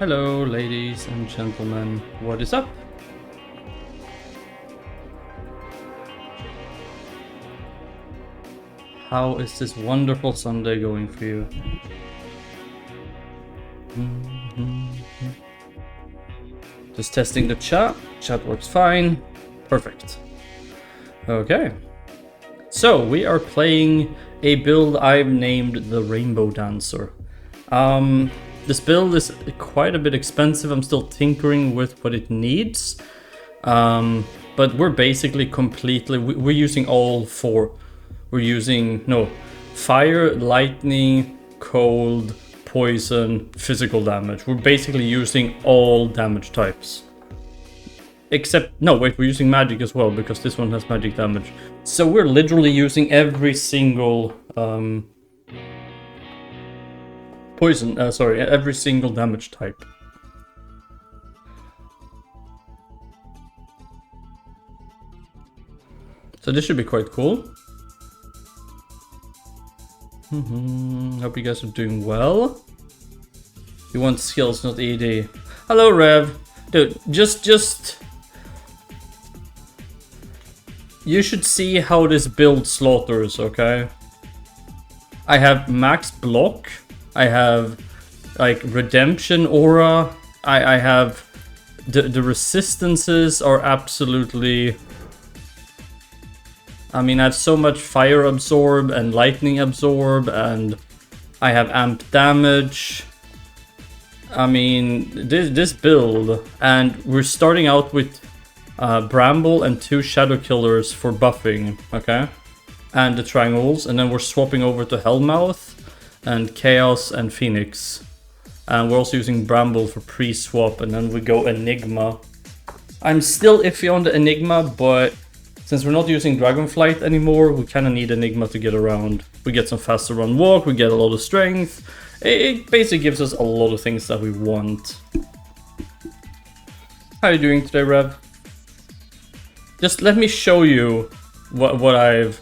Hello, ladies and gentlemen, what is up? how is this wonderful Sunday going for you? Just testing the chat. Chat works fine. Perfect. Okay. So we are playing a build I've named the Rainbow Dancer. This build is quite a bit expensive. I'm still tinkering with what it needs. But we're basically completely, we're using all four. We're using, no, fire, lightning, cold, poison, physical damage. We're basically using all damage types. Except, no, wait, we're using magic as well, because this one has magic damage. So we're literally using every single, every single damage type. So this should be quite cool. Hope you guys are doing well. You want skills, not ED. Hello, Rev. Dude, just... You should see how this build slaughters, okay? I have max block. I have, like, redemption aura. I have... The resistances are absolutely... I mean, I have so much fire absorb and lightning absorb, and I have amp damage. I mean, this build, and we're starting out with Bramble and 2 Shadow Killers for buffing, okay? And the triangles, and then we're swapping over to Hellmouth and Chaos and Phoenix. And we're also using Bramble for pre-swap, and then we go Enigma. I'm still iffy on the Enigma, but since we're not using Dragonflight anymore, we kind of need Enigma to get around. We get some faster run walk, we get a lot of strength. It basically gives us a lot of things that we want. How are you doing today, Rev? Just let me show you what I've...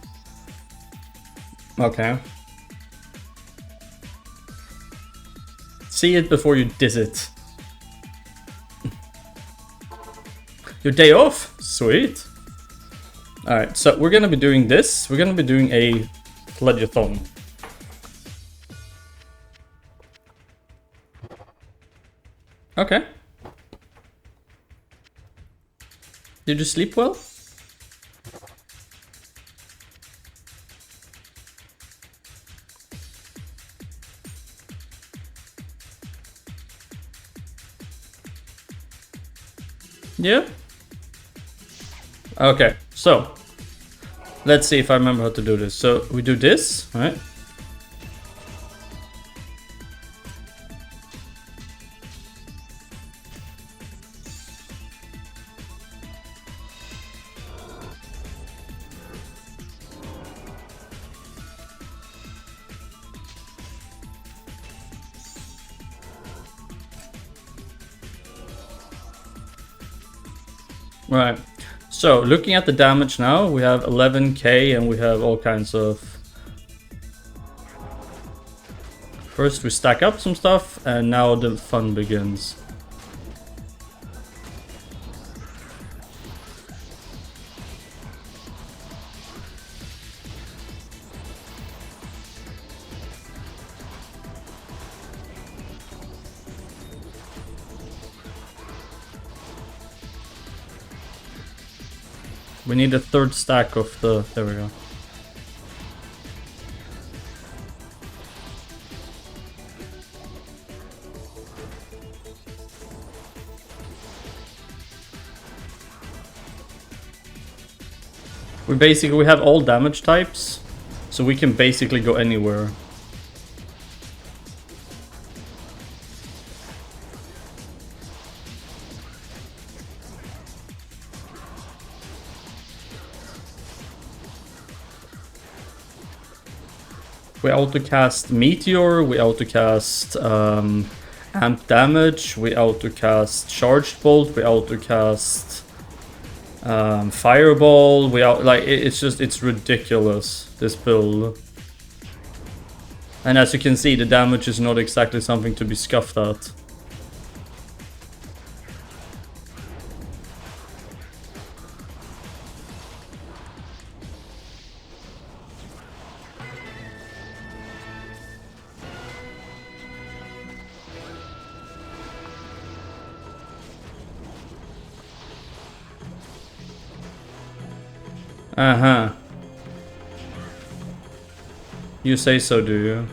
Okay. See it before you diss it. Your day off? Sweet. Alright, so we're gonna be doing this. We're gonna be doing a pledgeathon. Okay. Did you sleep well? Yeah? Okay, so let's see if I remember how to do this. So we do this, right? Right. So, looking at the damage now, we have 11k and we have all kinds of... First we stack up some stuff, and now the fun begins. We need a third stack of the... There we go. We have all damage types, so we can basically go anywhere. We autocast Meteor, we autocast Amp Damage, we autocast Charged Bolt, we autocast Fireball, it's ridiculous, this build. And as you can see, the damage is not exactly something to be scuffed at. Uh-huh. You say so, do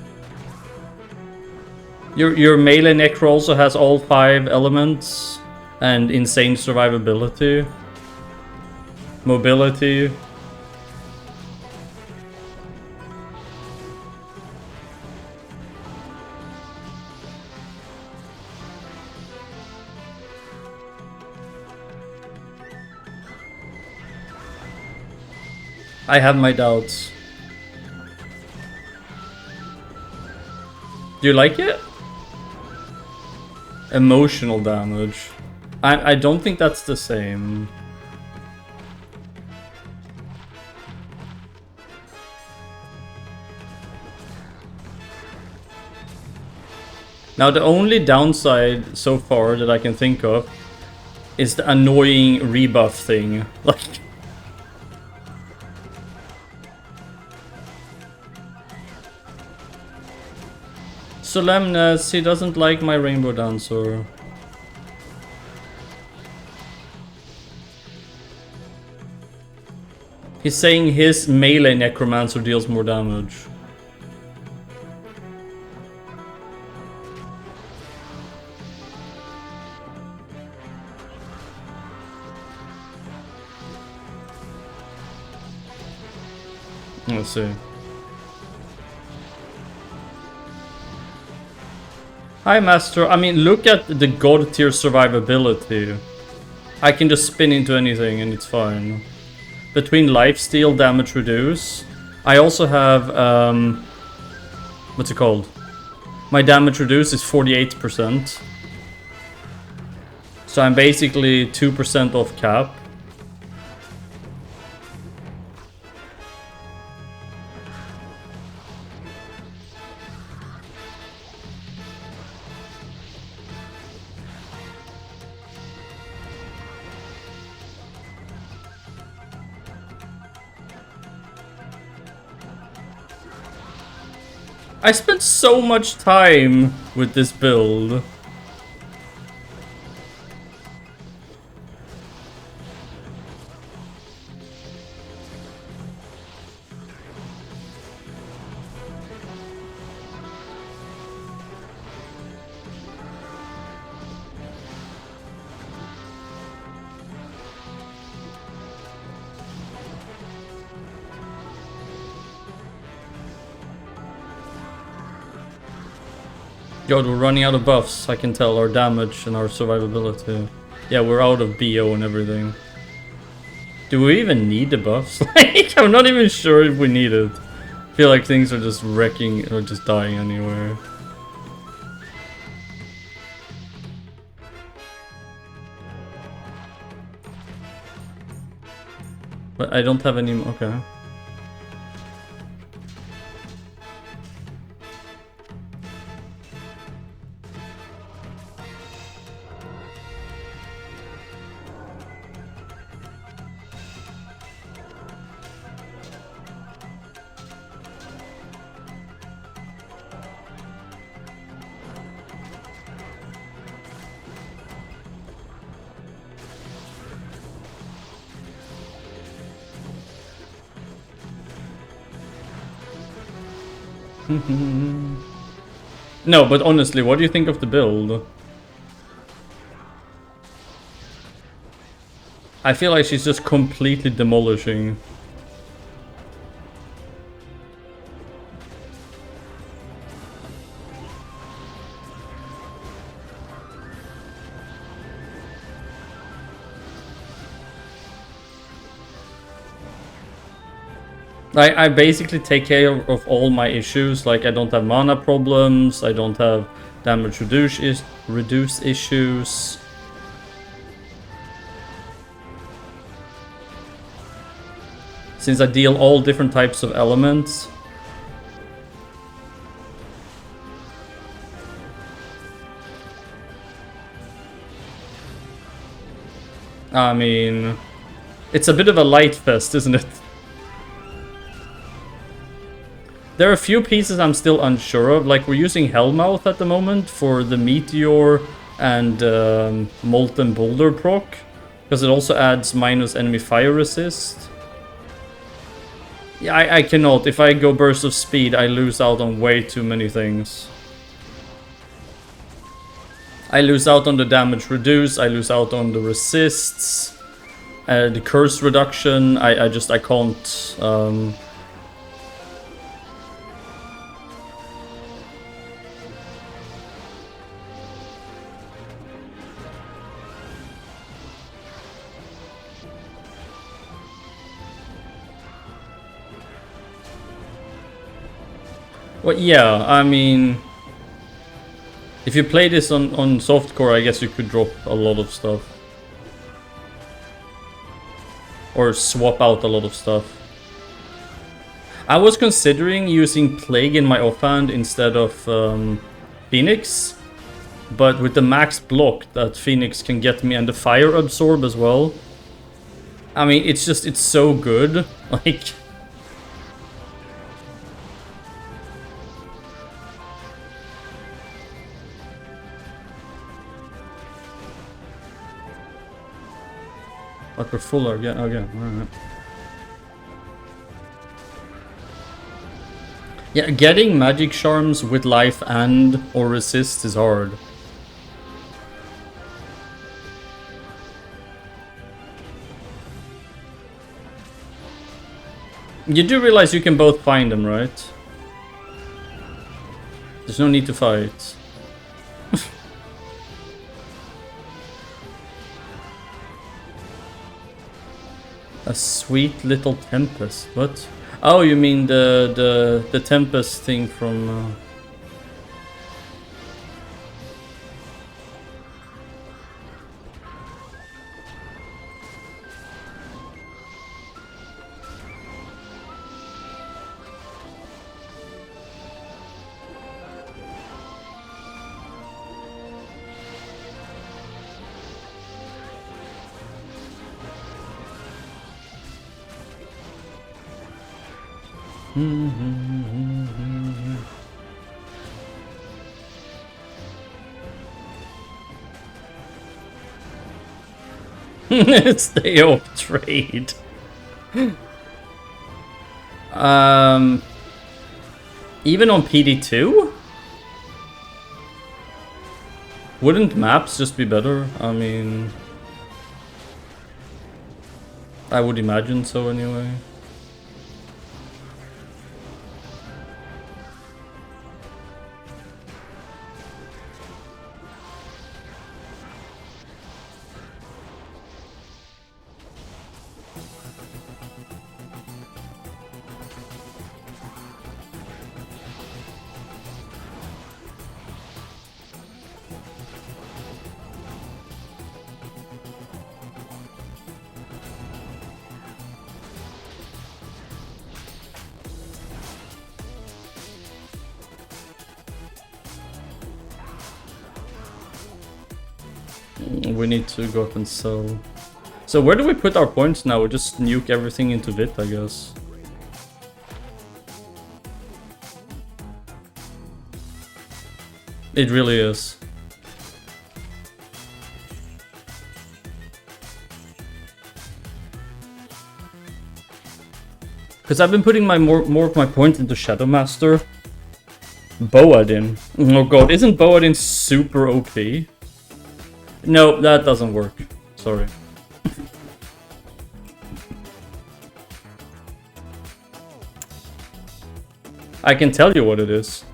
you? Your melee necro also has all 5 elements and insane survivability, mobility. I have my doubts. Do you like it? Emotional damage. I don't think that's the same. Now the only downside so far that I can think of is the annoying rebuff thing. Like, Solemnus, he doesn't like my rainbow dancer. He's saying his melee necromancer deals more damage. Let's see. Hi, Master. I mean, look at the god tier survivability. I can just spin into anything and it's fine. Between lifesteal, damage reduce. I also have, what's it called? My damage reduce is 48%. So I'm basically 2% off cap. I spent so much time with this build. Yo, we're running out of buffs, I can tell, our damage and our survivability. Yeah, we're out of BO and everything. Do we even need the buffs? Like, I'm not even sure if we need it. I feel like things are just wrecking or just dying anywhere. But I don't have any... okay. No, but honestly, what do you think of the build? I feel like she's just completely demolishing. I basically take care of all my issues. Like, I don't have mana problems, I don't have damage reduce issues. Since I deal all different types of elements. I mean, it's a bit of a light fest, isn't it? There are a few pieces I'm still unsure of, like we're using Hellmouth at the moment for the Meteor and Molten Boulder proc, because it also adds minus enemy fire resist. Yeah, I cannot. If I go burst of speed, I lose out on way too many things. I lose out on the damage reduce, I lose out on the resists, the curse reduction, I can't... Well, yeah, I mean... If you play this on softcore, I guess you could drop a lot of stuff. Or swap out a lot of stuff. I was considering using Plague in my offhand instead of Phoenix. But with the max block that Phoenix can get me and the Fire Absorb as well. I mean, it's so good. Like... But we're full again. Okay, alright. Yeah, getting magic charms with life and or resist is hard. You do realize you can both find them, right? There's no need to fight. A sweet little tempest. What? Oh, you mean the tempest thing from... Stay off trade. Even on PD2? Wouldn't maps just be better? I mean... I would imagine so anyway. We need to go up and sell. So where do we put our points now? We just nuke everything into Vit, I guess. It really is. Because I've been putting my more of my points into Shadow Master. Boadin. Oh god, isn't Boadin super OP? No, that doesn't work. Sorry. I can tell you what it is.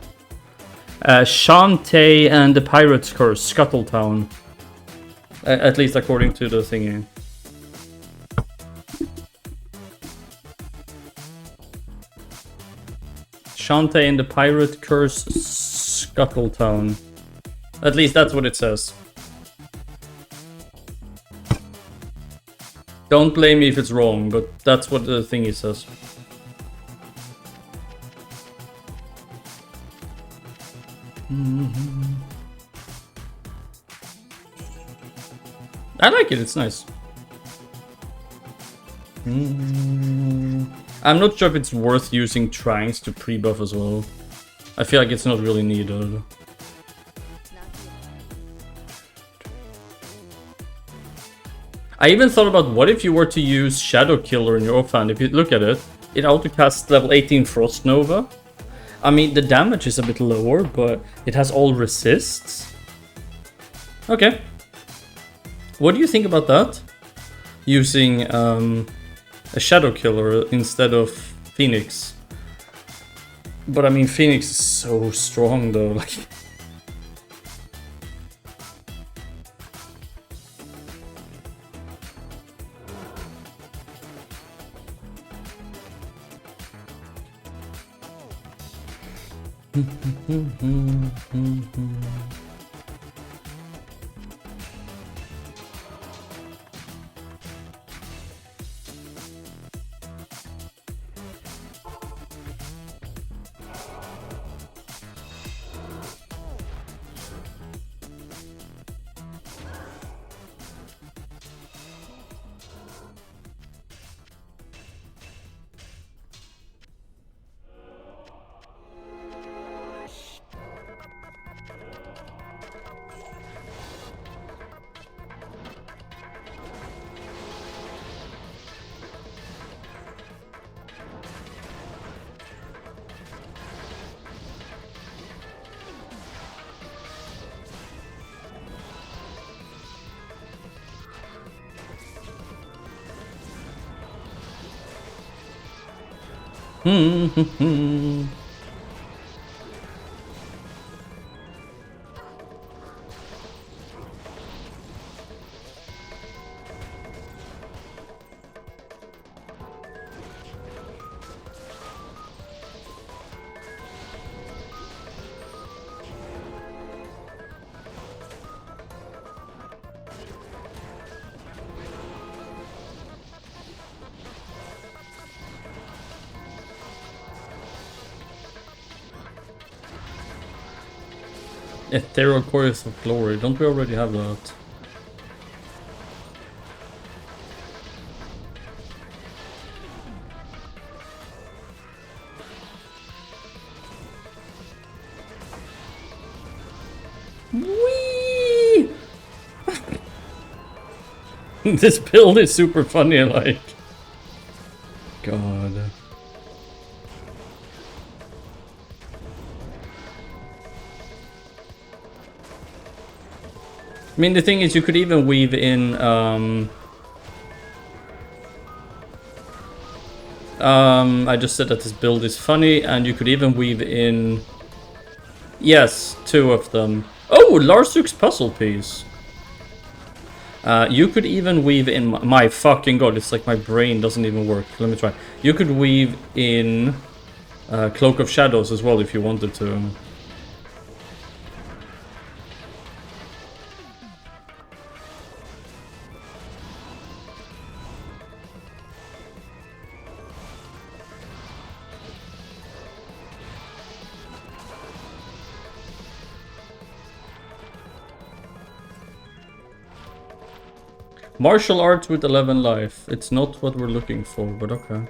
Shantae and the Pirate's Curse, Scuttletown. At least according to the thingy. Shantae and the Pirate Curse, Scuttletown. At least that's what it says. Don't blame me if it's wrong, but that's what the thingy says. I like it, it's nice. I'm not sure if it's worth using Tranks to pre-buff as well. I feel like it's not really needed. I even thought about what if you were to use Shadow Killer in your offhand. If you look at it, It autocasts level 18 Frost Nova. I mean, the damage is a bit lower, but it has all resists. Okay. What do you think about that? Using a Shadow Killer instead of Phoenix. But I mean, Phoenix is so strong though. Like. Ethereal Chorus of Glory, don't we already have that? Whee! This build is super funny, like. God. I mean, the thing is, you could even weave in, I just said that this build is funny, and you could even weave in, yes, 2 of them. Oh, Larsuk's puzzle piece. You could even weave in, my fucking god, it's like my brain doesn't even work. Let me try. You could weave in Cloak of Shadows as well if you wanted to. Martial arts with 11 life. It's not what we're looking for, but okay.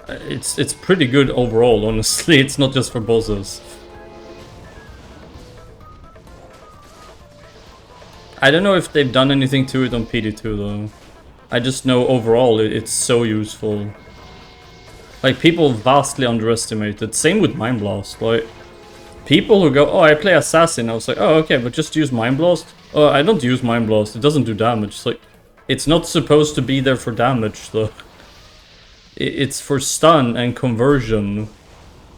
It's pretty good overall, honestly. It's not just for bosses. I don't know if they've done anything to it on PD2 though. I just know overall it's so useful. Like, people vastly underestimate it. Same with Mind Blast. Like, people who go, oh, I play Assassin. I was like, oh, okay, but just use Mind Blast. Oh, I don't use Mind Blast. It doesn't do damage. It's like, it's not supposed to be there for damage, though. It's for stun and conversion.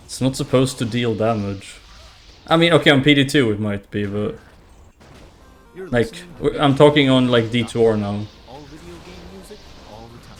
It's not supposed to deal damage. I mean, okay, on PD2 it might be, but... Like, I'm talking on, like, D2R now. All video game music, all the time.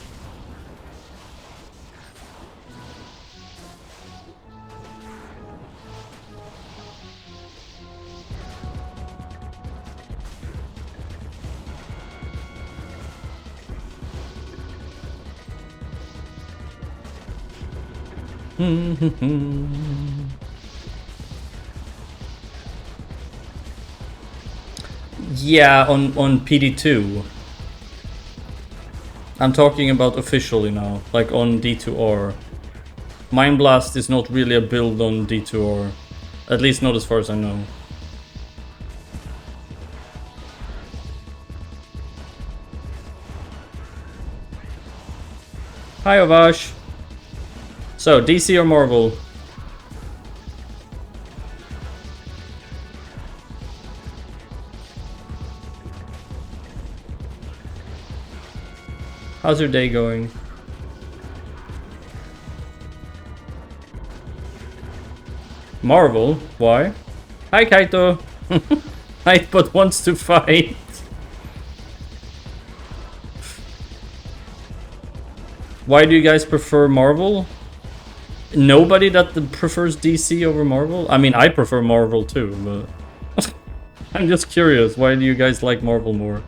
Yeah, on PD2. I'm talking about officially now, like on D2R. Mind Blast is not really a build on D2R. At least not as far as I know. Hi, Avash. So, DC or Marvel? How's your day going? Marvel? Why? Hi, Kaito. Nightbot wants to fight. Why do you guys prefer Marvel? Nobody that prefers DC over Marvel? I mean, I prefer Marvel too, but I'm just curious. Why do you guys like Marvel more?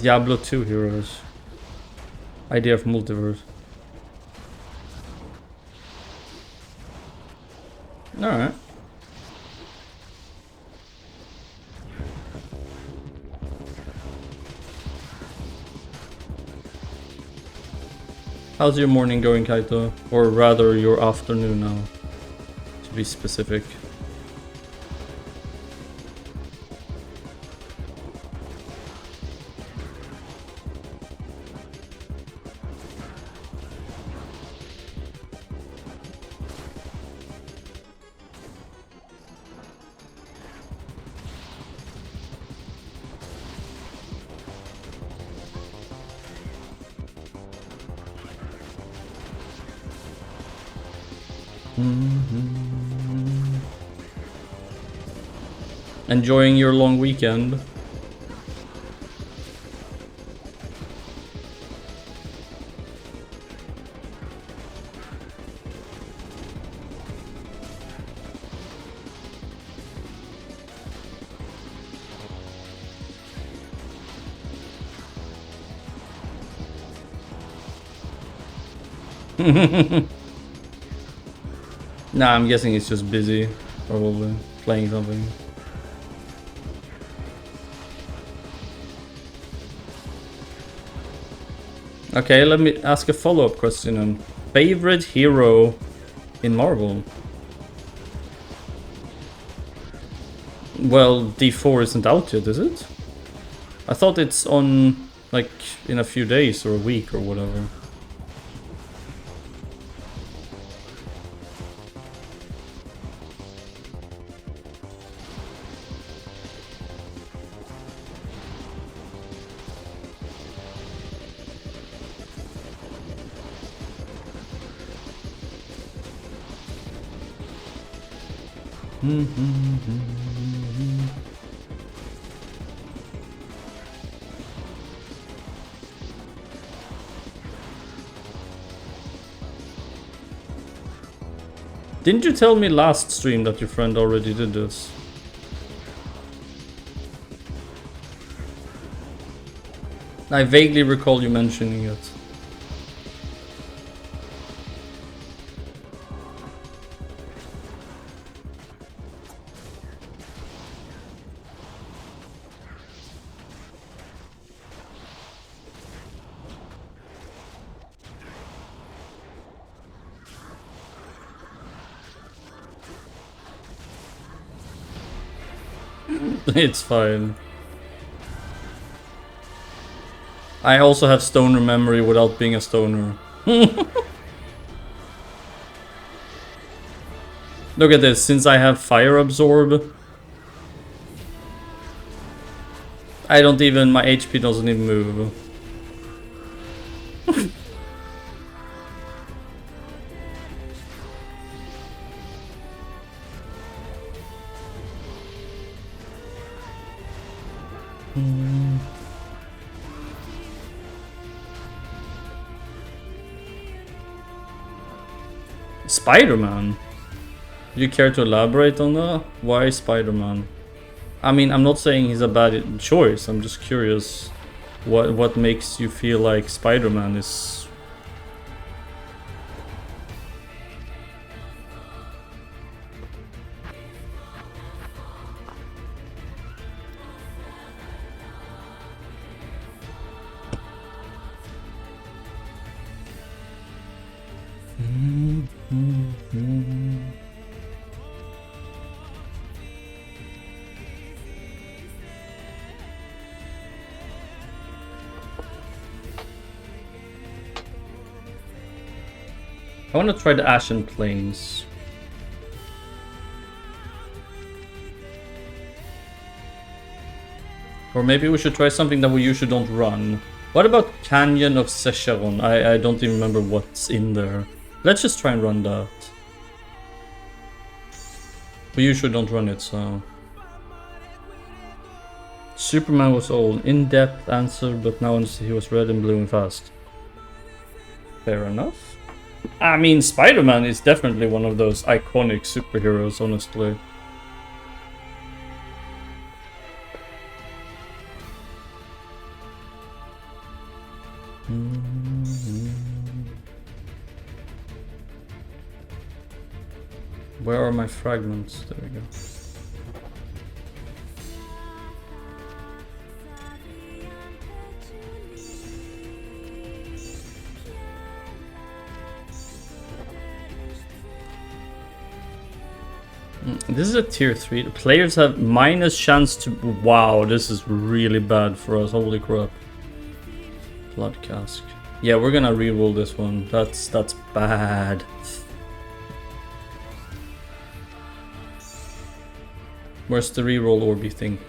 Diablo 2 heroes. Idea of multiverse. Alright. How's your morning going, Kaito? Or rather, your afternoon now, to be specific. Enjoying your long weekend? Nah, I'm guessing it's just busy, probably playing something. Okay, let me ask a follow-up question. Favorite hero in Marvel? Well, D4 isn't out yet, is it? I thought it's on, like, in a few days or a week or whatever. Didn't you tell me last stream that your friend already did this? I vaguely recall you mentioning it. It's fine. I also have stoner memory without being a stoner. Look at this, since I have fire absorb, I don't even, my HP doesn't even move. Spider-Man? You care to elaborate on that? Why Spider-Man? I mean, I'm not saying he's a bad choice, I'm just curious What makes you feel like Spider-Man is... I want to try the Ashen Plains. Or maybe we should try something that we usually don't run. What about Canyon of Secheron? I don't even remember what's in there. Let's just try and run that. We usually don't run it, so... Superman was old. In-depth answer, but now he was red and blue and fast. Fair enough. I mean, Spider-Man is definitely one of those iconic superheroes, honestly. Where are my fragments? There we go. This is a tier 3. The players have minus chance to... Wow, this is really bad for us. Holy crap. Blood cask. Yeah, we're gonna reroll this one. That's bad. Where's the reroll orb, you think?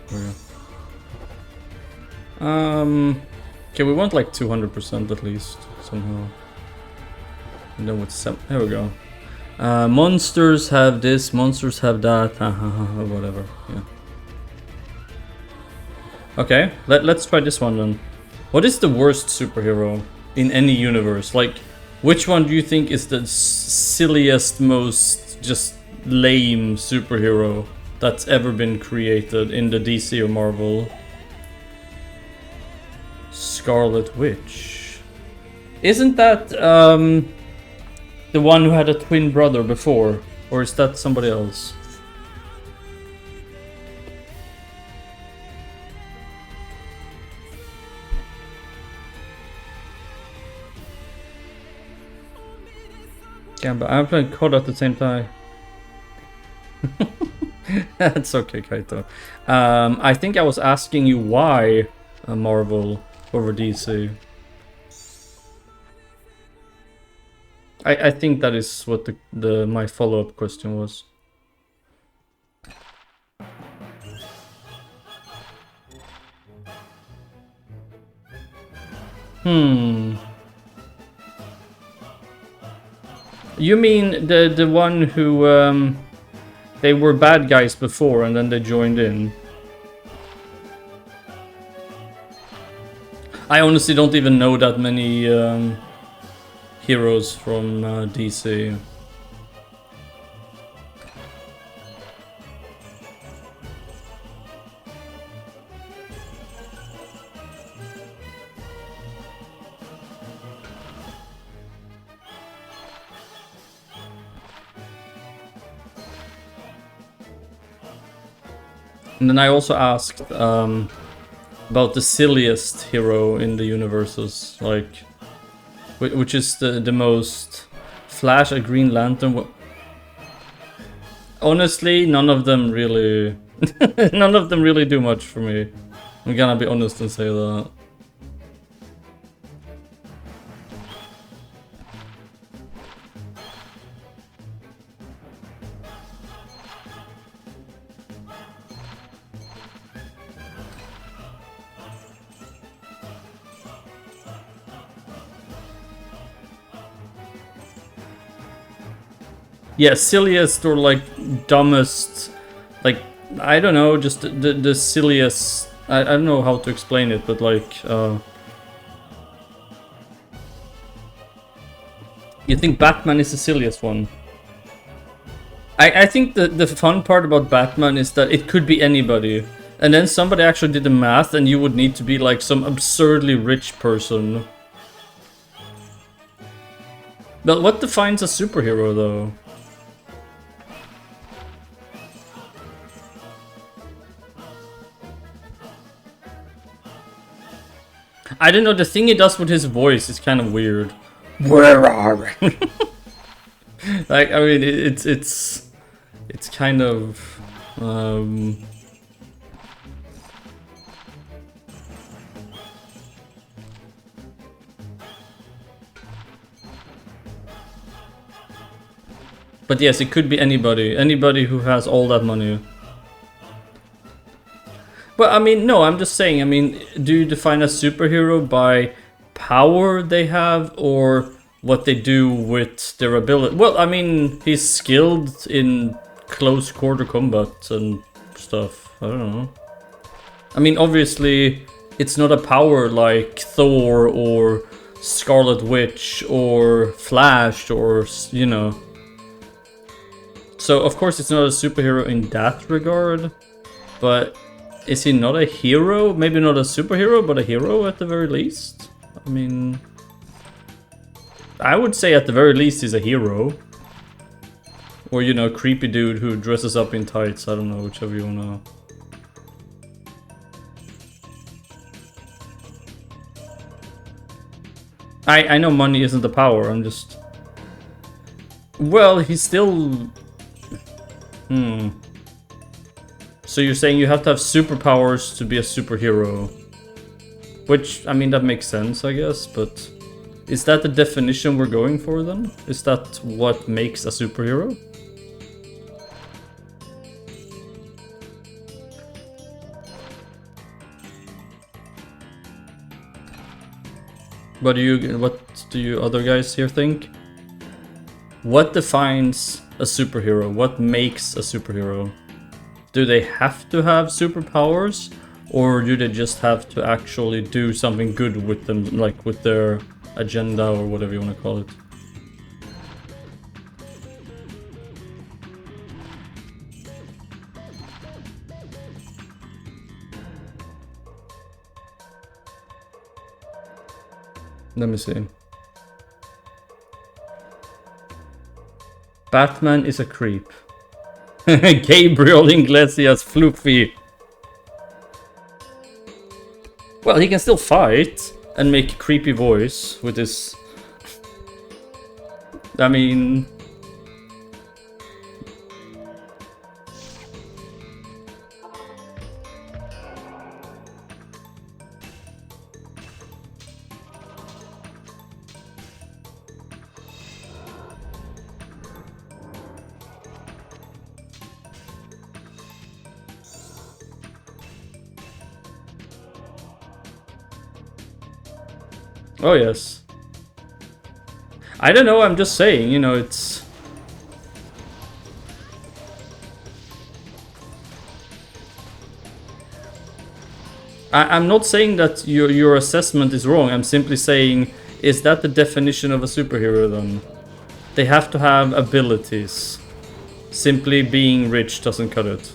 Okay, we want like 200% at least, somehow. And then with some... There we go. Monsters have this, monsters have that, whatever, yeah. Okay, let's try this one then. What is the worst superhero in any universe? Like, which one do you think is the silliest, most just lame superhero that's ever been created in the DC or Marvel? Scarlet Witch. Isn't that, the one who had a twin brother before? Or is that somebody else? Yeah, but I'm playing COD at the same time. That's okay, Kaito. I think I was asking you why Marvel over DC. I think that is what my follow-up question was. You mean the one who they were bad guys before and then they joined in? I honestly don't even know that many heroes from DC. And then I also asked about the silliest hero in the universes, like which is the most... Flash, a Green Lantern. Honestly, none of them really none of them really do much for me. I'm gonna be honest and say that. Yeah, silliest or like dumbest, like, I don't know, just the silliest, I don't know how to explain it, but like, you think Batman is the silliest one? I think the fun part about Batman is that it could be anybody, And then somebody actually did the math, and you would need to be like some absurdly rich person. But what defines a superhero, though? I don't know, the thing he does with his voice is kind of weird. Where are we? Like, I mean, it's kind of... But yes, it could be anybody. Anybody who has all that money. Well, I mean, no, I'm just saying, I mean, do you define a superhero by power they have or what they do with their ability? Well, I mean, he's skilled in close quarter combat and stuff. I don't know. I mean, obviously, it's not a power like Thor or Scarlet Witch or Flash or, you know. So, of course, it's not a superhero in that regard, but is he not a hero? Maybe not a superhero, but a hero at the very least? I mean, I would say at the very least he's a hero. Or, you know, a creepy dude who dresses up in tights. I don't know, whichever you wanna... I know money isn't the power, I'm just... Well, he's still... So you're saying you have to have superpowers to be a superhero? Which, I mean, that makes sense, I guess, but... Is that the definition we're going for, then? Is that what makes a superhero? What do you other guys here think? What defines a superhero? What makes a superhero? Do they have to have superpowers? Or do they just have to actually do something good with them, like with their agenda or whatever you want to call it? Let me see. Batman is a creep. Gabriel Iglesias Floofy. Well, he can still fight and make a creepy voice with his... I mean... Oh yes. I don't know, I'm just saying, you know, it's... I'm not saying that your assessment is wrong, I'm simply saying, is that the definition of a superhero then? They have to have abilities. Simply being rich doesn't cut it.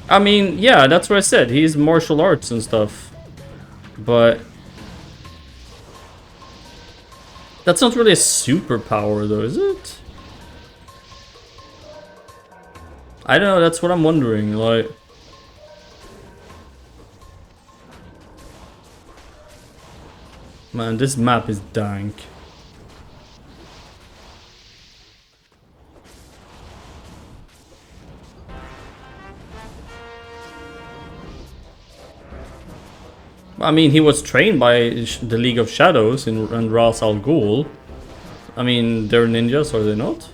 I mean, yeah, that's what I said. He's martial arts and stuff. But... that's not really a superpower though, is it? I don't know, that's what I'm wondering, like... Man, this map is dank. I mean, he was trained by the League of Shadows and Ra's al Ghul. I mean, they're ninjas, are they not?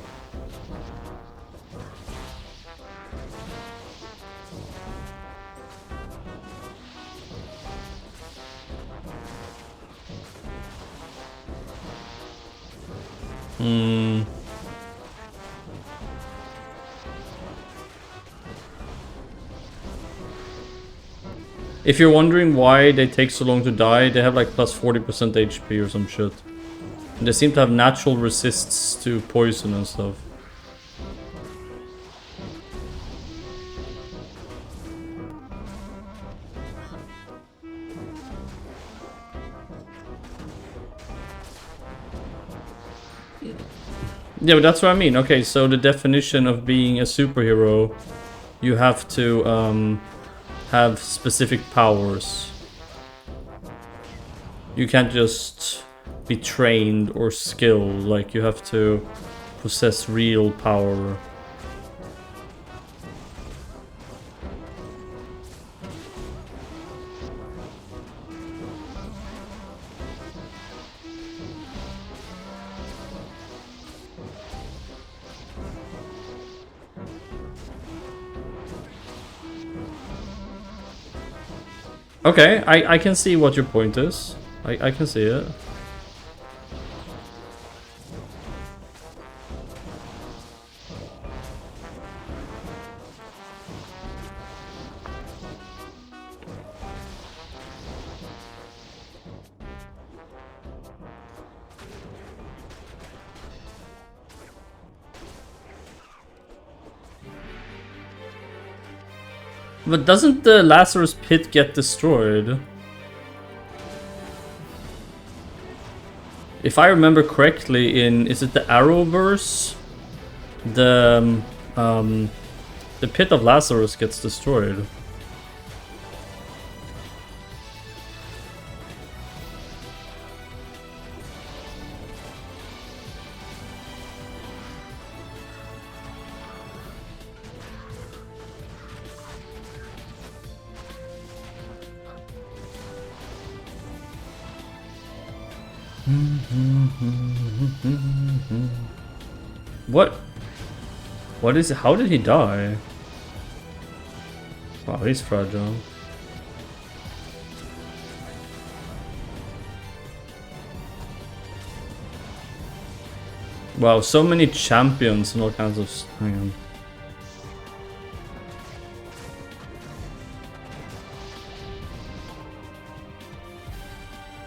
Hmm. If you're wondering why they take so long to die, they have like plus 40% HP or some shit. And they seem to have natural resists to poison and stuff. Yeah, but that's what I mean. Okay, so the definition of being a superhero, you have to have specific powers. You can't just be trained or skilled, like you have to possess real power. Okay, I can see what your point is. I can see it. But doesn't the Lazarus pit get destroyed? If I remember correctly, is it the Arrowverse? The pit of Lazarus gets destroyed. What? What is it? How did he die? Wow, he's fragile. Wow, so many champions and all kinds of... Hang on.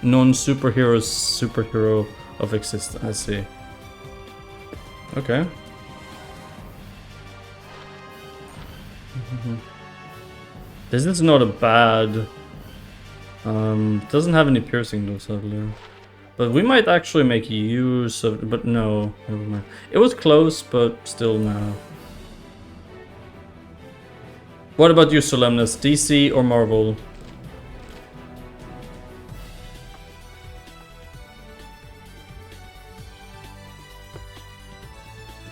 Non-superheroes, superhero of existence. I see. Okay. This is not a bad... doesn't have any piercing though, sadly. But we might actually make use of... But no, never mind. It was close, but still no. What about you, Solemnus? DC or Marvel?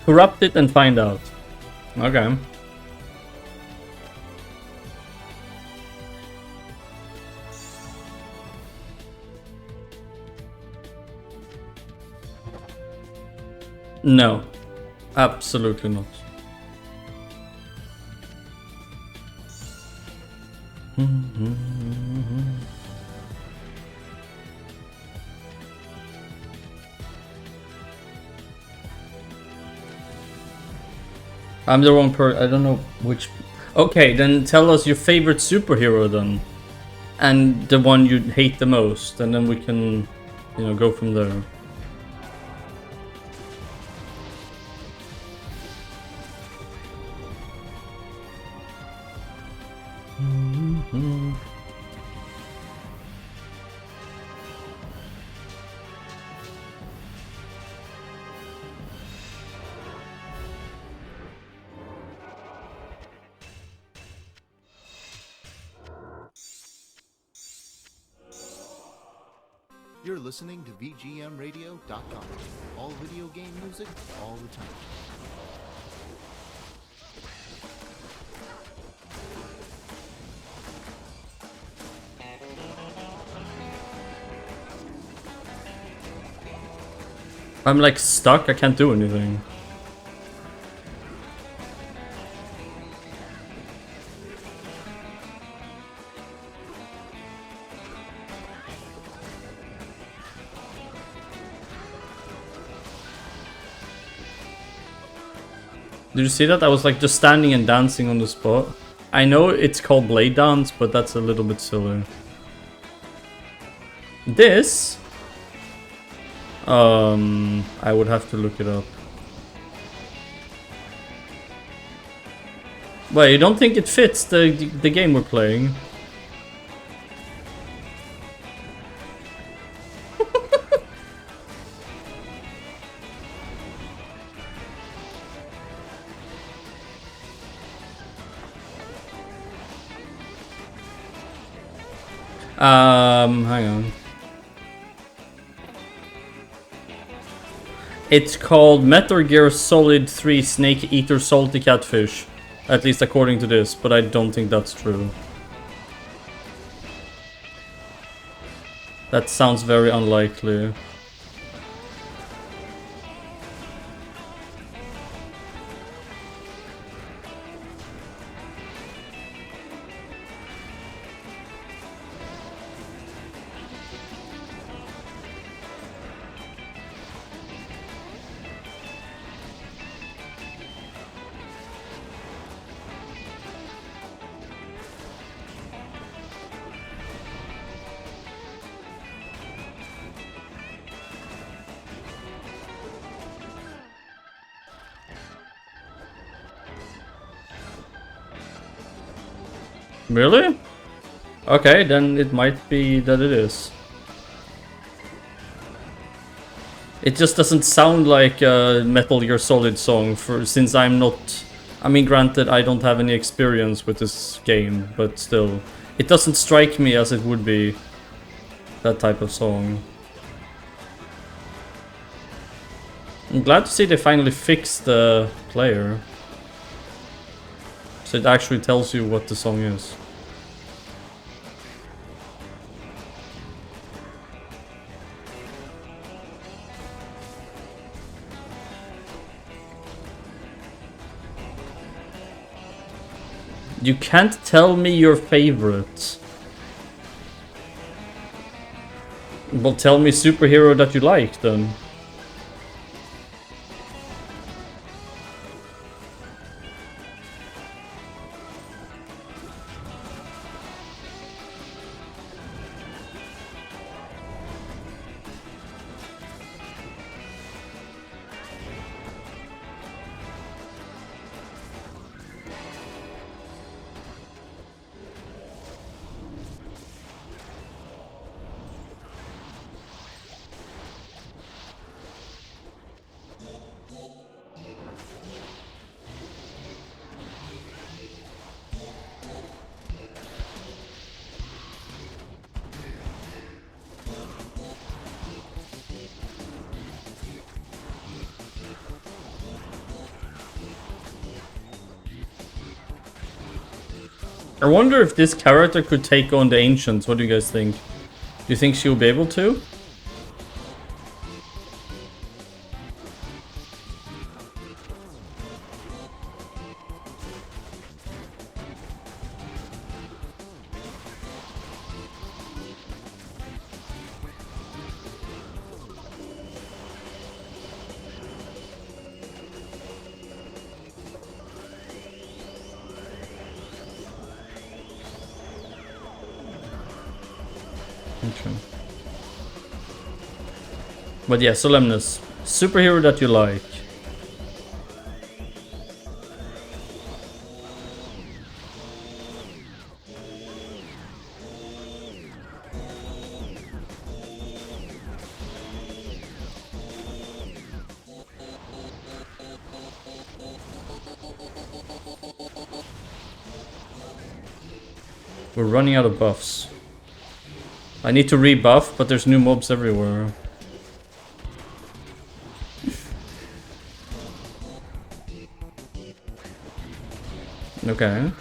Corrupt it and find out. Okay. No. Absolutely not. I'm the wrong person. I don't know which... Okay, then tell us your favorite superhero then. And the one you hate the most. And then we can, you know, go from there. You're listening to VGMradio.com. All video game music, all the time. I'm like stuck, I can't do anything. Did you see that? I was like just standing and dancing on the spot. I know it's called blade dance, but that's a little bit silly. This? I would have to look it up. Wait, you don't think it fits the game we're playing? Hang on. It's called Metal Gear Solid 3 Snake Eater Salty Catfish. At least according to this, but I don't think that's true. That sounds very unlikely. Really? Okay, then it might be that it is. It just doesn't sound like a Metal Gear Solid song since I'm not... I mean, granted, I don't have any experience with this game, but still. It doesn't strike me as it would be that type of song. I'm glad to see they finally fixed the player. So it actually tells you what the song is. You can't tell me your favorite. Well, tell me superhero that you like then. I wonder if this character could take on the Ancients. What do you guys think? Do you think she'll be able to? Okay. But yeah, Solemnus. Superhero that you like. We're running out of buffs. I need to rebuff, but there's new mobs everywhere. Okay.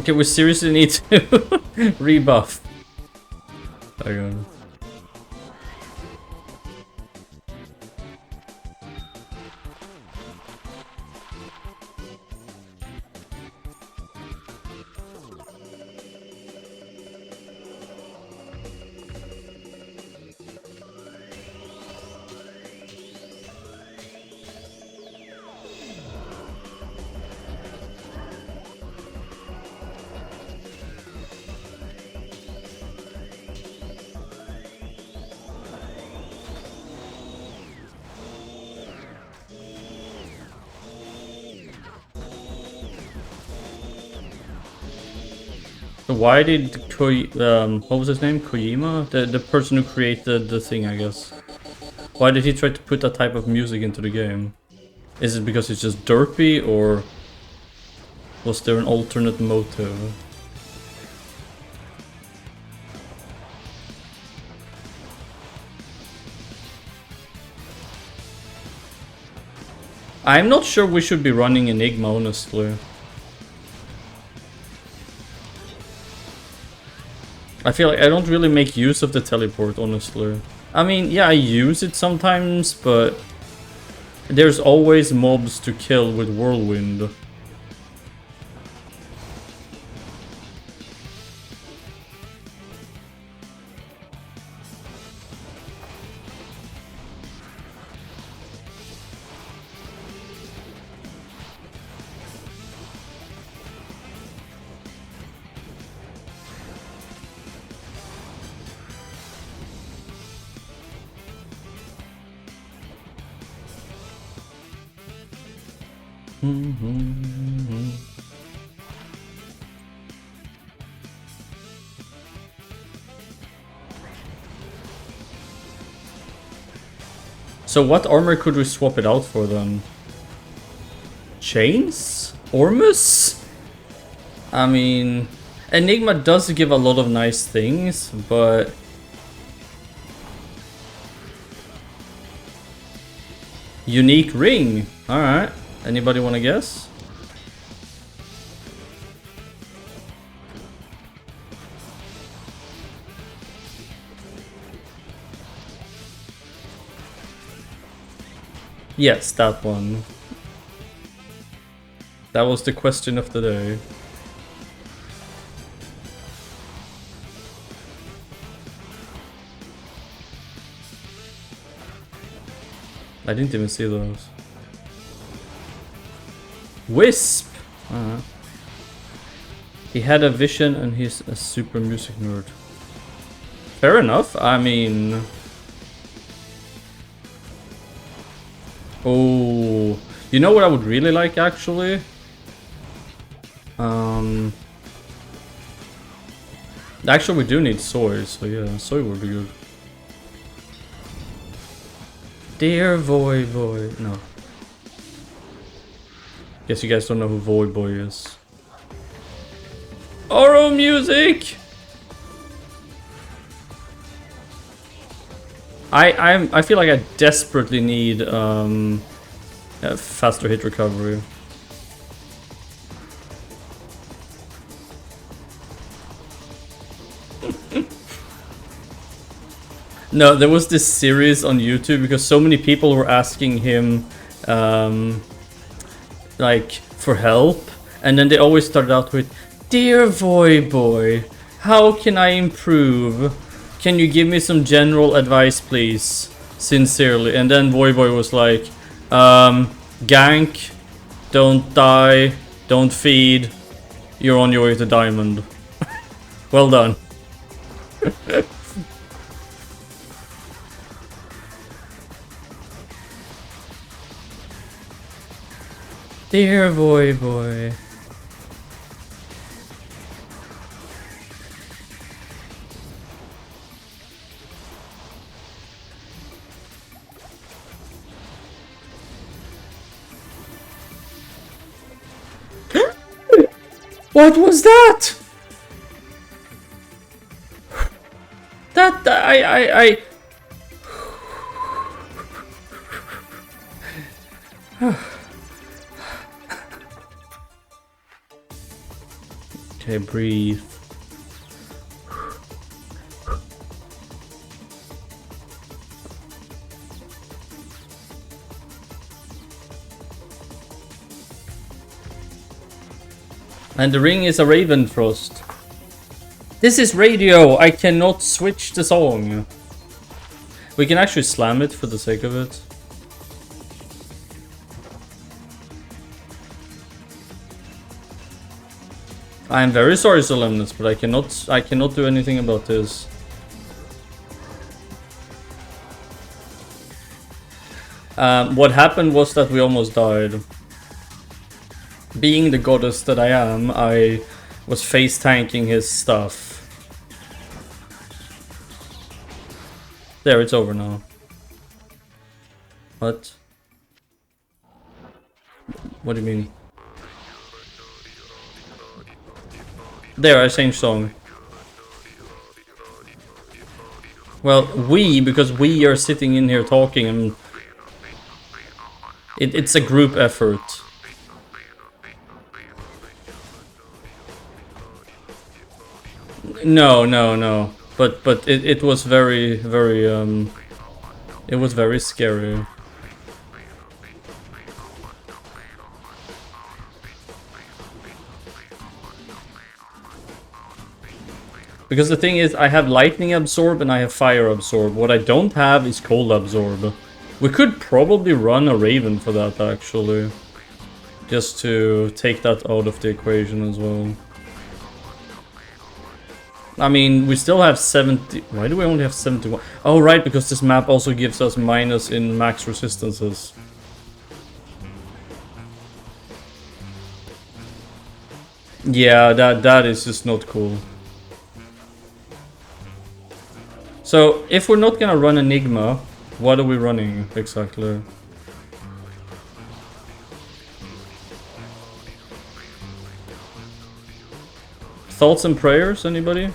Okay, we seriously need to rebuff. Hang on. So why did what was his name? Kojima? The person who created the thing, I guess. Why did he try to put that type of music into the game? Is it because it's just derpy, or was there an alternate motive? I'm not sure we should be running Enigma, honestly. I feel like I don't really make use of the teleport, honestly. I mean, yeah, I use it sometimes, but there's always mobs to kill with Whirlwind. So what armor could we swap it out for then? Chains? Ormus? I mean, Enigma does give a lot of nice things, but unique ring. Alright. Anybody wanna guess? Yes, that one. That was the question of the day. I didn't even see those. Wisp! He had a vision and he's a super music nerd. Fair enough, I mean... Oh, you know what I would really like actually? Actually we do need soy, so yeah, soy would be good. Dear Voy Boy, no. Guess you guys don't know who Voy Boy is. Oro music! I feel like I desperately need a faster hit recovery. No, there was this series on YouTube because so many people were asking him like for help, and then they always started out with, "Dear Voy Boy, how can I improve? Can you give me some general advice, please? Sincerely." And then Voy Boy was like, gank, don't die, don't feed, you're on your way to diamond. Well done. Dear Voy Boy. What was that? I Okay, breathe. And the ring is a Ravenfrost. This is radio! I cannot switch the song. We can actually slam it for the sake of it. I am very sorry, Solemnus, but I cannot do anything about this. What happened was that we almost died. Being the goddess that I am, I was face tanking his stuff. There, it's over now. What? What do you mean? There, I changed song. Well, because we are sitting in here talking, and it's a group effort. No. But it was very it was very scary. Because the thing is, I have lightning absorb and I have fire absorb. What I don't have is cold absorb. We could probably run a raven for that, actually. Just to take that out of the equation as well. I mean, we still have 70... Why do we only have 71? Oh, right, because this map also gives us minus in max resistances. Yeah, that is just not cool. So, if we're not gonna run Enigma, what are we running exactly? Thoughts and prayers, anybody?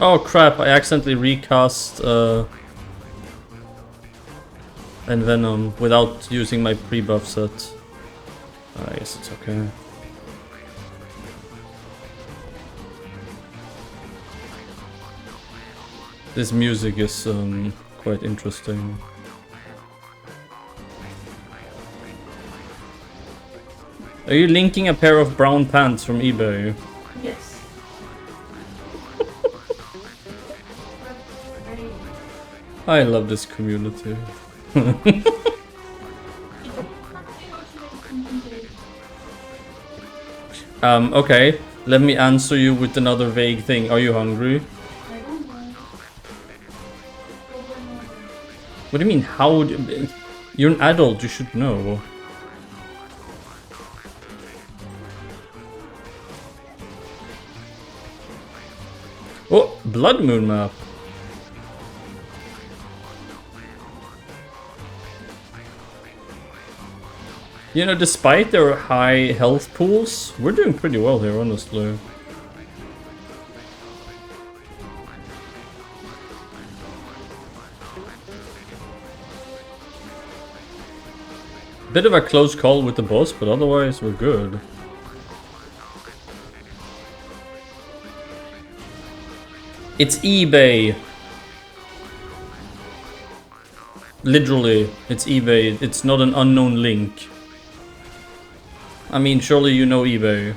Oh crap, I accidentally recast Envenom without using my pre-buff set. I guess it's okay. This music is quite interesting. Are you linking a pair of brown pants from eBay? Yes. I love this community. Okay, let me answer you with another vague thing. Are you hungry? I don't know. What do you mean, how would you... You're an adult, you should know. Oh, Blood Moon map. You know, despite their high health pools, we're doing pretty well here, honestly. Bit of a close call with the boss, but otherwise we're good. It's eBay. Literally, it's eBay. It's not an unknown link. I mean, surely you know eBay.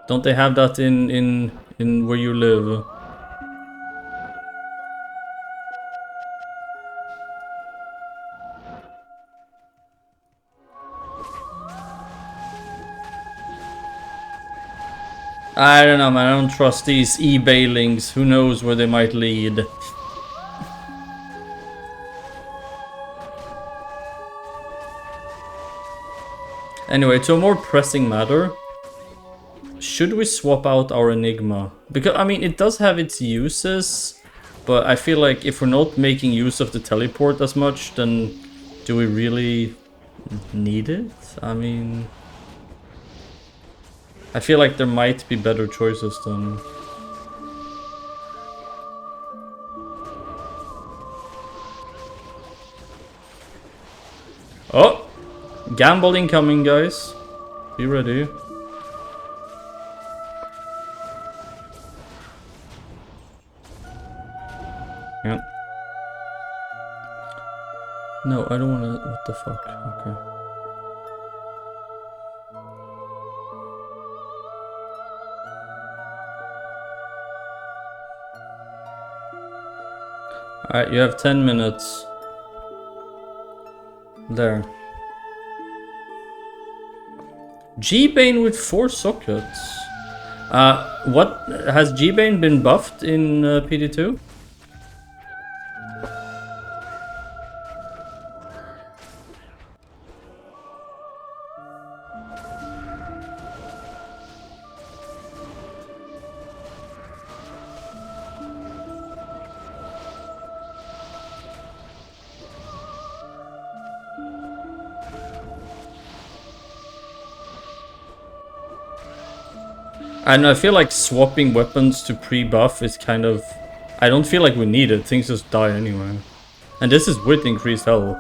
Don't they have that in where you live? I don't know, man. I don't trust these eBay links. Who knows where they might lead. Anyway, to a more pressing matter. Should we swap out our Enigma? Because, I mean, it does have its uses. But I feel like if we're not making use of the teleport as much, then do we really need it? I mean... I feel like there might be better choices then. Oh! Gamble incoming, guys. Be ready. Yeah. No, I don't wanna... What the fuck? Okay. Alright, you have 10 minutes. There. G-Bane with 4 sockets. What has G-Bane been buffed in PD2? And I feel like swapping weapons to pre-buff is kind of... I don't feel like we need it. Things just die anyway. And this is with increased health.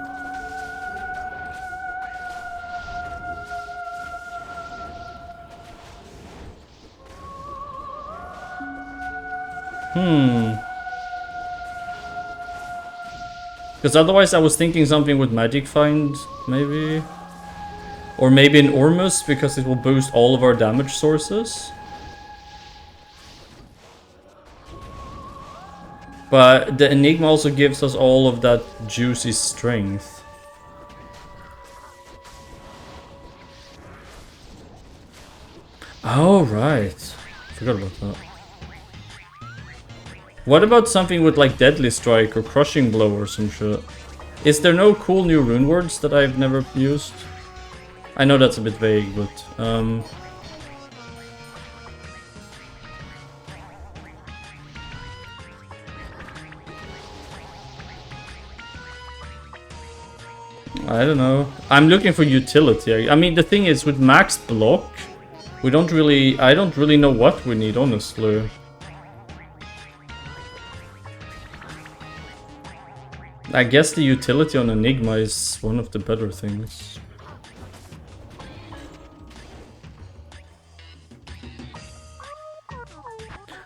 Because otherwise I was thinking something with Magic Find, maybe? Or maybe an Ormus, because it will boost all of our damage sources. But the Enigma also gives us all of that juicy strength. Oh, right. Forgot about that. What about something with like Deadly Strike or Crushing Blow or some shit? Is there no cool new rune words that I've never used? I know that's a bit vague, but... I don't know. I'm looking for utility. I mean, the thing is, with max block, we don't really... I don't really know what we need, honestly. I guess the utility on Enigma is one of the better things.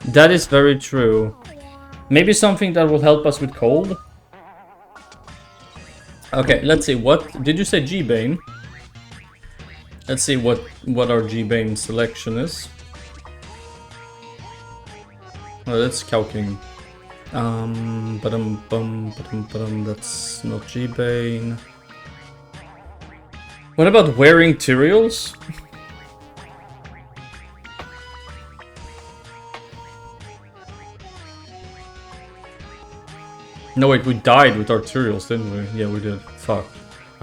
That is very true. Maybe something that will help us with cold? Okay, let's see. What did you say? G-Bane? Let's see what our G-Bane selection is. Oh, that's Cow King. That's not G-Bane. What about wearing Tyraels? No, wait, we died with our Tyraels, didn't we? Yeah, we did. Fuck.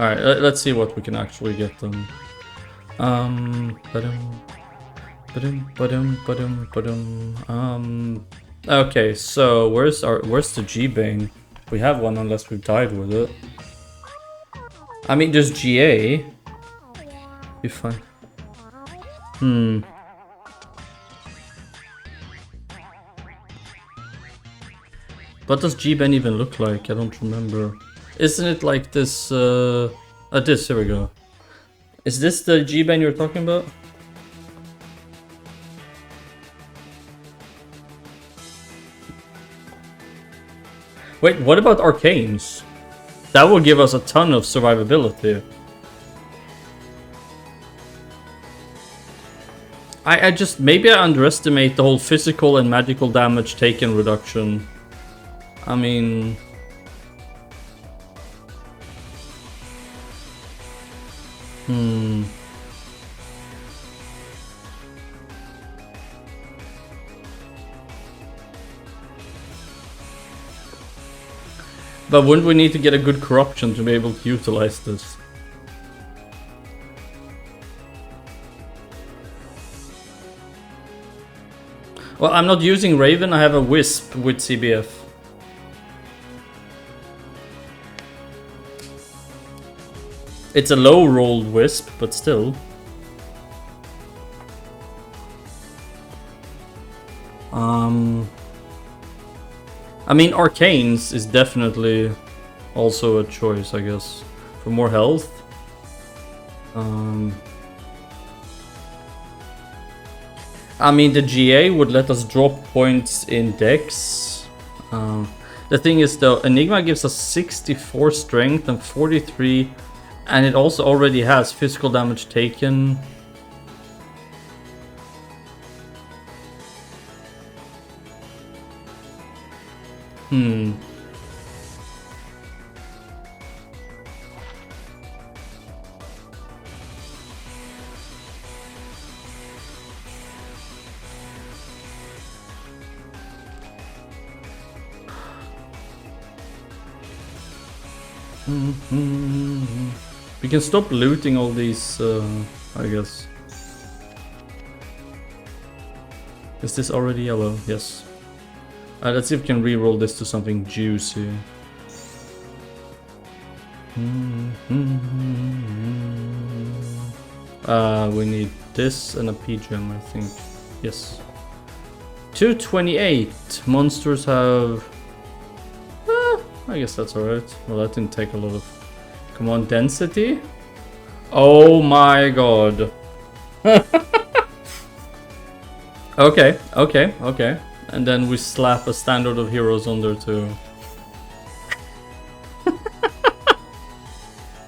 Alright, let's see what we can actually get them. Okay, so where's the G-Bane? We have one unless we've died with it. I mean, just GA. Be fine. What does G-Bane even look like? I don't remember. Isn't it like this, here we go. Is this the G-Bane you're talking about? Wait, what about Arcanes? That will give us a ton of survivability. I just, maybe I underestimate the whole physical and magical damage taken reduction. I mean... But wouldn't we need to get a good corruption to be able to utilize this? Well, I'm not using Raven, I have a Wisp with CBF. It's a low-rolled Wisp, but still. I mean, Arcanes is definitely also a choice, I guess, for more health. I mean, the GA would let us drop points in Dex. The thing is, though, Enigma gives us 64 strength and 43, and it also already has physical damage taken. We can stop looting all these, I guess. Is this already yellow? Yes. Let's see if we can re-roll this to something juicy. We need this and a P-gem, I think. Yes. 228. Monsters have... I guess that's alright. Well, that didn't take a lot of... Come on, density? Oh my god. Okay. And then we slap a standard of heroes on there too.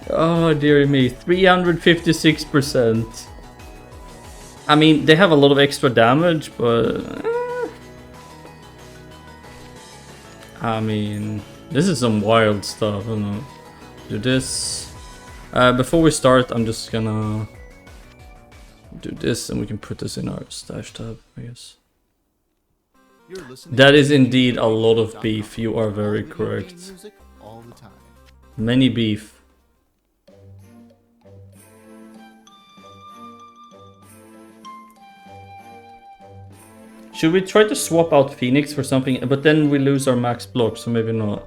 Oh dear me, 356%. I mean, they have a lot of extra damage, but... I mean, this is some wild stuff, I don't know. Do this. Before we start, I'm just gonna do this and we can put this in our stash tab, I guess. That is indeed a lot of beef, you are very correct. Many beef. Should we try to swap out Phoenix for something, but then we lose our max block, so maybe not.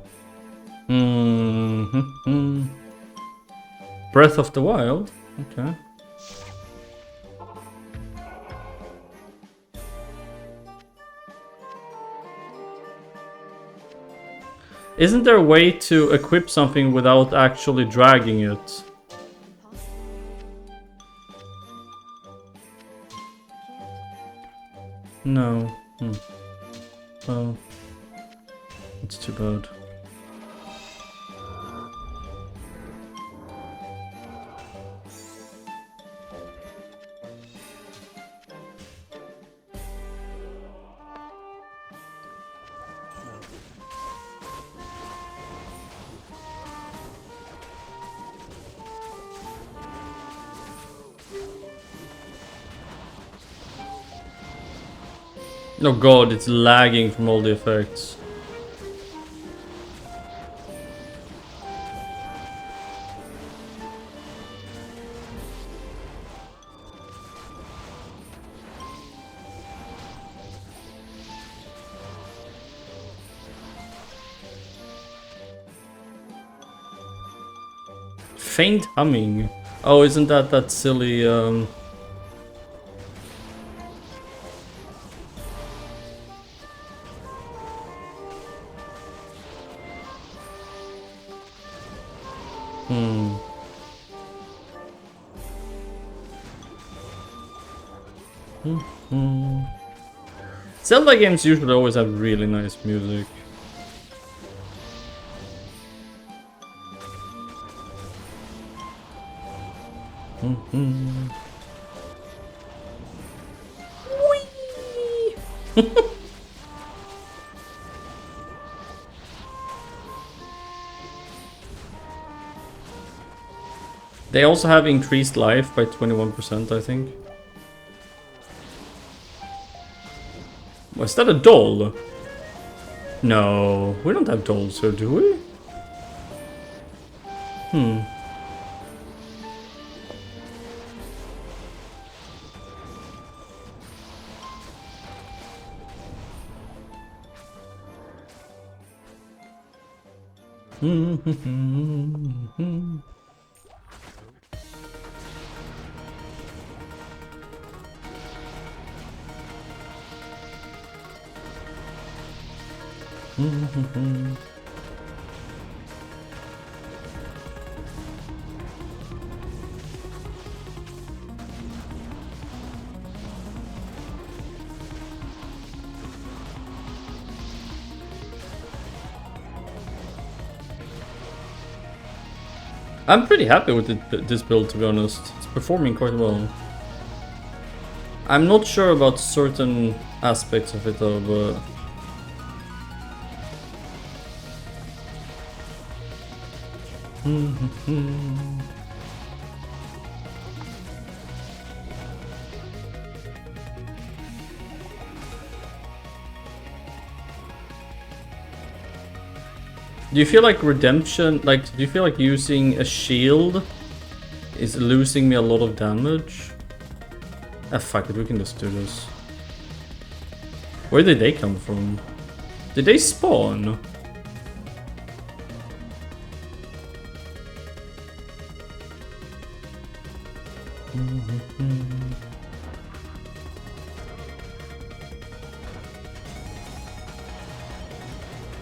Breath of the Wild? Okay. Isn't there a way to equip something without actually dragging it? No. Oh. It's too bad. Oh god, it's lagging from all the effects. Faint humming. Oh, isn't that silly, Zelda games usually always have really nice music. They also have increased life by 21%, I think. Was that a doll? No, we don't have dolls here, do we? I'm pretty happy with this build, to be honest. It's performing quite well. I'm not sure about certain aspects of it though, but... Do you feel like redemption, like, do you feel like using a shield is losing me a lot of damage? Ah, fuck it, we can just do this. Where did they come from? Did they spawn?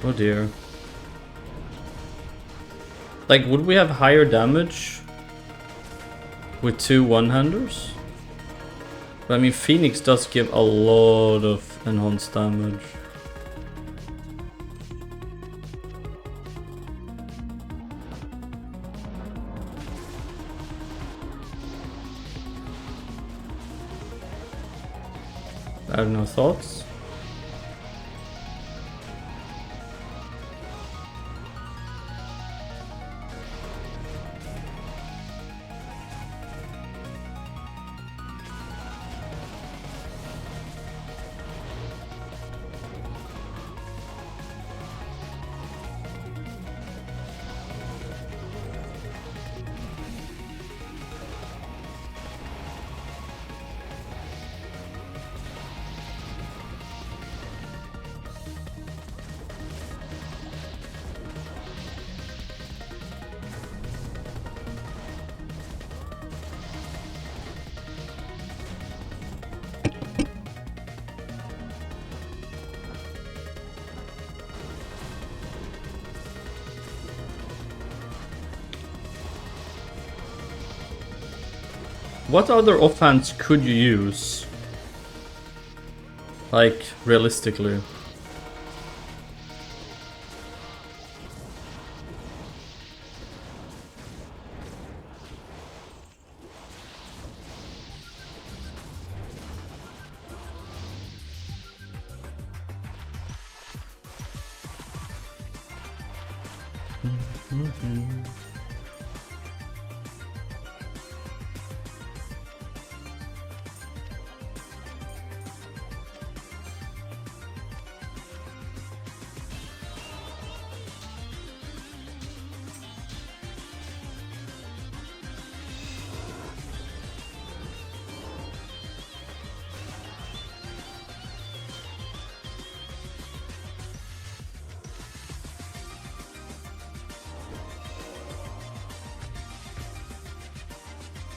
Oh dear. Like, would we have higher damage with 2 one-handers? But I mean, Phoenix does give a lot of enhanced damage. I have no thoughts. What other offhands could you use? Like, realistically.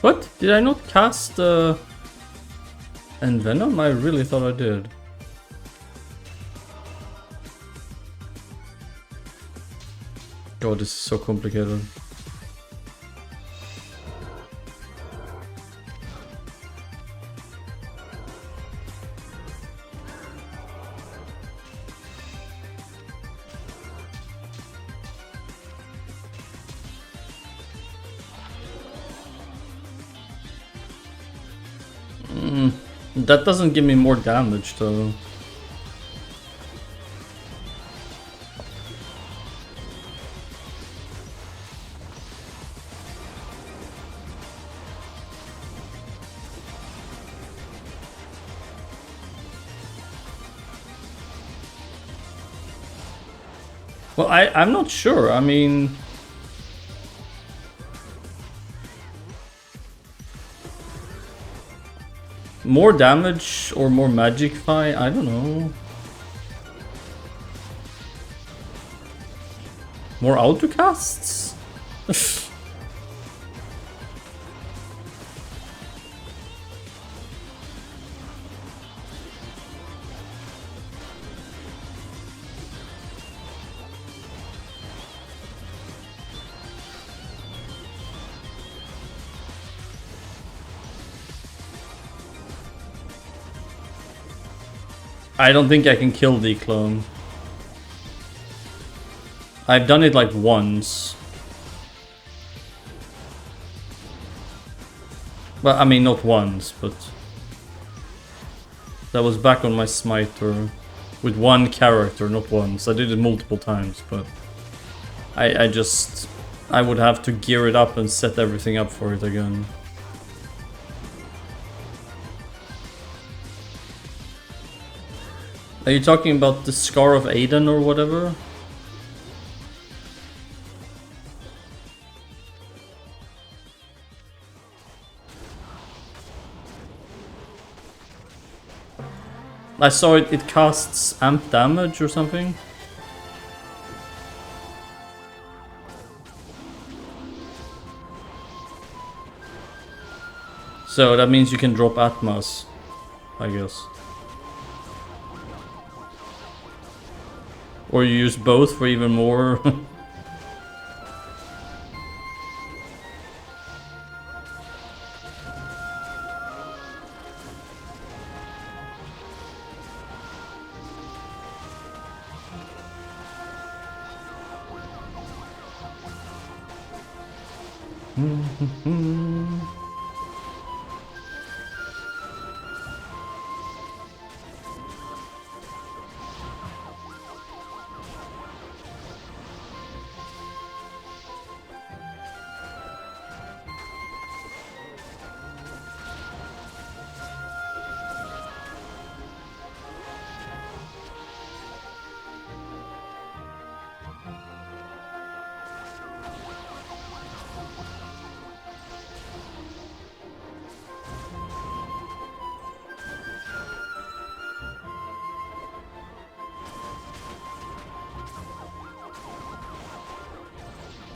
What? Did I not cast Envenom? I really thought I did. God, this is so complicated. That doesn't give me more damage though. Well, I'm not sure. I mean, more damage or more magic fight? I don't know. More autocasts? I don't think I can kill the clone. I've done it like once. Well, I mean not once, but that was back on my smiter with one character, not once. I did it multiple times, but I would have to gear it up and set everything up for it again. Are you talking about the Scar of Aiden or whatever? I saw it casts amp damage or something. So that means you can drop Atmas, I guess. Or you use both for even more.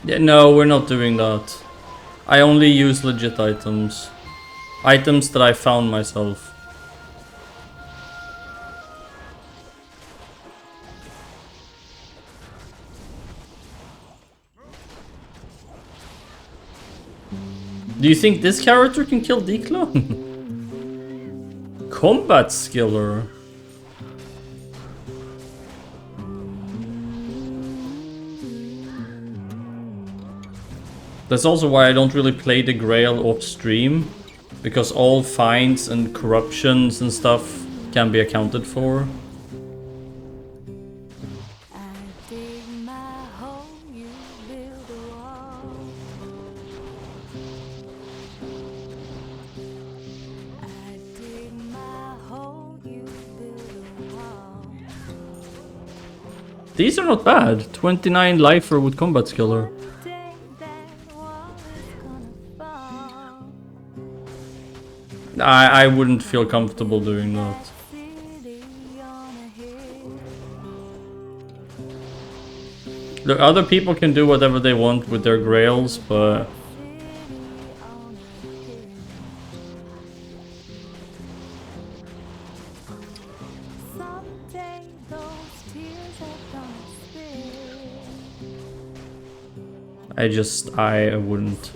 Yeah, no, we're not doing that. I only use legit items. Items that I found myself. Do you think this character can kill Declan? Combat skiller. That's also why I don't really play the Grail off stream, because all finds and corruptions and stuff can be accounted for. These are not bad. 29 lifer with combat skiller. I wouldn't feel comfortable doing that. Look, other people can do whatever they want with their grails, but... I wouldn't.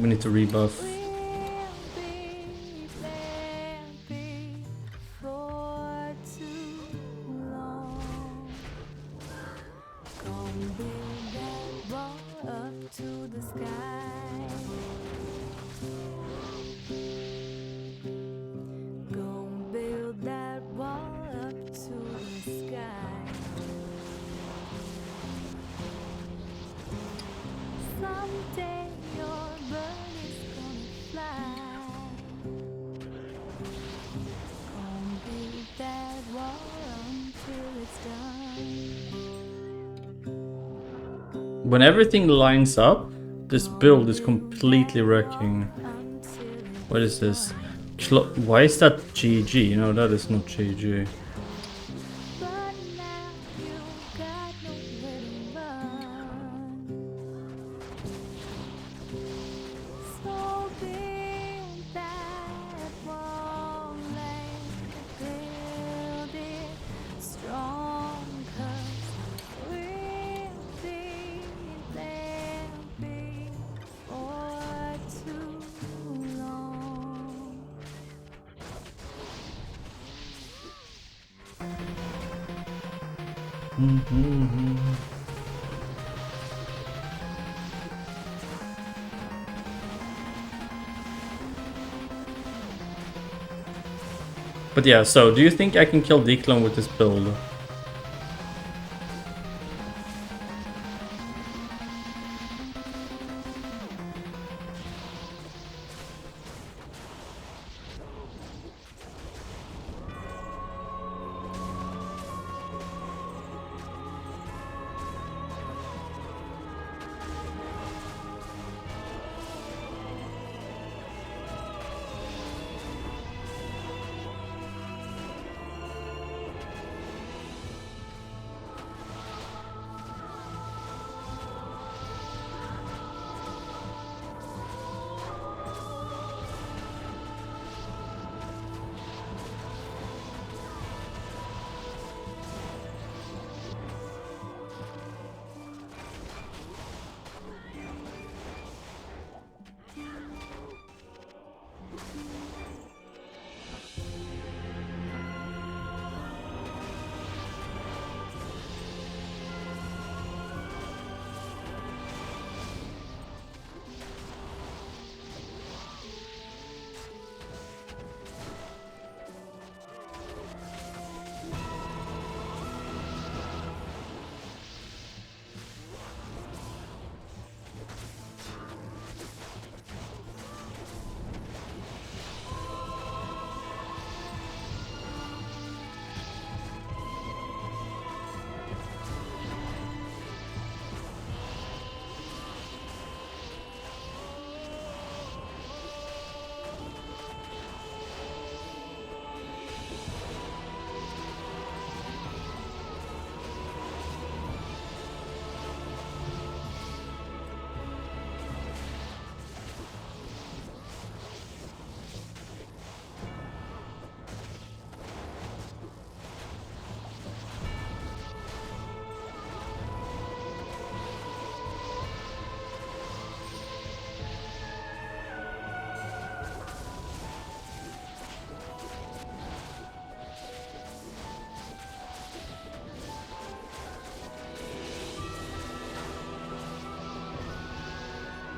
We need to rebuff. When everything lines up, this build is completely wrecking. What is this? Why is that GG? No, that is not GG. But yeah, so do you think I can kill Declan with this build?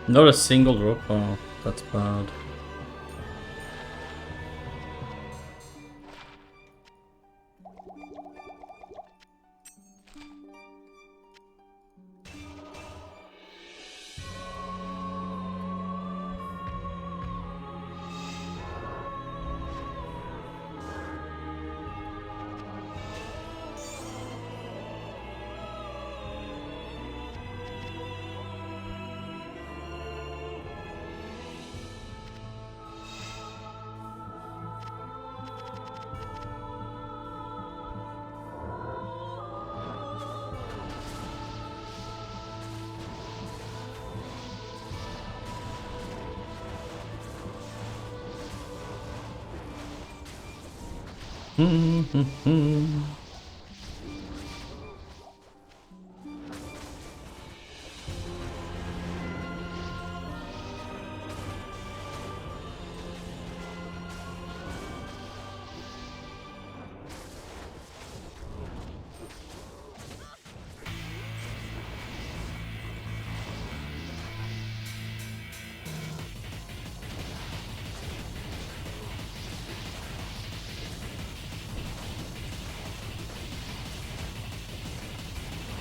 Not a single drop. Oh, that's bad.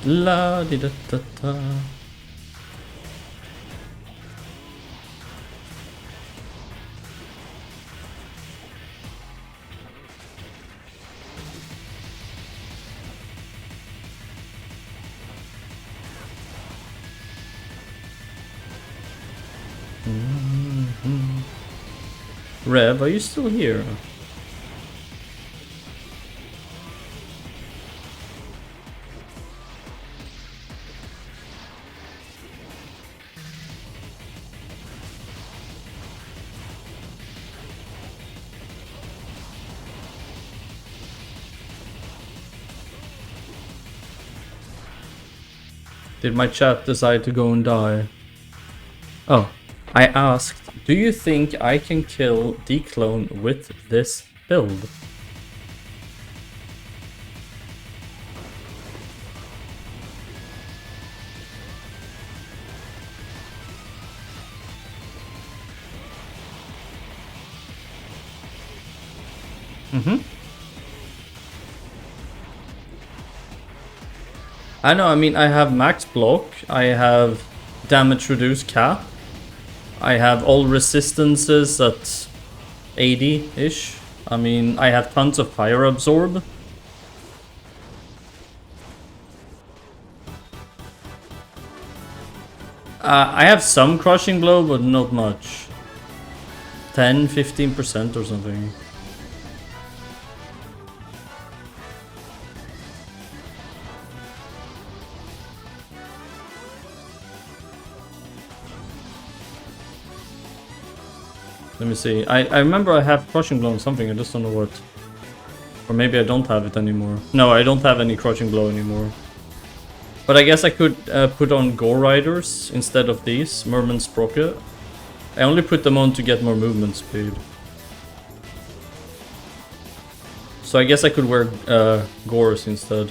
La di da da da. Rev, are you still here? Did my chat decide to go and die? Oh, I asked, do you think I can kill Declone with this build? I know, I mean, I have max block, I have damage reduced cap, I have all resistances at 80-ish. I mean, I have tons of fire absorb. I have some crushing blow, but not much. 10-15% or something. Let me see. I remember I have crushing blow on something, I just don't know what. Or maybe I don't have it anymore. No, I don't have any crushing blow anymore. But I guess I could put on Gore Riders instead of these, Merman Sprocket. I only put them on to get more movement speed. So I guess I could wear Gores instead.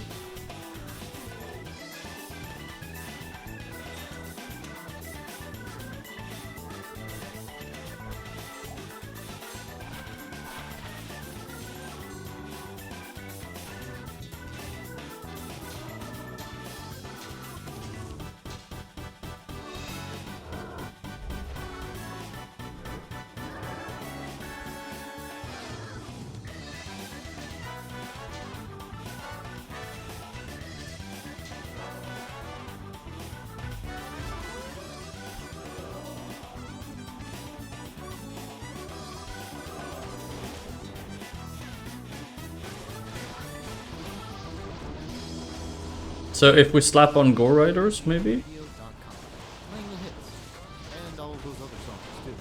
So if we slap on Gore Riders, maybe? And all of those other songs too.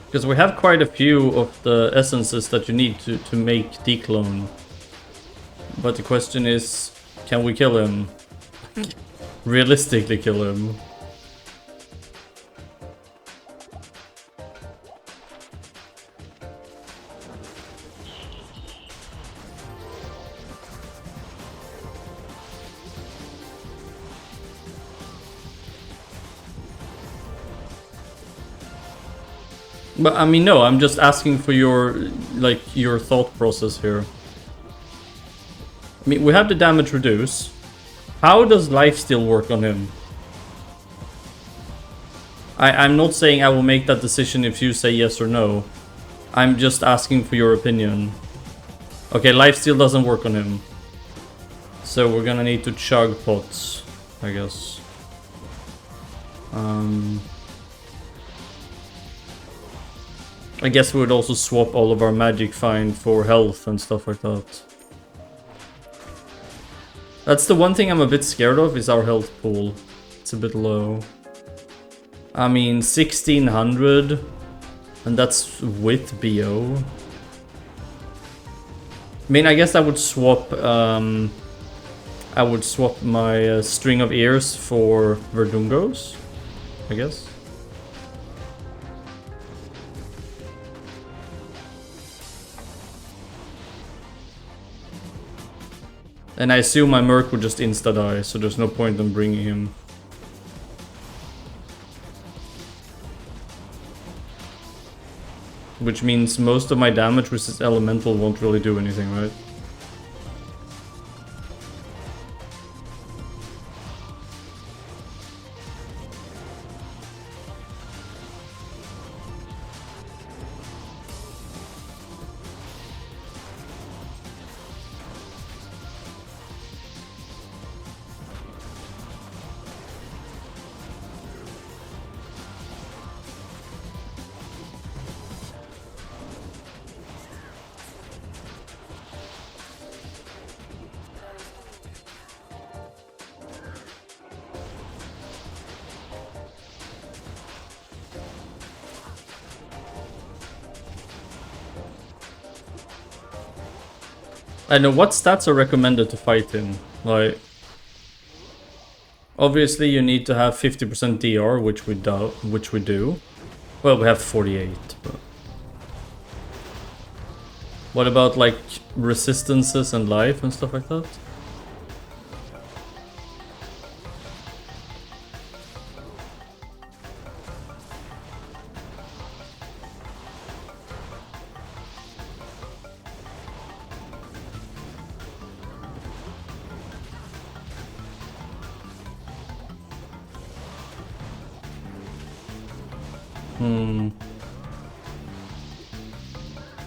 Because we have quite a few of the essences that you need to make Declone. But the question is, can we kill him? Realistically kill him? But I mean, no, I'm just asking for your, like, your thought process here. I mean, we have the damage reduce. How does lifesteal work on him? I'm not saying I will make that decision if you say yes or no. I'm just asking for your opinion. Okay, lifesteal doesn't work on him. So we're gonna need to chug pots, I guess. I guess we would also swap all of our magic find for health and stuff like that. That's the one thing I'm a bit scared of, is our health pool. It's a bit low. I mean, 1600, and that's with BO. I mean, I guess I would swap my string of ears for Verdungos, I guess. And I assume my Merc would just insta-die, so there's no point in bringing him. Which means most of my damage with this elemental won't really do anything, right? I know what stats are recommended to fight him. Like, obviously you need to have 50% DR, which we do. Well, we have 48, but what about like resistances and life and stuff like that?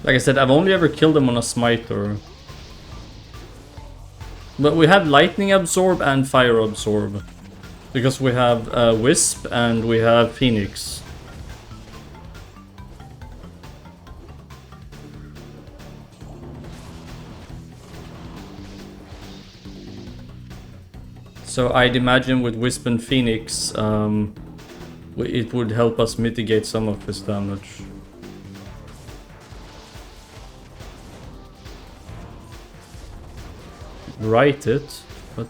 Like I said, I've only ever killed him on a smiter. But we have lightning absorb and fire absorb. Because we have wisp and we have phoenix. So I'd imagine with wisp and phoenix, it would help us mitigate some of his damage. Write it, but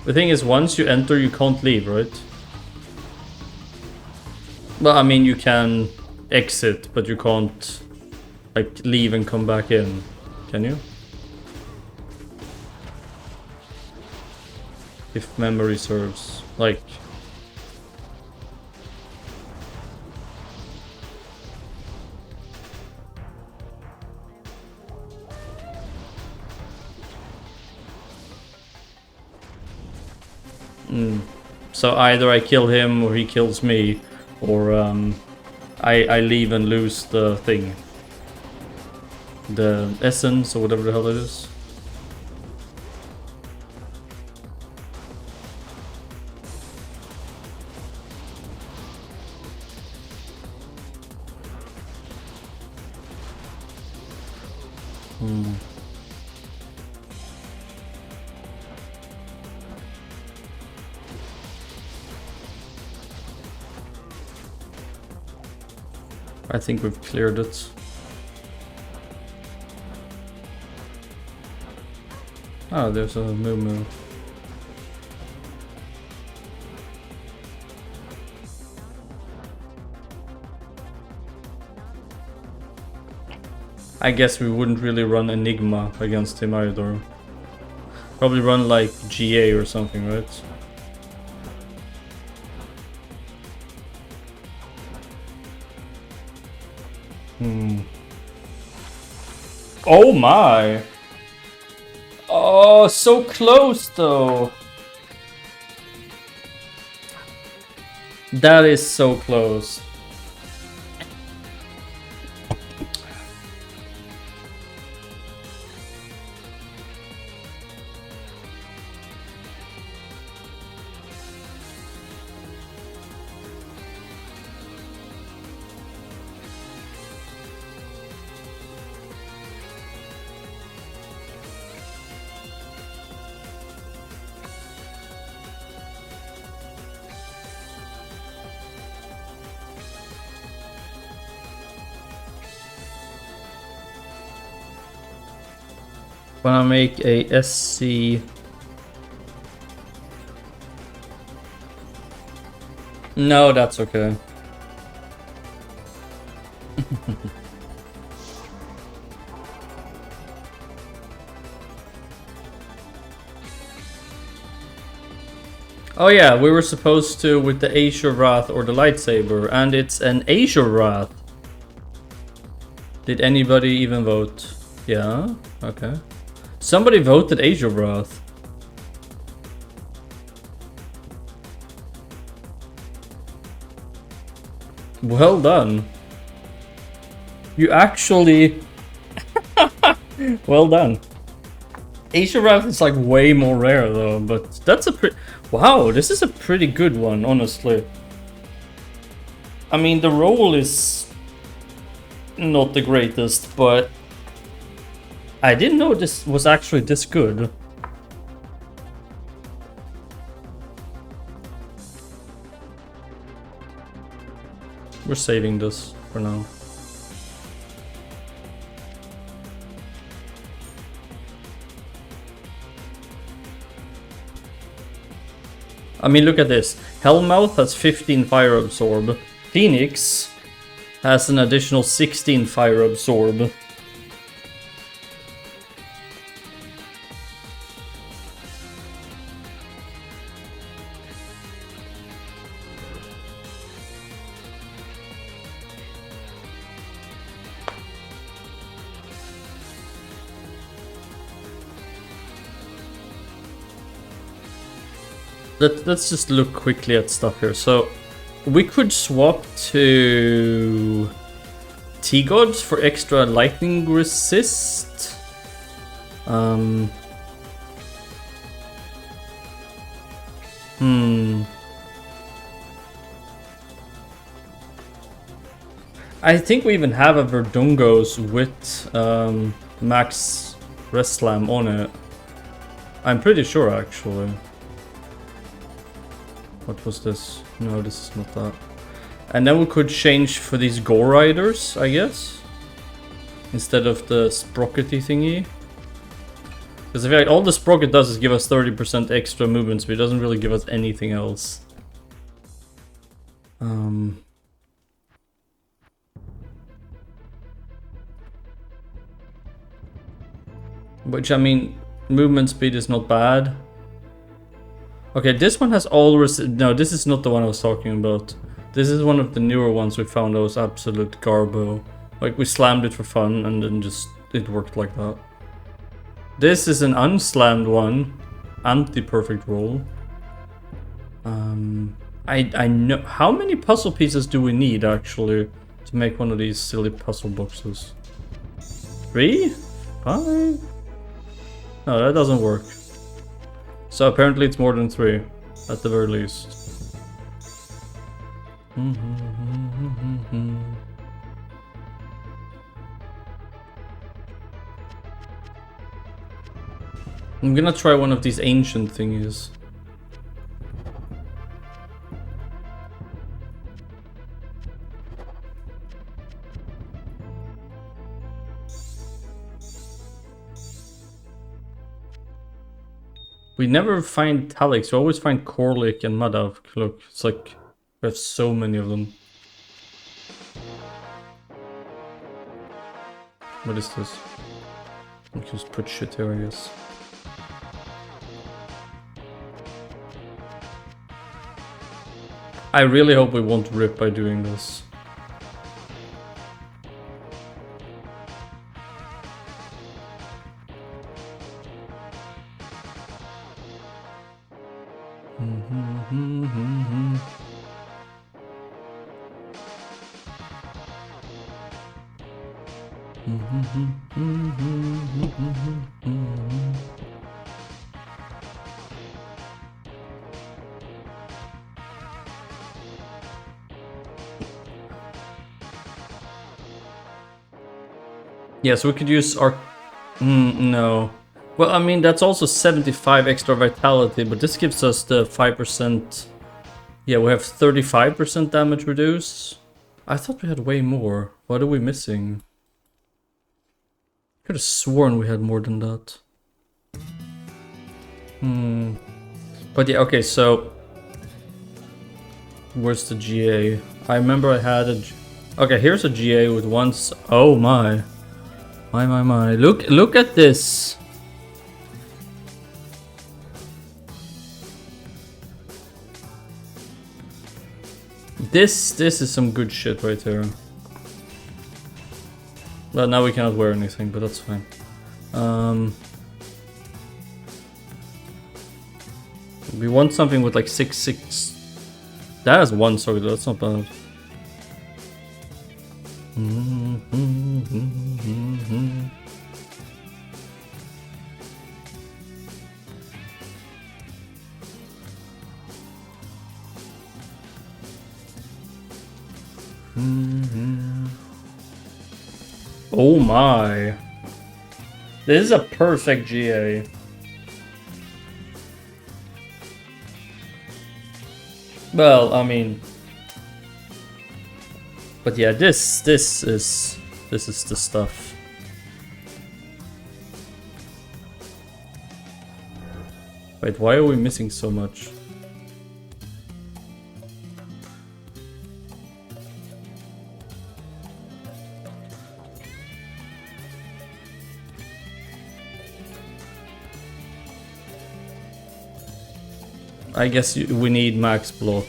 the thing is, once you enter, you can't leave, right? Well, I mean, you can exit, but you can't, like, leave and come back in, can you? If memory serves, like... So either I kill him or he kills me, or I leave and lose the thing. The essence, or whatever the hell it is. I think we've cleared it. Oh, there's a moo. I guess we wouldn't really run Enigma against him either. Probably run like GA or something, right? Oh my! Oh, so close though! That is so close. Wanna make a SC. No, that's okay. Oh yeah, we were supposed to with the Azure Wrath or the lightsaber, and it's an Azure Wrath. Did anybody even vote? Yeah, okay. Somebody voted Azure Wrath. Well done. You actually... Well done. Azure Wrath is like way more rare though, but that's a pretty... Wow, this is a pretty good one, honestly. I mean, the roll is not the greatest, but I didn't know this was actually this good. We're saving this for now. I mean, look at this. Hellmouth has 15 fire absorb. Phoenix has an additional 16 fire absorb. Let's just look quickly at stuff here. So we could swap to T-Gods for extra lightning resist. I think we even have a Verdungos with max rest slam on it. I'm pretty sure actually. What was this? No, this is not that. And then we could change for these Gore Riders, I guess. Instead of the Sprockety thingy. Because I feel like all the Sprocket does is give us 30% extra movement speed. It doesn't really give us anything else. Which, I mean, movement speed is not bad. Okay, this one has all no, this is not the one I was talking about. This is one of the newer ones we found that was absolute garbo. Like, we slammed it for fun and then just, it worked like that. This is an unslammed one. Anti-perfect roll. I know, how many puzzle pieces do we need actually to make one of these silly puzzle boxes? 3? 5? No, that doesn't work. So apparently it's more than 3, at the very least. I'm gonna try one of these ancient thingies. We never find Talix, we always find Korlik and Madav. Look, it's like we have so many of them. What is this? We can just put shit here, I guess. I really hope we won't rip by doing this. Yeah, so we could use our... no. Well, I mean, that's also 75 extra vitality, but this gives us the 5%... Yeah, we have 35% damage reduced. I thought we had way more. What are we missing? Could have sworn we had more than that. But yeah, okay, so... Where's the GA? I remember I had a... Okay, here's a GA with once... Oh my. My. Look at this. This is some good shit right here. Well, now we cannot wear anything, but that's fine. We want something with like 6/6. That has one, so that's not bad. Oh my. This is a perfect GA. Well, I mean, but yeah, this is the stuff. Wait, why are we missing so much? I guess we need max block.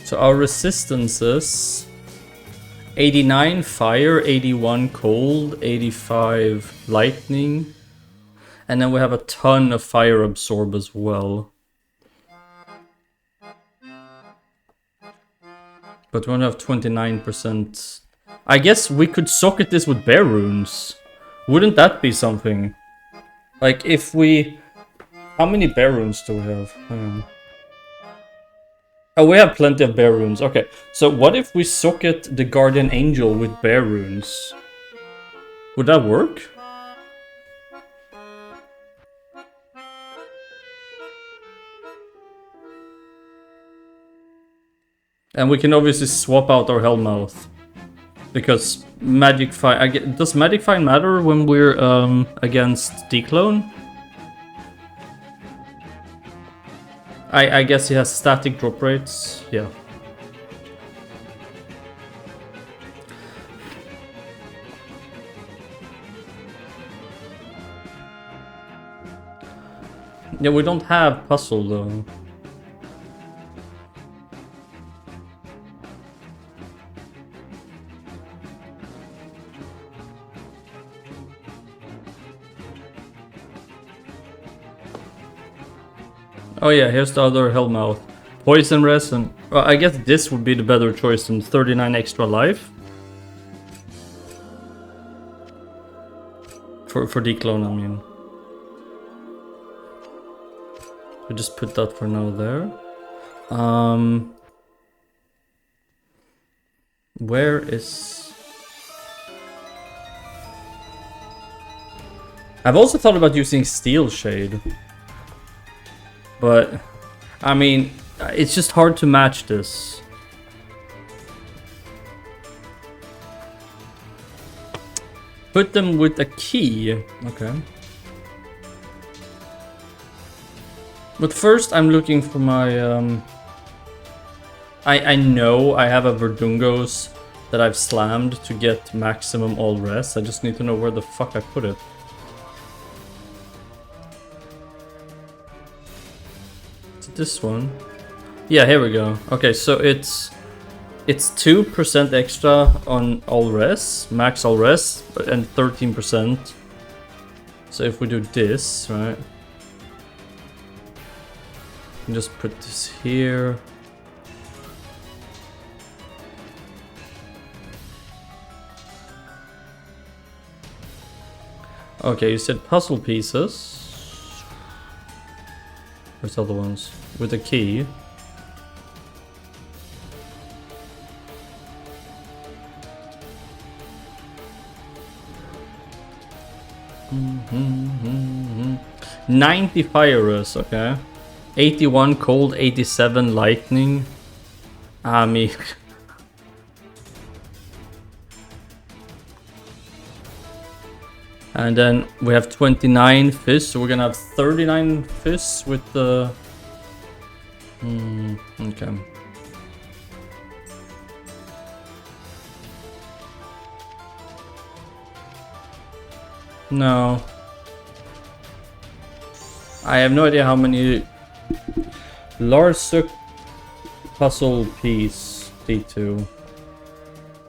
So our resistances: 89 fire, 81 cold, 85 lightning. And then we have a ton of fire absorb as well. But we only have 29%. I guess we could socket this with bear runes. Wouldn't that be something? Like if we... How many bear runes do we have? Hang on. Oh, we have plenty of bear runes. Okay, so what if we socket the guardian angel with bear runes? Would that work? And we can obviously swap out our Hellmouth. Because Magic Find... Does Magic Find matter when we're against Declone? I guess he has static drop rates. Yeah. Yeah, we don't have puzzle though. Oh yeah, here's the other Hellmouth. Poison Res and... Well, I guess this would be the better choice than 39 extra life. For Declone, I mean. We just put that for now there. Where is... I've also thought about using Steel Shade. But, I mean, it's just hard to match this. Put them with a key. Okay. But first I'm looking for my I know I have a Verdungos that I've slammed to get maximum all res. I just need to know where the fuck I put it. Is it this one? Yeah, here we go. Okay, so it's 2% extra on all res, max all res, and 13%. So if we do this, right? Just put this here. Okay, you said puzzle pieces. Where's the other ones? With a key. Mm-hmm. 90 fires, okay. 81 cold, 87 lightning. Ah, me. And then we have 29 fish, so we're gonna have 39 fish with the... okay. No. I have no idea how many... Larsuk puzzle piece, D2.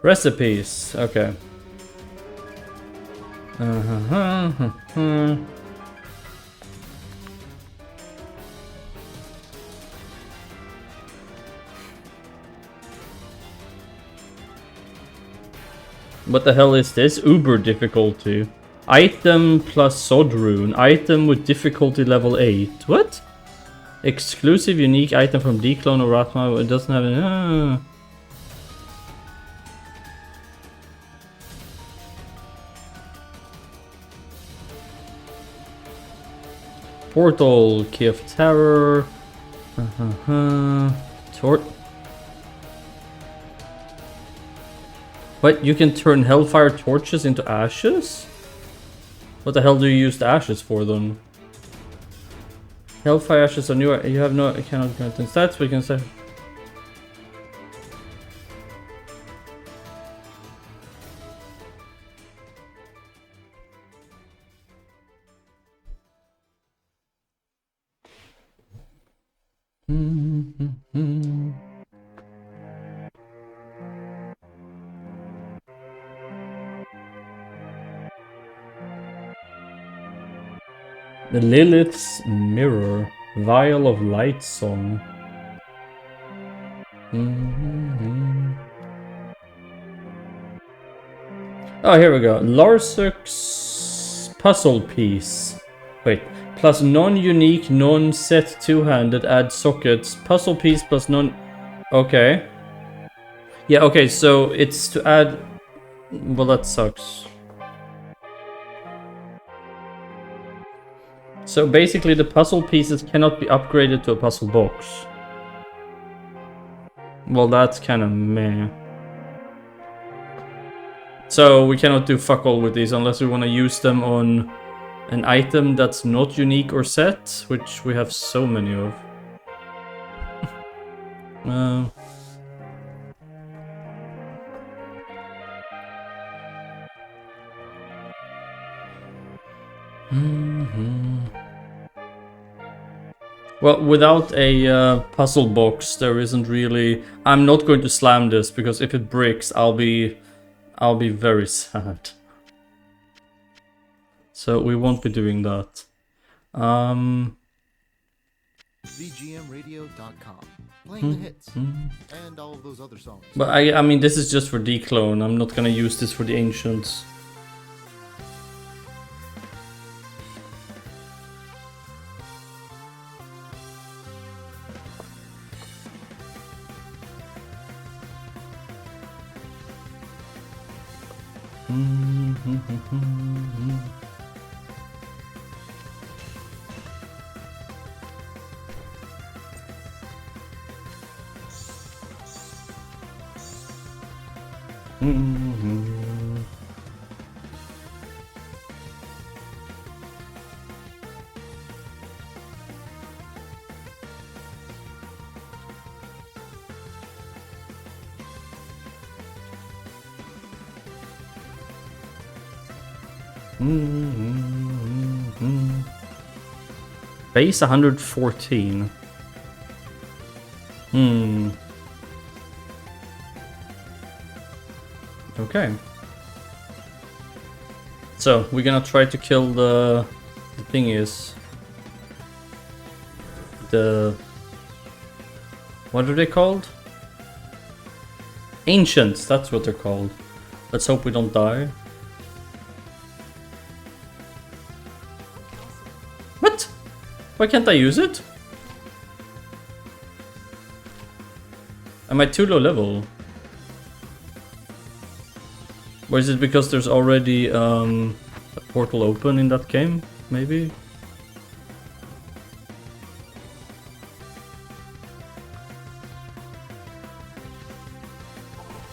Recipes, okay. What the hell is this? Uber difficulty. Item plus Sod Rune. Item with difficulty level 8. What? Exclusive unique item from Declone or Ratma. It doesn't have any... Portal, Key of Terror. What? You can turn Hellfire torches into ashes? What the hell do you use the ashes for then? Hellfire ashes are new. You have no. You cannot grant in stats. We can say. The Lilith's Mirror, Vial of Light Song. Oh, here we go. Larsuk's puzzle piece. Wait, plus non-unique, non-set two-handed, add sockets. Puzzle piece plus non... Okay. Yeah, okay, so it's to add... Well, that sucks. So basically the puzzle pieces cannot be upgraded to a puzzle box. Well, that's kind of meh. So we cannot do fuck all with these unless we want to use them on an item that's not unique or set, which we have so many of. Well, without a puzzle box, there isn't really... I'm not going to slam this, because if it breaks, I'll be very sad. So we won't be doing that. VGMradio.com. Playing the hits. And all of those other songs. But I mean, this is just for Declone. I'm not gonna use this for the Ancients. Base 114. Okay. So we're gonna try to kill the thingies. What are they called? Ancients, that's what they're called. Let's hope we don't die. What? Why can't I use it? Am I too low level? Or is it because there's already a portal open in that game? Maybe?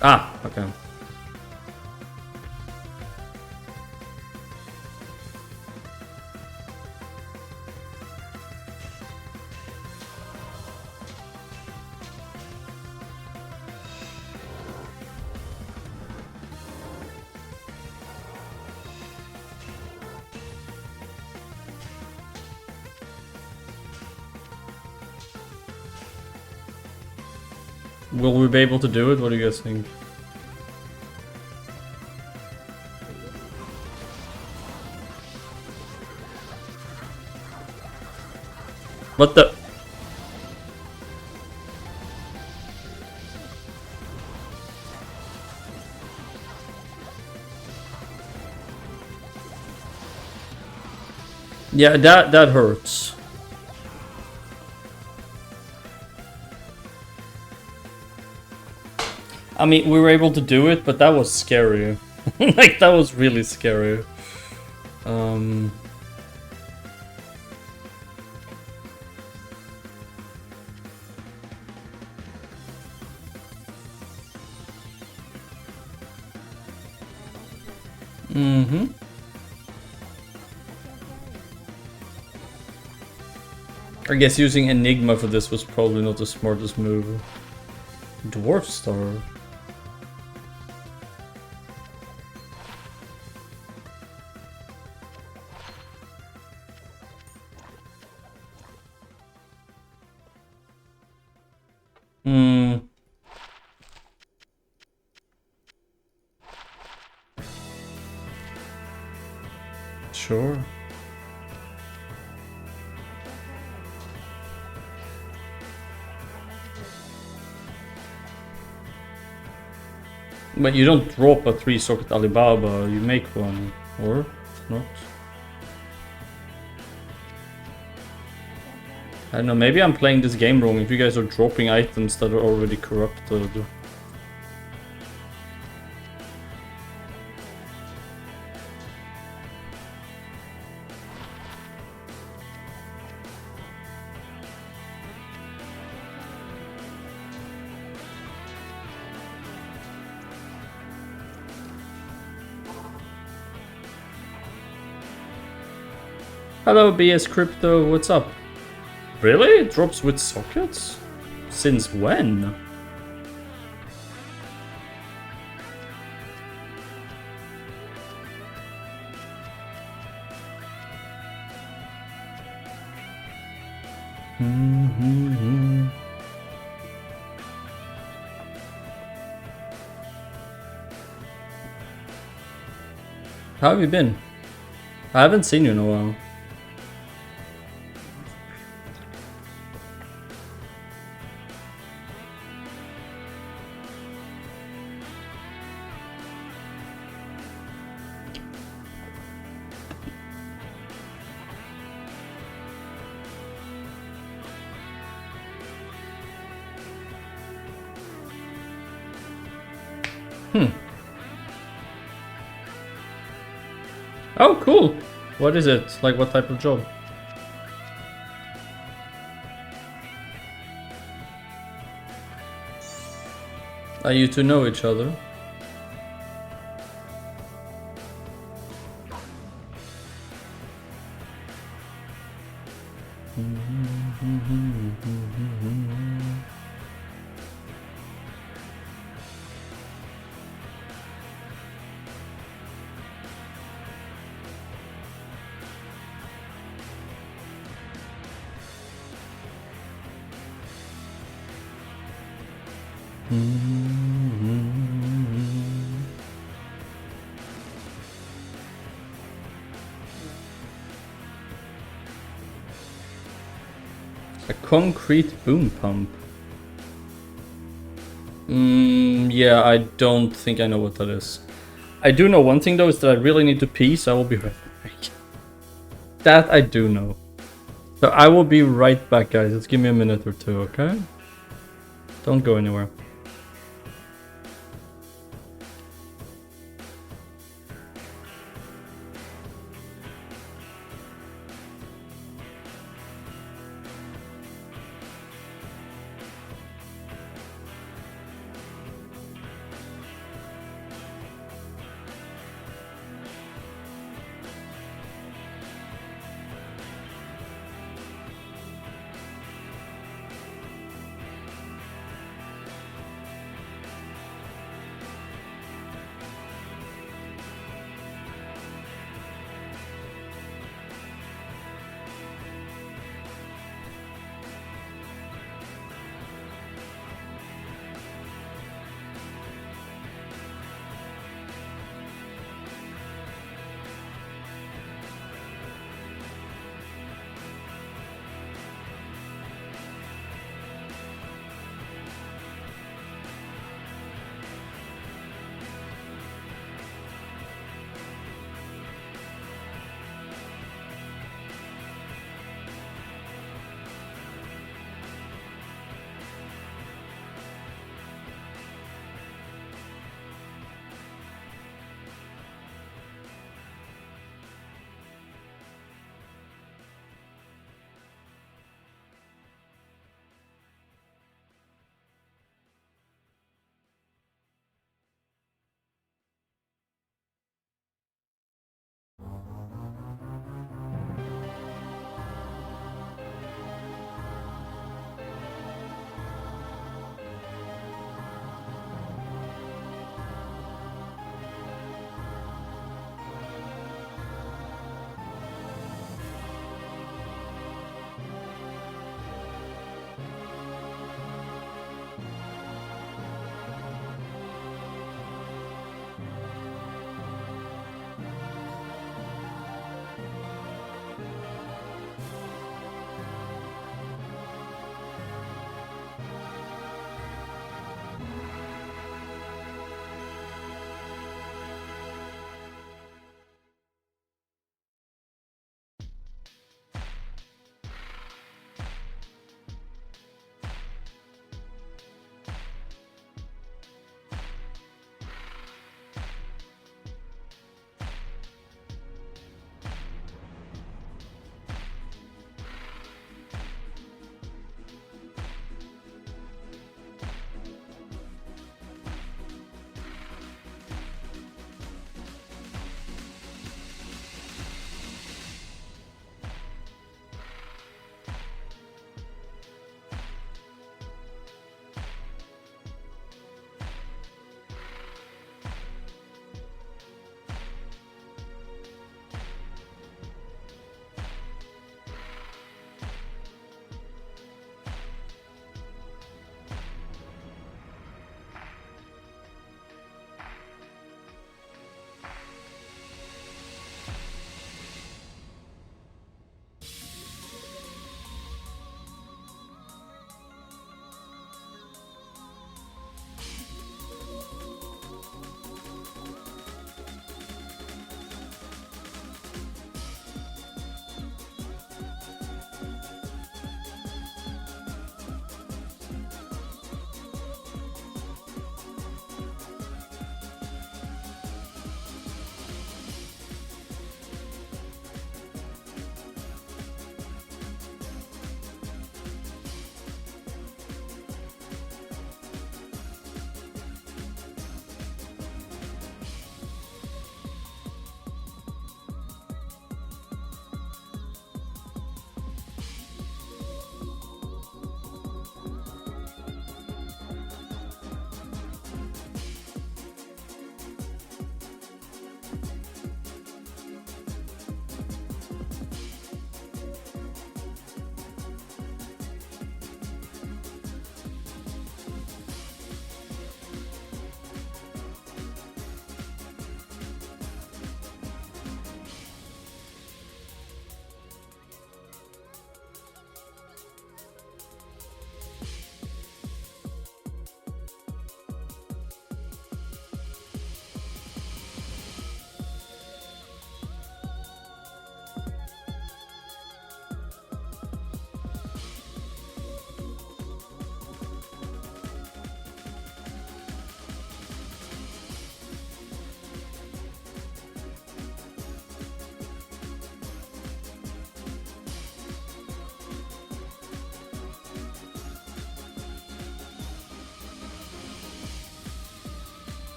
Ah, okay. Will we be able to do it? What do you guys think? What the? Yeah, that hurts. I mean, we were able to do it, but that was scary. Like, that was really scary. I guess using Enigma for this was probably not the smartest move. Dwarf Star. Sure. But you don't drop a 3-socket Alibaba, you make one, or not? I don't know, maybe I'm playing this game wrong if you guys are dropping items that are already corrupted. Hello BS Crypto, what's up? Really? It drops with sockets? Since when? How have you been? I haven't seen you in a while. Oh, cool. What is it? Like, what type of job? Are you two know each other? A concrete boom pump. Yeah, I don't think I know what that is. I do know one thing though, is that I really need to pee, so I will be right back. That I do know. So I will be right back, guys. Just give me a minute or two, okay? Don't go anywhere.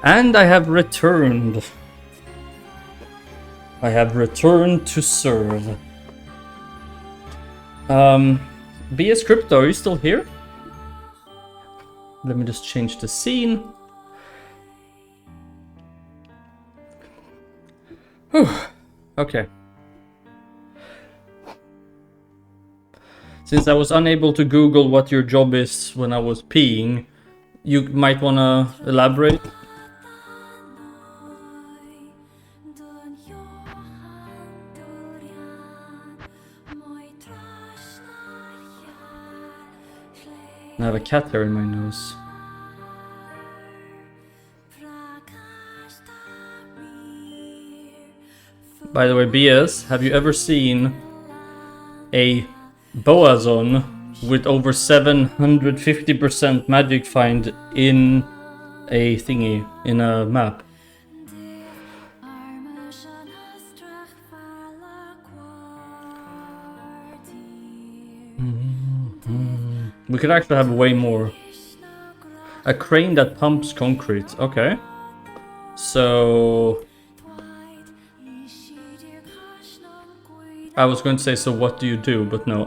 And I have returned. I have returned to serve. BS Crypto, are you still here? Let me just change the scene. Whew. Okay. Since I was unable to Google what your job is when I was peeing, you might want to elaborate. I have a cat hair in my nose. By the way, BS, have you ever seen a Boazon with over 750% magic find in a thingy, in a map? We could actually have way more. A crane that pumps concrete. Okay. So... I was going to say, so what do you do? But no.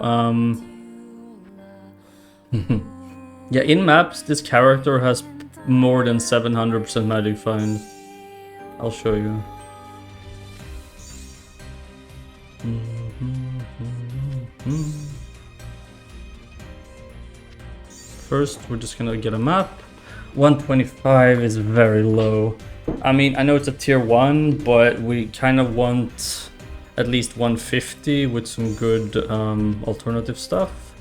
Yeah, in maps, this character has more than 700% magic find. I'll show you. First, we're just gonna get a map. 125 is very low. I mean, I know it's a tier 1, but we kind of want at least 150 with some good alternative stuff.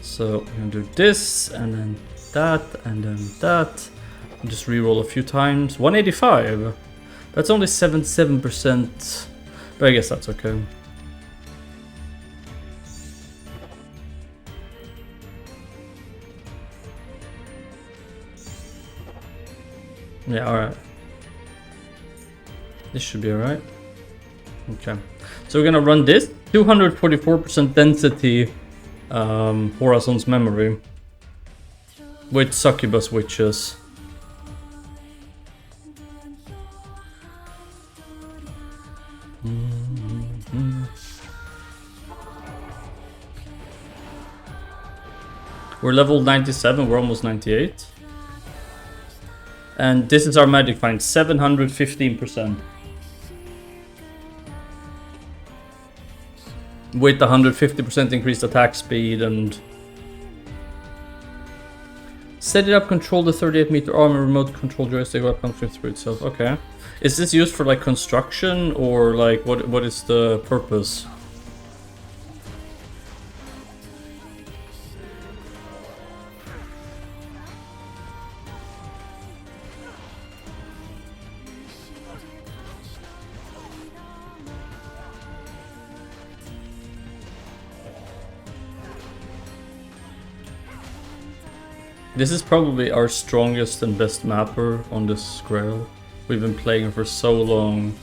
So we're gonna do this, and then that, and then that. Just reroll a few times. 185. That's only 77%, but I guess that's okay. Yeah, alright. This should be alright. Okay. So we're gonna run this. 244% density Horazon's memory. With succubus witches. We're level 97, we're almost 98. And this is our magic find, 715%. With 150% increased attack speed and... Set it up, control the 38-meter arm and remote control joystick while pumping through itself. Okay. Is this used for like construction or like what is the purpose? This is probably our strongest and best mapper on this Grail. We've been playing her for so long.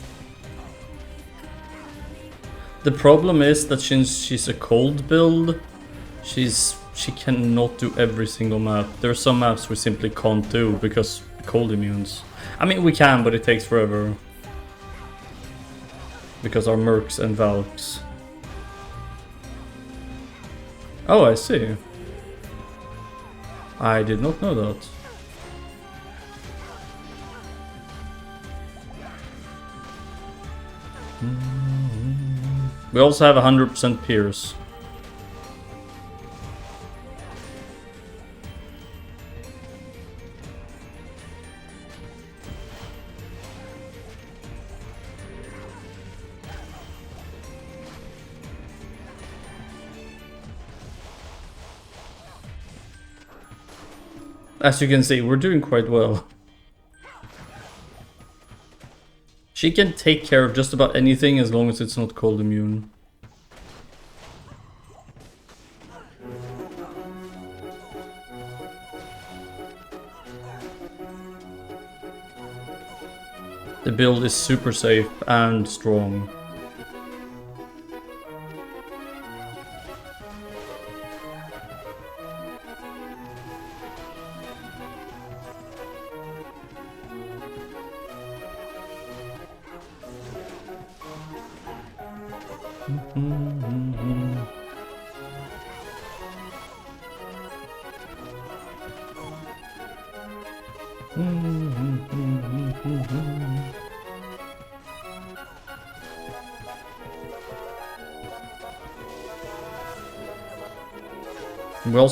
The problem is that since she's a cold build, she cannot do every single map. There are some maps we simply can't do because cold immunes. I mean, we can, but it takes forever. Because our Mercs and Valks. Oh, I see. I did not know that. We also have 100% Pierce. As you can see, we're doing quite well. She can take care of just about anything as long as it's not cold immune. The build is super safe and strong.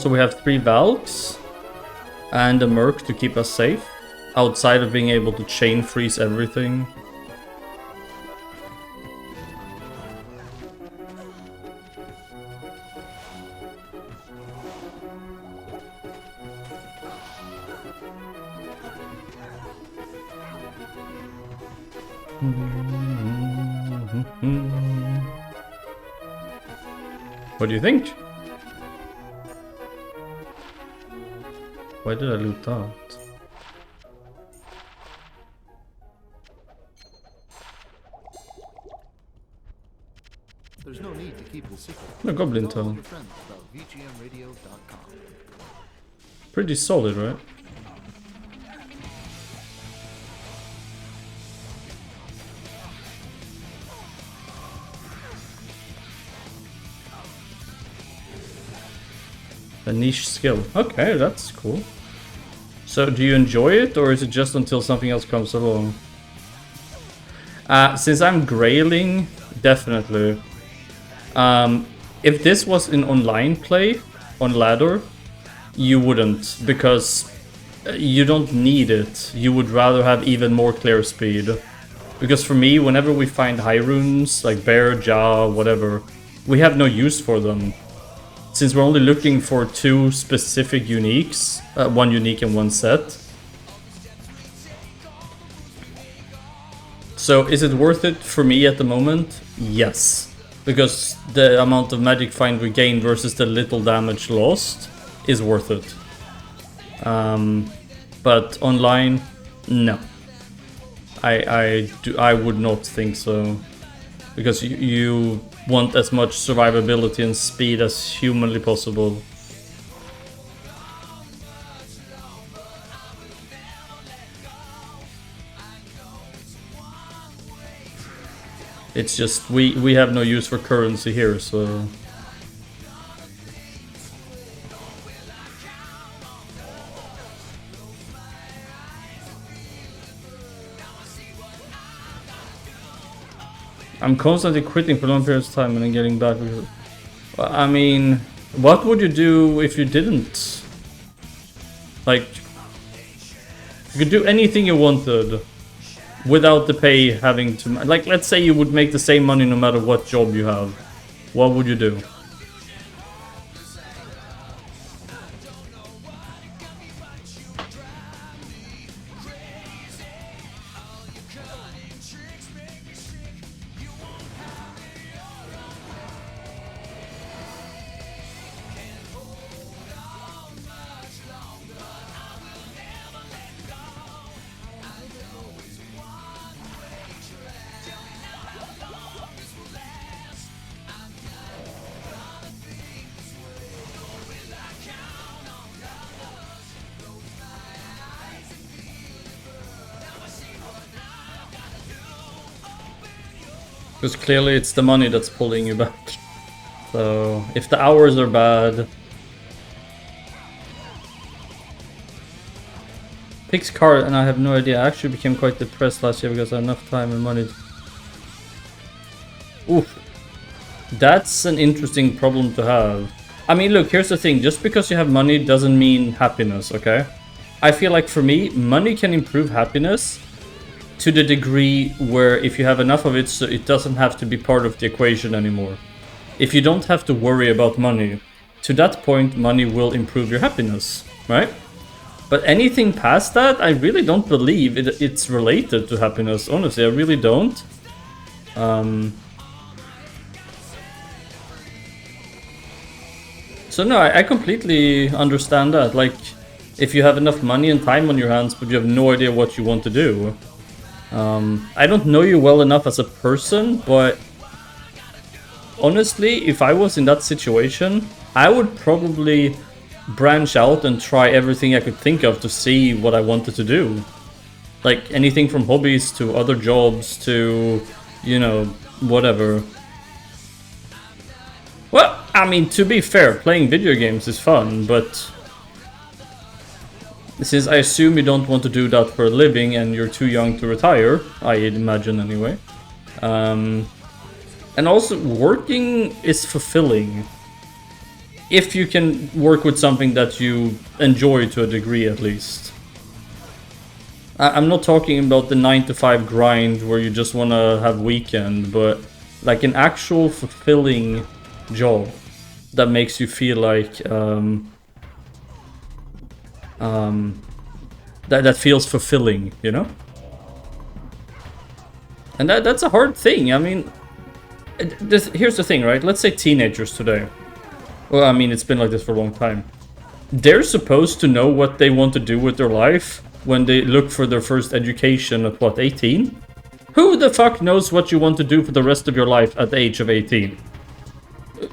We have 3 Valks and a Merc to keep us safe, outside of being able to chain freeze everything. What do you think? Why did I loot that? There's no need to keep the secret. No Goblin Tell all Tail. your friends about VGMradio.com. Pretty solid, right? A niche skill. Okay, that's cool. So do you enjoy it, or is it just until something else comes along? Since I'm grailing, definitely. If this was in online play, on ladder, you wouldn't, because you don't need it. You would rather have even more clear speed. Because for me, whenever we find high runes, like Bear, Jaw, whatever, we have no use for them. Since we're only looking for 2 specific uniques, 1 unique and 1 set. So is it worth it for me at the moment? Yes. Because the amount of magic find we gain versus the little damage lost is worth it. But online, no. I would not think so. Because you want as much survivability and speed as humanly possible. It's just we have no use for currency here, so I'm constantly quitting for long periods of time and then getting back because... Well, I mean, what would you do if you didn't? Like, you could do anything you wanted without the pay having to... Like, let's say you would make the same money no matter what job you have. What would you do? Because clearly it's the money that's pulling you back. So, if the hours are bad... Picks card, and I have no idea. I actually became quite depressed last year because I had enough time and money. Oof. That's an interesting problem to have. I mean, look, here's the thing. Just because you have money doesn't mean happiness, okay? I feel like for me, money can improve happiness to the degree where if you have enough of it, so it doesn't have to be part of the equation anymore. If you don't have to worry about money, to that point, money will improve your happiness, right? But anything past that, I really don't believe it's related to happiness. Honestly, I really don't. So no, I completely understand that. Like, if you have enough money and time on your hands, but you have no idea what you want to do. I don't know you well enough as a person, but honestly, if I was in that situation, I would probably branch out and try everything I could think of to see what I wanted to do. Like anything from hobbies to other jobs to, you know, whatever. Well, I mean, to be fair, playing video games is fun, but since I assume you don't want to do that for a living and you're too young to retire, I imagine anyway. And also, working is fulfilling. If you can work with something that you enjoy to a degree at least. I'm not talking about the 9-to-5 grind where you just want to have weekend, but like an actual fulfilling job that makes you feel like that feels fulfilling, you know? And that's a hard thing. I mean, here's the thing, right? Let's say teenagers today. Well, I mean, it's been like this for a long time. They're supposed to know what they want to do with their life when they look for their first education at, what, 18? Who the fuck knows what you want to do for the rest of your life at the age of 18?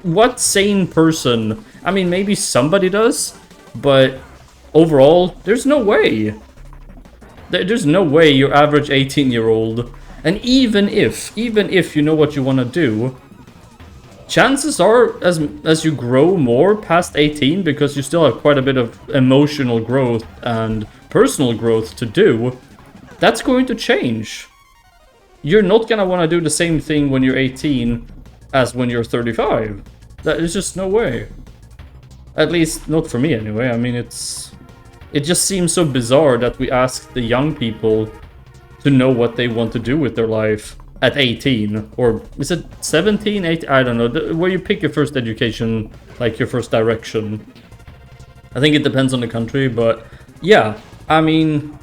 What sane person? I mean, maybe somebody does, but overall, there's no way. There's no way your average 18-year-old, and even if you know what you want to do, chances are, as you grow more past 18, because you still have quite a bit of emotional growth and personal growth to do, that's going to change. You're not gonna want to do the same thing when you're 18 as when you're 35. There's just no way. At least, not for me anyway. I mean, it just seems so bizarre that we ask the young people to know what they want to do with their life at 18, or is it 17, 18? I don't know, where you pick your first education, like your first direction. I think it depends on the country, but yeah, I mean,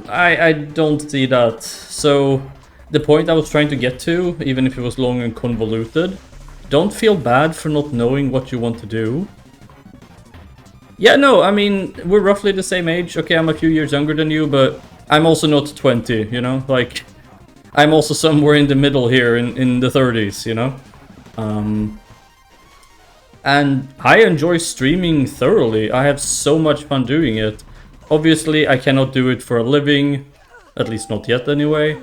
I don't see that. So the point I was trying to get to, even if it was long and convoluted, don't feel bad for not knowing what you want to do. Yeah, no, I mean, we're roughly the same age. Okay, I'm a few years younger than you, but I'm also not 20, you know? Like, I'm also somewhere in the middle here, in the 30s, you know? And I enjoy streaming thoroughly. I have so much fun doing it. Obviously, I cannot do it for a living. At least not yet, anyway.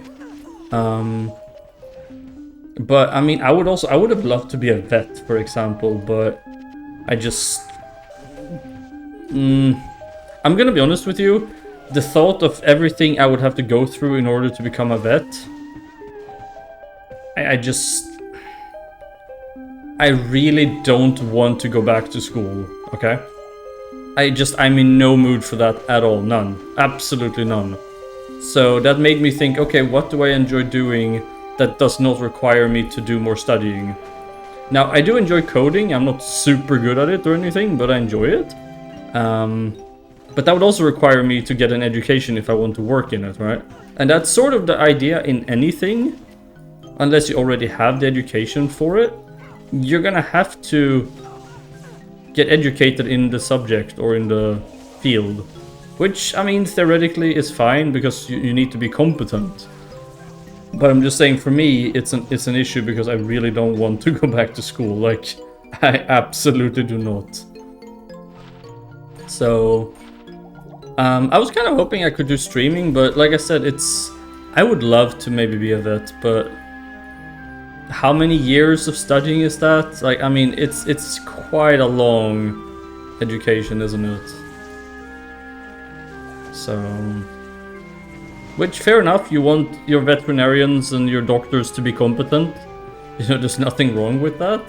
But, I mean, I would have loved to be a vet, for example, but I just... I'm gonna be honest with you. The thought of everything I would have to go through in order to become a vet, I really don't want to go back to school, okay? I'm in no mood for that at all, none. Absolutely none. So that made me think, okay, what do I enjoy doing that does not require me to do more studying? Now, I do enjoy coding. I'm not super good at it or anything, but I enjoy it. But that would also require me to get an education if I want to work in it, right? And that's sort of the idea in anything. Unless you already have the education for it, you're gonna have to get educated in the subject or in the field. Which, I mean, theoretically is fine because you need to be competent. But I'm just saying, for me, it's an issue because I really don't want to go back to school. Like, I absolutely do not. So, I was kind of hoping I could do streaming, but like I said, I would love to maybe be a vet, but how many years of studying is that? Like, I mean, it's quite a long education, isn't it? So, which, fair enough, you want your veterinarians and your doctors to be competent. You know, there's nothing wrong with that.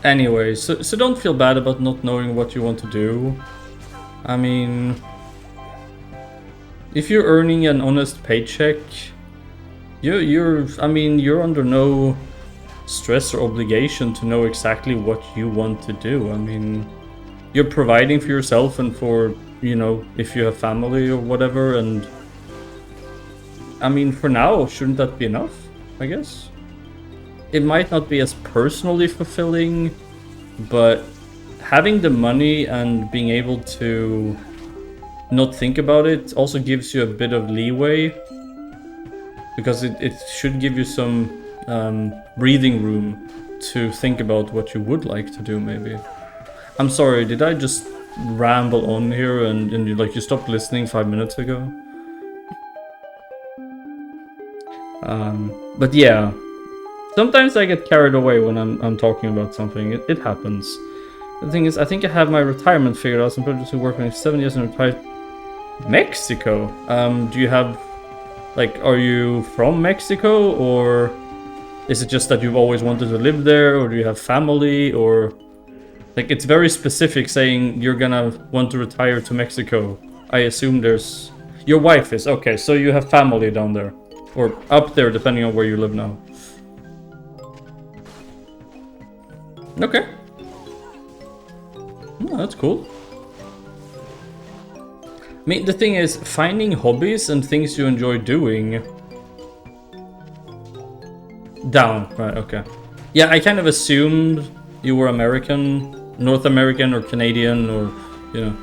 Anyway, so don't feel bad about not knowing what you want to do. I mean, if you're earning an honest paycheck, you're under no stress or obligation to know exactly what you want to do. I mean, you're providing for yourself and for, you know, if you have family or whatever, and I mean, for now, shouldn't that be enough, I guess? It might not be as personally fulfilling, but having the money and being able to not think about it also gives you a bit of leeway, because it should give you some breathing room to think about what you would like to do, maybe. I'm sorry, did I just ramble on here and you stopped listening 5 minutes ago? But yeah. Sometimes I get carried away when I'm talking about something. It happens. The thing is, I think I have my retirement figured out. I'm projects to work on 7 years and retired. Mexico? Do you have, like, are you from Mexico, or is it just that you've always wanted to live there, or do you have family, or like, it's very specific saying you're gonna want to retire to Mexico. I assume there's, your wife is, okay, so you have family down there, or up there, depending on where you live now. Okay. Oh, that's cool. I mean, the thing is, finding hobbies and things you enjoy doing... Down, right, okay. Yeah, I kind of assumed you were American, North American or Canadian, or, you know.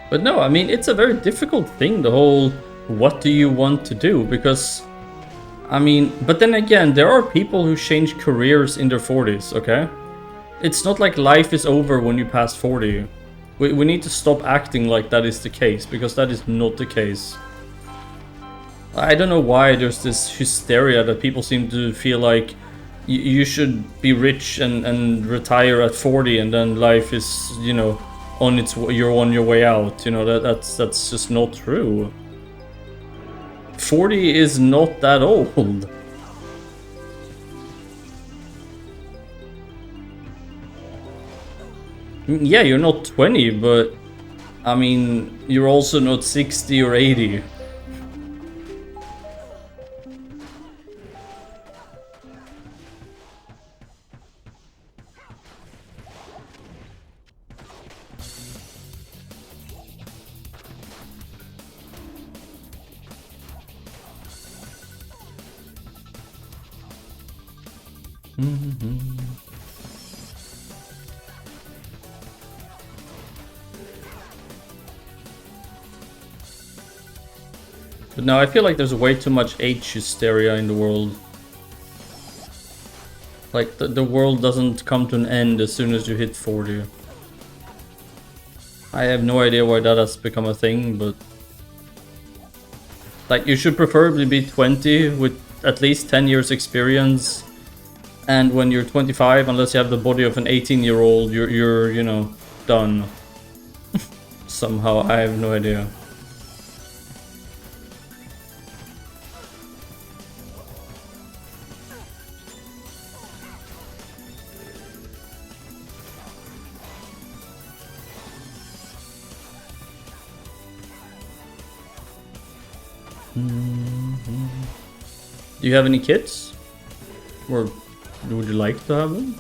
But no, I mean, it's a very difficult thing, the whole what do you want to do, because, I mean, but then again, there are people who change careers in their 40s, okay? It's not like life is over when you pass 40. We need to stop acting like that is the case, because that is not the case. I don't know why there's this hysteria that people seem to feel like you should be rich and retire at 40, and then life is, you know, you're on your way out. You know, that's just not true. 40 is not that old. Yeah, you're not 20, but I mean, you're also not 60 or 80. But now I feel like there's way too much age hysteria in the world. Like, the world doesn't come to an end as soon as you hit 40. I have no idea why that has become a thing, but... like, you should preferably be 20 with at least 10 years experience. And when you're 25, unless you have the body of an 18-year-old, you're, you know, done. Somehow, I have no idea. Do you have any kids? Or would you like to have them?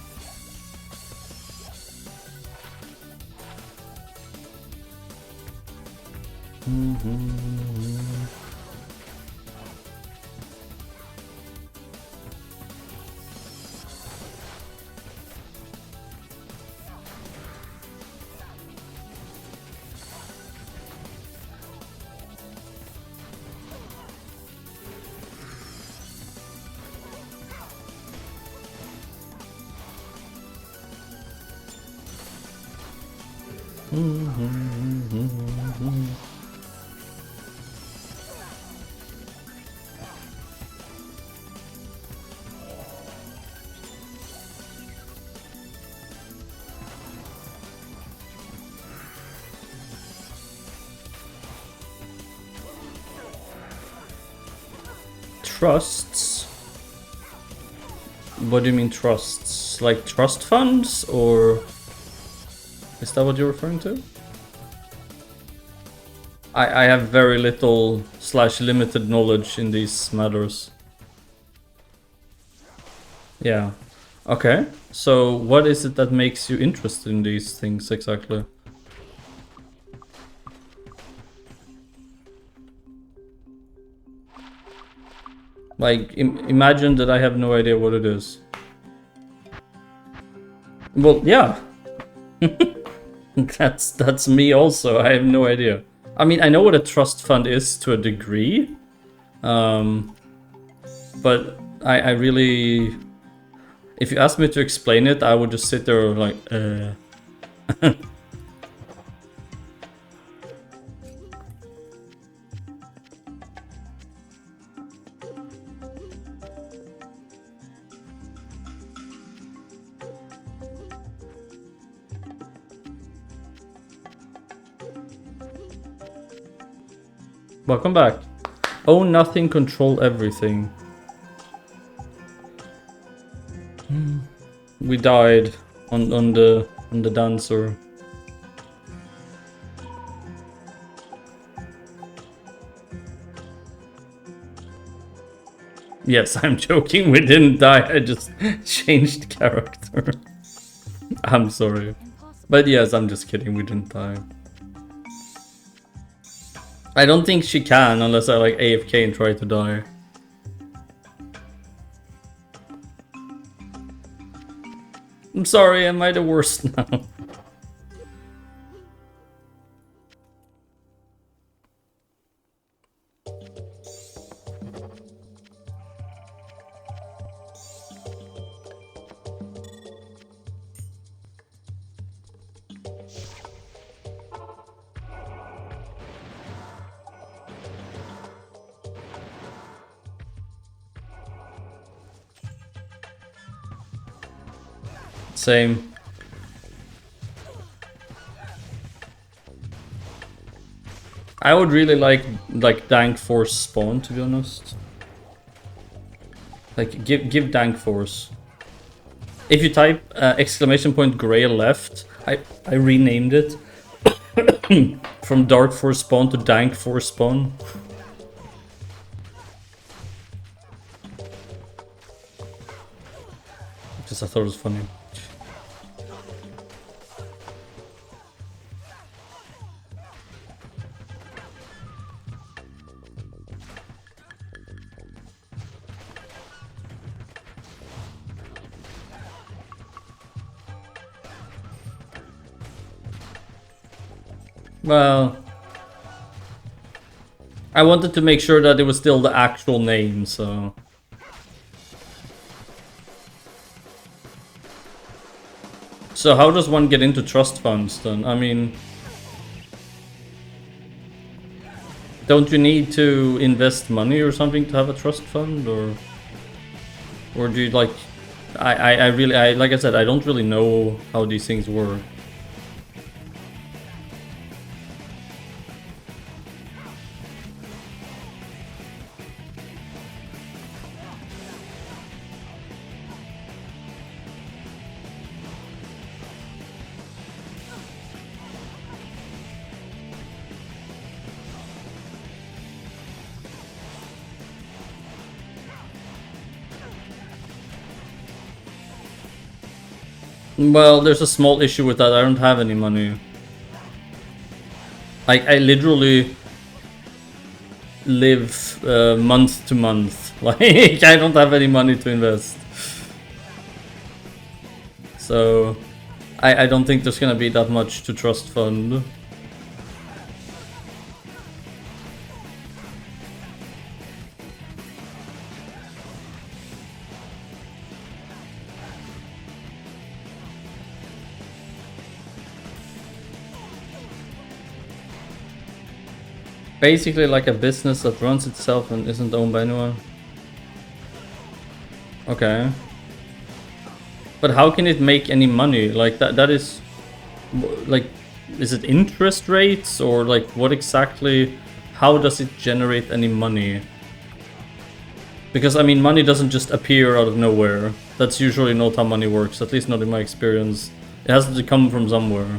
Trusts? What do you mean trusts? Like trust funds, or is that what you're referring to? I have very little / limited knowledge in these matters. Yeah. Okay. So what is it that makes you interested in these things exactly? Like, imagine that I have no idea what it is. Well, yeah. That's me also. I have no idea. I mean, I know what a trust fund is to a degree. But I really... If you ask me to explain it, I would just sit there like, Welcome back. Own nothing, control everything. We died on the dancer. Yes, I'm joking. We didn't die. I just changed character. I'm sorry. But yes, I'm just kidding. We didn't die. I don't think she can unless I like AFK and try to die. I'm sorry, am I the worst now? Same. I would really like Dank Force spawn, to be honest. Like give Dank Force. If you type !grailleft, I renamed it from Dark Force spawn to Dank Force spawn. Because I thought it was funny. Well, I wanted to make sure that it was still the actual name, so... So how does one get into trust funds then? I mean... Don't you need to invest money or something to have a trust fund, or... Or do you like... I really, like I said, I don't really know how these things work. Well, there's a small issue with that. I don't have any money. I literally live month to month. Like, I don't have any money to invest. So, I don't think there's gonna be that much to trust fund. Basically like a business that runs itself and isn't owned by anyone. Okay. But how can it make any money? Like that is like, is it interest rates or like what exactly, how does it generate any money? Because I mean, money doesn't just appear out of nowhere. That's usually not how money works, at least not in my experience. It has to come from somewhere.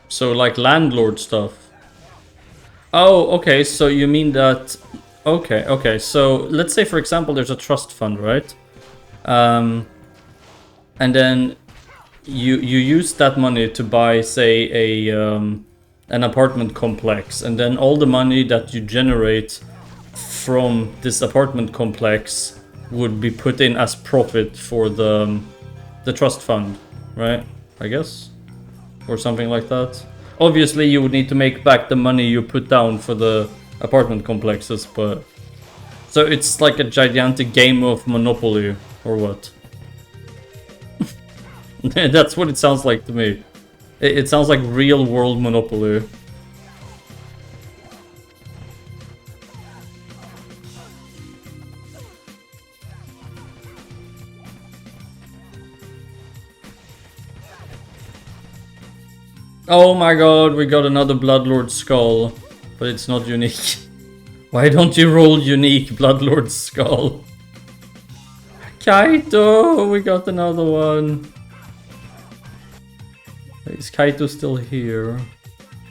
So like landlord stuff. Oh, okay, so you mean that... Okay, so let's say for example there's a trust fund, right? And then you use that money to buy, say, an apartment complex, and then all the money that you generate from this apartment complex would be put in as profit for the trust fund, right? I guess? Or something like that. Obviously you would need to make back the money you put down for the apartment complexes, but... So it's like a gigantic game of Monopoly, or what? That's what it sounds like to me. It sounds like real world Monopoly. Oh my god, we got another Bloodlord skull, but it's not unique. Why don't you roll unique Bloodlord skull? Kaito, we got another one. Is Kaito still here?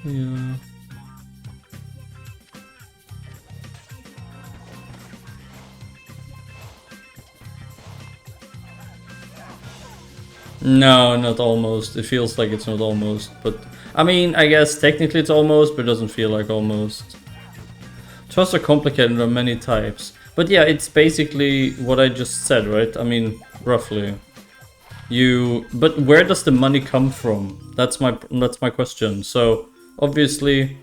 Yeah. No, not almost. It feels like it's not almost, but... I mean, I guess technically it's almost, but it doesn't feel like almost. Trusts are complicated, there are many types. But yeah, it's basically what I just said, right? I mean, roughly. But where does the money come from? That's my question. So, obviously...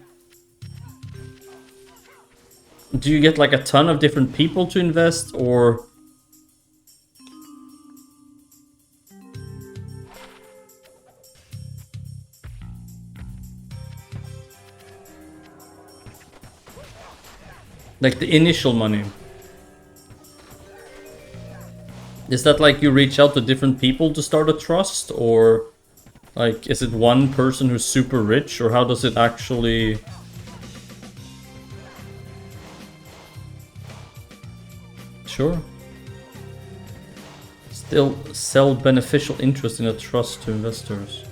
Do you get like a ton of different people to invest, or... Like the initial money. Is that like you reach out to different people to start a trust, or like is it one person who's super rich, or how does it actually... Sure. Still sell beneficial interest in a trust to investors.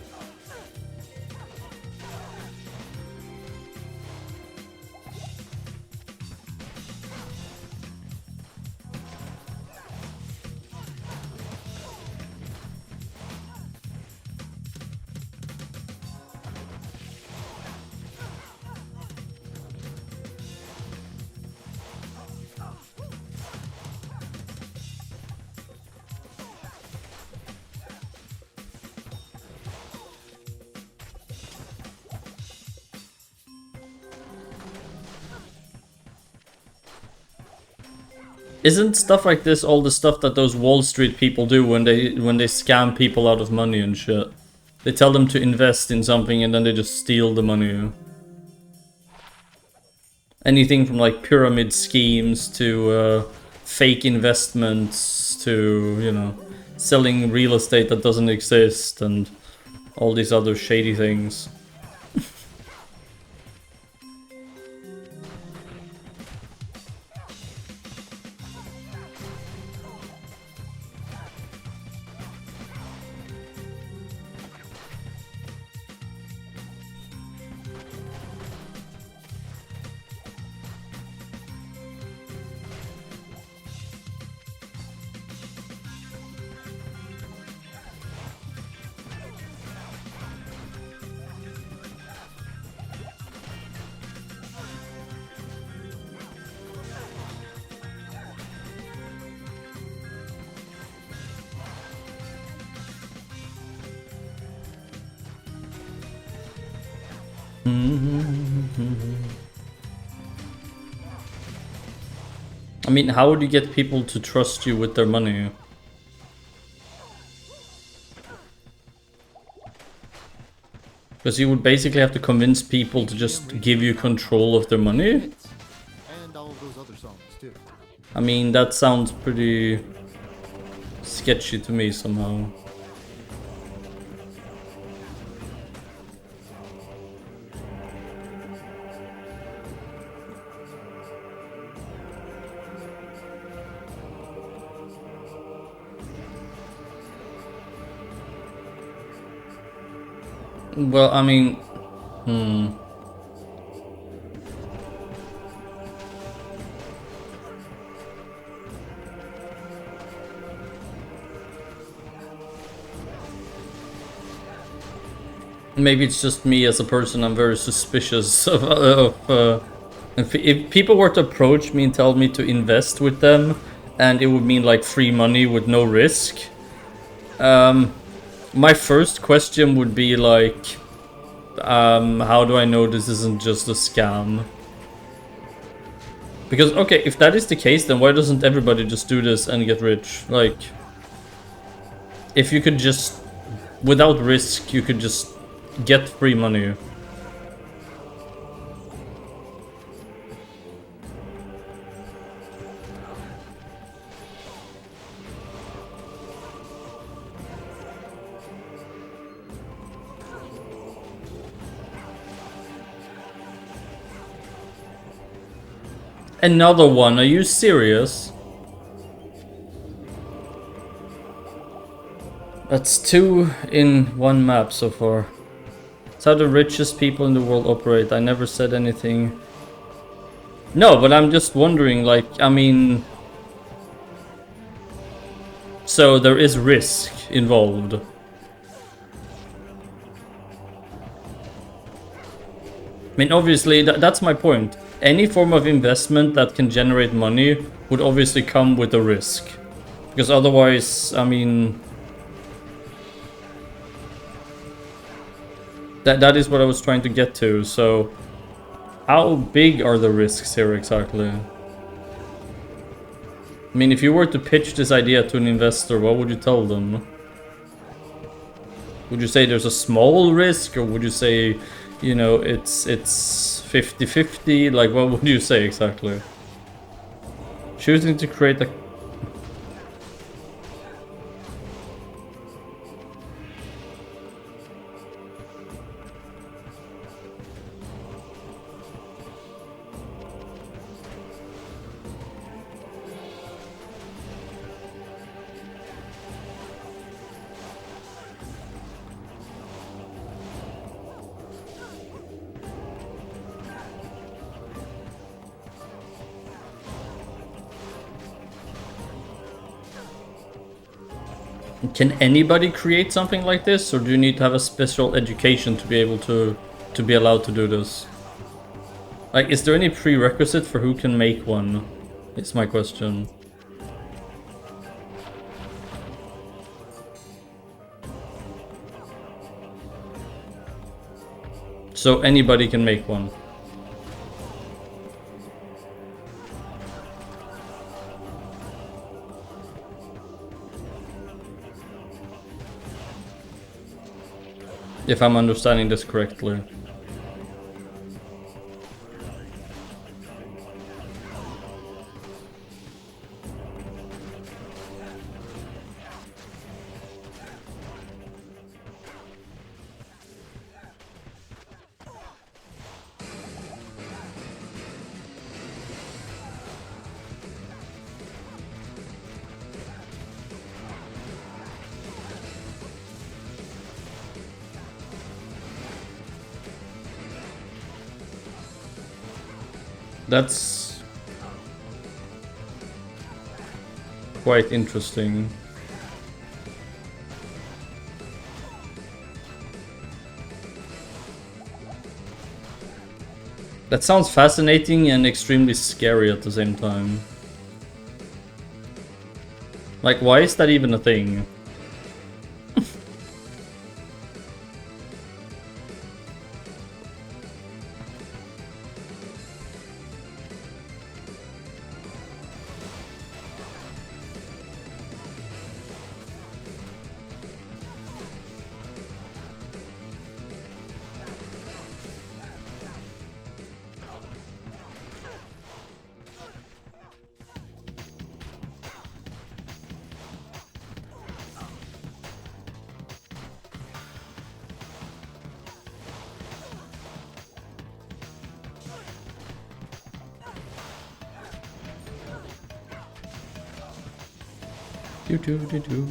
Isn't stuff like this all the stuff that those Wall Street people do when they scam people out of money and shit? They tell them to invest in something and then they just steal the money. Anything from like pyramid schemes to fake investments to, you know, selling real estate that doesn't exist and all these other shady things. I mean, how would you get people to trust you with their money? Because you would basically have to convince people to just give you control of their money? And all of those other songs, too. I mean, that sounds pretty sketchy to me somehow. Well, I mean, maybe it's just me as a person. I'm very suspicious of if people were to approach me and tell me to invest with them, and it would mean like free money with no risk. My first question would be like, how do I know this isn't just a scam? Because, okay, if that is the case, then why doesn't everybody just do this and get rich? Like, if you could just, without risk, you could just get free money. Another one, are you serious? That's 2 in 1 map so far. It's how the richest people in the world operate. I never said anything. No, but I'm just wondering, like, I mean... So there is risk involved. I mean, obviously, that's my point. Any form of investment that can generate money would obviously come with a risk. Because otherwise, I mean... That is what I was trying to get to, so... How big are the risks here exactly? I mean, if you were to pitch this idea to an investor, what would you tell them? Would you say there's a small risk, or would you say, you know, it's 50-50? Like, what would you say exactly? Choosing to create a... Can anybody create something like this, or do you need to have a special education to be able to be allowed to do this? Like, is there any prerequisite for who can make one? It's my question. So anybody can make one. If I'm understanding this correctly. That's quite interesting. That sounds fascinating and extremely scary at the same time. Like, why is that even a thing? Do.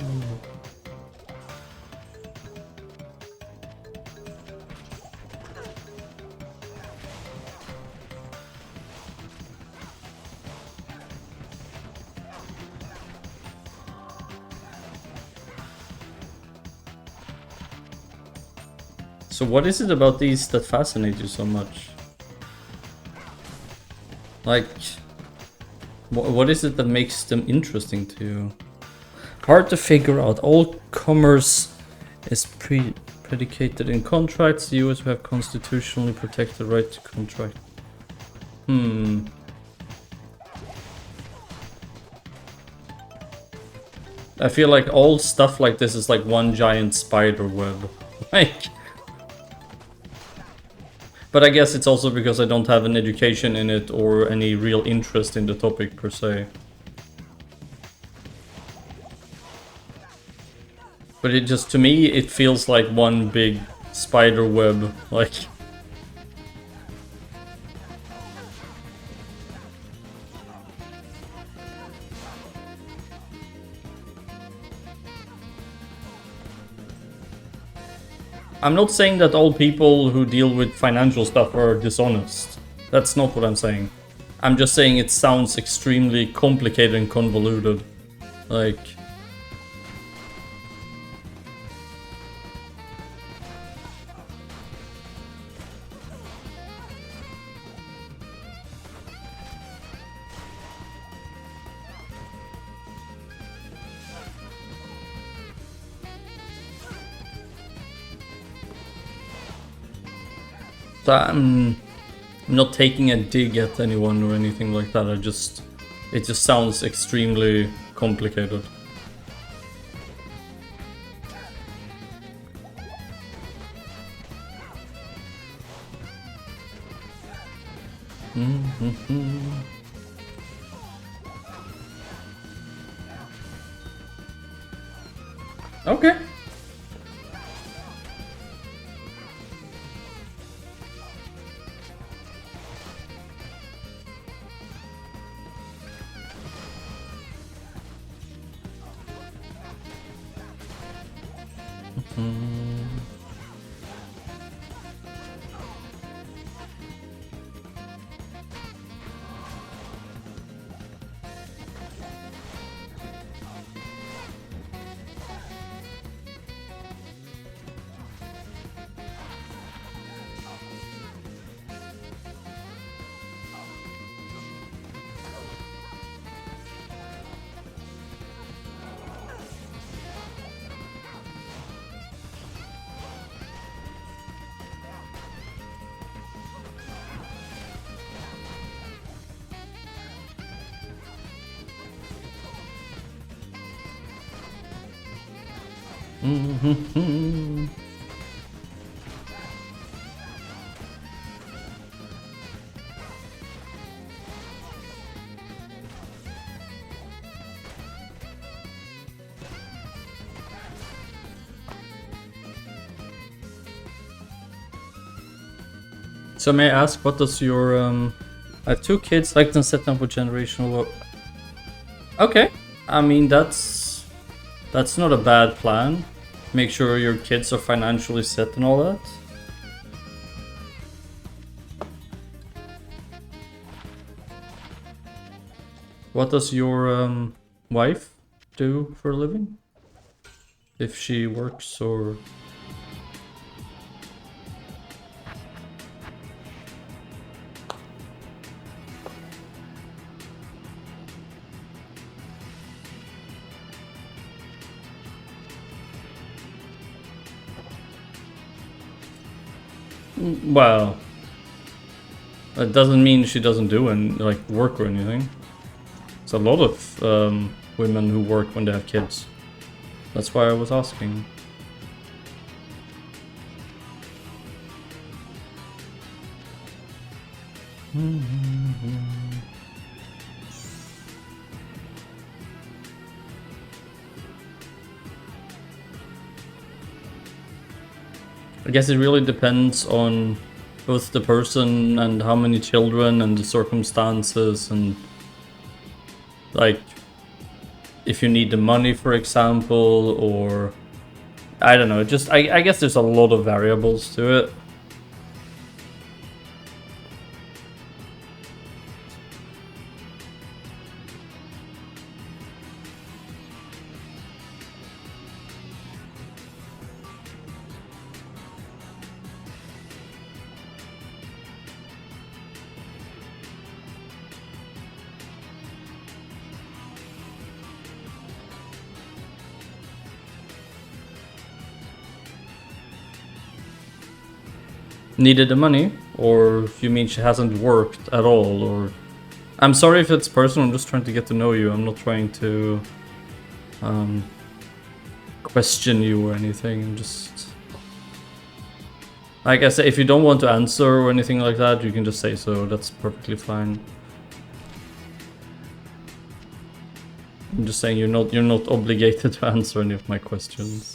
So what is it about these that fascinate you so much? Like, what is it that makes them interesting to you? Hard to figure out. All commerce is predicated in contracts. The US have constitutionally protected right to contract. I feel like all stuff like this is like one giant spider web. Like, but I guess it's also because I don't have an education in it or any real interest in the topic per se. But it just, to me, it feels like one big spider web, like... I'm not saying that all people who deal with financial stuff are dishonest. That's not what I'm saying. I'm just saying it sounds extremely complicated and convoluted. Like... So I'm not taking a dig at anyone or anything like that. It just sounds extremely complicated. Okay. So may I ask, what does your I have 2 kids, like them set up with generational. Okay, I mean that's not a bad plan. Make sure your kids are financially set and all that. What does your wife do for a living? If she works or... Well, that doesn't mean she doesn't do any, like, work or anything. There's a lot of women who work when they have kids. That's why I was asking. I guess it really depends on both the person and how many children and the circumstances and like if you need the money, for example, or I don't know, just I guess there's a lot of variables to it. Needed the money, or if you mean she hasn't worked at all, or... I'm sorry if it's personal, I'm just trying to get to know you, I'm not trying to question you or anything, I'm just... Like I said, if you don't want to answer or anything like that, you can just say so, that's perfectly fine. I'm just saying you're not obligated to answer any of my questions.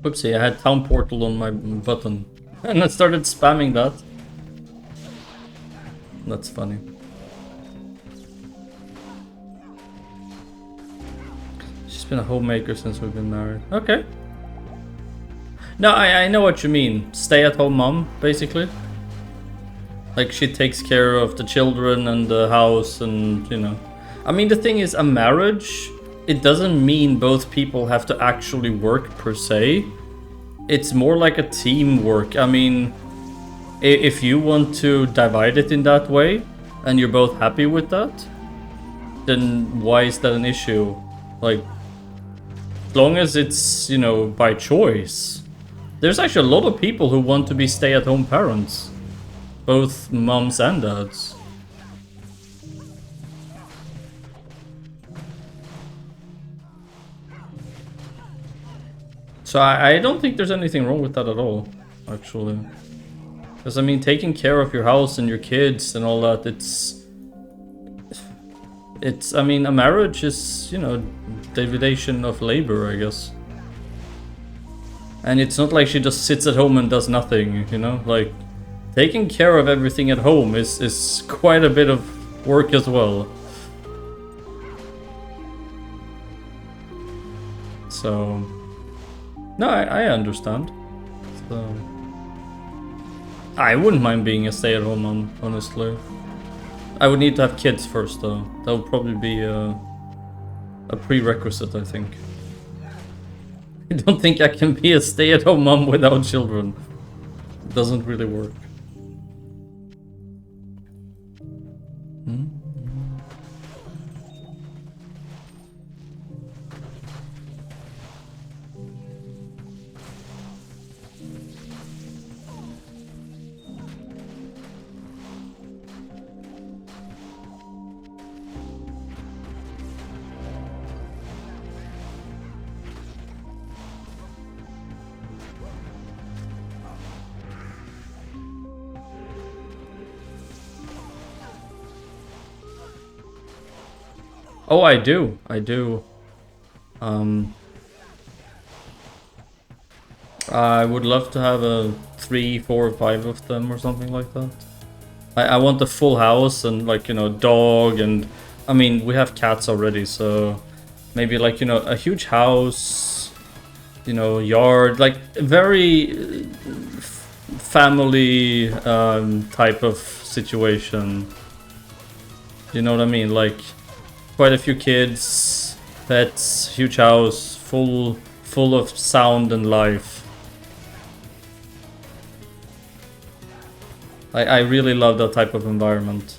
Whoopsie, I had town portal on my button and I started spamming that. That's funny. She's been a homemaker since we've been married. Okay. No, I know what you mean. Stay-at-home mom, basically. Like, she takes care of the children and the house and, you know. I mean, the thing is, a marriage... It doesn't mean both people have to actually work per se. It's more like a teamwork. I mean, if you want to divide it in that way, and you're both happy with that, then why is that an issue? Like, as long as it's, you know, by choice. There's actually a lot of people who want to be stay-at-home parents. Both moms and dads. So I don't think there's anything wrong with that at all, actually. Because, I mean, taking care of your house and your kids and all that, it's, I mean, a marriage is, you know, division of labor, I guess. And it's not like she just sits at home and does nothing, you know? Like, taking care of everything at home is quite a bit of work as well. So... No, I understand. So, I wouldn't mind being a stay-at-home mom, honestly. I would need to have kids first, though. That would probably be a prerequisite, I think. I don't think I can be a stay-at-home mom without children. It doesn't really work. Oh, I do. I do. I would love to have a 3, 4, 5 of them or something like that. I want a full house and like, you know, dog and... I mean, we have cats already, so... Maybe like, you know, a huge house, you know, yard, like very family type of situation. You know what I mean? Like quite a few kids, pets, huge house, full of sound and life. I really love that type of environment.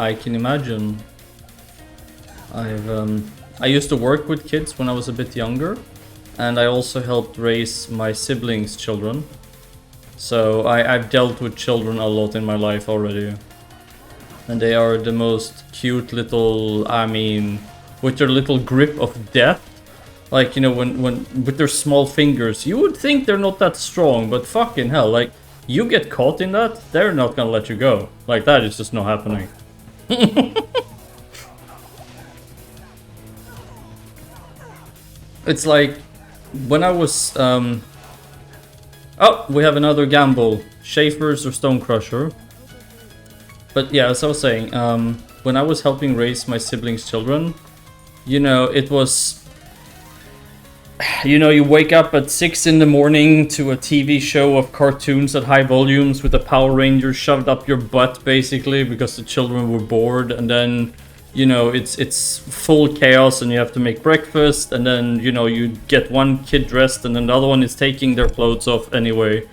I can imagine. I used to work with kids when I was a bit younger, and I also helped raise my siblings' children. So I've dealt with children a lot in my life already. And they are the most cute little, I mean, with their little grip of death. Like, you know, when with their small fingers, you would think they're not that strong, but fucking hell, like, you get caught in that, they're not gonna let you go. Like, that is just not happening. It's like, when I was, oh, we have another gamble. Schaefer's or Stonecrusher. But yeah, as I was saying, when I was helping raise my siblings' children, you know, it was... You know, you wake up at 6 in the morning to a TV show of cartoons at high volumes with the Power Rangers shoved up your butt, basically, because the children were bored, and then, you know, it's full chaos and you have to make breakfast, and then, you know, you get one kid dressed and then the other one is taking their clothes off anyway,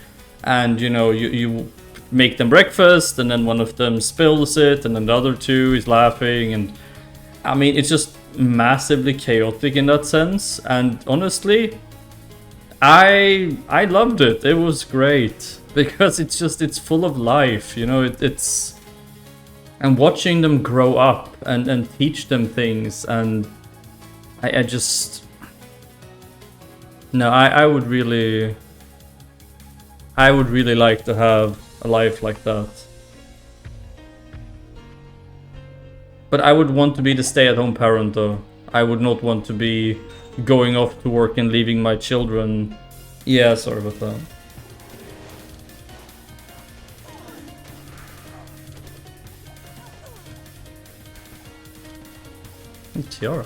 and, you know, you make them breakfast, and then one of them spills it, and then the other two is laughing, and I mean, it's just massively chaotic in that sense, and honestly, I loved it. It was great because it's full of life, you know. It's and watching them grow up and teach them things, and I just no, I would really like to have a life like that. But I would want to be the stay-at-home parent, though. I would not want to be going off to work and leaving my children. Yeah, sorry about that. Tiara.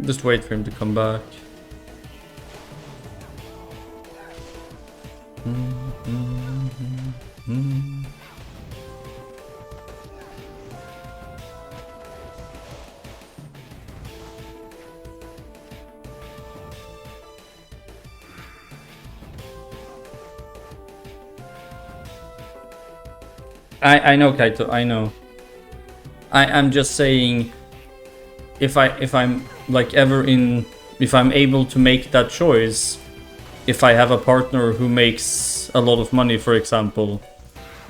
Just wait for him to come back. I know, Kaito, I know. I'm just saying, if I'm like ever in, if I'm able to make that choice, if I have a partner who makes a lot of money, for example,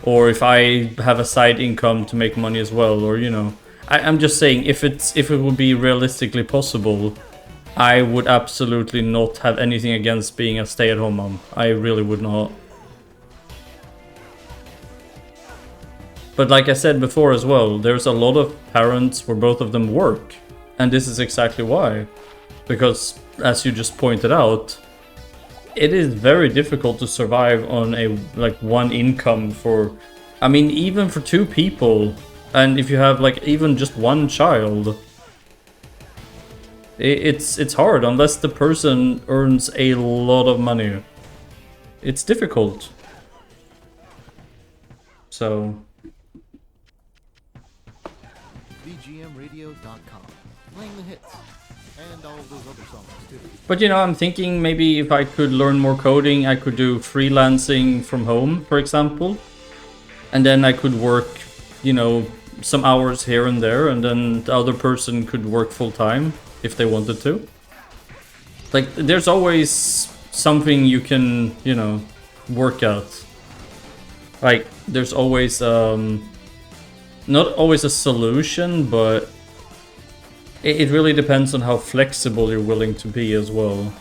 or if I have a side income to make money as well, or you know, I'm just saying, if it would be realistically possible, I would absolutely not have anything against being a stay-at-home mom. I really would not. But like I said before as well, there's a lot of parents where both of them work. And this is exactly why. Because, as you just pointed out, it is very difficult to survive on a like one income for, I mean, even for two people. And if you have like even just one child, it's hard unless the person earns a lot of money. It's difficult. So VGMradio.com, playing the hits, and all of those other songs too. but you know, I'm thinking maybe if I could learn more coding, I could do freelancing from home, for example. And then I could work, you know, some hours here and there, and then the other person could work full time if they wanted to. Like, there's always something you can, you know, work at. Like, there's always, not always a solution, but it really depends on how flexible you're willing to be as well.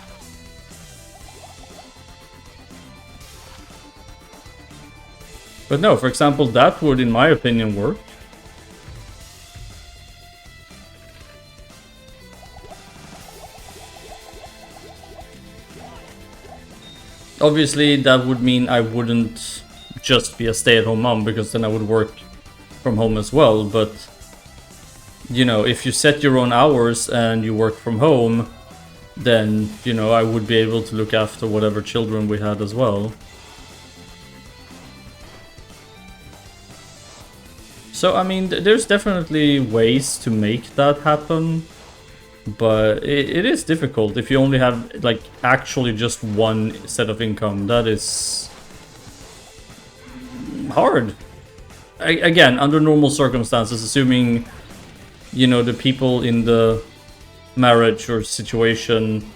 But no, for example, that would, in my opinion, work. Obviously, that would mean I wouldn't just be a stay-at-home mom, because then I would work from home as well. But, you know, if you set your own hours and you work from home, then, you know, I would be able to look after whatever children we had as well. So, I mean, there's definitely ways to make that happen. But it is difficult if you only have, like, actually just one set of income. That is hard. Again, under normal circumstances, assuming, you know, the people in the marriage or situation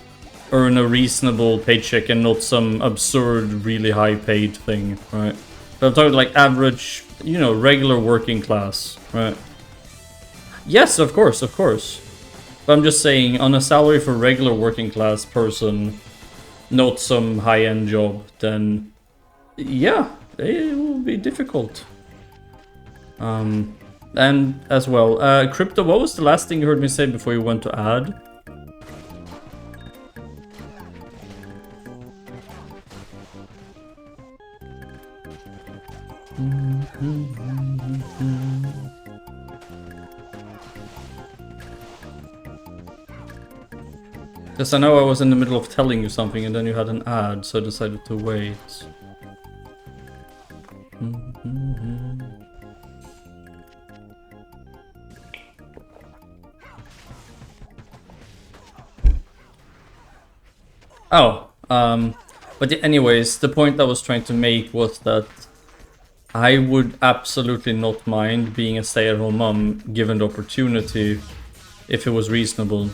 earn a reasonable paycheck and not some absurd, really high paid thing, right? But I'm talking like average, you know, regular working class, right? Yes, of course, of course. But I'm just saying, on a salary for regular working class person, not some high-end job, then yeah, it will be difficult. And as well, Crypto, what was the last thing you heard me say before you went to ad? Because I know I was in the middle of telling you something and then you had an ad, so I decided to wait. Oh, but anyways, the point I was trying to make was that I would absolutely not mind being a stay-at-home mom given the opportunity if it was reasonable.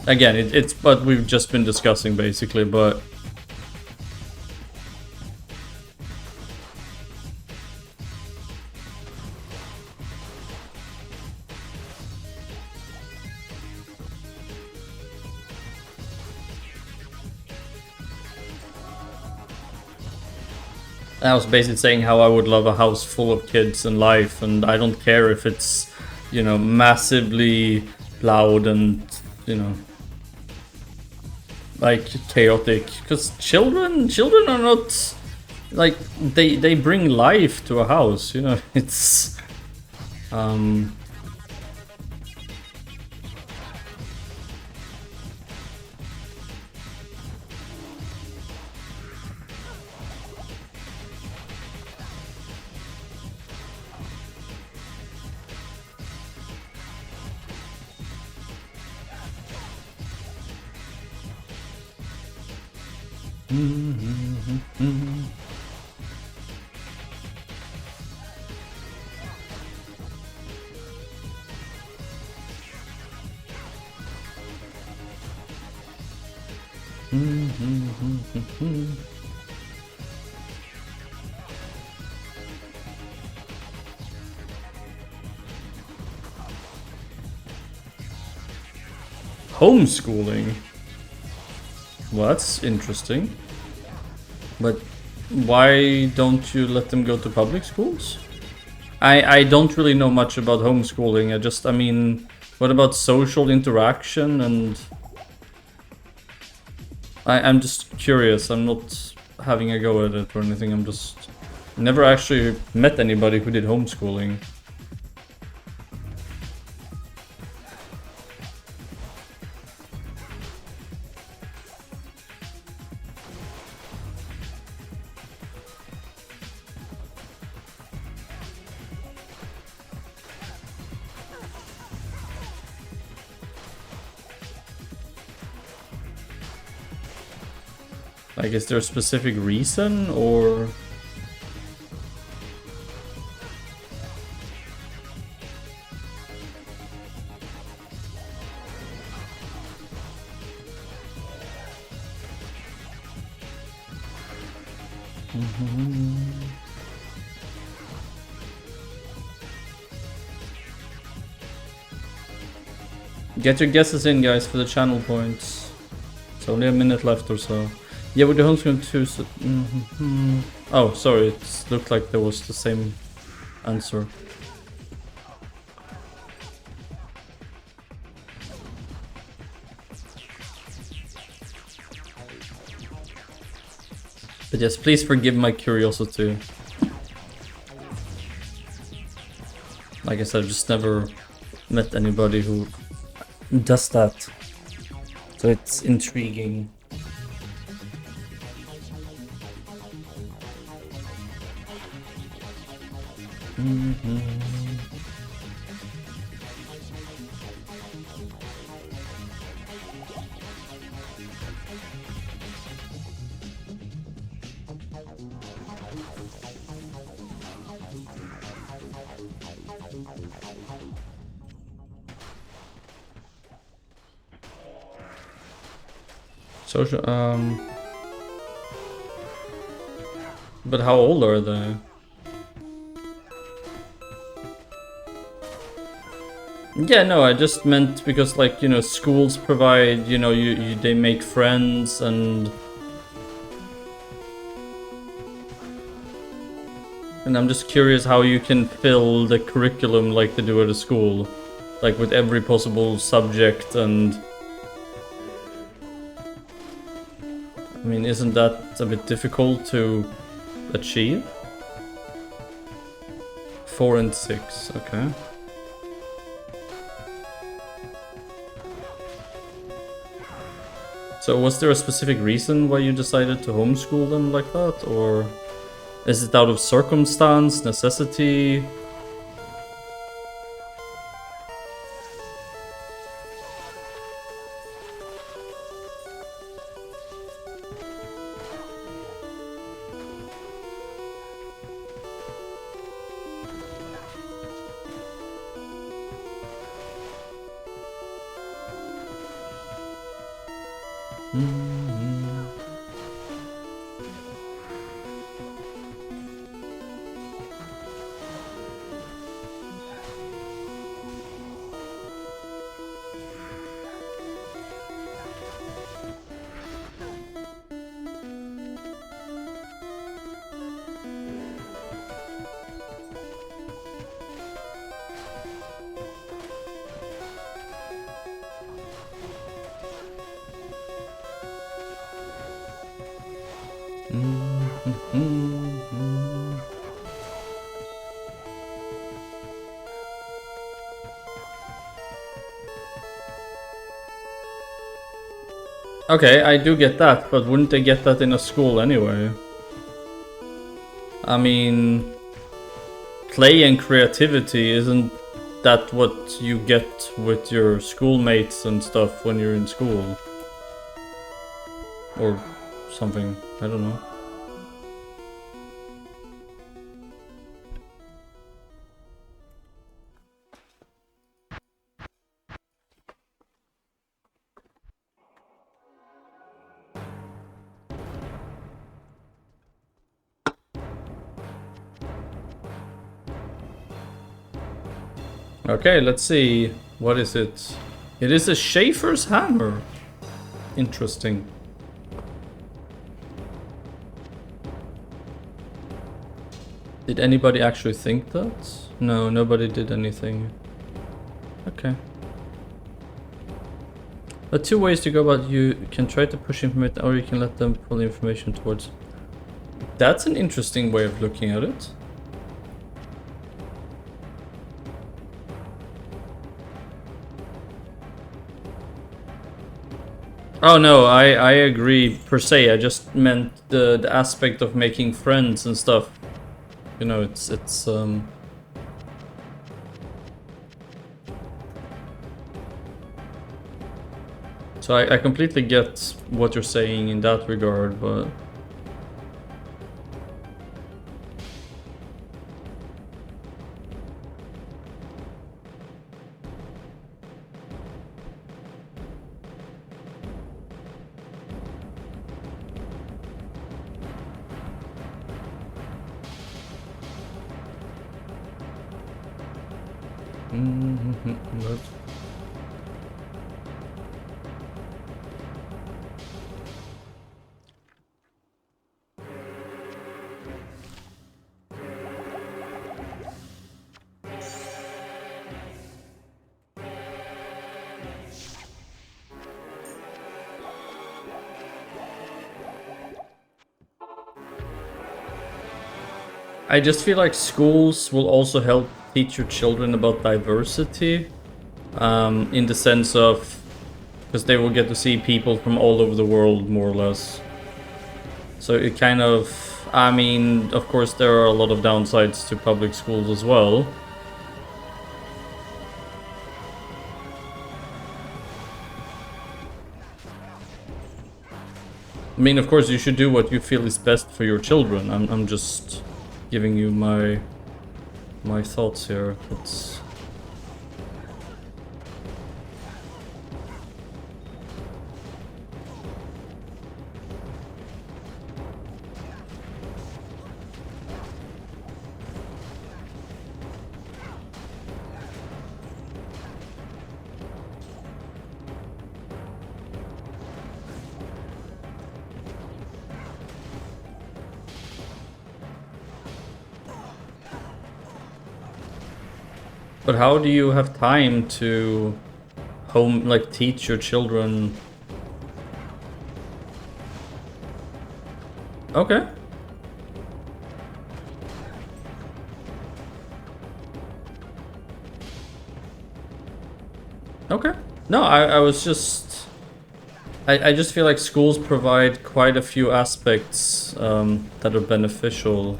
Again, it's what we've just been discussing basically, but I was basically saying how I would love a house full of kids and life, and I don't care if it's, you know, massively loud and, you know, like chaotic, because children are not like they bring life to a house, you know. It's Homeschooling? Well, that's interesting. But why don't you let them go to public schools? I don't really know much about homeschooling. I mean, what about social interaction and... I'm just curious. I'm not having a go at it or anything. I'm just... Never actually met anybody who did homeschooling. Like, is there a specific reason, or... Get your guesses in, guys, for the channel points. It's only a minute left or so. Yeah, with the homeschooling too. So, oh, sorry, it looked like there was the same answer. But yes, please forgive my curiosity. Like I said, I've just never met anybody who does that. So it's intriguing. Social, but how old are they? Yeah, no, I just meant because, like, you know, schools provide, you know, they make friends and I'm just curious how you can fill the curriculum like they do at a school, like with every possible subject. And I mean, isn't that a bit difficult to achieve? 4 and 6, okay. So was there a specific reason why you decided to homeschool them like that, or is it out of circumstance, necessity? Okay, I do get that, but wouldn't they get that in a school anyway? I mean, play and creativity, isn't that what you get with your schoolmates and stuff when you're in school? Or something, I don't know. Okay, let's see. What is it? It is a Schaefer's hammer. Interesting. Did anybody actually think that? No, nobody did anything. Okay. There are two ways to go about. You can try to push information, or you can let them pull the information towards. That's an interesting way of looking at it. Oh no, I agree per se. I just meant the aspect of making friends and stuff. You know, it's so I completely get what you're saying in that regard, but but I just feel like schools will also help teach your children about diversity, in the sense of, because they will get to see people from all over the world, more or less. So it kind of, I mean, of course there are a lot of downsides to public schools as well. I mean, of course you should do what you feel is best for your children. I'm just giving you my thoughts here. It's But how do you have time to teach your children? Okay. Okay. No, I was just... I just feel like schools provide quite a few aspects that are beneficial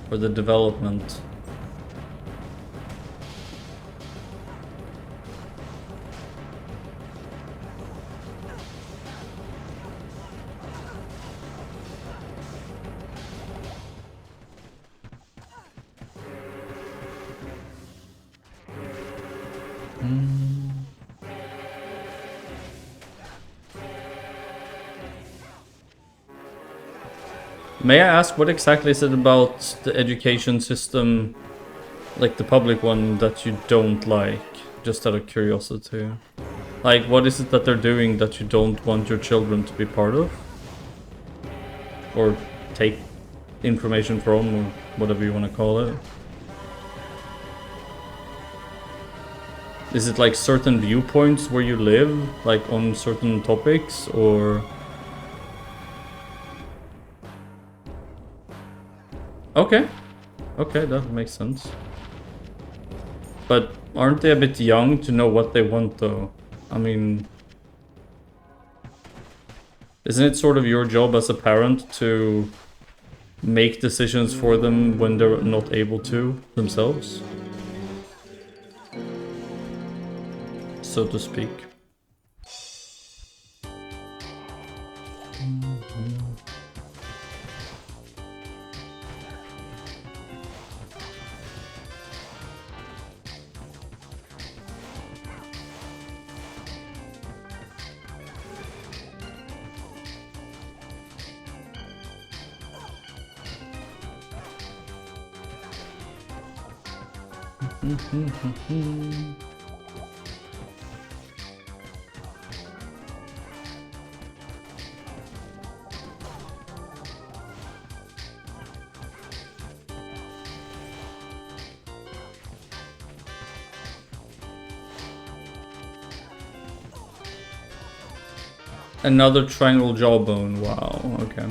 for the development. May I ask, what exactly is it about the education system, like the public one, that you don't like? Just out of curiosity. Like, what is it that they're doing that you don't want your children to be part of? Or take information from, or whatever you want to call it? Is it like certain viewpoints where you live, like on certain topics, or... Okay. Okay, that makes sense. But aren't they a bit young to know what they want, though? I mean... Isn't it sort of your job as a parent to make decisions for them when they're not able to themselves? So to speak. Another triangle jawbone, wow, okay.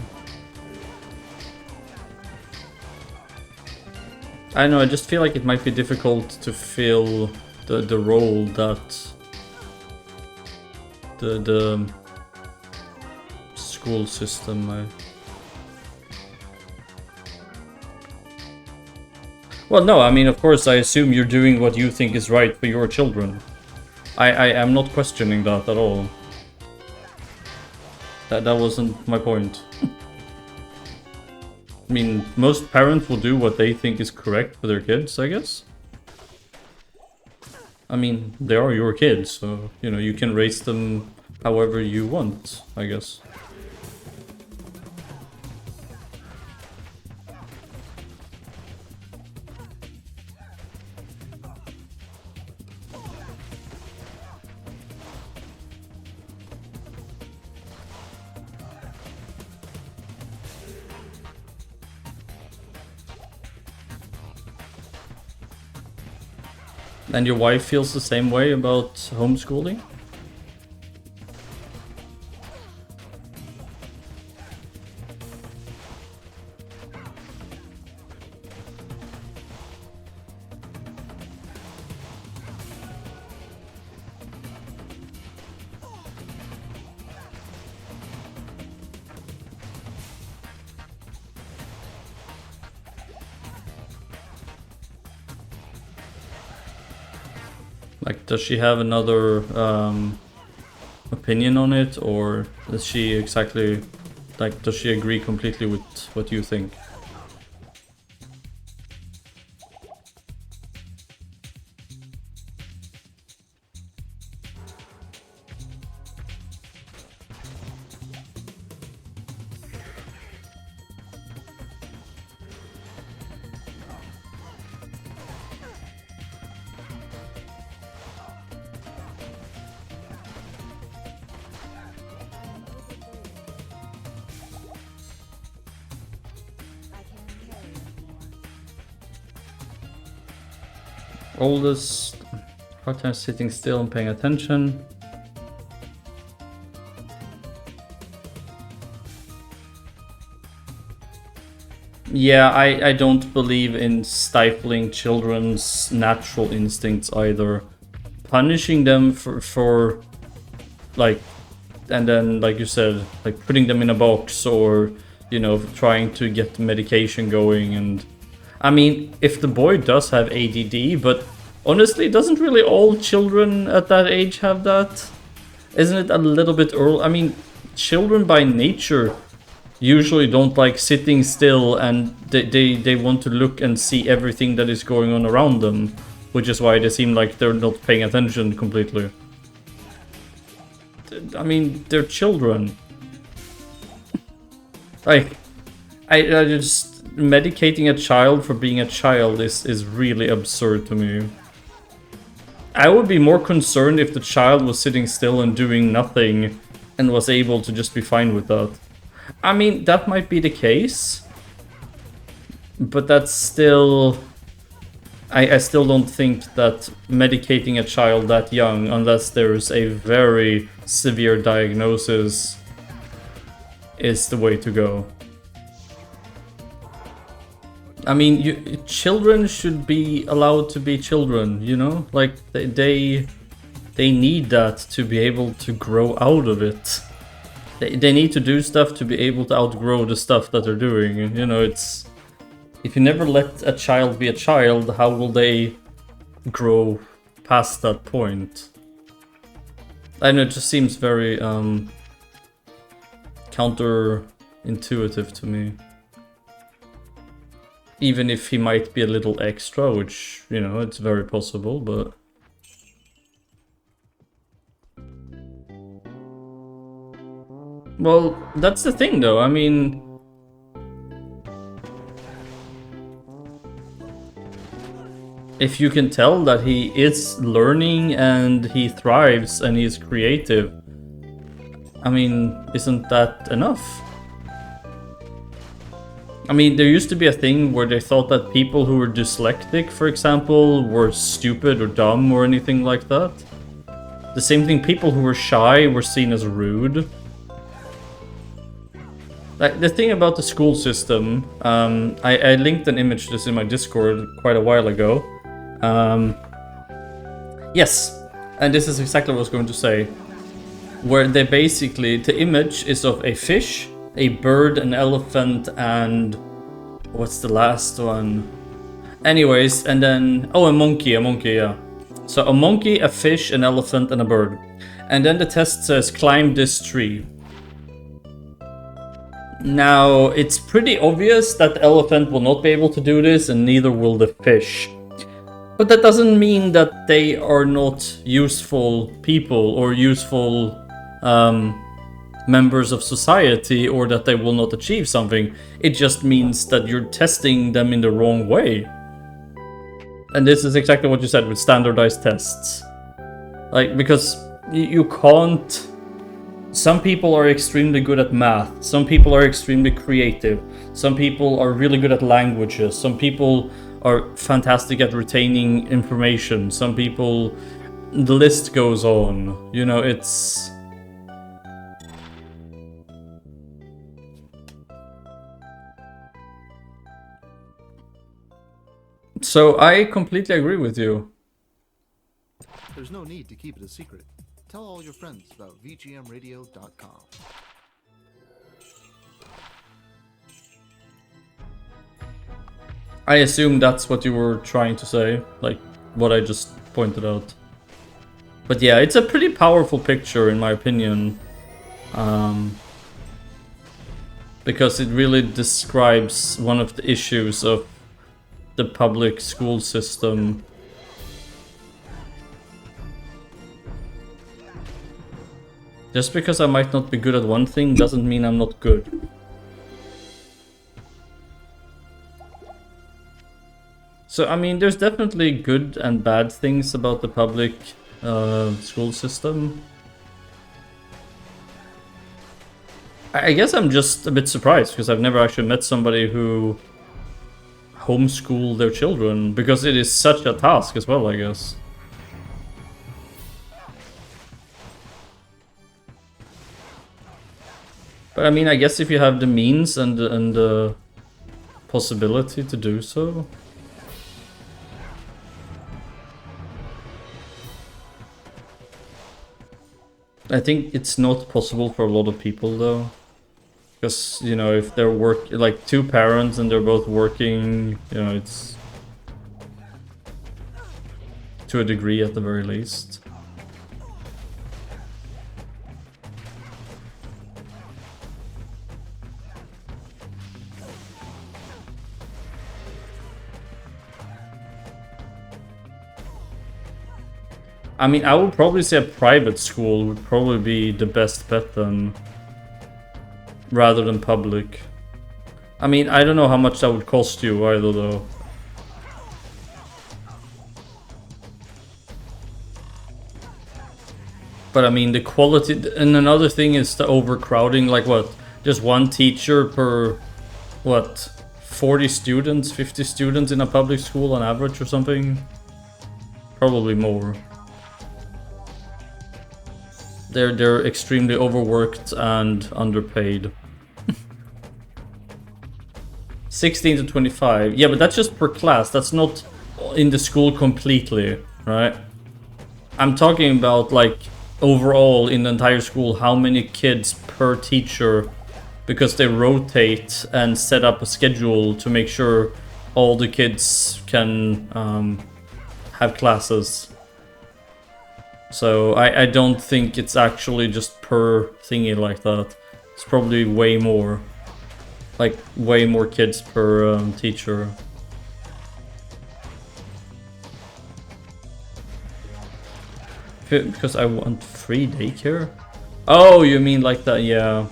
I don't know, I just feel like it might be difficult to fill the role that the school system Well, no, I mean, of course, I assume you're doing what you think is right for your children. I am not questioning that at all. That wasn't my point. I mean, most parents will do what they think is correct for their kids, I guess. I mean, they are your kids, so, you know, you can raise them however you want, I guess. And your wife feels the same way about homeschooling? Like, does she have another opinion on it, or does she exactly, like, does she agree completely with what you think? Oldest, hard time sitting still and paying attention. Yeah, I don't believe in stifling children's natural instincts either. Punishing them for like, and then, like you said, like putting them in a box, or, you know, trying to get medication going. And I mean, if the boy does have ADD, but honestly, doesn't really all children at that age have that? Isn't it a little bit early? I mean, children by nature usually don't like sitting still, and they want to look and see everything that is going on around them, which is why they seem like they're not paying attention completely. I mean, they're children. Like, I just... medicating a child for being a child is really absurd to me. I would be more concerned if the child was sitting still and doing nothing and was able to just be fine with that. I mean, that might be the case, but that's still... I still don't think that medicating a child that young, unless there's a very severe diagnosis, is the way to go. I mean, children should be allowed to be children, you know? Like, they need that to be able to grow out of it. They need to do stuff to be able to outgrow the stuff that they're doing, you know, it's... If you never let a child be a child, how will they grow past that point? I know, it just seems very, counterintuitive to me. Even if he might be a little extra, which, you know, it's very possible, but... Well, that's the thing, though. I mean... if you can tell that he is learning and he thrives and he's creative, I mean, isn't that enough? I mean, there used to be a thing where they thought that people who were dyslexic, for example, were stupid or dumb or anything like that. The same thing, people who were shy were seen as rude. Like, the thing about the school system, I linked an image to this in my Discord quite a while ago. Yes, and this is exactly what I was going to say. Where they basically, the image is of a fish, a bird, an elephant, and what's the last one? Anyways, and then, oh, a monkey, yeah. So a monkey, a fish, an elephant, and a bird. And then the test says, climb this tree. Now, it's pretty obvious that the elephant will not be able to do this, and neither will the fish. But that doesn't mean that they are not useful people or useful members of society, or that they will not achieve something. It just means that you're testing them in the wrong way. And this is exactly what you said with standardized tests. Like, because you can't... Some people are extremely good at math, some people are extremely creative, some people are really good at languages, some people are fantastic at retaining information, some people... The list goes on, you know, it's... So I completely agree with you. There's no need to keep it a secret. Tell all your friends about VGMradio.com. I assume that's what you were trying to say, like what I just pointed out. But yeah, it's a pretty powerful picture in my opinion. Because it really describes one of the issues of the public school system. Just because I might not be good at one thing doesn't mean I'm not good. So, I mean, there's definitely good and bad things about the public school system. I guess I'm just a bit surprised because I've never actually met somebody who homeschool their children, because it is such a task as well, I guess. But I mean, I guess if you have the means and the possibility to do so. I think it's not possible for a lot of people though. Because, you know, if they're like two parents and they're both working, you know, it's to a degree at the very least. I mean, I would probably say a private school would probably be the best bet then, rather than public. I mean, I don't know how much that would cost you either though. But I mean, the quality, and another thing is the overcrowding, like what, just one teacher per, what, 40 students, 50 students in a public school on average or something? Probably more. They're extremely overworked and underpaid. 16 to 25. Yeah, but that's just per class. That's not in the school completely, right? I'm talking about, like, overall in the entire school, how many kids per teacher, because they rotate and set up a schedule to make sure all the kids can have classes. So I don't think it's actually just per thingy like that. It's probably way more. Like, way more kids per teacher. Because I want free daycare? Oh, you mean like that, yeah.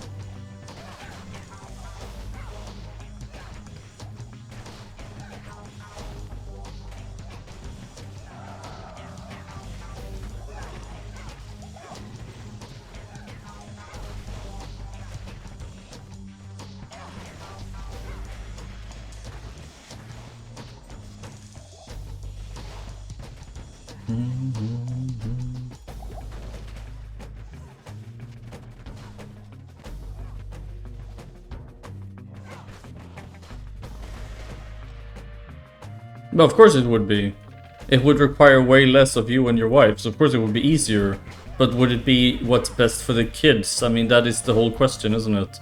Well, of course it would be. It would require way less of you and your wife, so of course it would be easier. But would it be what's best for the kids? I mean, that is the whole question, isn't it?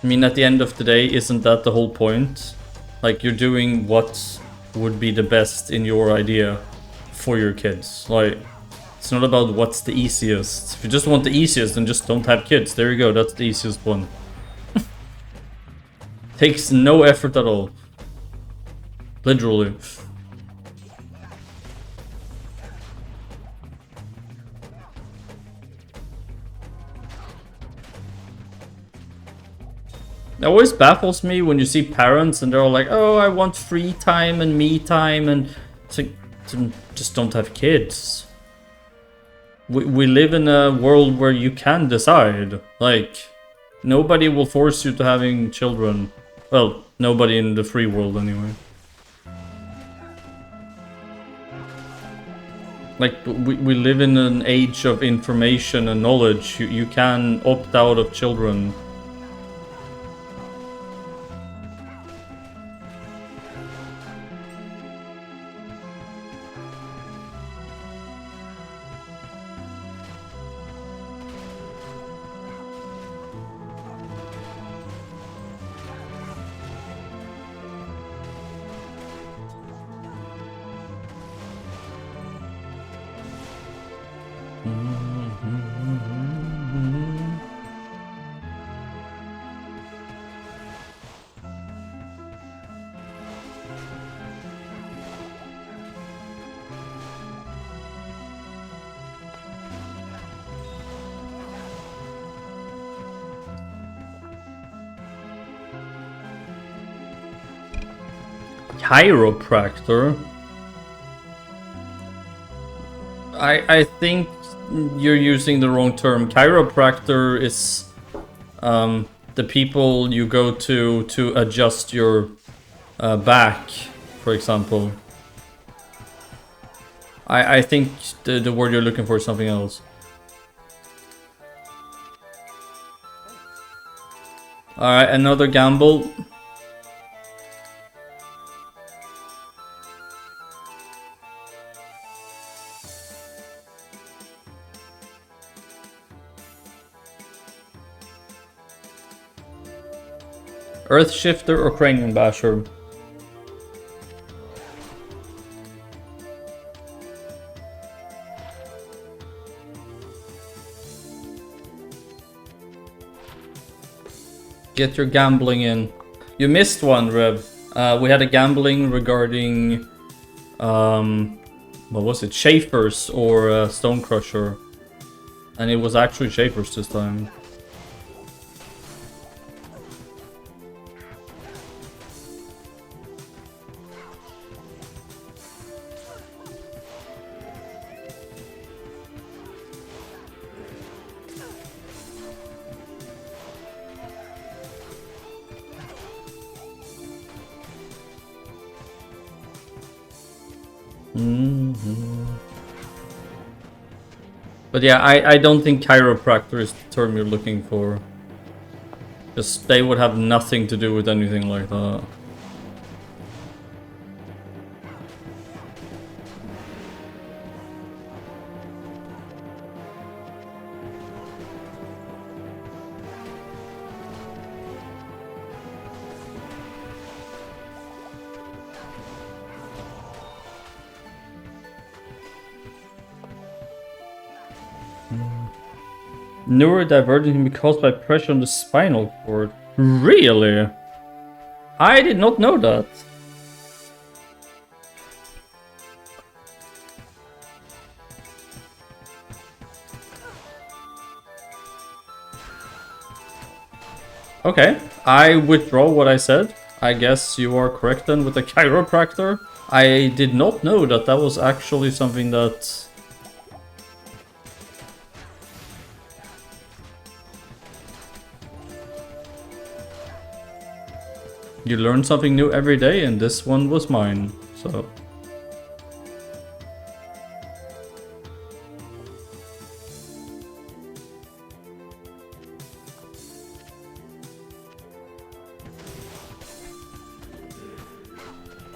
I mean, at the end of the day, isn't that the whole point? Like, you're doing what would be the best in your idea for your kids. Like, it's not about what's the easiest. If you just want the easiest, then just don't have kids. There you go, that's the easiest one. Takes no effort at all. Literally. It always baffles me when you see parents and they're all like, oh, I want free time and me time, and it's like, just don't have kids. We live in a world where you can decide. Like, nobody will force you to having children. Well, nobody in the free world anyway. Like, we live in an age of information and knowledge. You can opt out of children. Chiropractor? I think you're using the wrong term. Chiropractor is the people you go to adjust your back, for example. I think the word you're looking for is something else. Alright, another gamble. Earth Shifter or Cranium Basher? Get your gambling in. You missed one, Rev. We had a gambling regarding what was it? Schaefer's or Stone Crusher. And it was actually Schaefer's this time. But yeah, I don't think chiropractor is the term you're looking for. Just they would have nothing to do with anything like that. Neurodivergence can be caused by pressure on the spinal cord. Really? I did not know that. Okay, I withdraw what I said. I guess you are correct then with the chiropractor. I did not know that that was actually something that You learn something new every day, and this one was mine, so...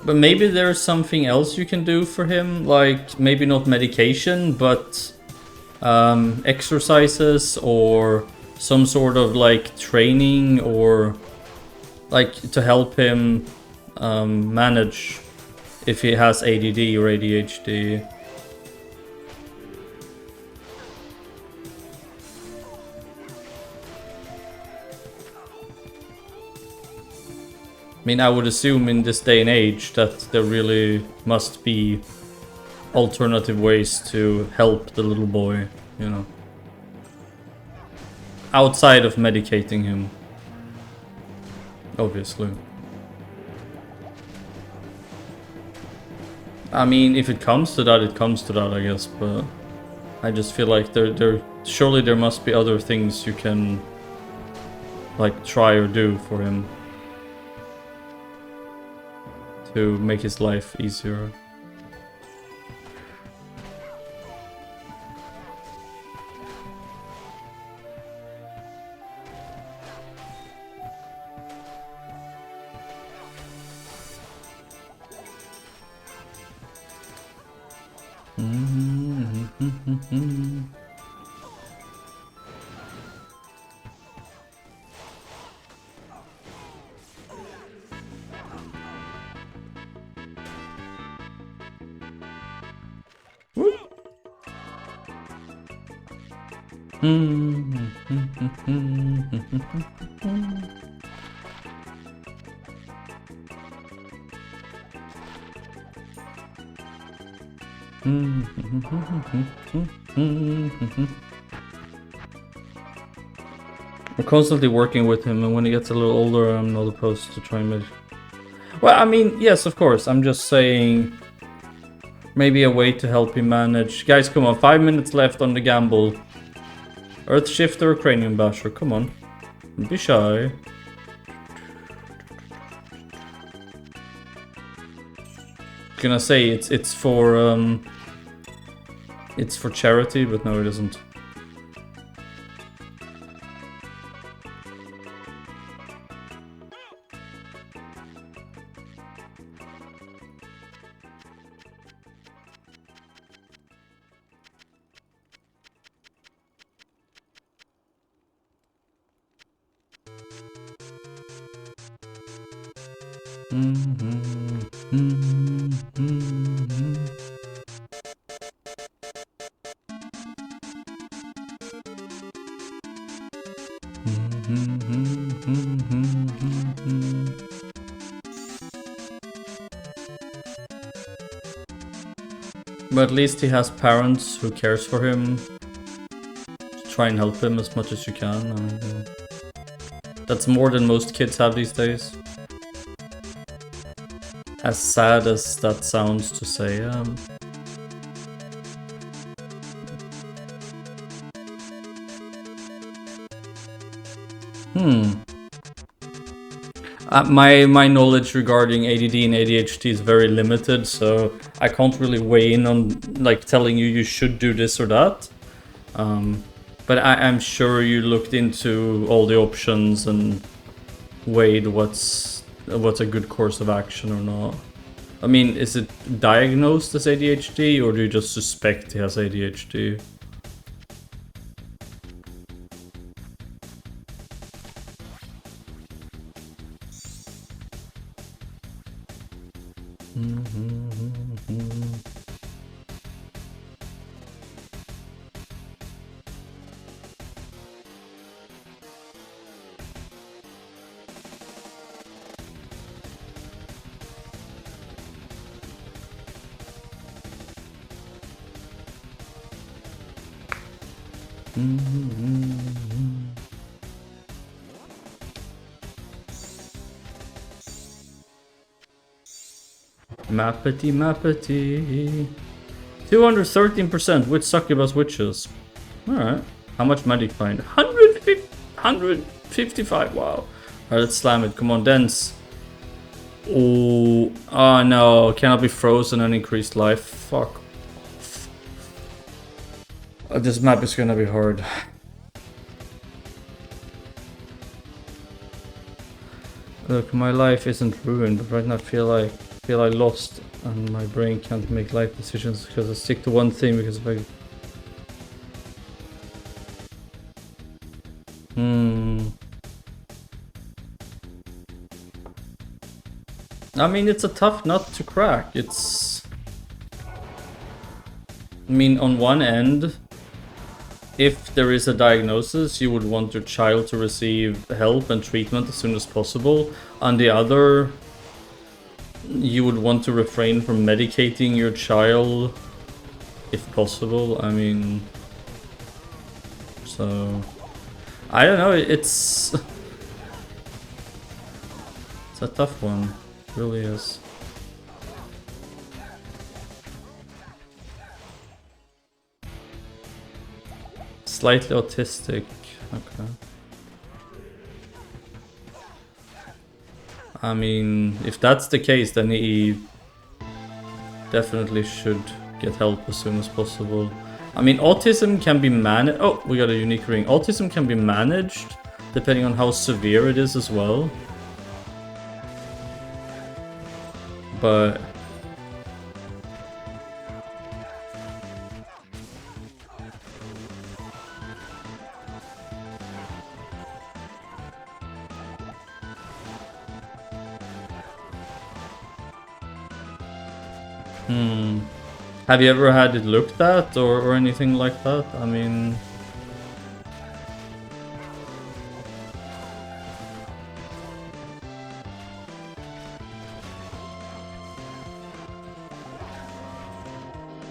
But maybe there's something else you can do for him, like maybe not medication, but exercises or some sort of like training, or like to help him manage if he has ADD or ADHD. I mean, I would assume in this day and age that there really must be alternative ways to help the little boy, you know. Outside of medicating him. Obviously. I mean, if it comes to that, it comes to that, I guess, but I just feel like surely there must be other things you can like try or do for him to make his life easier. We're constantly working with him, and when he gets a little older, I'm not opposed to trying to... Well, I mean, yes, of course. I'm just saying maybe a way to help him manage. Guys, come on. 5 minutes left on the gamble. Earth Shifter or Cranium Basher? Come on. Don't be shy. Gonna say it's for charity, but no, it isn't. But at least he has parents who cares for him. Try and help him as much as you can. I mean, that's more than most kids have these days. As sad as that sounds to say. My knowledge regarding ADD and ADHD is very limited, so I can't really weigh in on like telling you should do this or that. But I'm sure you looked into all the options and weighed what's a good course of action or not. I mean, is it diagnosed as ADHD, or do you just suspect he has ADHD? Mappity. 213% with succubus witches. Alright. How much magic find? 155. Wow. Alright, let's slam it. Come on, Dance. Oh, oh no, cannot be frozen and increased life. Fuck. This map is gonna be hard. Look, my life isn't ruined, but right now I feel I lost and my brain can't make life decisions because I stick to one thing because if I... I mean, it's a tough nut to crack. It's... I mean, on one end, if there is a diagnosis, you would want your child to receive help and treatment as soon as possible. On the other, you would want to refrain from medicating your child if possible. I mean... So... I don't know, it's... It's a tough one. It really is. Slightly autistic. Okay. I mean, if that's the case, then he definitely should get help as soon as possible. I mean, autism can be managed. Oh, we got a unique ring. Autism can be managed depending on how severe it is as well. But have you ever had it looked at or anything like that? I mean...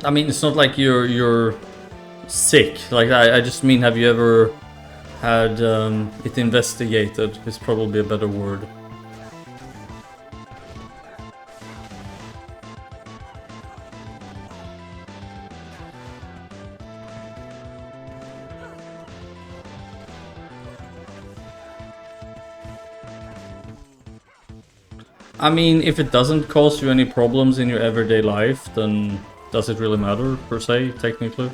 I mean, it's not like you're sick. Like, I just mean, have you ever had it investigated? Is probably a better word. I mean, if it doesn't cause you any problems in your everyday life, then does it really matter, per se, technically?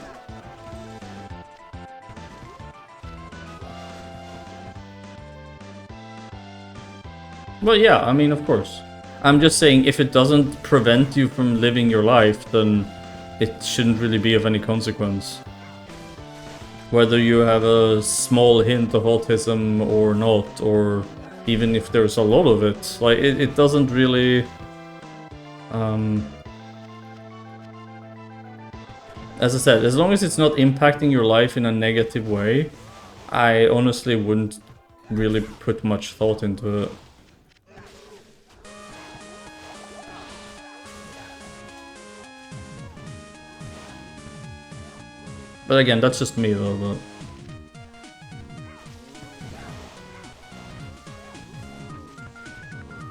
Well, yeah, I mean, of course. I'm just saying, if it doesn't prevent you from living your life, then it shouldn't really be of any consequence. Whether you have a small hint of autism or not, or even if there's a lot of it, like, it doesn't really... As I said, as long as it's not impacting your life in a negative way, I honestly wouldn't really put much thought into it. But again, that's just me though, but...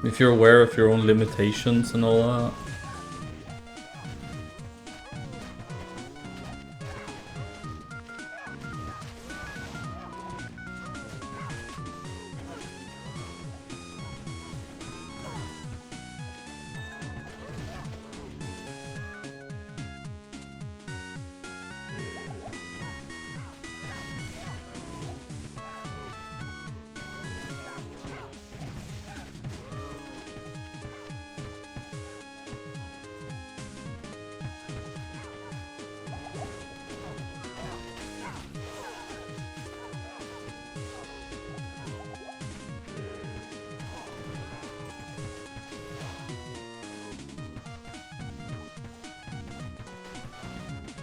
If you're aware of your own limitations and all that.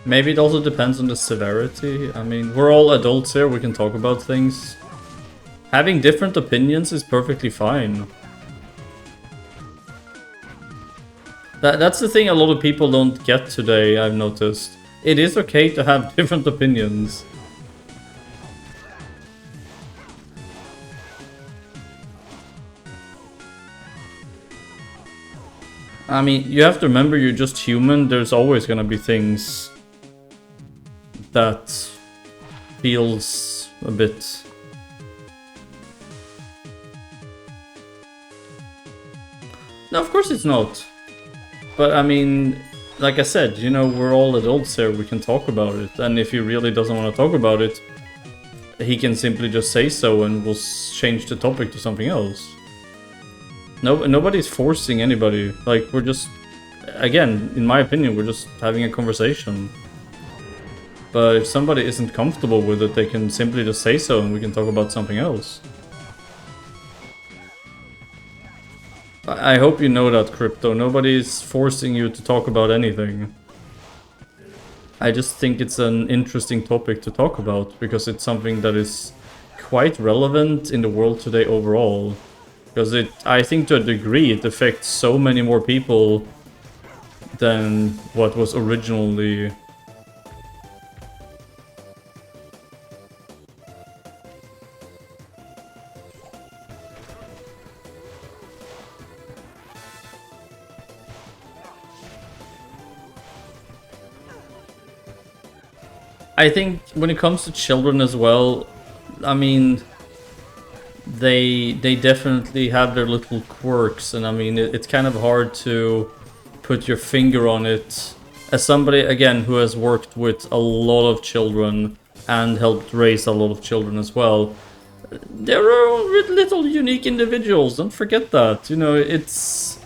Maybe it also depends on the severity. I mean, we're all adults here, we can talk about things. Having different opinions is perfectly fine. That's the thing a lot of people don't get today, I've noticed. It is okay to have different opinions. I mean, you have to remember you're just human, there's always gonna be things that feels a bit... No, of course it's not. But I mean, like I said, you know, we're all adults here, we can talk about it. And if he really doesn't want to talk about it, he can simply just say so and we'll change the topic to something else. No, nobody's forcing anybody. Like, we're just, again, in my opinion, we're just having a conversation. But if somebody isn't comfortable with it, they can simply just say so and we can talk about something else. I hope you know that, Crypto. Nobody's forcing you to talk about anything. I just think it's an interesting topic to talk about, because it's something that is quite relevant in the world today overall. Because I think to a degree, it affects so many more people than what was originally... I think when it comes to children as well, I mean, they definitely have their little quirks, and I mean, it's kind of hard to put your finger on it. As somebody, again, who has worked with a lot of children and helped raise a lot of children as well, they're all little unique individuals, don't forget that. You know, it's...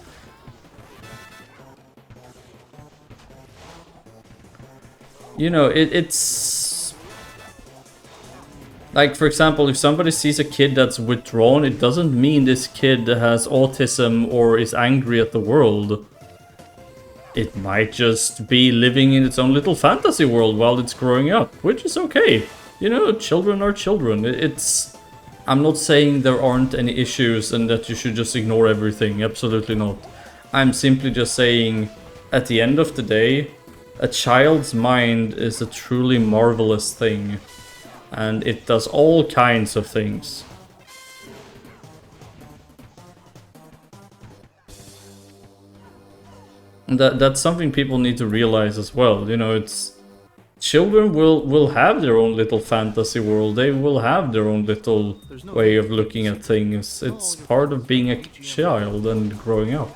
You know, it's... Like, for example, if somebody sees a kid that's withdrawn, it doesn't mean this kid has autism or is angry at the world. It might just be living in its own little fantasy world while it's growing up, which is okay. You know, children are children. It's... I'm not saying there aren't any issues and that you should just ignore everything, absolutely not. I'm simply just saying, at the end of the day, a child's mind is a truly marvelous thing, and it does all kinds of things. And that's something people need to realize as well. You know, it's... Children will have their own little fantasy world, they will have their own little way of looking at things. It's part of being a child and growing up.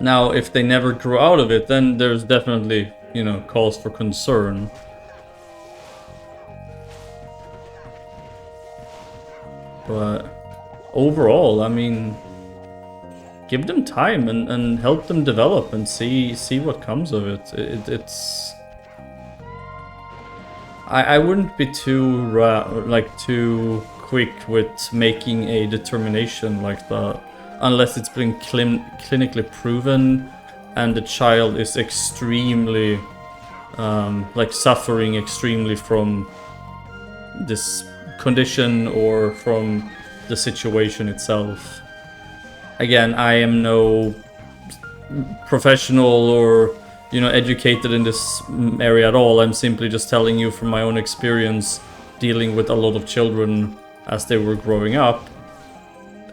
Now, if they never grow out of it, then there's definitely, you know, cause for concern. But overall, I mean, give them time and help them develop and see what comes of it. It's... I wouldn't be too too quick with making a determination like that, unless it's been clinically proven and the child is extremely like suffering extremely from this condition or from the situation itself. Again, I am no professional or, you know, educated in this area at all. I'm simply just telling you from my own experience dealing with a lot of children as they were growing up.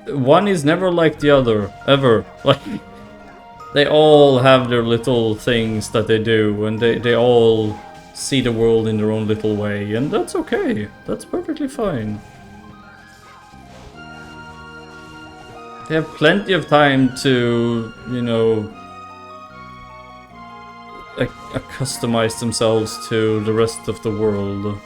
One is never like the other, ever. Like, they all have their little things that they do, and they all see the world in their own little way, and that's okay. That's perfectly fine. They have plenty of time to, you know, accustomize themselves to the rest of the world.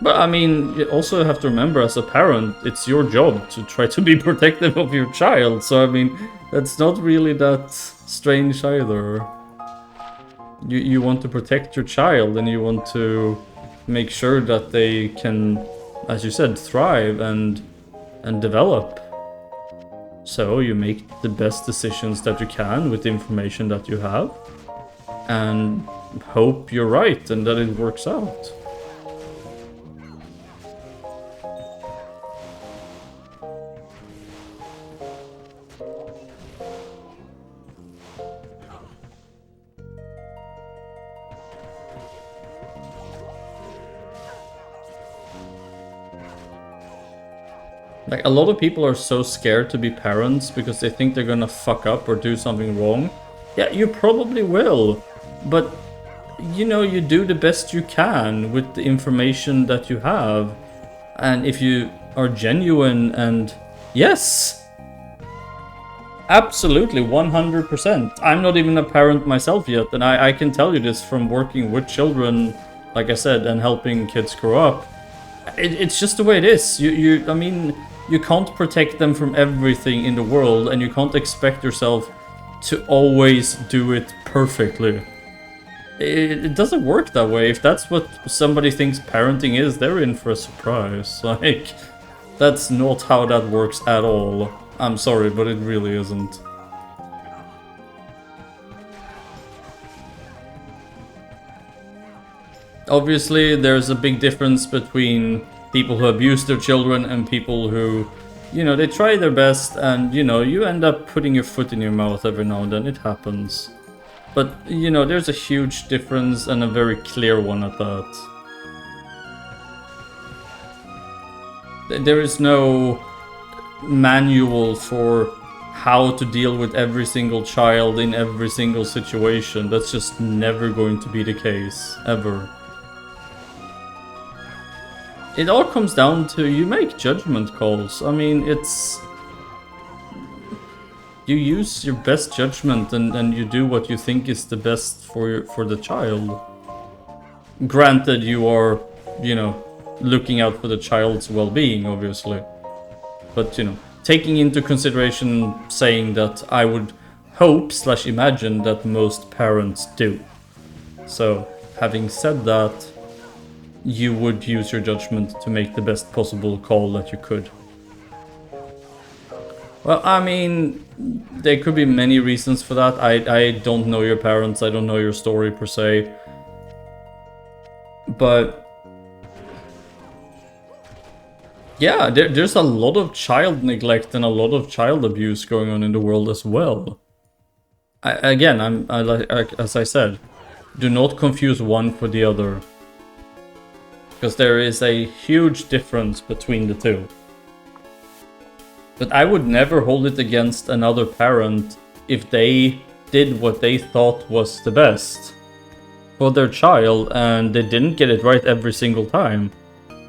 But I mean, you also have to remember, as a parent, it's your job to try to be protective of your child. So I mean, that's not really that strange either. You want to protect your child, and you want to make sure that they can, as you said, thrive and develop. So you make the best decisions that you can with the information that you have, and hope you're right and that it works out. Like, a lot of people are so scared to be parents because they think they're gonna fuck up or do something wrong. Yeah, you probably will. But, you know, you do the best you can with the information that you have. And if you are genuine and... Yes! Absolutely, 100%. I'm not even a parent myself yet, and I can tell you this from working with children, like I said, and helping kids grow up. It's just the way it is. I mean, you can't protect them from everything in the world, and you can't expect yourself to always do it perfectly. It doesn't work that way. If that's what somebody thinks parenting is, they're in for a surprise. Like, that's not how that works at all. I'm sorry, but it really isn't. Obviously, there's a big difference between people who abuse their children and people who, you know, they try their best and, you know, you end up putting your foot in your mouth every now and then. It happens. But, you know, there's a huge difference and a very clear one at that. There is no manual for how to deal with every single child in every single situation. That's just never going to be the case, ever. It all comes down to you make judgment calls. I mean, it's... You use your best judgment and you do what you think is the best for the child. Granted, you are, you know, looking out for the child's well-being, obviously. But, you know, taking into consideration saying that I would hope/imagine that most parents do. So, having said that, you would use your judgment to make the best possible call that you could. Well, I mean, there could be many reasons for that. I don't know your parents, I don't know your story per se. But... yeah, there's a lot of child neglect and a lot of child abuse going on in the world as well. As I said, do not confuse one for the other. Because there is a huge difference between the two. But I would never hold it against another parent if they did what they thought was the best for their child and they didn't get it right every single time.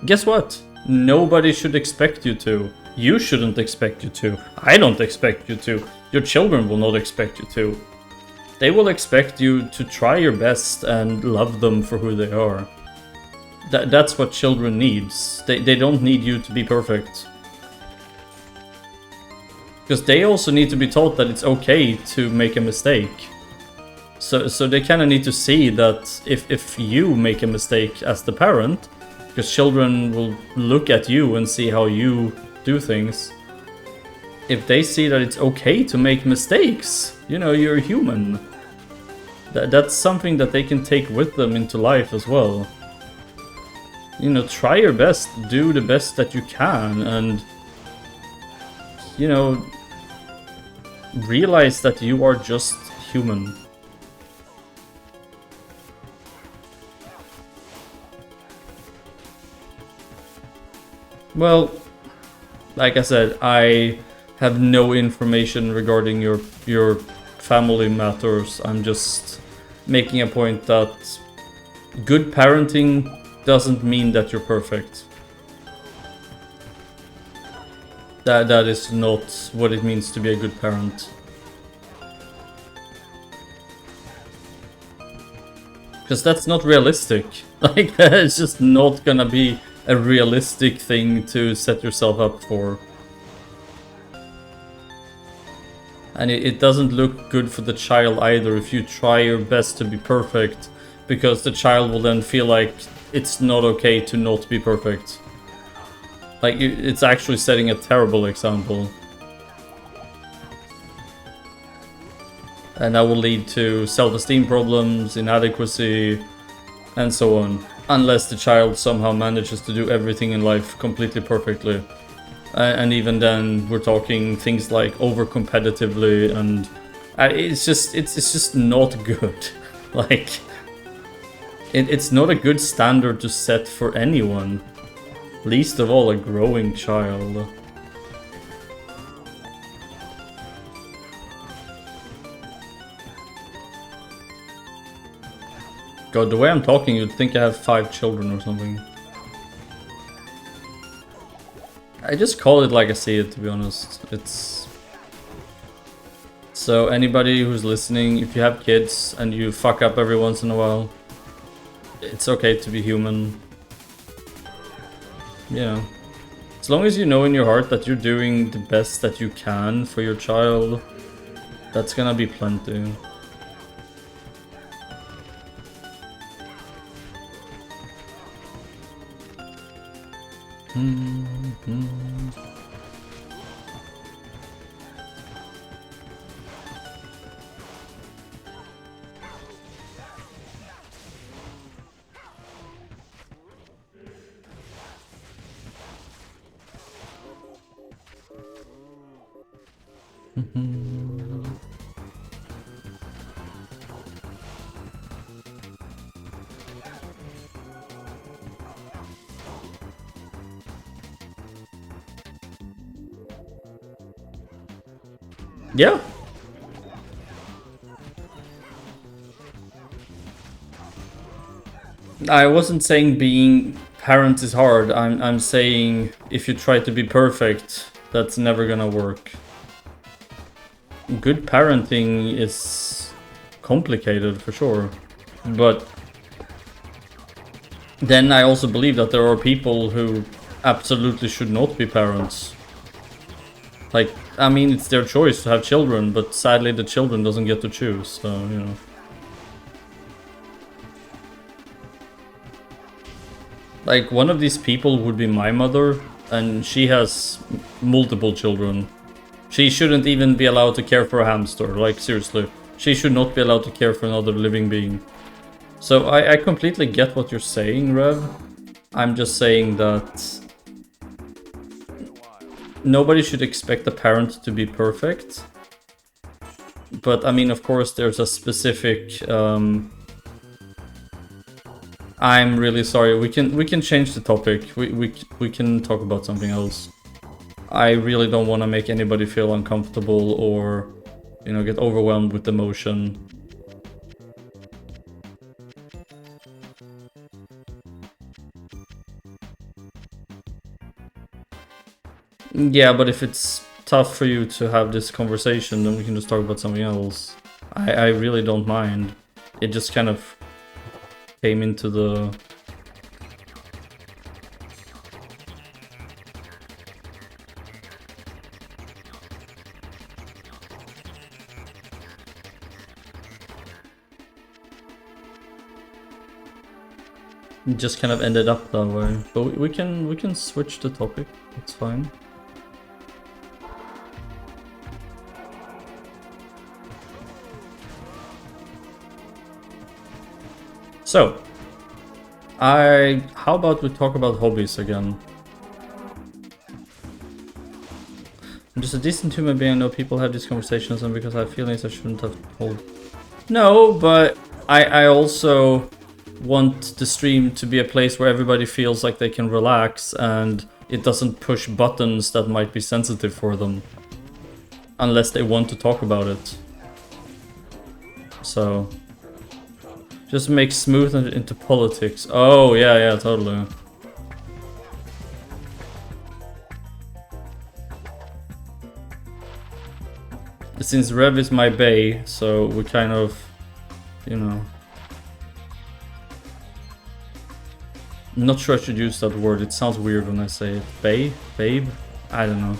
Guess what? Nobody should expect you to. You shouldn't expect you to. I don't expect you to. Your children will not expect you to. They will expect you to try your best and love them for who they are. That's what children need. They don't need you to be perfect. Because they also need to be taught that it's okay to make a mistake. So they kind of need to see that if you make a mistake as the parent, because children will look at you and see how you do things. If they see that it's okay to make mistakes, you know, you're human. That's something that they can take with them into life as well. You know, try your best, do the best that you can, and, you know, realize that you are just human. Well, like I said, I have no information regarding your family matters. I'm just making a point that good parenting doesn't mean that you're perfect. That is not what it means to be a good parent. Because that's not realistic. Like, it's just not gonna be a realistic thing to set yourself up for. And it doesn't look good for the child either if you try your best to be perfect, because the child will then feel like it's not okay to not be perfect. Like, it's actually setting a terrible example. And that will lead to self-esteem problems, inadequacy, and so on. Unless the child somehow manages to do everything in life completely perfectly. And even then, we're talking things like over-competitively, and it's just not good. Like, it's not a good standard to set for anyone. Least of all a growing child. God, the way I'm talking, you'd think I have 5 children or something. I just call it like I see it, to be honest. It's... So anybody who's listening, if you have kids and you fuck up every once in a while, it's okay to be human. You know. As long as you know in your heart that you're doing the best that you can for your child, that's gonna be plenty. Yeah. I wasn't saying being parent is hard. I'm saying if you try to be perfect, that's never gonna work. Good parenting is complicated for sure, but then I also believe that there are people who absolutely should not be parents. Like, I mean, it's their choice to have children, but sadly the children doesn't get to choose, so, you know. Like, one of these people would be my mother, and she has multiple children. She shouldn't even be allowed to care for a hamster, like, seriously. She should not be allowed to care for another living being. So I completely get what you're saying, Rev. I'm just saying that nobody should expect a parent to be perfect. But, I mean, of course, there's a specific... I'm really sorry. We can change the topic. We can talk about something else. I really don't want to make anybody feel uncomfortable or, you know, get overwhelmed with emotion. Yeah, but if it's tough for you to have this conversation, then we can just talk about something else. I really don't mind. It just kind of came into the... It just kind of ended up that way. But we can switch the topic. It's fine. So, how about we talk about hobbies again? I'm just a decent human being. I know people have these conversations, and because I have feelings I shouldn't have told. No, but I also want the stream to be a place where everybody feels like they can relax and it doesn't push buttons that might be sensitive for them. Unless they want to talk about it. So... just make smooth into politics. Oh, yeah, totally. Since Rev is my bae, so we kind of, you know... I'm not sure I should use that word. It sounds weird when I say it. Bae? Babe? I don't know.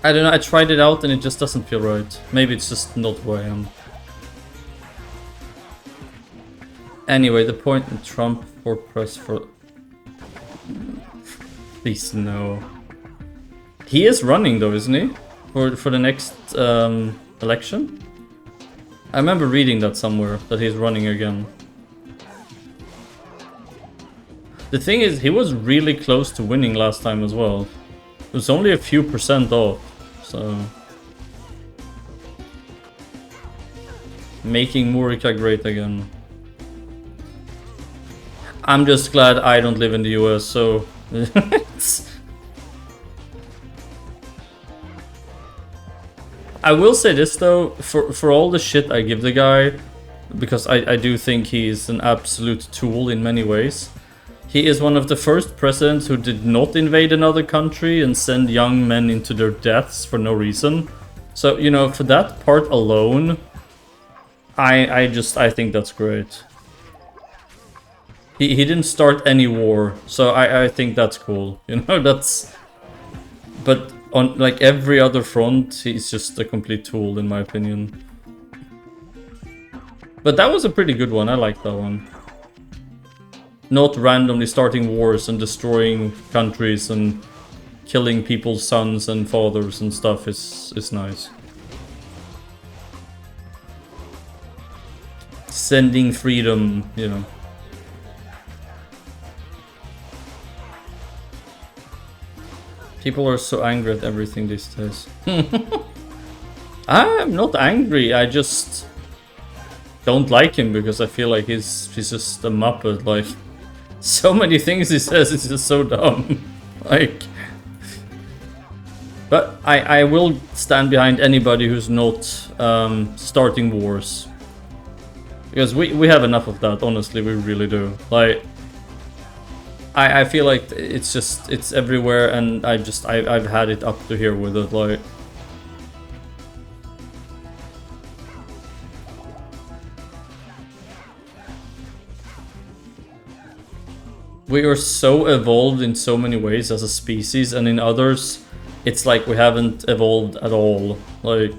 I don't know, I tried it out and it just doesn't feel right. Maybe it's just not who I am. Anyway, the point in Trump for press for... Please, no. He is running though, isn't he? For the next election? I remember reading that somewhere, that he's running again. The thing is, he was really close to winning last time as well. It was only a few % off, so... Making Murica great again. I'm just glad I don't live in the US, so... I will say this though, for all the shit I give the guy, because I do think he's an absolute tool in many ways. He is one of the first presidents who did not invade another country and send young men into their deaths for no reason. So, you know, for that part alone, I think that's great. He didn't start any war, so I think that's cool. You know, that's... But on, like, every other front, he's just a complete tool, in my opinion. But that was a pretty good one, I like that one. Not randomly starting wars and destroying countries and killing people's sons and fathers and stuff is nice. Sending freedom, you know. People are so angry at everything these days. I'm not angry, I just don't like him because I feel like he's just a muppet, like... So many things he says, it's just so dumb. Like... But I will stand behind anybody who's not starting wars. Because we have enough of that, honestly, we really do. Like... I feel like it's just, it's everywhere and I've had it up to here with it, like... We are so evolved in so many ways as a species, and in others, it's like we haven't evolved at all. Like...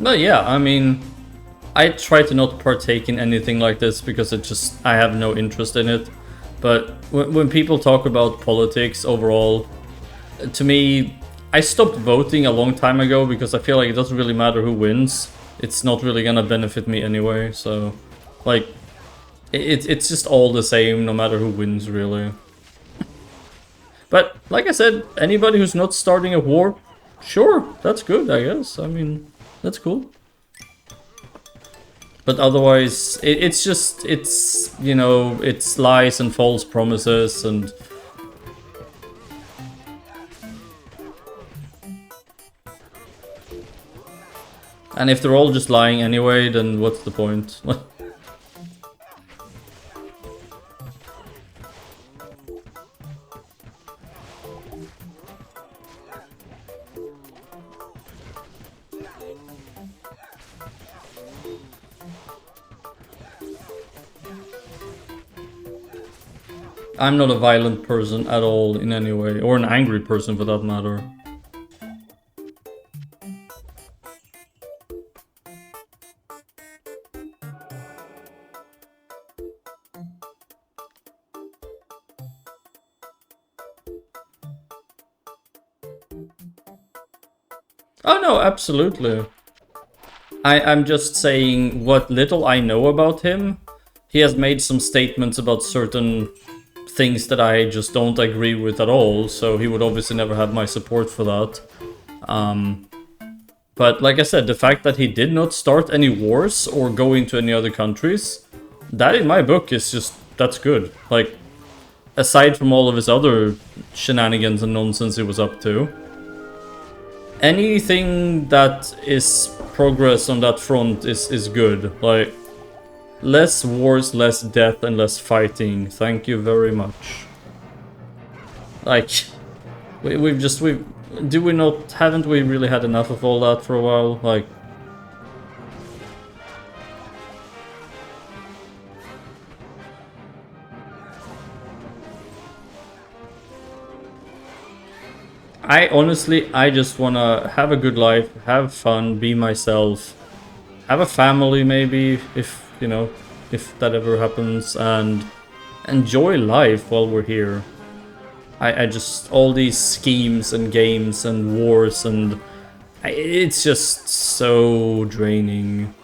But yeah, I mean, I try to not partake in anything like this because I have no interest in it. But when people talk about politics overall, to me, I stopped voting a long time ago because I feel like it doesn't really matter who wins. It's not really gonna benefit me anyway, so... Like, it's just all the same no matter who wins, really. But, like I said, anybody who's not starting a war, sure, that's good, I guess. I mean, that's cool. But otherwise, it's just, you know, it's lies and false promises and... And if they're all just lying anyway, then what's the point? I'm not a violent person at all in any way, or an angry person for that matter. Oh no, absolutely. I'm just saying what little I know about him. He has made some statements about certain things that I just don't agree with at all, so he would obviously never have my support for that. But like I said, the fact that he did not start any wars or go into any other countries, that in my book is just, that's good. Like, aside from all of his other shenanigans and nonsense he was up to, anything that is progress on that front is good. Like, less wars, less death, and less fighting. Thank you very much. Like, haven't we really had enough of all that for a while? Like... I just wanna have a good life, have fun, be myself, have a family maybe, if, you know, if that ever happens, and enjoy life while we're here. I just, all these schemes and games and wars and... it's just so draining.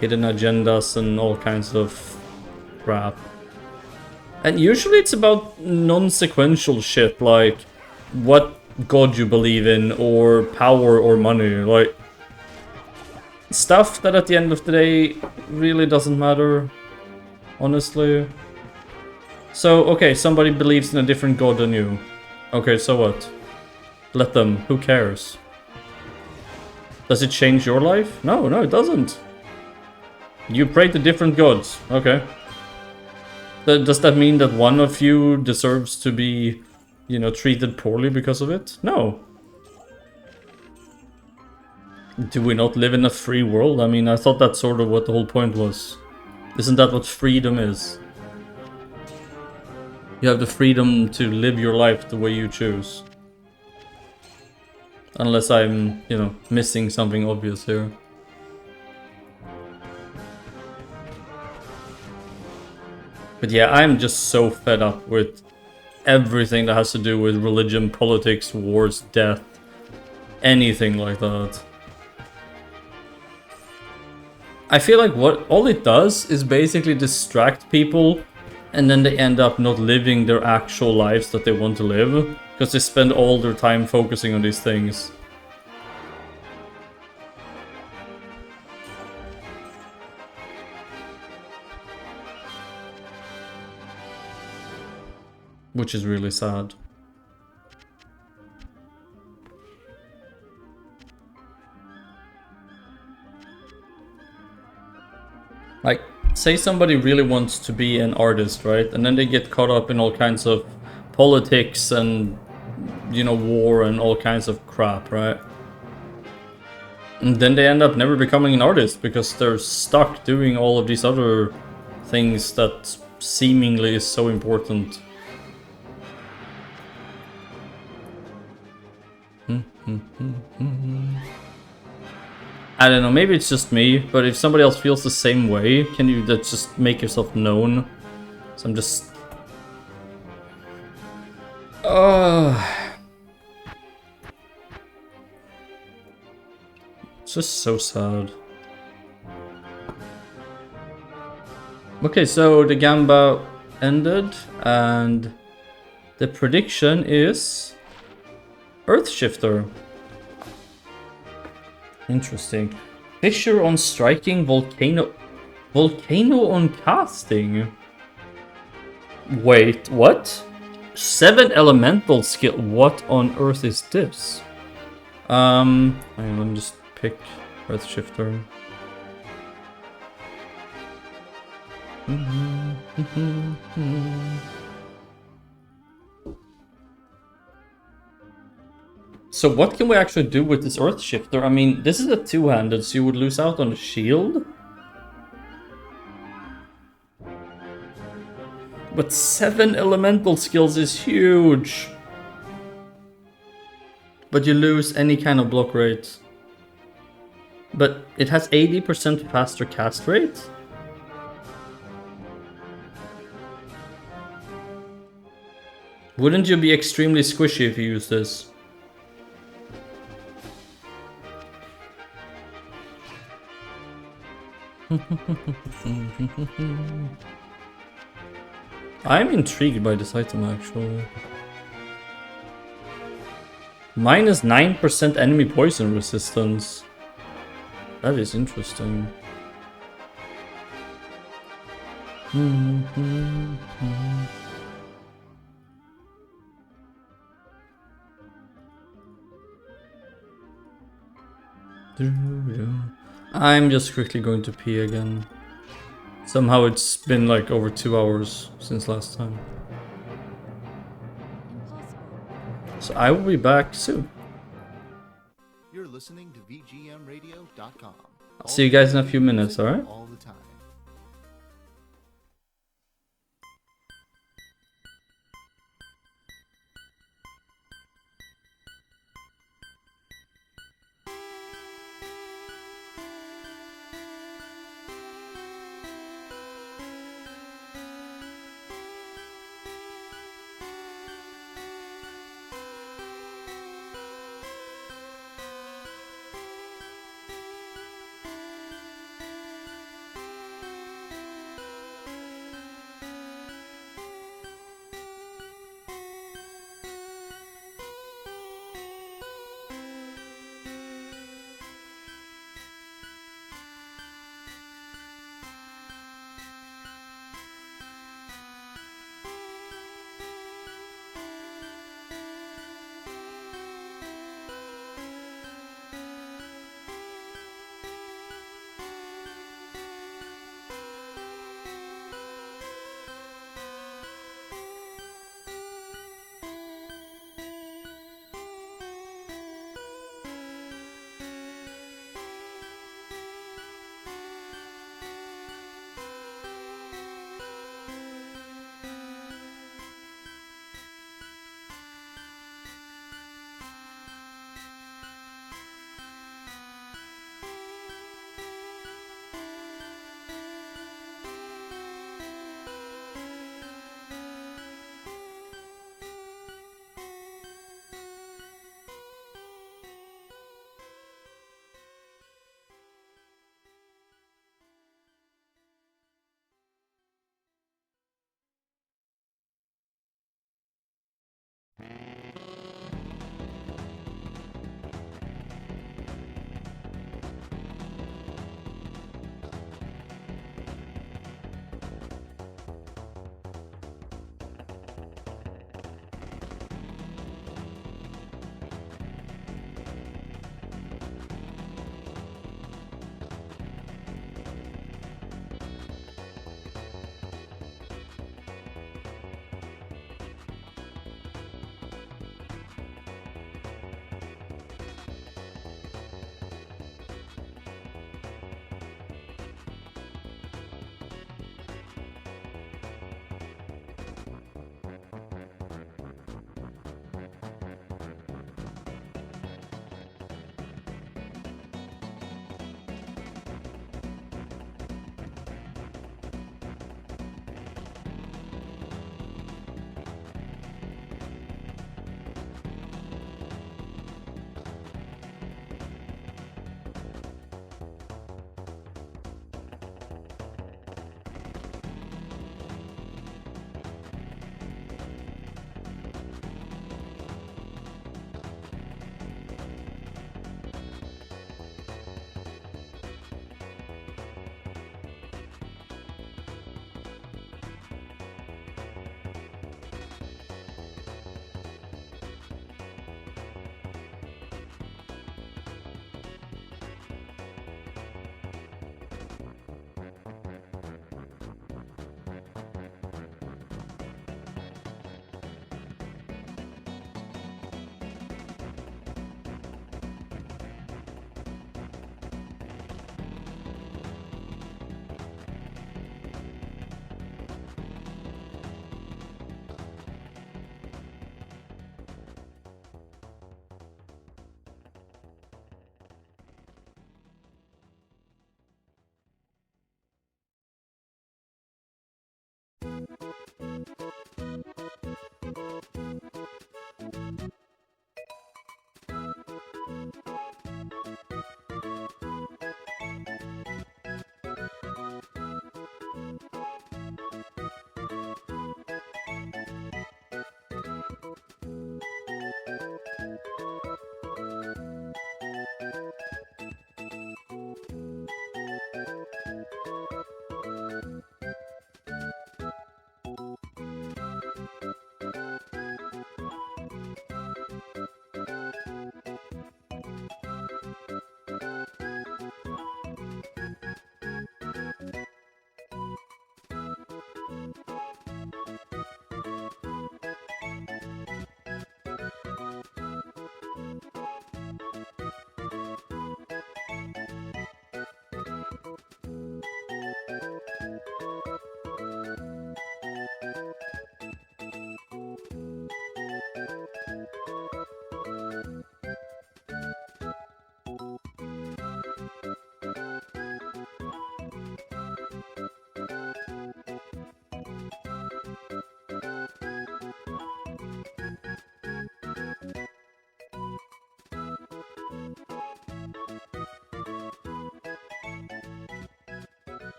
Hidden agendas and all kinds of crap. And usually it's about non-sequential shit, like what god you believe in, or power or money, like... stuff that at the end of the day really doesn't matter, honestly. So, okay, somebody believes in a different god than you. Okay, so what? Let them, who cares? Does it change your life? No, no, it doesn't. You pray to different gods, okay. Does that mean that one of you deserves to be, you know, treated poorly because of it? No. Do we not live in a free world? I mean, I thought that's sort of what the whole point was. Isn't that what freedom is? You have the freedom to live your life the way you choose. Unless I'm, you know, missing something obvious here. But yeah, I'm just so fed up with everything that has to do with religion, politics, wars, death, anything like that. I feel like what all it does is basically distract people, and then they end up not living their actual lives that they want to live, because they spend all their time focusing on these things. Which is really sad. Like, say somebody really wants to be an artist, right? And then they get caught up in all kinds of politics and, you know, war and all kinds of crap, right? And then they end up never becoming an artist because they're stuck doing all of these other things that seemingly is so important. I don't know, maybe it's just me, but if somebody else feels the same way, can you just make yourself known? So I'm just... It's just so sad. Okay, so the Gamba ended, and the prediction is... Earthshifter. Interesting. Fissure on striking, volcano on casting. Wait, what? 7 elemental skill. What on earth is this? Hang on, let me just pick Earthshifter. So what can we actually do with this Earthshifter? I mean, this is a two-handed, so you would lose out on the shield. But 7 elemental skills is huge. But you lose any kind of block rate. But it has 80% faster cast rate? Wouldn't you be extremely squishy if you use this? I'm intrigued by this item actually. Minus 9% enemy poison resistance. That is interesting. I'm just quickly going to pee again. Somehow it's been like over 2 hours since last time. So I will be back soon. You're listening to VGMradio.com. I'll see you guys in a few minutes, alright? All the time.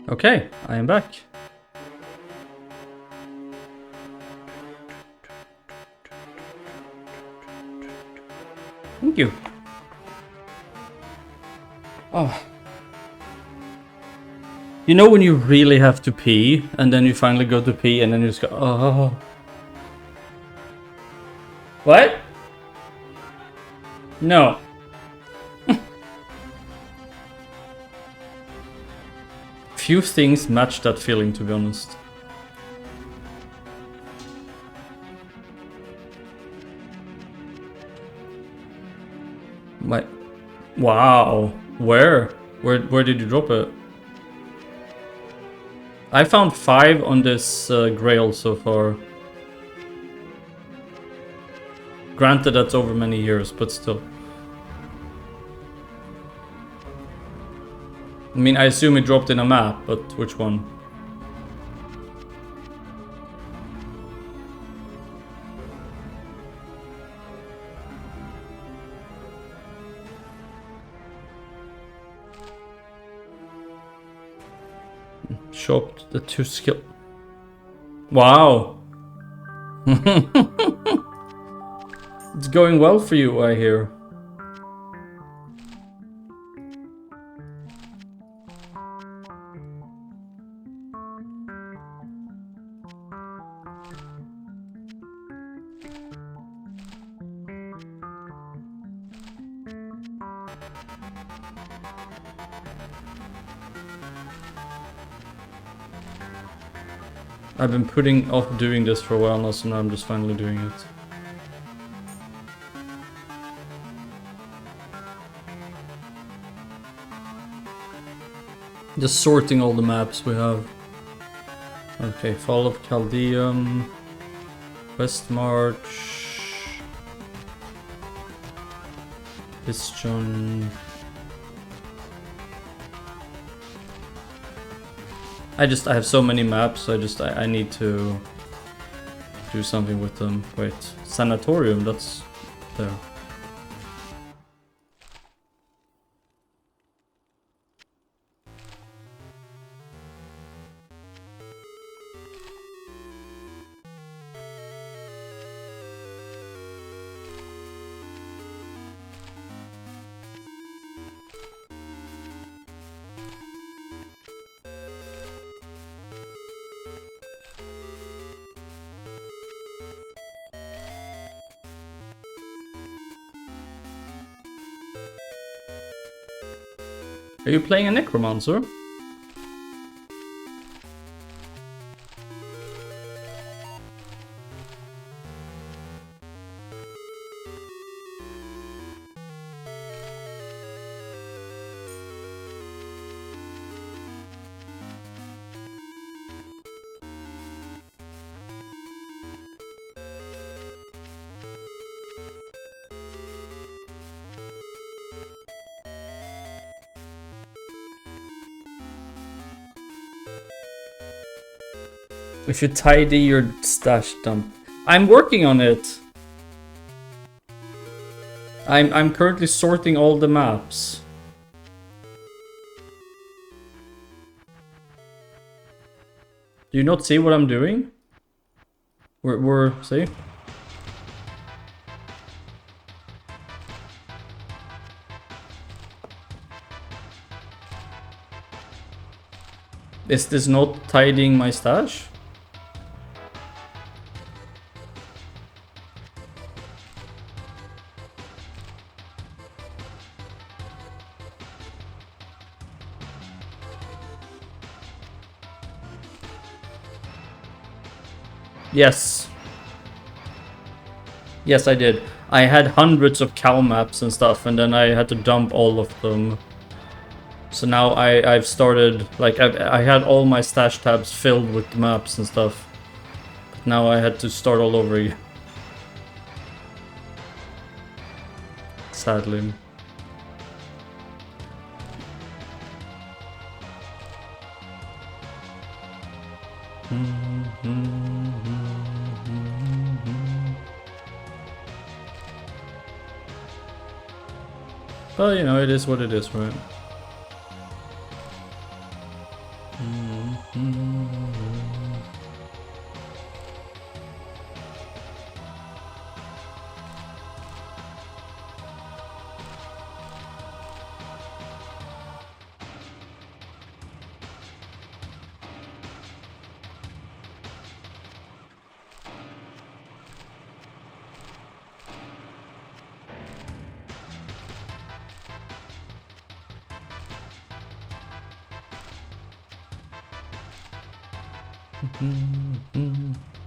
Okay, I am back. Thank you. Oh. You know when you really have to pee, and then you finally go to pee, and then you just go, oh. What? No. Few things match that feeling, to be honest. My... Wow. Where did you drop it? I found 5 on this grail so far. Granted, that's over many years, but still. I mean, I assume it dropped in a map, but which one? Shopped the 2 skill. Wow. It's going well for you, I hear. I've been putting off doing this for a while now, so now I'm just finally doing it. Just sorting all the maps we have. Okay, Fall of Chaldeum, West March, Piston. I have so many maps, I need to do something with them. Wait, Sanatorium, that's there. Are you playing a necromancer? If you tidy your stash dump. I'm working on it. I'm currently sorting all the maps. Do you not see what I'm doing? See? Is this not tidying my stash? Yes. Yes, I did. I had hundreds of cow maps and stuff, and then I had to dump all of them. So now I've started, like, I had all my stash tabs filled with maps and stuff. But now I had to start all over again. Sadly. Well, you know, it is what it is, right?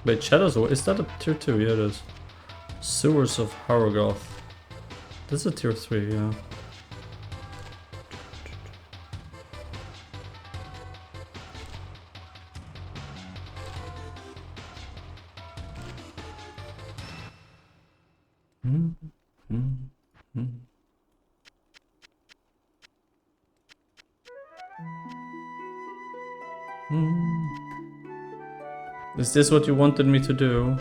Wait, Shadows, is that a tier 2? Yeah, it is. Sewers of Haragoth. This is a tier 3, yeah. Is this what you wanted me to do?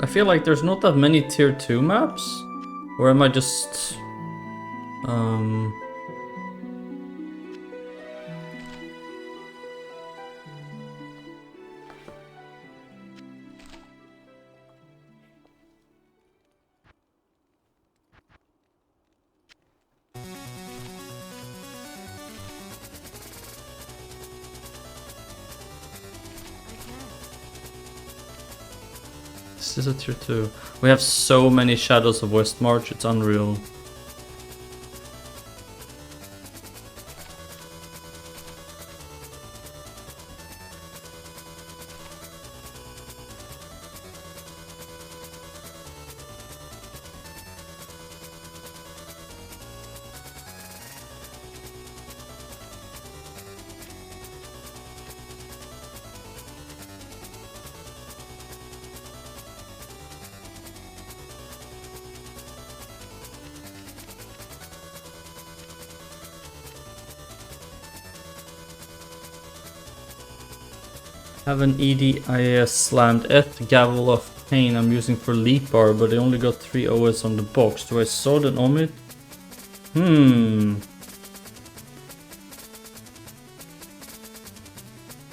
I feel like there's not that many tier 2 maps. Or am I just... This is a tier 2. We have so many Shadows of Westmarch, it's unreal. Have an EDIS slammed F gavel of pain I'm using for leap bar, but I only got 3 OS on the box. Do I sword and omit?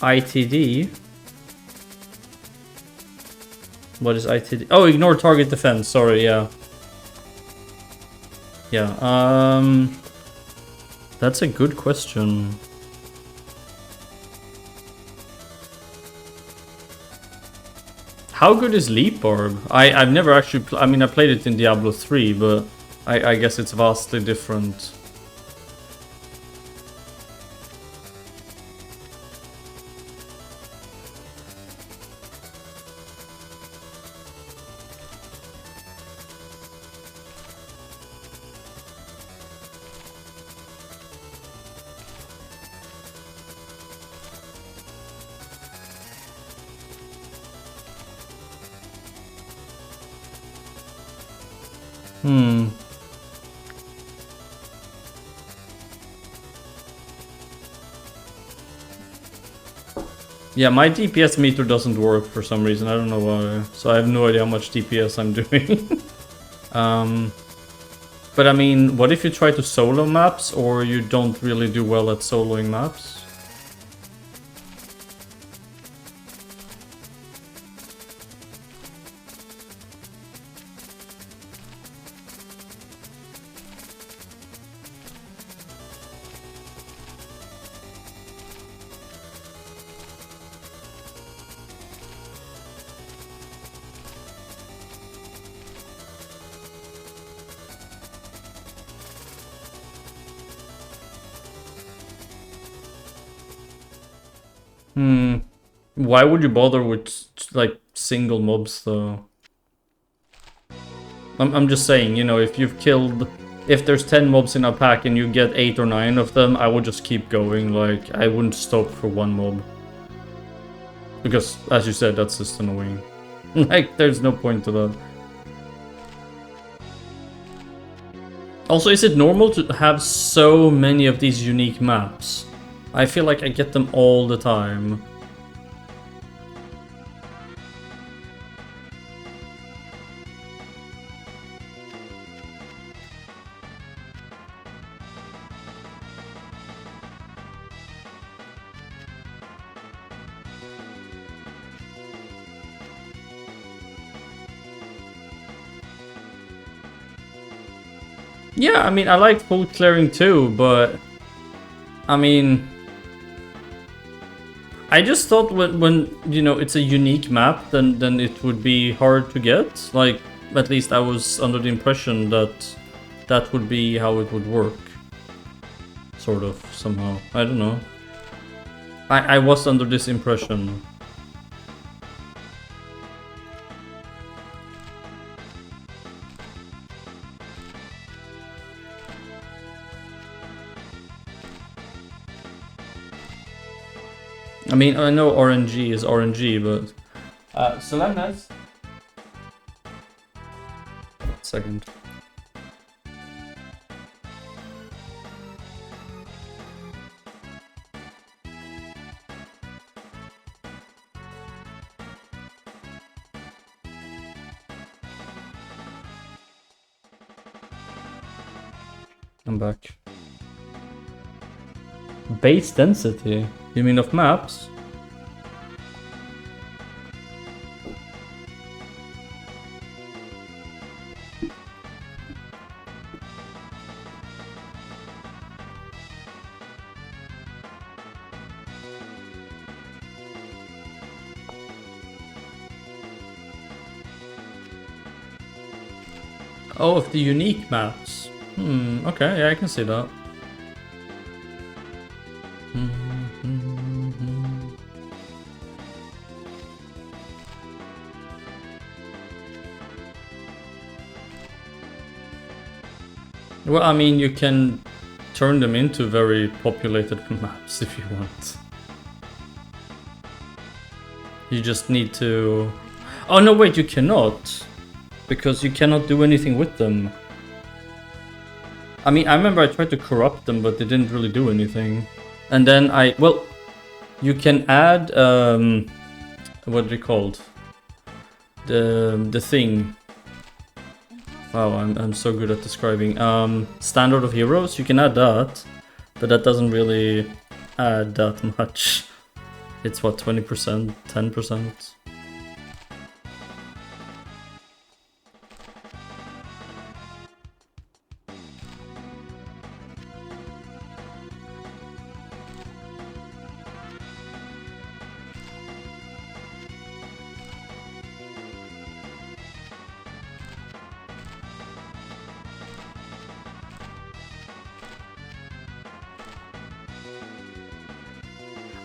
ITD? What is ITD? Oh, ignore target defense, sorry, yeah. Yeah, that's a good question. How good is Leap Orb? I've never actually... I mean, I played it in Diablo 3, but I guess it's vastly different. Yeah, my DPS meter doesn't work for some reason, I don't know why. So I have no idea how much DPS I'm doing. But I mean, what if you try to solo maps or you don't really do well at soloing maps? Why would you bother with like single mobs though? I'm just saying, you know, if you've killed... If there's 10 mobs in a pack and you get 8 or 9 of them, I would just keep going, like, I wouldn't stop for one mob. Because, as you said, that's just annoying. Like, there's no point to that. Also, is it normal to have so many of these unique maps? I feel like I get them all the time. Yeah, I mean, I like full clearing too, but I mean, I just thought when you know it's a unique map, then it would be hard to get. Like, at least I was under the impression that that would be how it would work. Sort of, somehow. I don't know. I was under this impression. I mean, I know RNG is RNG, but... Solemnes? Second. I'm back. Base density? You mean of maps? Oh, of the unique maps. Okay, yeah, I can see that. Well, I mean, you can turn them into very populated maps if you want. You just need to... Oh no, wait, you cannot. Because you cannot do anything with them. I mean, I remember I tried to corrupt them, but they didn't really do anything. And then well, you can add, what are they called? The thing. Wow, I'm so good at describing. Standard of heroes, you can add that. But that doesn't really add that much. It's what, 20%, 10%?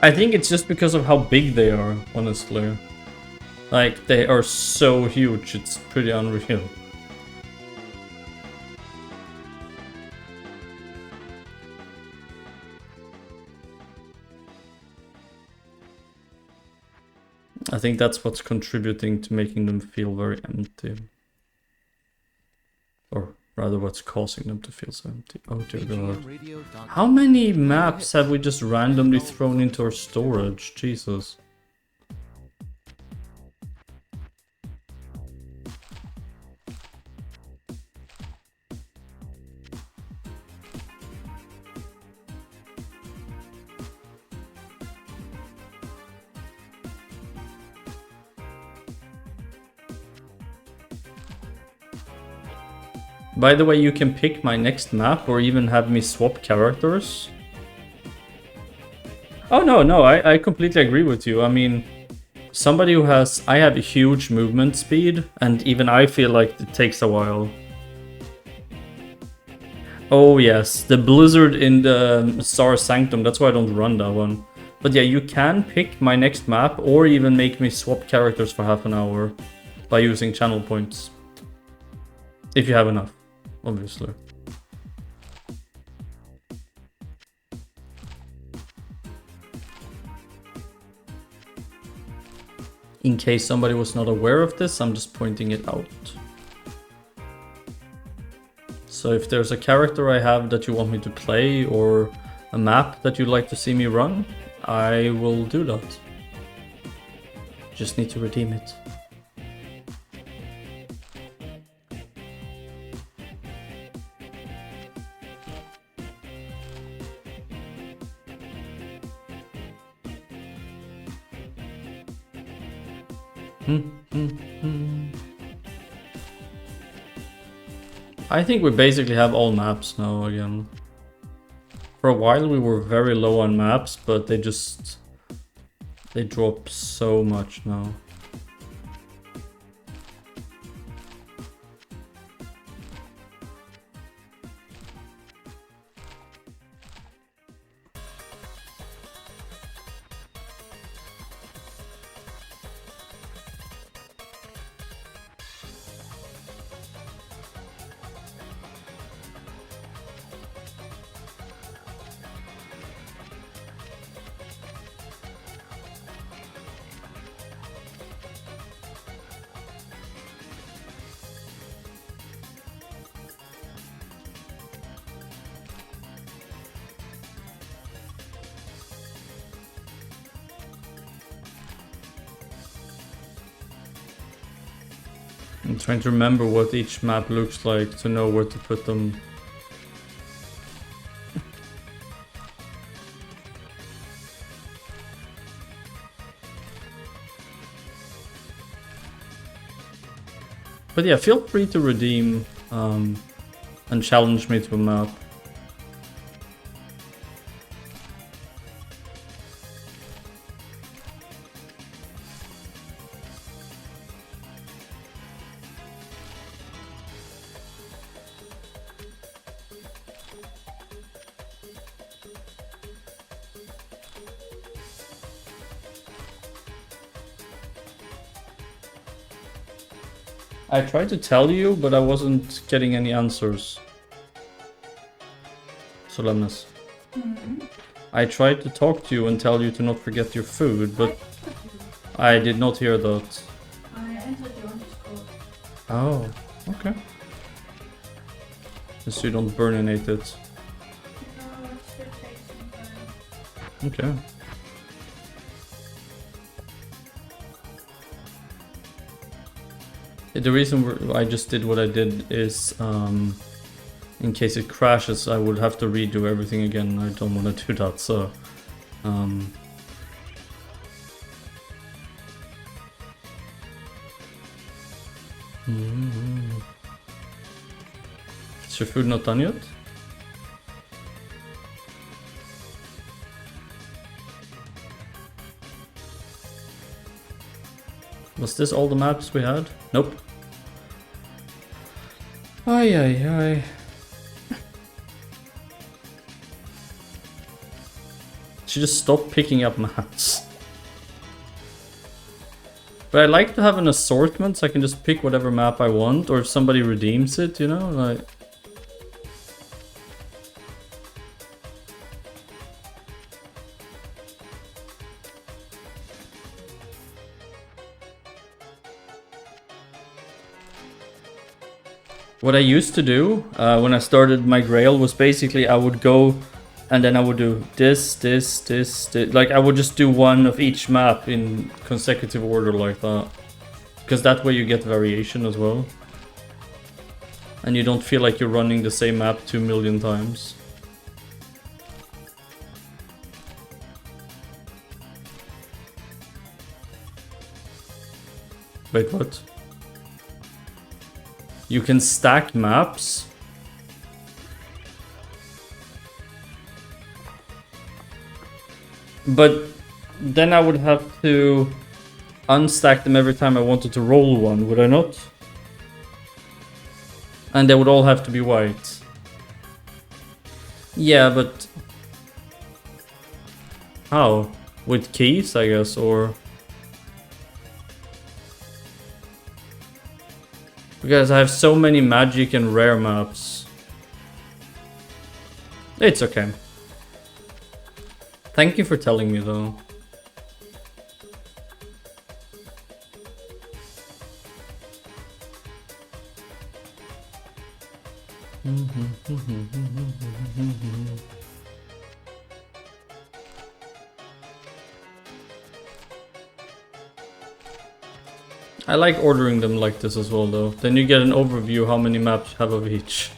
I think it's just because of how big they are, honestly. Like, they are so huge, it's pretty unreal. I think that's what's contributing to making them feel very empty. Or rather, what's causing them to feel so empty. Oh dear god. How many maps have we just randomly thrown into our storage? Jesus. By the way, you can pick my next map or even have me swap characters. Oh no, I completely agree with you. I mean, somebody who has... I have a huge movement speed, and even I feel like it takes a while. Oh yes, the blizzard in the Star Sanctum, that's why I don't run that one. But yeah, you can pick my next map or even make me swap characters for half an hour by using channel points. If you have enough, obviously. In case somebody was not aware of this, I'm just pointing it out. So if there's a character I have that you want me to play or a map that you'd like to see me run, I will do that. Just need to redeem it. I think we basically have all maps now again. For a while we were very low on maps, but they drop so much now. I'm trying to remember what each map looks like to know where to put them. But yeah, feel free to redeem and challenge me to a map. I tried to tell you, but I wasn't getting any answers. Solemnus. I tried to talk to you and tell you to not forget your food, but I did not hear that. I entered your Discord. Oh, okay. Just so you don't burninate it. No, it should take some time. Okay. The reason I just did what I did is, in case it crashes, I would have to redo everything again. I don't want to do that, so... Is your food not done yet? Was this all the maps we had? Nope. Ay ay ay. She just stopped picking up maps. But I like to have an assortment so I can just pick whatever map I want, or if somebody redeems it, you know, like... What I used to do when I started my Grail was basically I would go and then I would do this. Like I would just do one of each map in consecutive order like that. Because that way you get variation as well. And you don't feel like you're running the same map 2 million times. Wait, what? You can stack maps. But then I would have to unstack them every time I wanted to roll one, would I not? And they would all have to be white. Yeah, but... How? With keys, I guess, or... Because I have so many magic and rare maps. It's okay. Thank you for telling me though. I like ordering them like this as well though. Then you get an overview how many maps you have of each.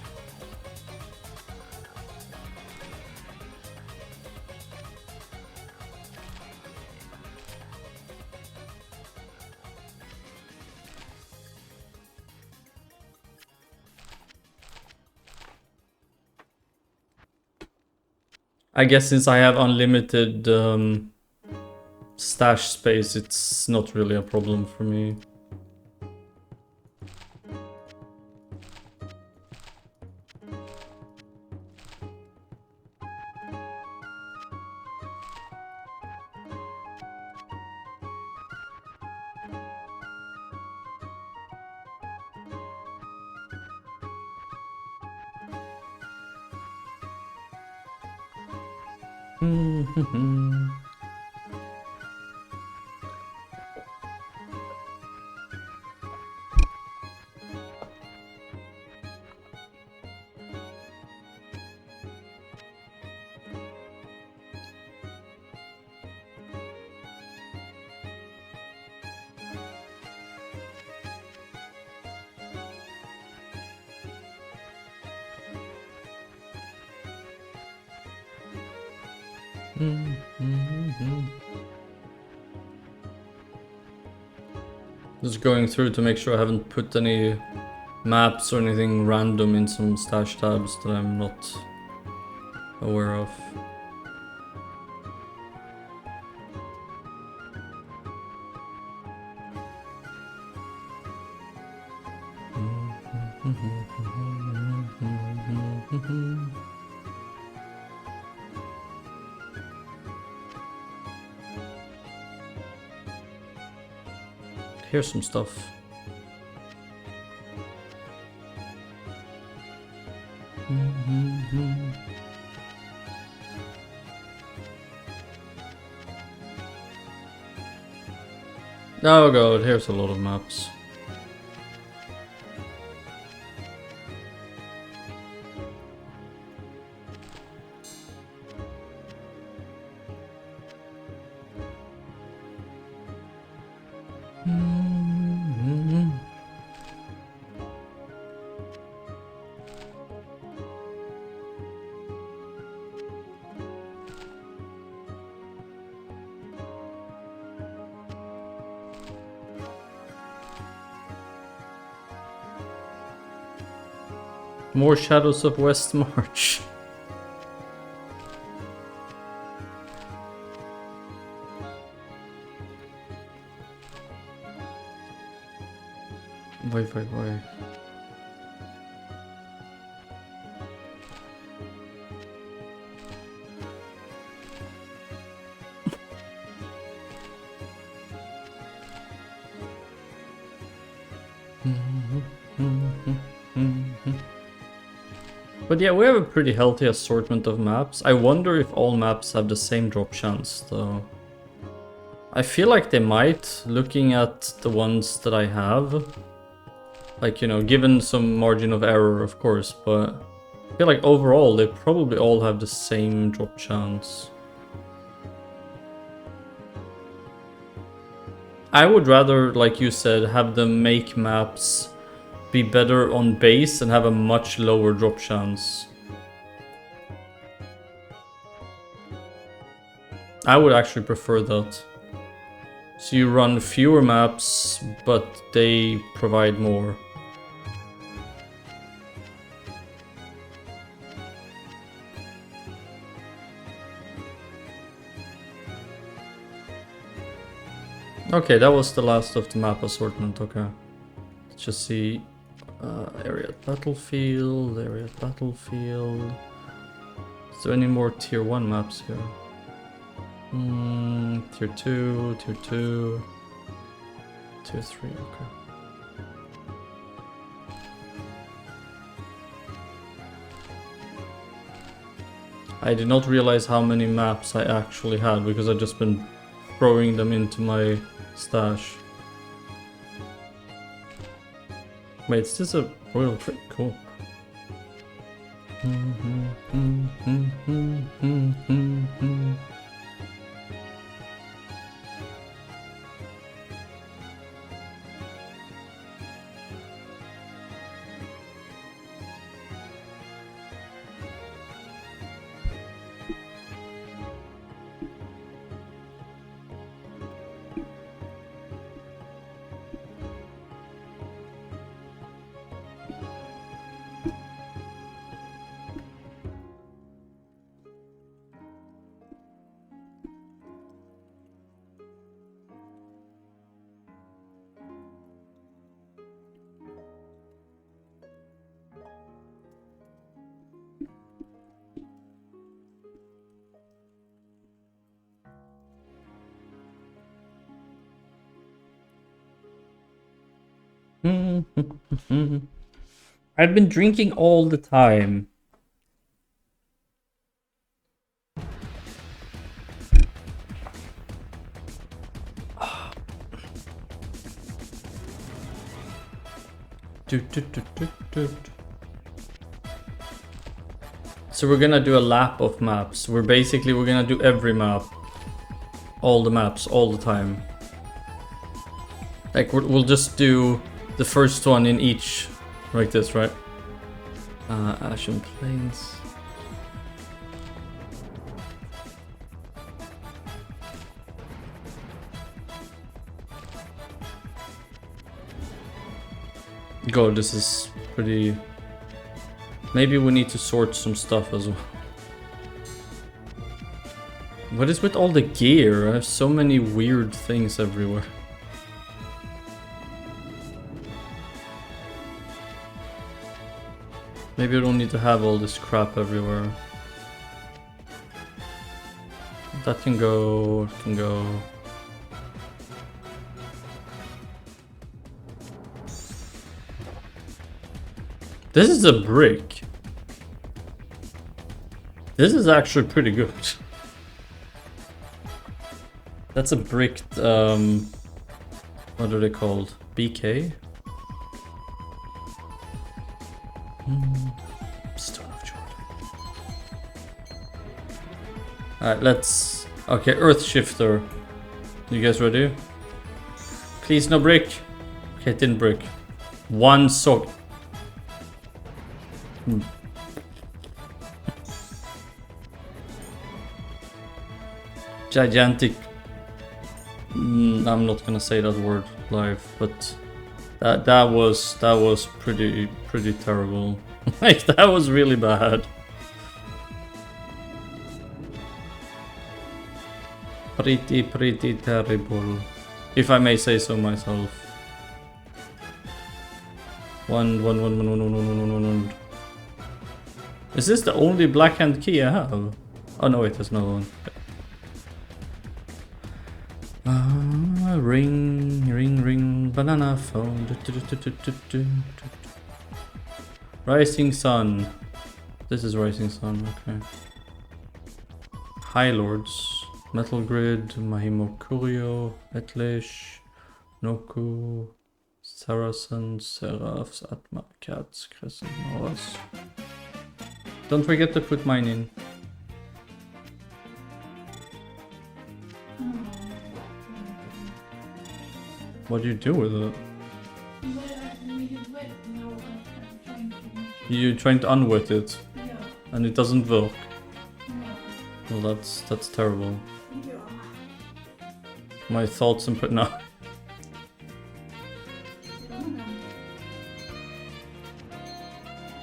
I guess since I have unlimited stash space, it's not really a problem for me. Just going through to make sure I haven't put any maps or anything random in some stash tabs that I'm not aware of. Here's some stuff. Oh god, here's a lot of maps. More Shadows of West March. Wait. But yeah, we have a pretty healthy assortment of maps. I wonder if all maps have the same drop chance though. I feel like they might, looking at the ones that I have. Like, you know, given some margin of error, of course, but I feel like overall they probably all have the same drop chance. I would rather, like you said, have them make maps be better on base and have a much lower drop chance. I would actually prefer that. So you run fewer maps, but they provide more. Okay, that was the last of the map assortment, okay. Let's just see. Area at Battlefield, area at Battlefield. Is there any more tier 1 maps here? Tier 2, tier 2, tier 3, okay. I did not realize how many maps I actually had because I've just been throwing them into my stash. Wait, is this a royal trick? Cool. I've been drinking all the time. So we're gonna do a lap of maps. We're gonna do every map. All the maps, all the time. Like we'll just do the first one in each, like this, right? Ashen Plains. God, this is pretty... Maybe we need to sort some stuff as well. What is with all the gear? I have so many weird things everywhere. Maybe I don't need to have all this crap everywhere. That can go, it can go. This is a brick. This is actually pretty good. That's a bricked, what are they called? BK? Stone of Jordan. Alright, let's... Okay, Earth Shifter. You guys ready? Please, no brick. Okay, it didn't brick. One sock. Gigantic. I'm not gonna say that word live, but that was pretty terrible. Like that was really bad. Pretty terrible, if I may say so myself. One. Is this the only black hand key I have? Oh no, wait, there's another one. Ring, banana phone. Rising Sun. This is Rising Sun, okay. High Lords. Metal Grid, Mahimo Curio, Etlish, Noku, Saracen, Seraphs, Atma, Cats, Crescent, Norris. Don't forget to put mine in. What do you do with it? You're trying to unwet it, and it doesn't work. Well, that's terrible. My thoughts and no.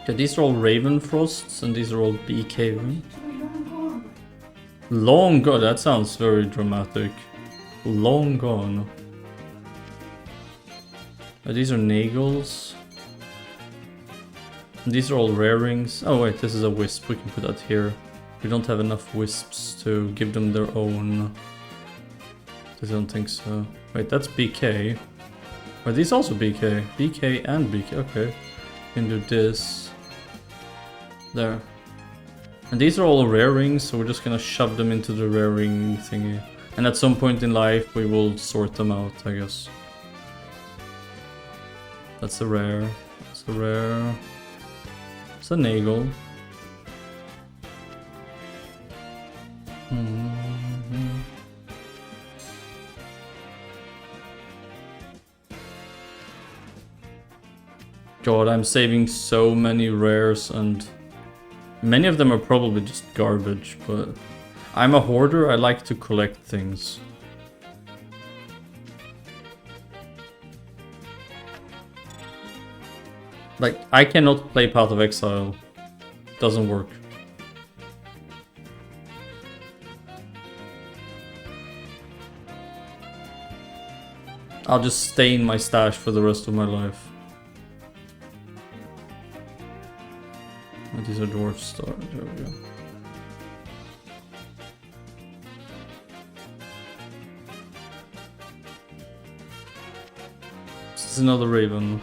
Okay, these are all Ravenfrosts, and these are all BK. Long gone. That sounds very dramatic. Long gone. These are Nagels. And these are all rare rings. Oh wait, this is a wisp. We can put that here. We don't have enough wisps to give them their own. I don't think so. Wait, that's BK. Are these also BK? BK and BK. Okay. We can do this. There. And these are all rare rings, so we're just gonna shove them into the rare ring thingy. And at some point in life, we will sort them out, I guess. That's a rare. It's a rare. It's a Nagel. God, I'm saving so many rares, and many of them are probably just garbage, but I'm a hoarder, I like to collect things. Like, I cannot play Path of Exile. Doesn't work. I'll just stay in my stash for the rest of my life. Oh, these are dwarf stars. There we go. This is another raven.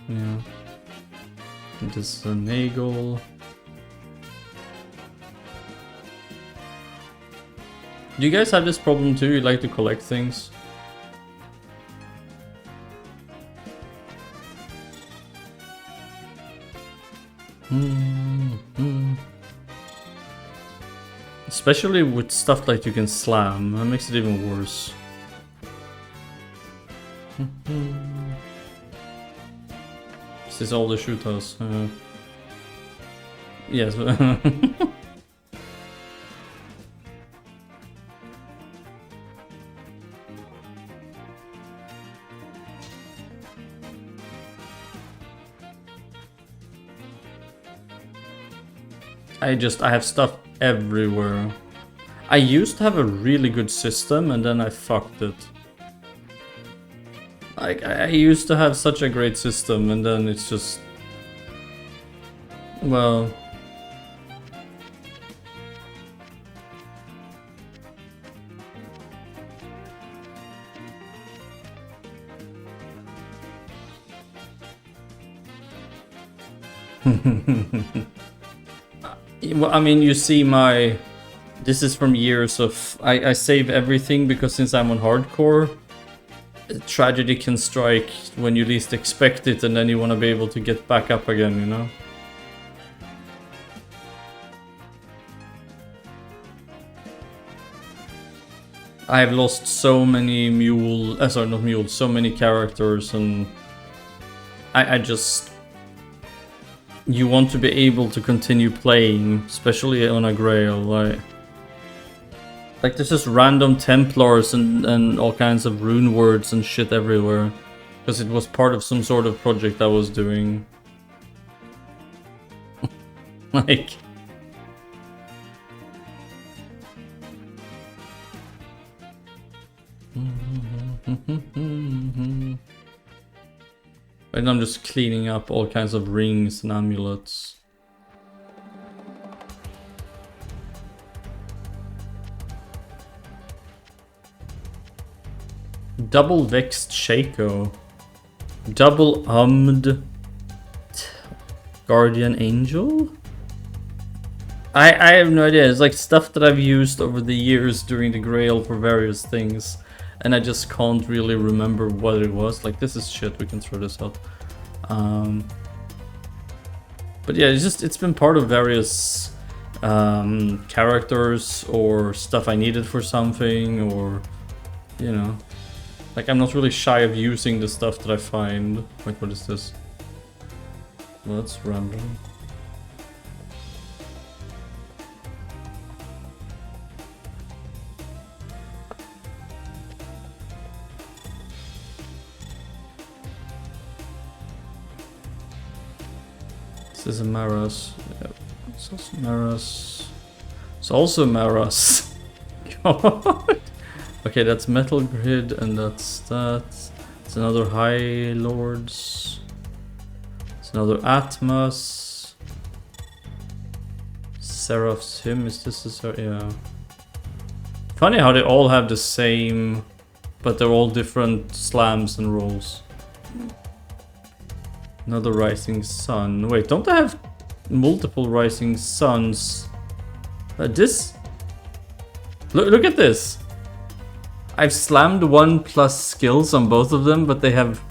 Yeah. And this is an eagle. Do you guys have this problem too? You like to collect things? Especially with stuff like you can slam, that makes it even worse. This is all the shoot house. Yes. I have stuff everywhere. I used to have a really good system and then I fucked it. Like, I used to have such a great system and then it's just... Well... Well, I mean, you see my... This is from years of... I save everything because since I'm on hardcore, tragedy can strike when you least expect it and then you want to be able to get back up again, you know? I have lost so many so many characters, and I just... You want to be able to continue playing, especially on a grail, like there's just random Templars and all kinds of rune words and shit everywhere, because it was part of some sort of project I was doing. Like... And I'm just cleaning up all kinds of rings and amulets. Double vexed Shaco. Double guardian angel? I have no idea. It's like stuff that I've used over the years during the grail for various things. And I just can't really remember what it was. Like, this is shit, we can throw this out. But yeah, it's been part of various characters or stuff I needed for something, or, you know. Like, I'm not really shy of using the stuff that I find. Wait, what is this? Well, that's random. This is a Maras. Yep. It's also Maras. It's also Maras. God. Okay, that's Metal Grid, and that's that. It's another High Lords. It's another Atmos. Seraph's Hymn. Is this a yeah? Funny how they all have the same, but they're all different slams and rolls. Another Rising Sun. Wait, don't I have multiple Rising Suns? This... Look at this! I've slammed 1+ skills on both of them, but they have...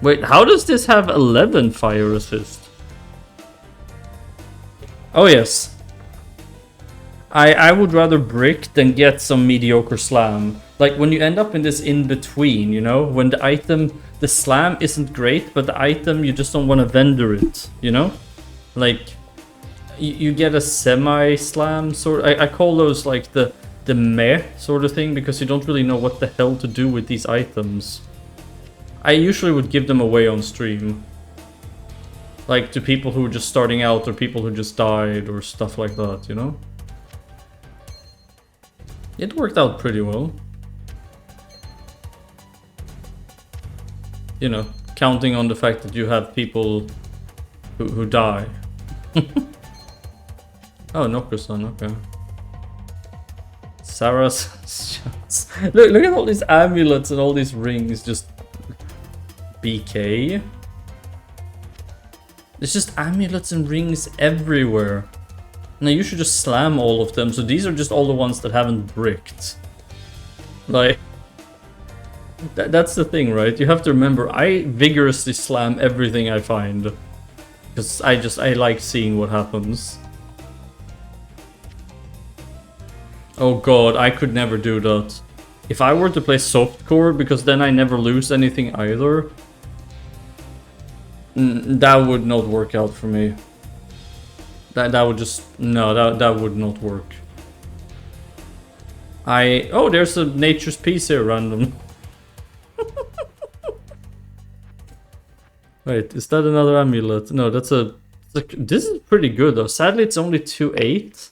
Wait, how does this have 11 fire assist? Oh yes. I would rather brick than get some mediocre slam. Like when you end up in this in-between, you know? When the item, the slam isn't great, but the item, you just don't want to vendor it, you know? Like, you get a semi-slam sort. I call those like the meh sort of thing, because you don't really know what the hell to do with these items. I usually would give them away on stream. Like to people who are just starting out, or people who just died, or stuff like that, you know? It worked out pretty well. You know, counting on the fact that you have people who die. Oh, Noku-san, okay. Sarah's shots. Look at all these amulets and all these rings, just BK. There's just amulets and rings everywhere. Now you should just slam all of them, so these are just all the ones that haven't bricked. Like, that's the thing, right? You have to remember, I vigorously slam everything I find. Because I like seeing what happens. Oh god, I could never do that. If I were to play softcore, because then I never lose anything either, that would not work out for me. That would just... no, that would not work. Oh, there's a nature's piece here, random. Wait, is that another amulet? No, that's a... this is pretty good though. Sadly, it's only 2.8.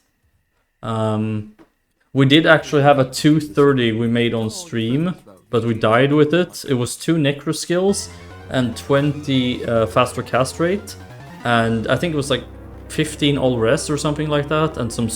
We did actually have a 2.30 we made on stream, but we died with it. It was 2 necro skills and 20 faster cast rate. And I think it was like 15 all rest or something like that, and some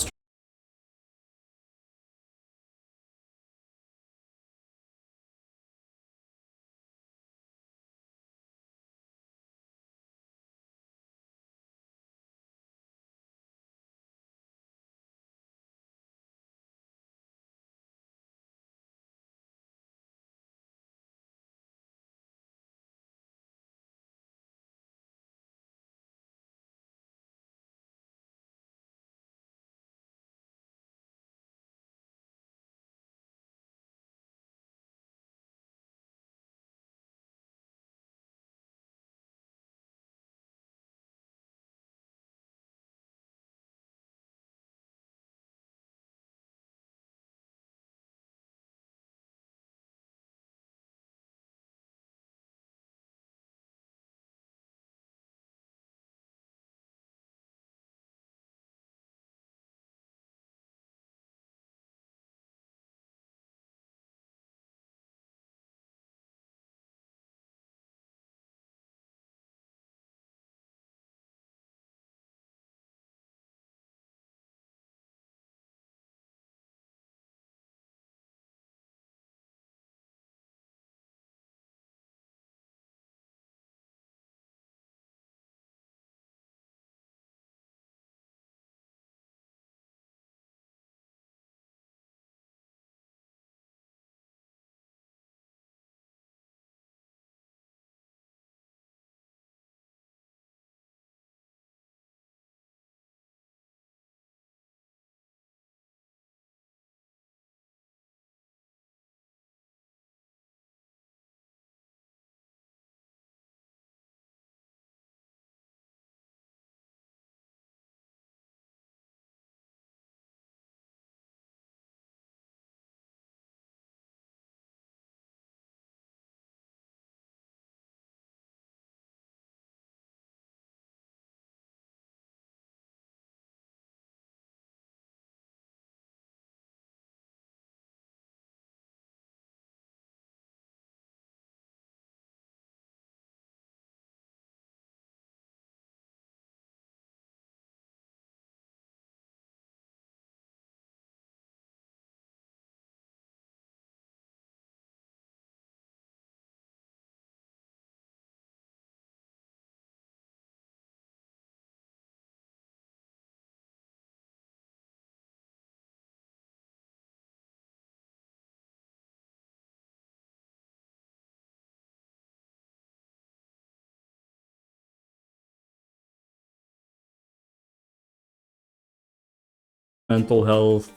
mental health,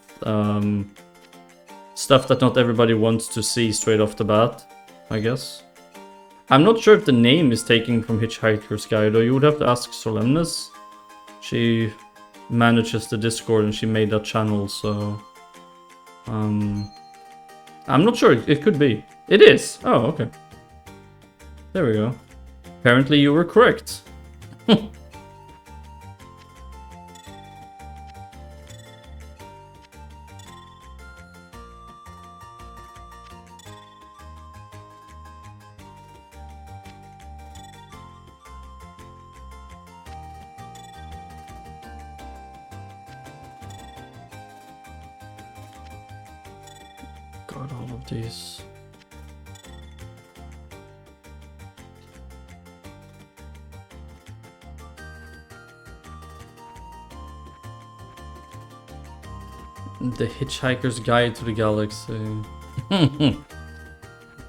Stuff that not everybody wants to see straight off the bat, I guess. I'm not sure if the name is taken from Hitchhiker's Guide, though. You would have to ask Solemnis. She manages the Discord and she made that channel, so... I'm not sure, it could be. It is! Oh, okay. There we go. Apparently you were correct. Got all of these. The Hitchhiker's Guide to the Galaxy.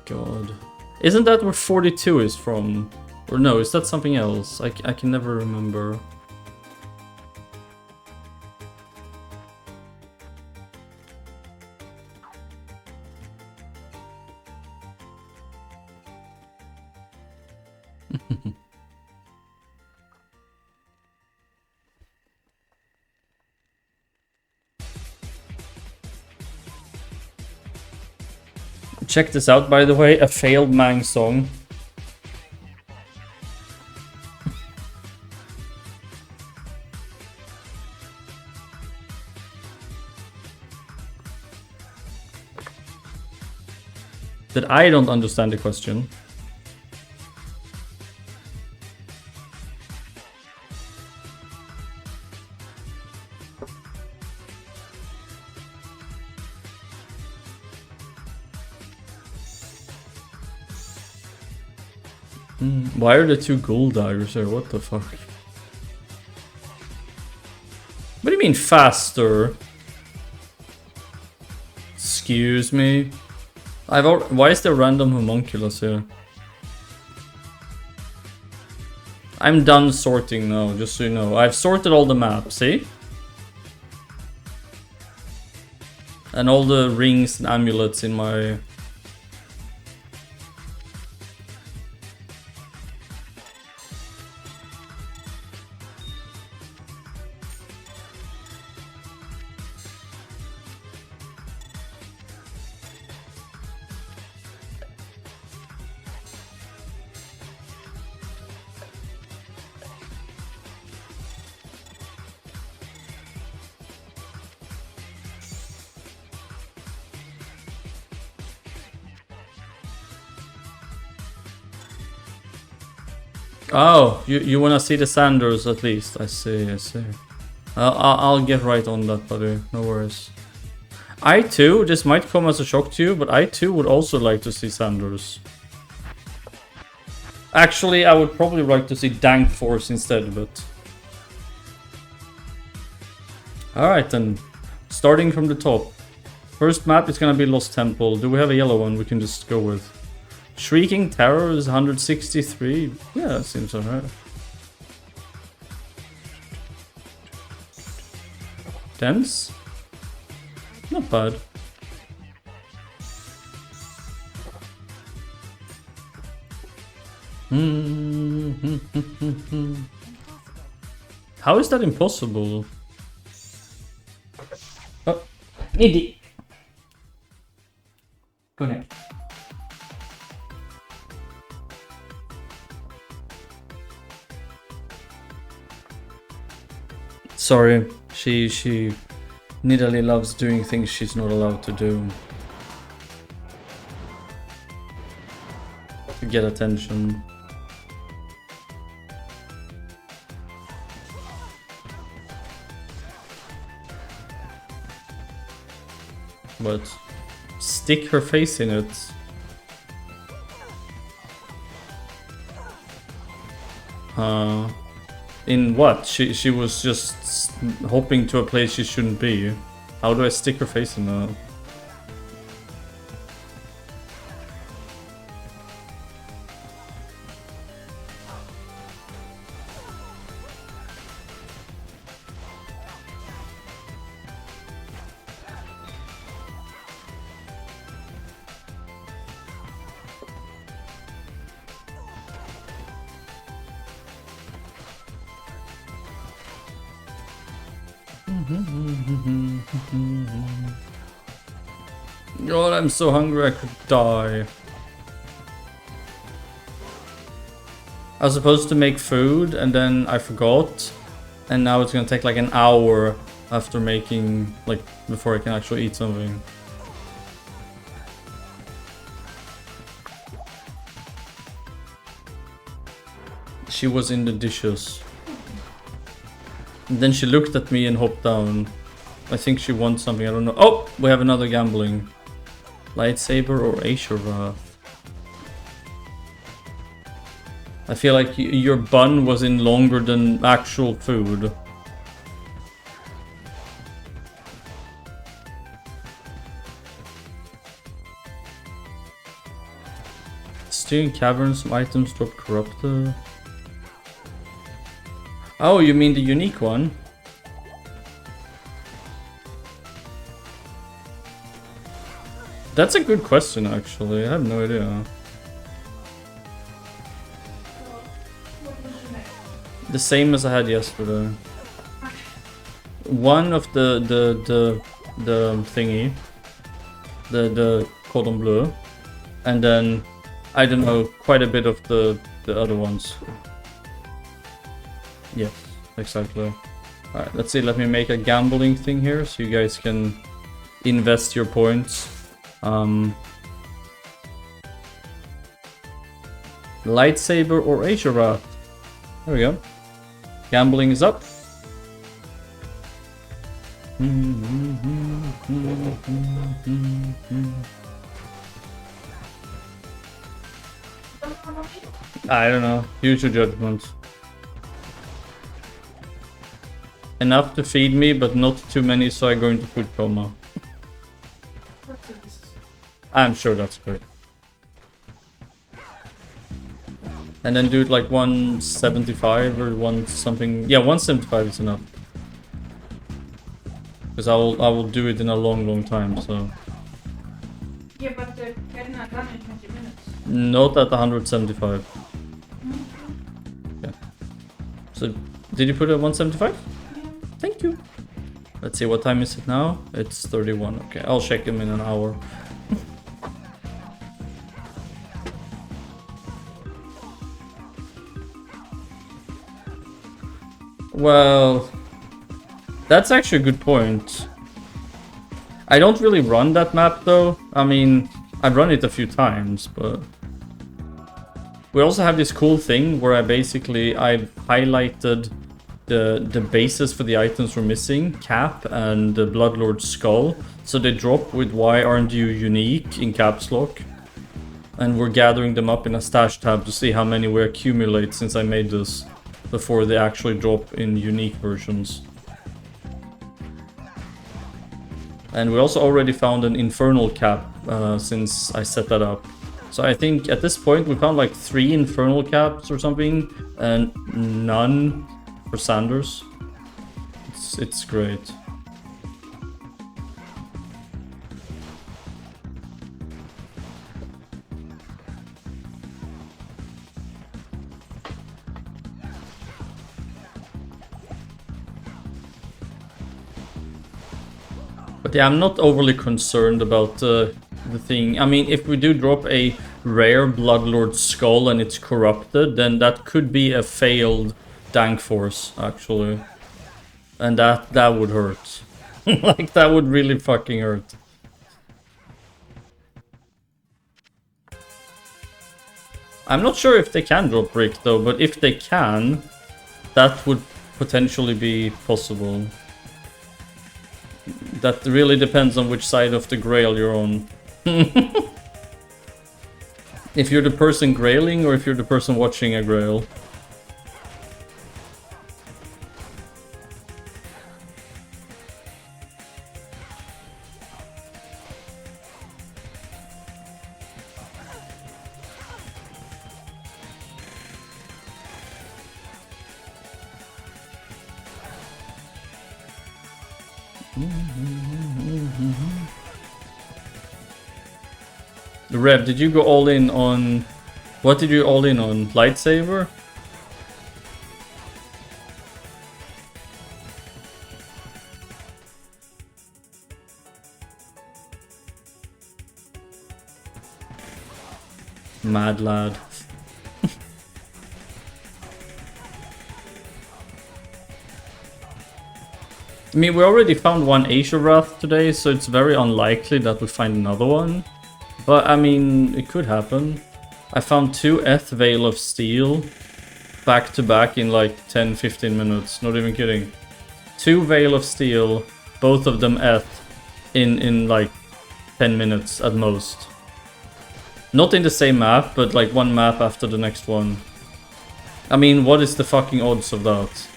God. Isn't that where 42 is from? Or no, is that something else? I can never remember. Check this out, by the way, a failed Mang song. That I don't understand the question. Why are the two gold daggers here? What the fuck? What do you mean faster? Excuse me. Why is there random homunculus here? I'm done sorting now, just so you know. I've sorted all the maps, see? And all the rings and amulets in my... Oh, you wanna see the Sanders at least? I see, I see. I'll get right on that, buddy. No worries. I too, this might come as a shock to you, but I too would also like to see Sanders. Actually, I would probably like to see Dank Force instead, but... Alright then, starting from the top. First map is gonna be Lost Temple. Do we have a yellow one we can just go with? Shrieking Terror is 163. Yeah, that seems alright. Dense? Not bad. How is that impossible? Oh, idiot. Connect. Sorry, she Nidalee loves doing things she's not allowed to do. To get attention. But stick her face in it. In what? She was just hopping to a place she shouldn't be. How do I stick her face in that? God, I'm so hungry I could die. I was supposed to make food and then I forgot. And now it's gonna take like an hour after making, like, before I can actually eat something. She was in the dishes. And then she looked at me and hopped down. I think she wants something, I don't know. Oh! We have another gambling. Lightsaber or Asia. I feel like your bun was in longer than actual food. Stealing caverns, some items drop corrupted. Oh, you mean the unique one? That's a good question, actually. I have no idea. What was your next? The same as I had yesterday. One of the thingy, the cordon bleu, and then I don't know, quite a bit of the other ones. Yes, exactly. Alright, let's see. Let me make a gambling thing here so you guys can invest your points. Lightsaber or Asia. There we go. Gambling is up. I don't know. Use your judgment. Enough to feed me, but not too many, so I go into food coma. I'm sure that's great. And then do it like 175 or one something. Yeah, 175 is enough. Because I will do it in a long time, so. Yeah, but getting that done in 20 minutes. Not at 175. Yeah. So, did you put it at 175? Yeah. Thank you. Let's see, what time is it now? It's 31. Okay, I'll check him in an hour. Well, that's actually a good point. I don't really run that map though. I mean, I've run it a few times, but we also have this cool thing where I've highlighted the bases for the items we're missing, Cap and the Bloodlord's Skull. So they drop with why aren't you unique in caps lock. And we're gathering them up in a stash tab to see how many we accumulate since I made this before they actually drop in unique versions. And we also already found an infernal cap since I set that up. So I think at this point we found like 3 infernal caps or something and none for Sanders. It's great. But yeah, I'm not overly concerned about the thing. I mean, if we do drop a rare Bloodlord Skull and it's corrupted, then that could be a failed Dank Force, actually. And that would hurt. Like, that would really fucking hurt. I'm not sure if they can drop Brick, though, but if they can, that would potentially be possible. That really depends on which side of the grail you're on. If you're the person grailing or if you're the person watching a grail. Rev, did you go all in on... What did you all in on? Lightsaber? Mad lad. I mean, we already found one Asia Wrath today, so it's very unlikely that we find another one. But, I mean, it could happen. I found 2 Eth Veil of Steel back to back in like 10-15 minutes. Not even kidding. 2 Veil of Steel, both of them Eth, in like 10 minutes at most. Not in the same map, but like one map after the next one. I mean, what is the fucking odds of that?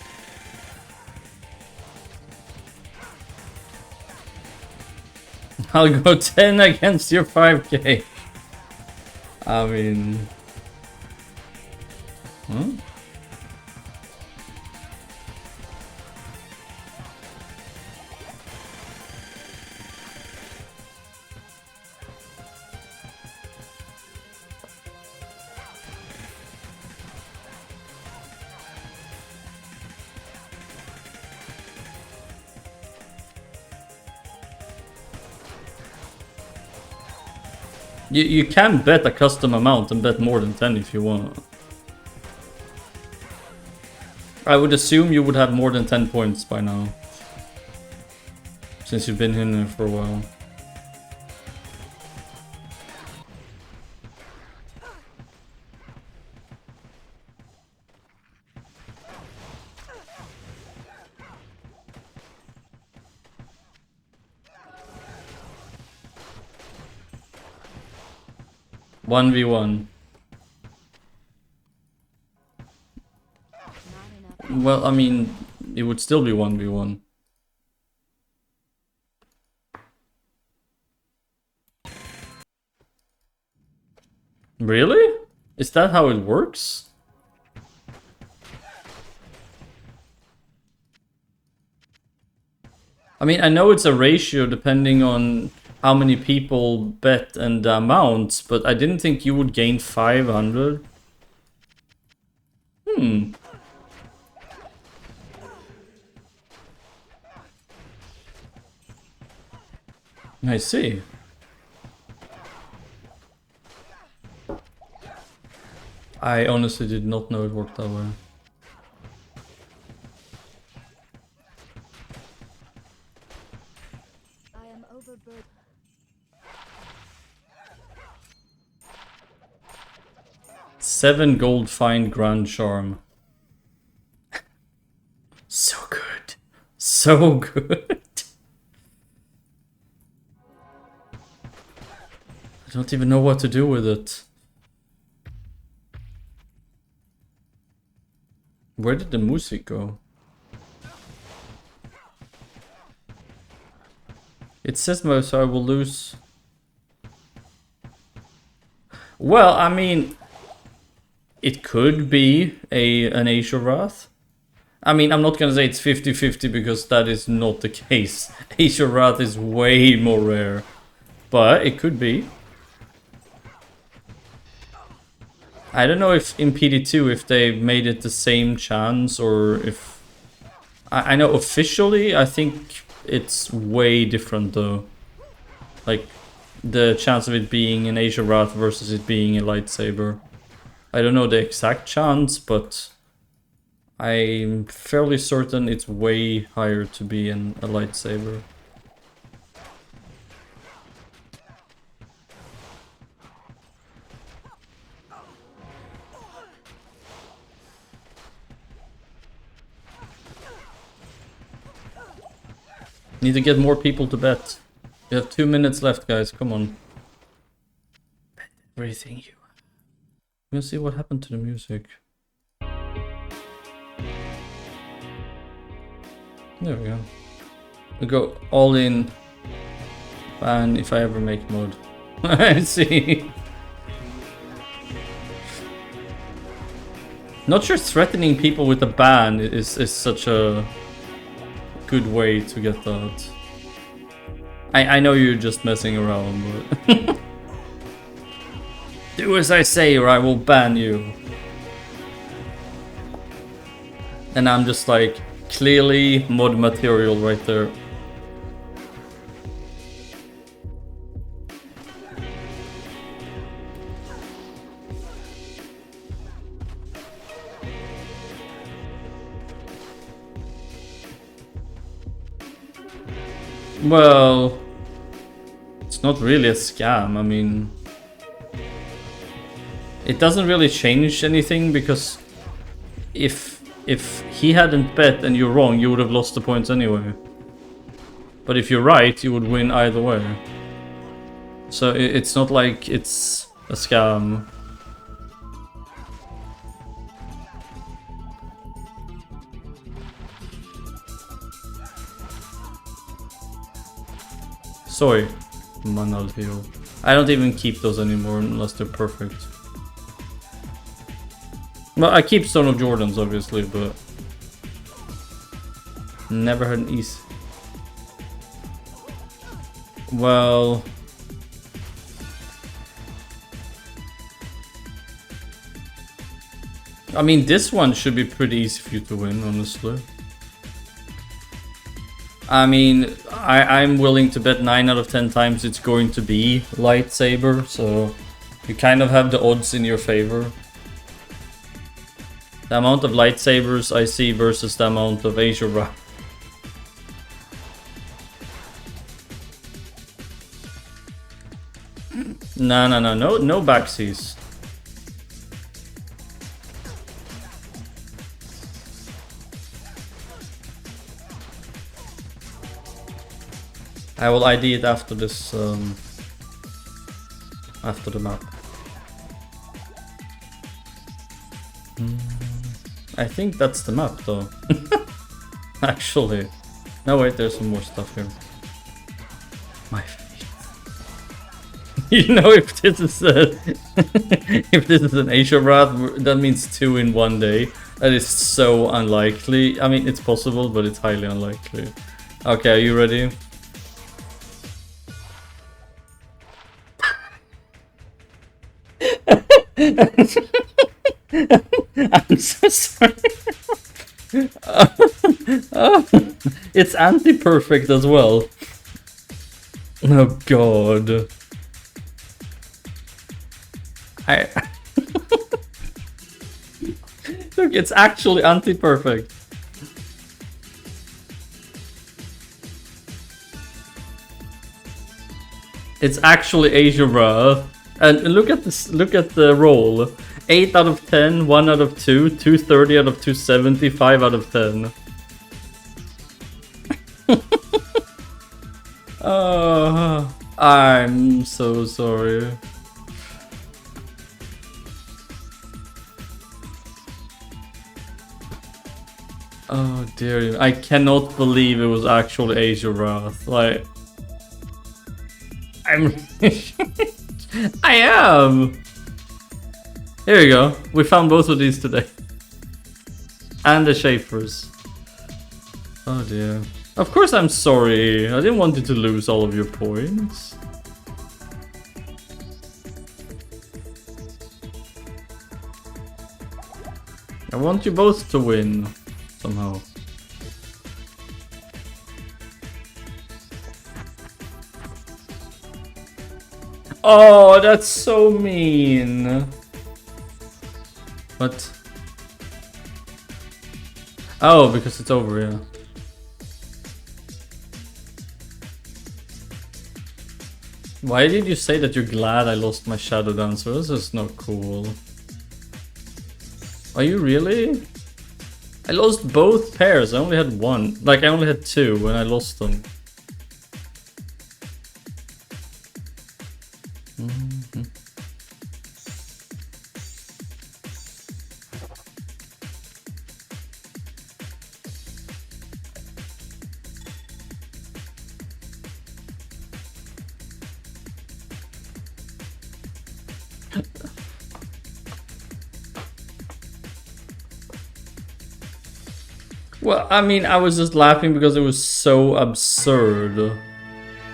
I'll go 10 against your 5k. I mean... Huh? You can bet a custom amount and bet more than 10 if you want. I would assume you would have more than 10 points by now. Since you've been in there for a while. One v one. Well, I mean, it would still be 1v1. Really? Is that how it works? I mean, I know it's a ratio depending on how many people bet and the amounts, but I didn't think you would gain 500. I see. I honestly did not know it worked that way. I am overburdened. Seven gold fine grand charm. So good. So good. I don't even know what to do with it. Where did the music go? It says so I will lose. Well, I mean, it could be an Asia Wrath. I mean, I'm not gonna say it's 50-50 because that is not the case. Asia Wrath is way more rare. But it could be. I don't know if in PD2 if they've made it the same chance or if... I know officially I think it's way different though. Like the chance of it being an Asia Wrath versus it being a lightsaber. I don't know the exact chance, but I'm fairly certain it's way higher to be a lightsaber. Need to get more people to bet. You have 2 minutes left, guys. Come on. Bet everything you have. We'll see what happened to the music. There we go. We go all in. Ban if I ever make mod. I see. Not sure threatening people with a ban is such a good way to get that. I know you're just messing around, but do as I say or I will ban you. And I'm just like, clearly mod material right there. Well, it's not really a scam. I mean, it doesn't really change anything because if he hadn't bet and you're wrong, you would have lost the points anyway. But if you're right, you would win either way. So it's not like it's a scam. Sorry, Manalhio. I don't even keep those anymore unless they're perfect. Well, I keep Stone of Jordans, obviously, but never had an easy. Well, I mean, this one should be pretty easy for you to win, honestly. I mean, I'm willing to bet 9 out of 10 times it's going to be lightsaber, so you kind of have the odds in your favor. The amount of lightsabers I see versus the amount of Asia Ra. No backsies. I will ID it after this, after the map. I think that's the map though. Actually. No wait, there's some more stuff here. My feet. You know, if this is if this is an Asia Wrath, that means 2 in one day. That is so unlikely. I mean, it's possible, but it's highly unlikely. Okay, are you ready? I'm so sorry. It's anti-perfect as well. Oh god. Look, it's actually anti-perfect. It's actually Asia Wrath. And look at this, look at the roll. 8 out of 10, 1 out of 2, 230 out of 270, 5 out of 10. I'm so sorry. Oh dear, I cannot believe it was actually Asia Wrath. Like, I am! Here we go. We found both of these today. And the Schaefer's. Oh dear. Of course I'm sorry. I didn't want you to lose all of your points. I want you both to win. Somehow. Oh, that's so mean. What? Oh, because it's over, yeah. Why did you say that you're glad I lost my Shadow Dancer? This is not cool. Are you really? I lost both pairs. I only had one. Like, I only had two when I lost them. Well, I mean, I was just laughing because it was so absurd.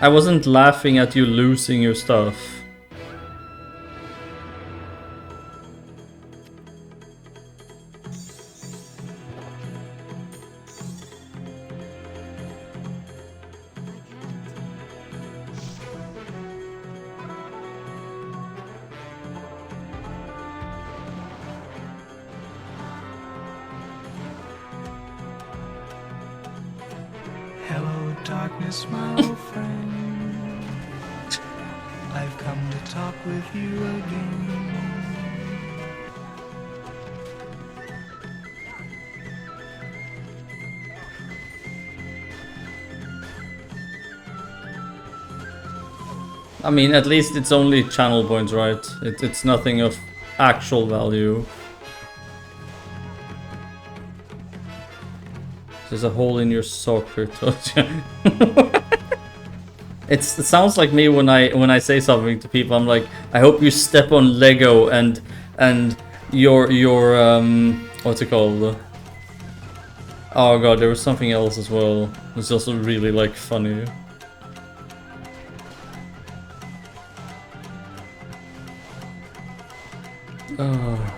I wasn't laughing at you losing your stuff. Hello, darkness, my old friend. I've come to talk with you again. I mean, at least it's only channel points, right? It's nothing of actual value. There's a hole in your socket. It sounds like me when I say something to people. I'm like, I hope you step on Lego and your what's it called? Oh god, there was something else as well. It's also really like funny. Oh.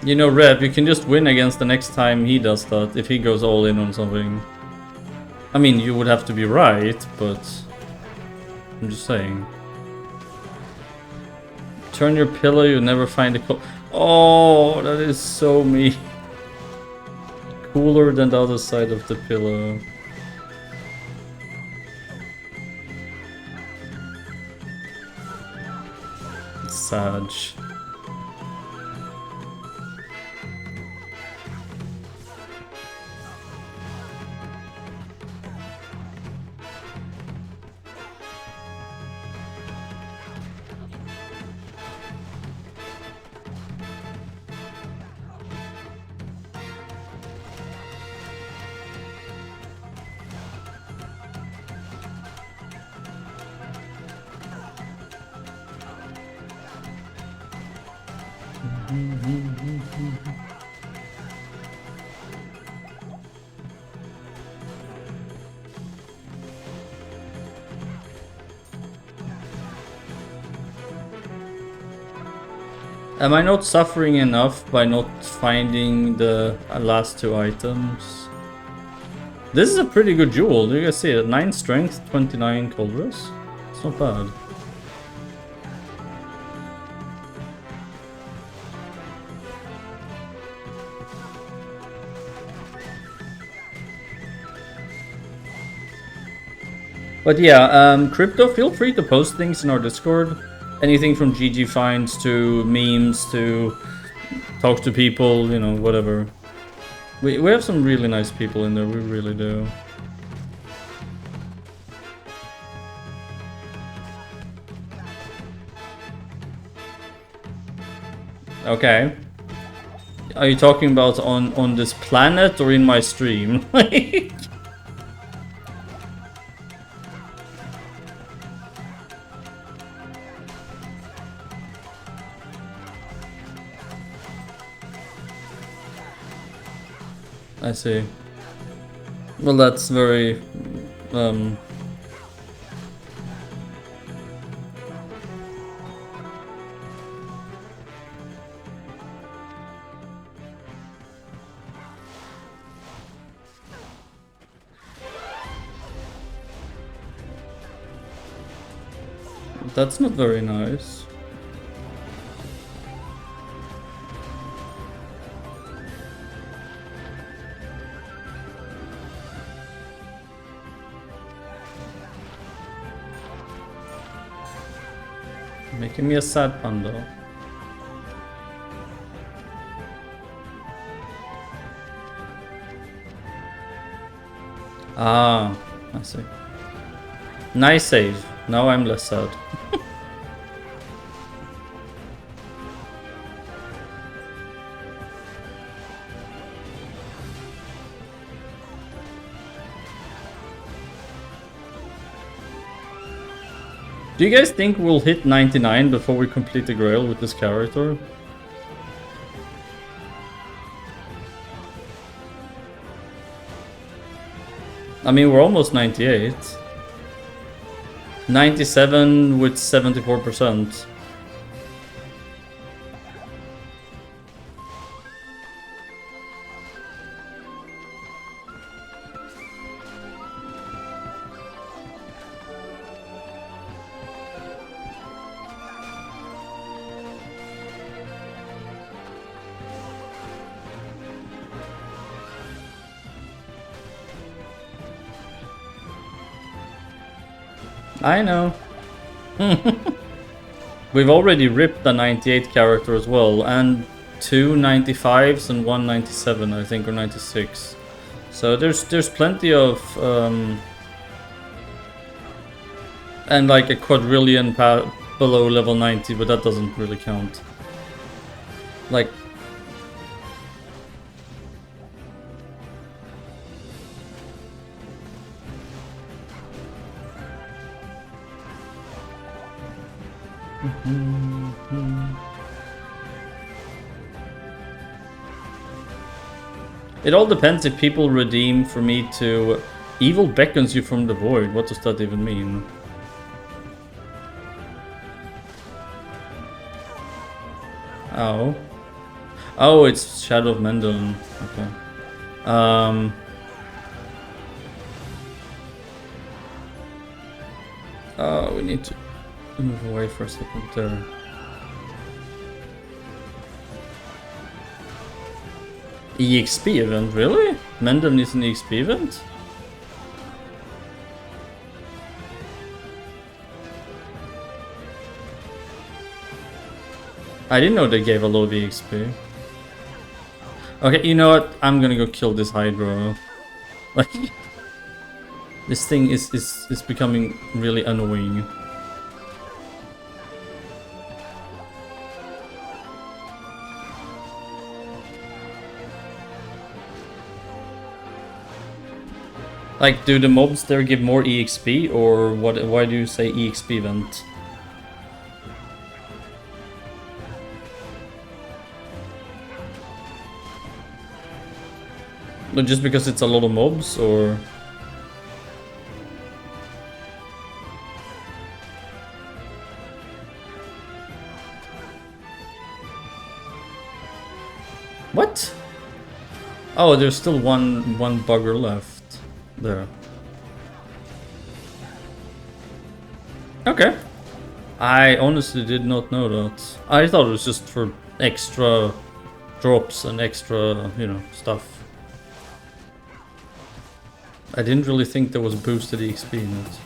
You know, Rev, you can just win against the next time he does that, if he goes all in on something. I mean, you would have to be right, but I'm just saying. Turn your pillow, you never find a Oh, that is so me. Cooler than the other side of the pillow. Sad. Am I not suffering enough by not finding the last two items? This is a pretty good jewel, do you guys see it? 9 strength, 29 colorless. It's not bad. But yeah, Crypto, feel free to post things in our Discord. Anything from GG finds to memes to talk to people, you know, whatever. We have some really nice people in there, we really do. Okay. Are you talking about on this planet or in my stream? I see. Well, that's very that's not very nice. Making me a sad panda. Ah, I see. Nice save. Now I'm less sad. Do you guys think we'll hit 99 before we complete the Grail with this character? I mean, we're almost 98. 97 with 74%. I know. We've already ripped the 98 character as well, and 2 95s and 1 97, I think, or 96. So there's plenty of and like a quadrillion below level 90, but that doesn't really count. Like it all depends if people redeem for me to... Evil beckons you from the void. What does that even mean? Oh. Oh, it's Shadow of Mendon. Okay. Oh, we need to move away for a second there. EXP event, really? Mendon is an EXP event? I didn't know they gave a lot of EXP. Okay, you know what? I'm gonna go kill this Hydra. Like, this thing is becoming really annoying. Like, do the mobs there give more EXP, or what? Why do you say EXP event? No, just because it's a lot of mobs, or? What? Oh, there's still one bugger left. There. Okay. I honestly did not know that. I thought it was just for extra drops and extra, you know, stuff. I didn't really think there was boosted EXP in it.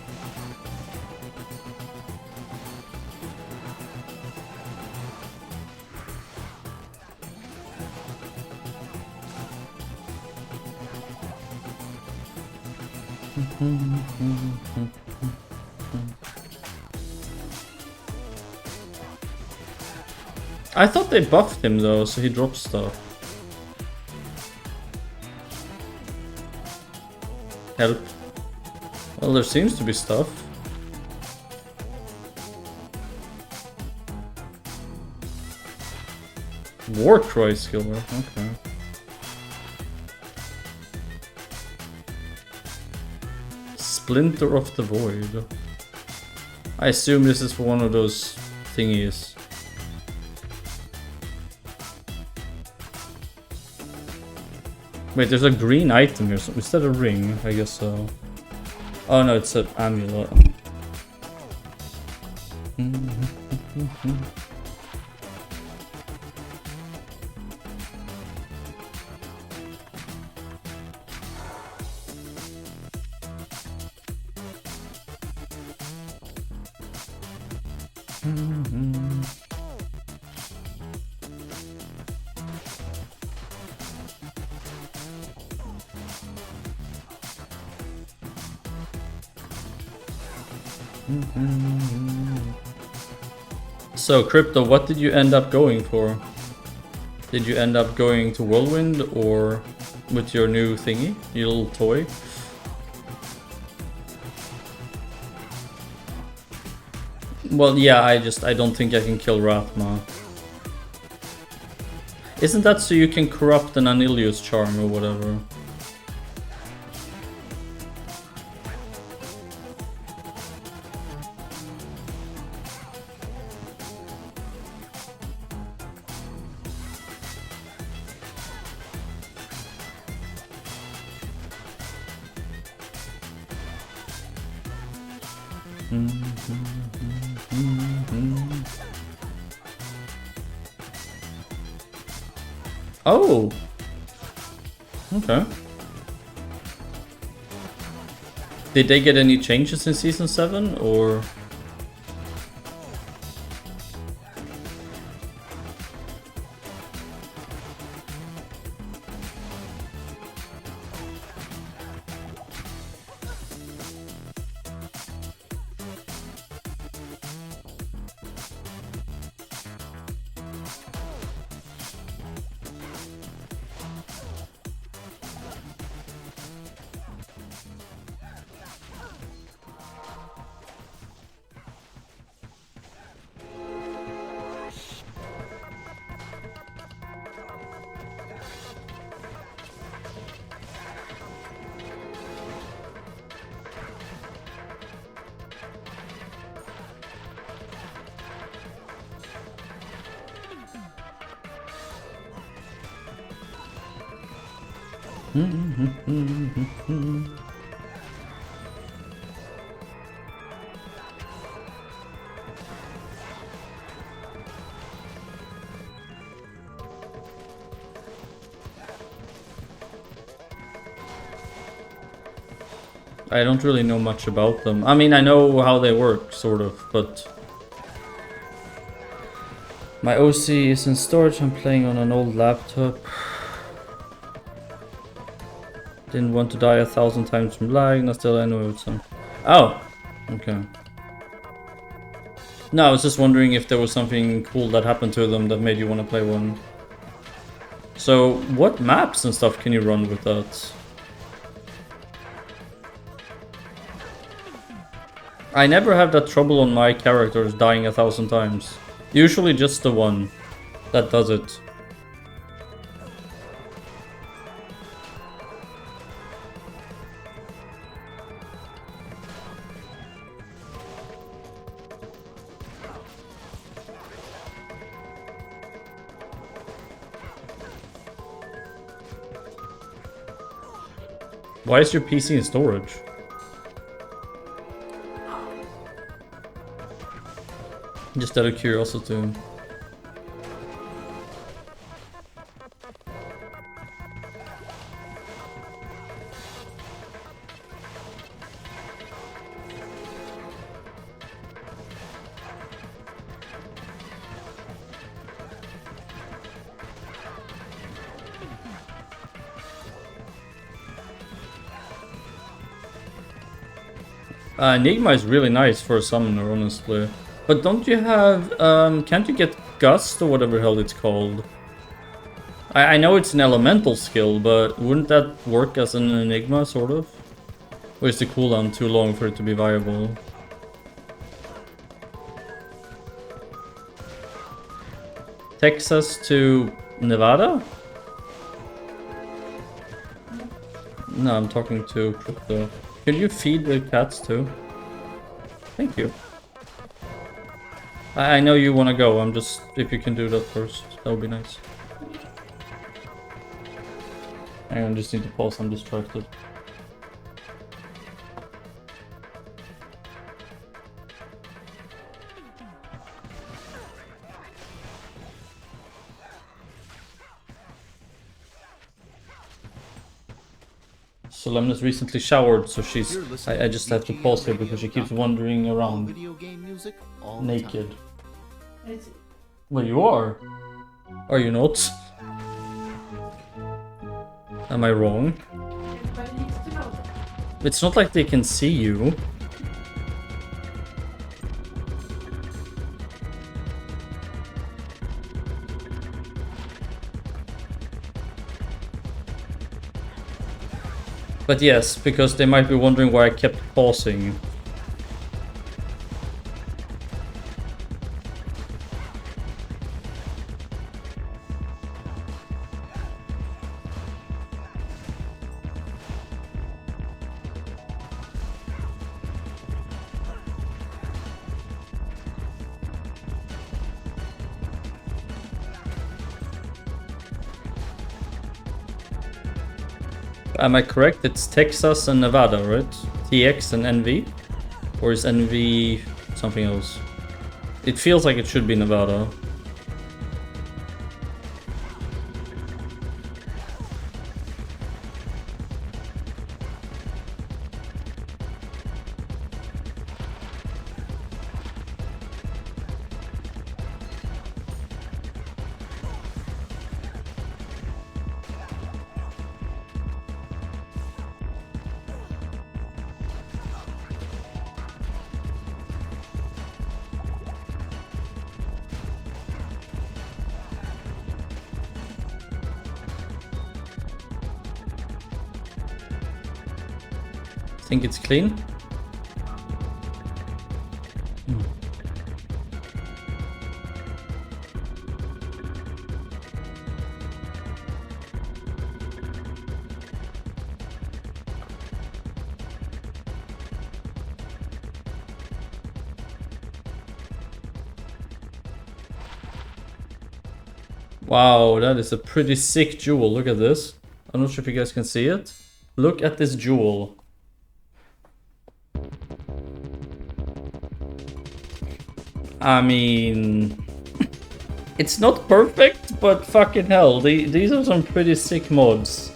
I thought they buffed him though, so he drops stuff. Help. Well, there seems to be stuff. Warcry skiller, okay. Splinter of the Void. I assume this is for one of those thingies. Wait, there's a green item here. So is that a ring? I guess so. Oh no, it's an amulet. So, Crypto, what did you end up going for? Did you end up going to Whirlwind or with your new thingy, your little toy? Well, yeah, I don't think I can kill Rathma. Isn't that so you can corrupt an Anilius charm or whatever? Oh! Okay. Did they get any changes in Season 7, or...? I don't really know much about them. I mean, I know how they work, sort of, but... My OC is in storage, I'm playing on an old laptop. Didn't want to die 1,000 times from lag, and still I know it's some... Oh! Okay. No, I was just wondering if there was something cool that happened to them that made you want to play one. So, what maps and stuff can you run with that? I never have that trouble on my characters dying 1,000 times. Usually just the one that does it. Why is your PC in storage? Just out of curiosity. Enigma is really nice for a summoner, honestly. But don't you have, can't you get Gust or whatever the hell it's called? I know it's an elemental skill, but wouldn't that work as an Enigma, sort of? Or is the cooldown too long for it to be viable? Texas to Nevada? No, I'm talking to Crypto. Can you feed the cats too? Thank you. I know you want to go, I'm just... If you can do that first, that would be nice. Hang on, just need to pause, I'm distracted. Solemna's recently showered, so she's... I just have to pause here because she keeps wandering around Video game music all the naked. time. It's, Well, you are. Are you not? Am I wrong? everybody needs to know. It's not like they can see you. But yes, because they might be wondering why I kept pausing. Am I correct? It's Texas and Nevada, right? TX and NV? Or is NV something else? It feels like it should be Nevada. Think it's clean? Wow, that is a pretty sick jewel. Look at this. I'm not sure if you guys can see it. Look at this jewel. I mean, it's not perfect, but fucking hell, these are some pretty sick mods.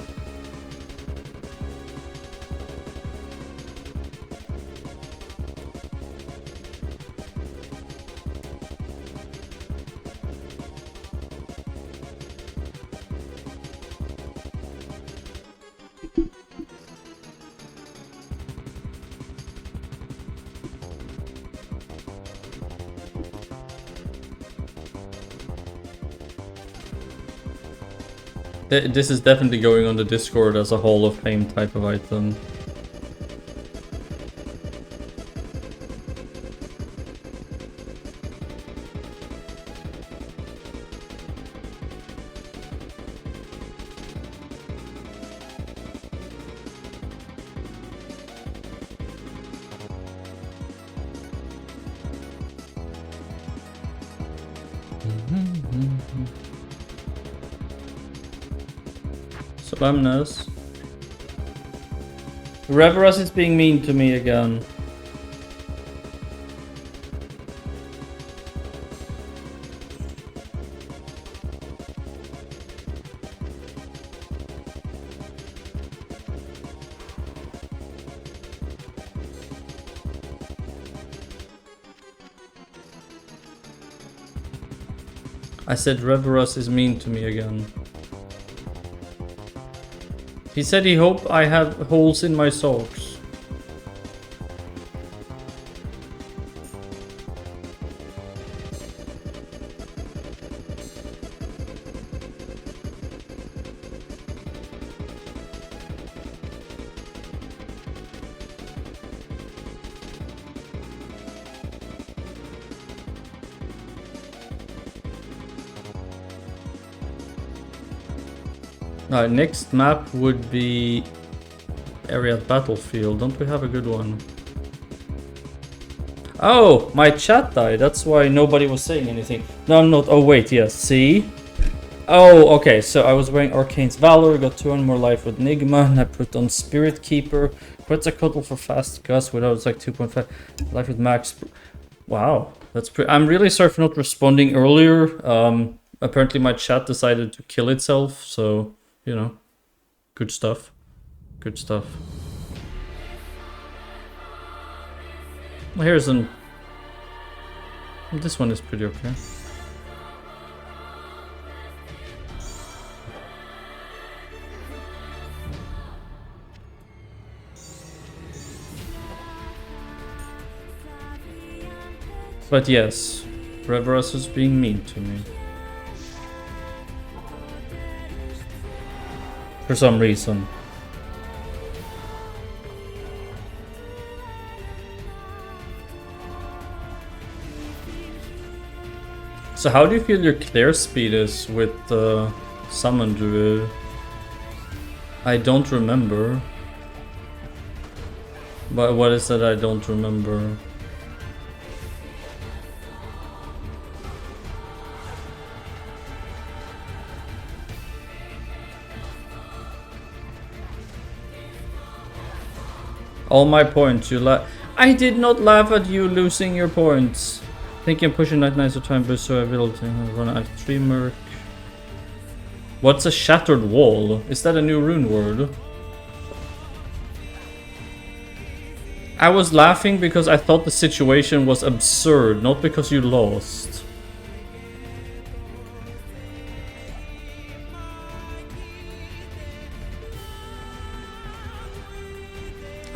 This is definitely going on the Discord as a Hall of Fame type of item. Solemnus. Reverus is being mean to me again. I said Reverus is mean to me again. He said he hoped I have holes in my socks. Alright, next map would be area battlefield. Don't we have a good one? Oh, my chat died. That's why nobody was saying anything. No, I'm not. Oh, wait, yes. See? Oh, okay. So I was wearing Arcane's Valor, got 200 more life with Nigma, and I put on Spirit Keeper. Quetzalcoatl for Fast Gust without it's like 2.5 life with Max. Wow, that's pretty. I'm really sorry for not responding earlier. Apparently my chat decided to kill itself, so. You know, good stuff. Good stuff. Well, here's an... This one is pretty okay. But yes, Reverus is being mean to me. For some reason. So how do you feel your clear speed is with Summon Druid? I don't remember. But what is it I don't remember? All my points, you laugh. I did not laugh at you losing your points. Thinking pushing Night Knights of Time boost so ability. Run out 3 Merc. What's a Shattered Wall? Is that a new rune word? I was laughing because I thought the situation was absurd, not because you lost.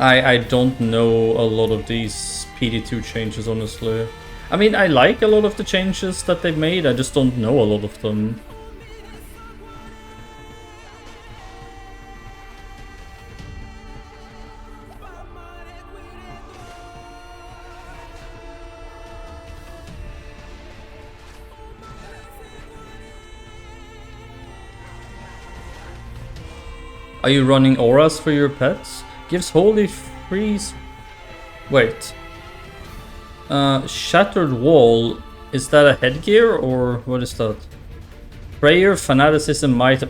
I don't know a lot of these PD2 changes, honestly. I mean, I like a lot of the changes that they've made, I just don't know a lot of them. Are you running auras for your pets? Gives holy freeze. Wait. Shattered wall. Is that a headgear or what is that? Prayer, fanaticism, might.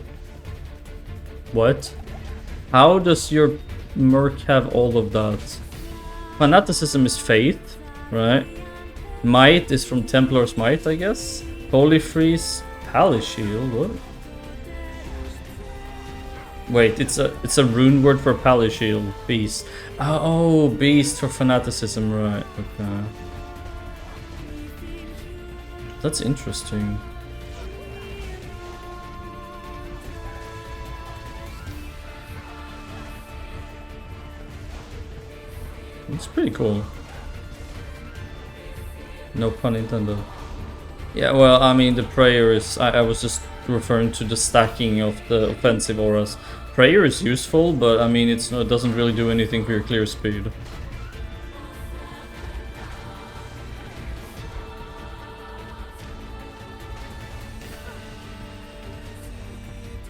What? How does your merc have all of that? Fanaticism is faith, right? Might is from Templar's might, I guess. Holy freeze, pally shield. What? Wait, it's a rune word for pally shield. Beast. Oh, beast for fanaticism, right? Okay. That's interesting. It's pretty cool. No pun intended. Yeah, well, I mean, the prayer is... I was just referring to the stacking of the offensive auras. Prayer is useful, but I mean, it doesn't really do anything for your clear speed.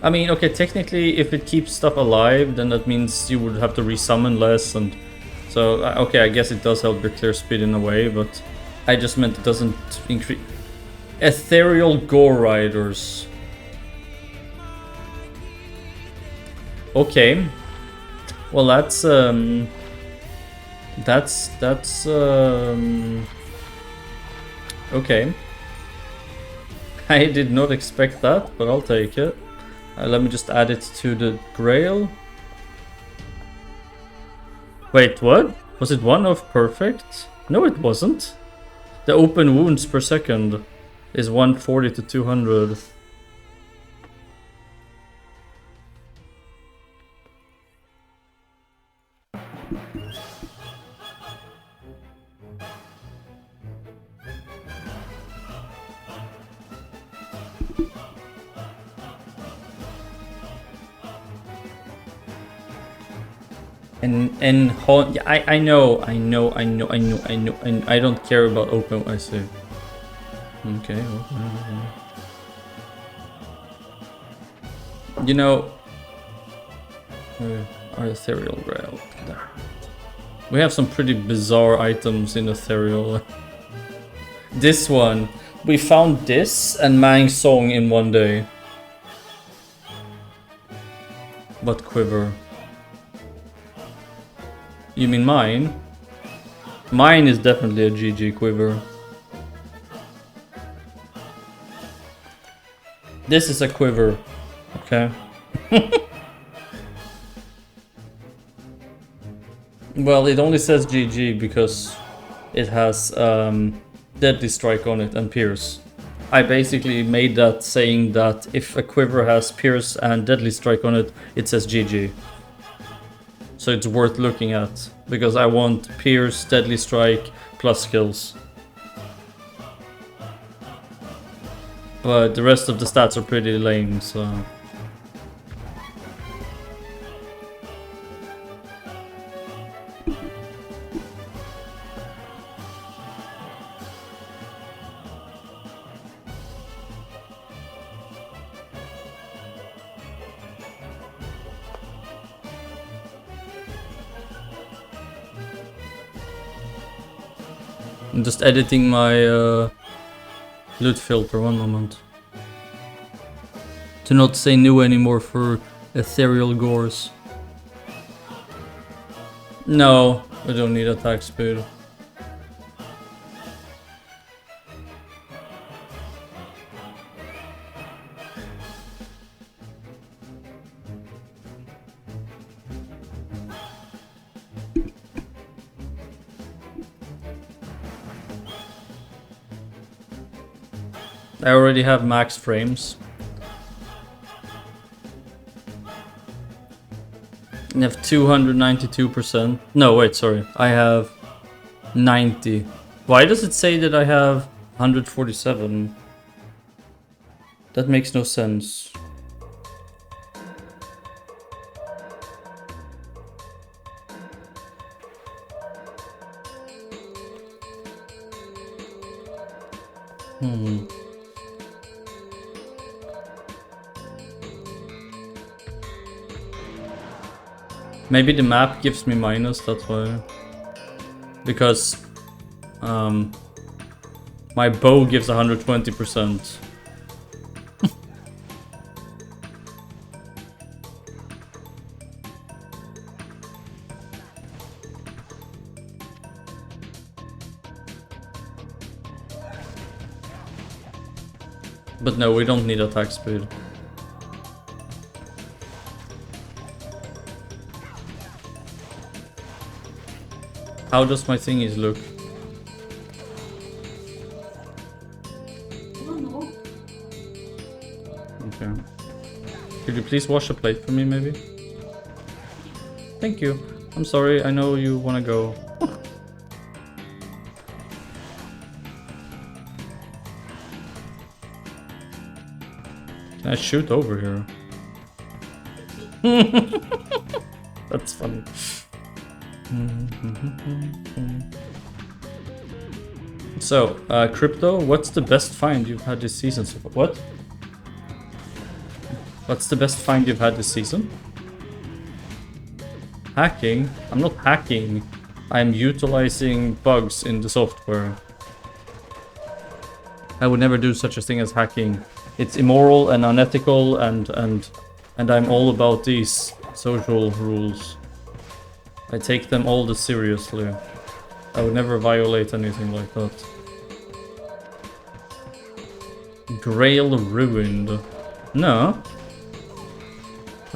I mean, okay, technically, if it keeps stuff alive, then that means you would have to resummon less, and so, okay, I guess it does help your clear speed in a way, but I just meant it doesn't increase... Ethereal Gore Riders. Okay. Well, that's okay. I did not expect that, but I'll take it. Let me just add it to the Grail. Wait, what? Was it one of perfect? No, it wasn't. The open wounds per second is 140 to 200. And yeah, I know, and I don't care about open. I see. Okay. You know, our ethereal grail. There. We have some pretty bizarre items in ethereal. This one, we found this and mangson in one day. What quiver? You mean mine? Mine is definitely a GG quiver. This is a quiver, okay? Well, it only says GG because it has Deadly Strike on it and Pierce. I basically made that saying that if a quiver has Pierce and Deadly Strike on it, it says GG. So it's worth looking at, because I want Pierce, Deadly Strike, plus skills. But the rest of the stats are pretty lame, so... I'm just editing my loot filter, one moment. To not say new anymore for ethereal gores. No, I don't need attack speed. I already have max frames. I have 292%. No, wait, sorry. I have 90. Why does it say that I have 147? That makes no sense. Maybe the map gives me minus, that's why. Because my bow gives 120%. But no, we don't need attack speed. How does my thingies look? I don't know. Okay. Could you please wash a plate for me, maybe? Thank you. I'm sorry, I know you wanna go. Can I shoot over here? That's funny. So, Crypto, what's the best find you've had this season so far? What? What's the best find you've had this season? Hacking? I'm not hacking. I'm utilizing bugs in the software. I would never do such a thing as hacking. It's immoral and unethical, and I'm all about these social rules. I take them all this seriously. I would never violate anything like that. Grail ruined. No.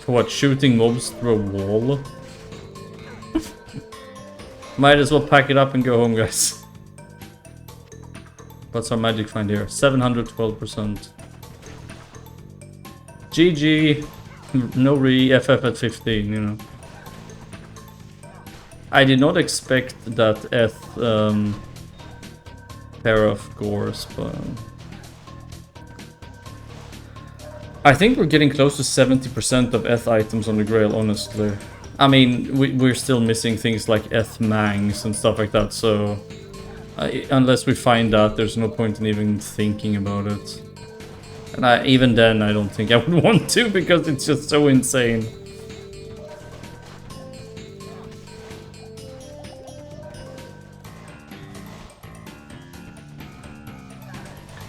For what, shooting mobs through a wall? Might as well pack it up and go home, guys. What's our magic find here? 712%. GG. No FF at 15, you know. I did not expect that pair of gores, but I think we're getting close to 70% of items on the Grail, honestly. I mean, we're still missing things like mangs and stuff like that, so unless we find that, there's no point in even thinking about it. And even then, I don't think I would want to, because it's just so insane.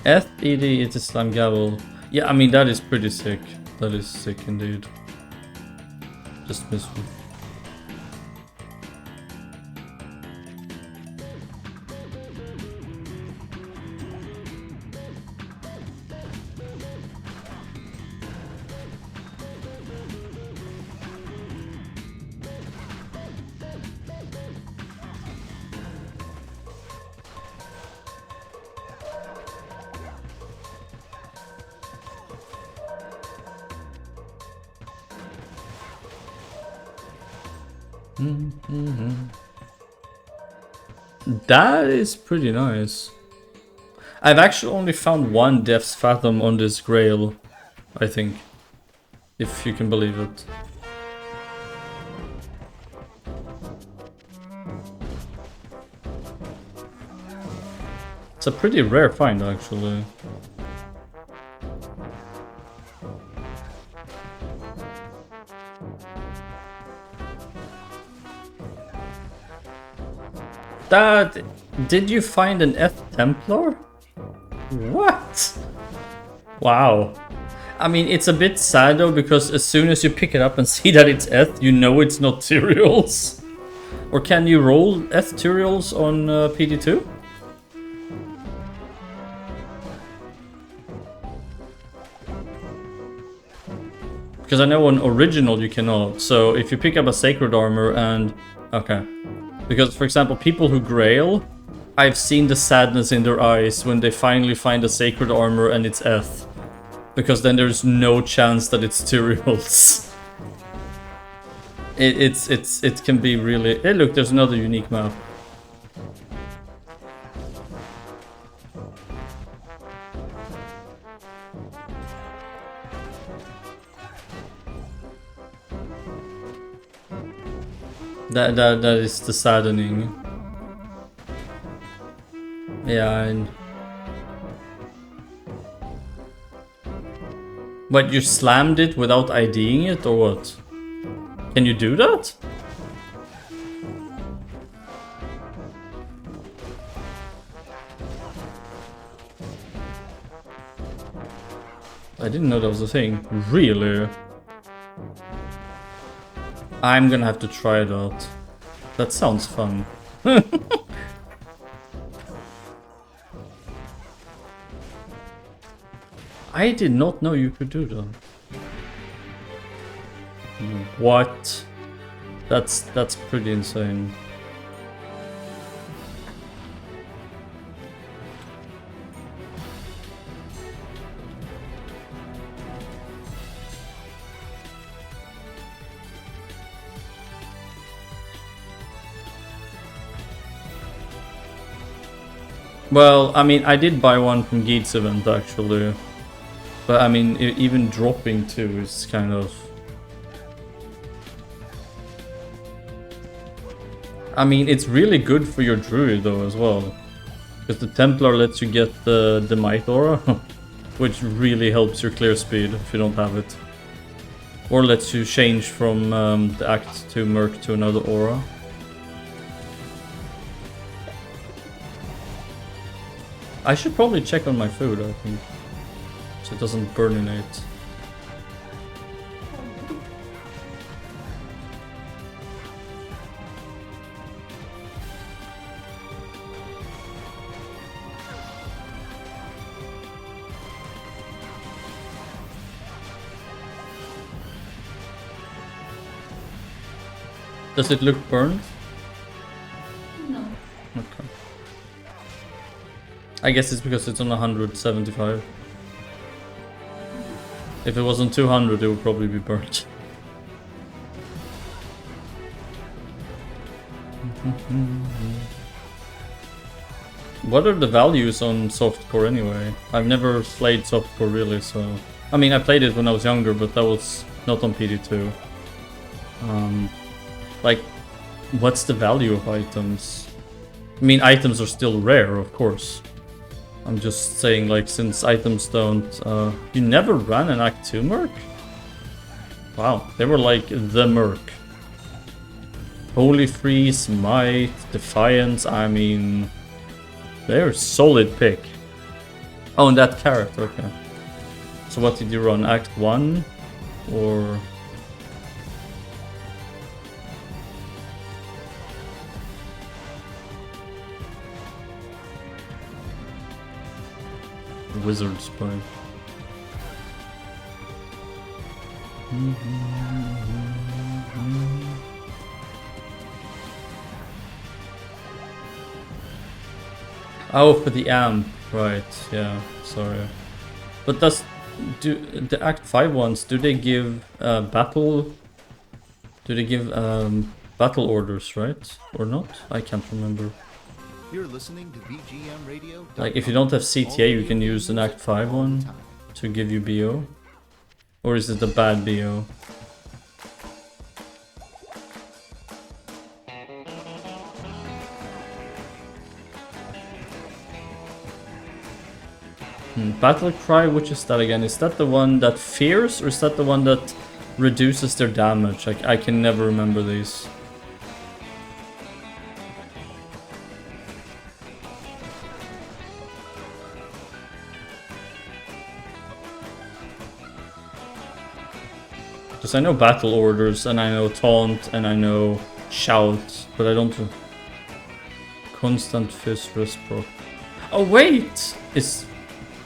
ED, it is Slime Gavel. Yeah, I mean, that is pretty sick. That is sick indeed. Just miss one. That is pretty nice. I've actually only found one Death's Fathom on this Grail, I think. If you can believe it. It's a pretty rare find, actually. Did you find an Templar? What? Wow. I mean, it's a bit sad though, because as soon as you pick it up and see that it's you know it's not Tyraels. Or can you roll Tyraels on PD2? Because I know on original you cannot. So if you pick up a Sacred Armor and... Okay. Because, for example, people who Grail, I've seen the sadness in their eyes when they finally find a Sacred Armor and it's because then there's no chance that it's Tyraels. It can be really... Hey, look, there's another unique map. That is the saddening. Yeah, and... But you slammed it without IDing it, or what? Can you do that? I didn't know that was a thing. Really? I'm gonna have to try it out. That sounds fun. I did not know you could do that. What? That's pretty insane. Well, I mean, I did buy one from Geats event actually, but I mean, even dropping two is kind of. I mean, it's really good for your druid though as well, because the Templar lets you get the Might Aura, which really helps your clear speed if you don't have it, or lets you change from the Act 2 Merc to another aura. I should probably check on my food, I think, so it doesn't burninate. Does it look burned? No. Okay. I guess it's because it's on 175. If it was on 200, it would probably be burnt. What are the values on softcore anyway? I've never played softcore really, so... I mean, I played it when I was younger, but that was not on PD2. Like, what's the value of items? I mean, items are still rare, of course. I'm just saying, like, since items don't... you never ran an Act 2 Merc? Wow, they were like the Merc. Holy Freeze, Might, Defiance, I mean... They're a solid pick. Oh, and that character, okay. So what did you run, Act 1? Or... Wizard Spy. Oh, for the amp, right? Yeah, sorry. But does the Act 5 ones? Do they give battle? Do they give battle orders, right? Or not? I can't remember. You're listening to VGM Radio. Like, if you don't have CTA, you can use an Act 5 one to give you BO? Or is it a bad BO? Battle Cry, which is that again? Is that the one that fears, or is that the one that reduces their damage? Like, I can never remember these. Because I know battle orders, and I know taunt, and I know shout, but I don't know. Constant fist reciproc. Oh wait!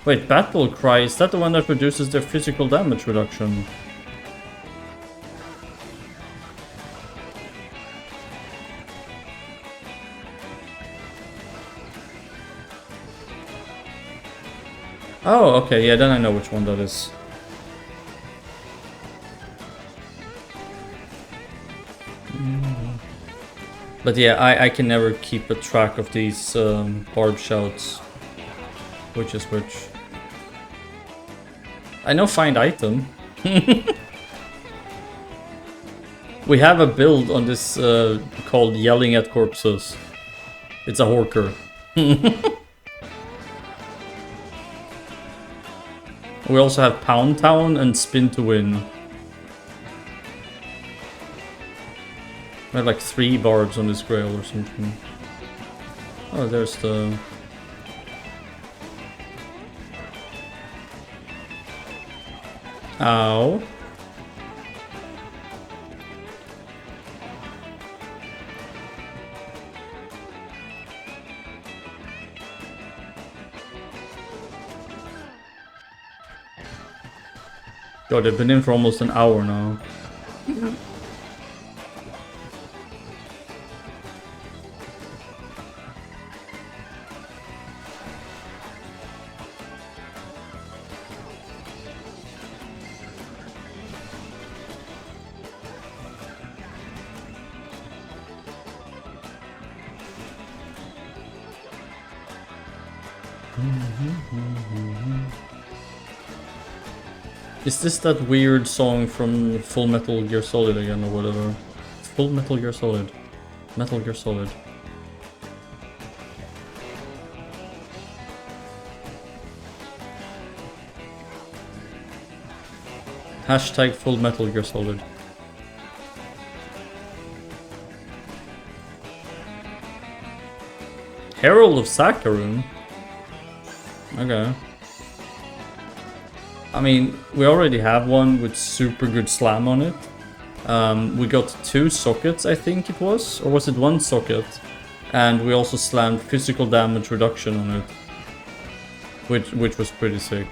Wait, Battle Cry, is that the one that reduces their physical damage reduction? Oh, okay, yeah, then I know which one that is. But yeah, I can never keep a track of these barb shouts. Which is which. I know find item. We have a build on this called Yelling at Corpses. It's a Horker. We also have Pound Town and Spin to Win. We have like 3 barbs on this grail or something. Oh, there's the... Ow. God, they've been in for almost an hour now. Is this that weird song from Full Metal Gear Solid again or whatever? Full Metal Gear Solid. Metal Gear Solid. Hashtag Full Metal Gear Solid. Herald of Sakarum? Okay. I mean, we already have one with super good slam on it. We got 2 sockets, I think it was, or was it 1 socket? And we also slammed physical damage reduction on it, which was pretty sick.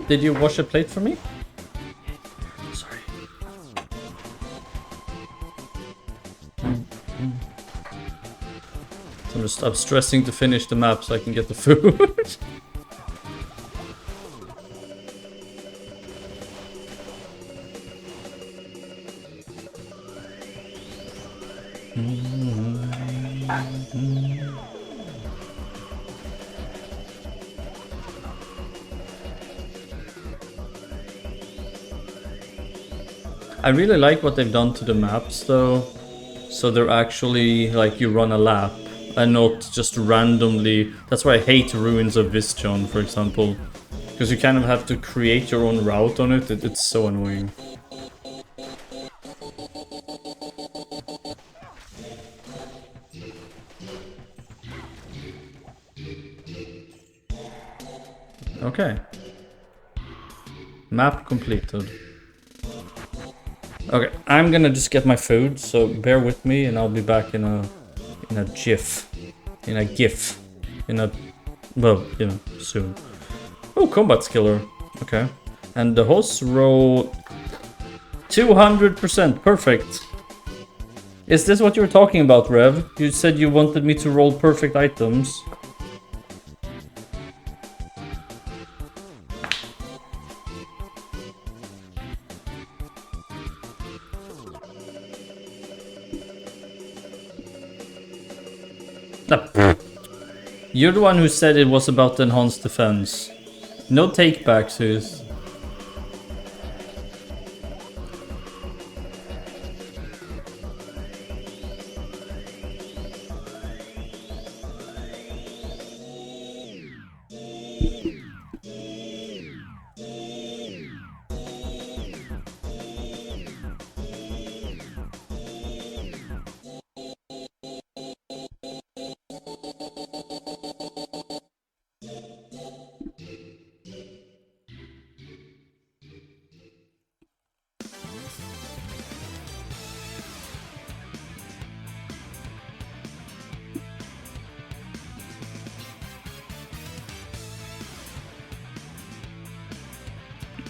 Did you wash a plate for me? Sorry. So I'm stressing to finish the map so I can get the food. I really like what they've done to the maps though. So they're actually like you run a lap and not just randomly. That's why I hate Ruins of Visjon, for example. Because you kind of have to create your own route on it. It's so annoying. Okay. Map completed. Okay, I'm gonna just get my food, so bear with me and I'll be back in a GIF. Well, you know, soon. Oh, combat skiller. Okay. And the hosts roll 200%, perfect. Is this what you were talking about, Rev? You said you wanted me to roll perfect items. You're the one who said it was about the enhanced defense. No takebacks, sis.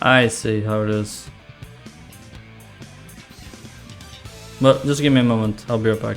I see how it is. But just give me a moment, I'll be right back.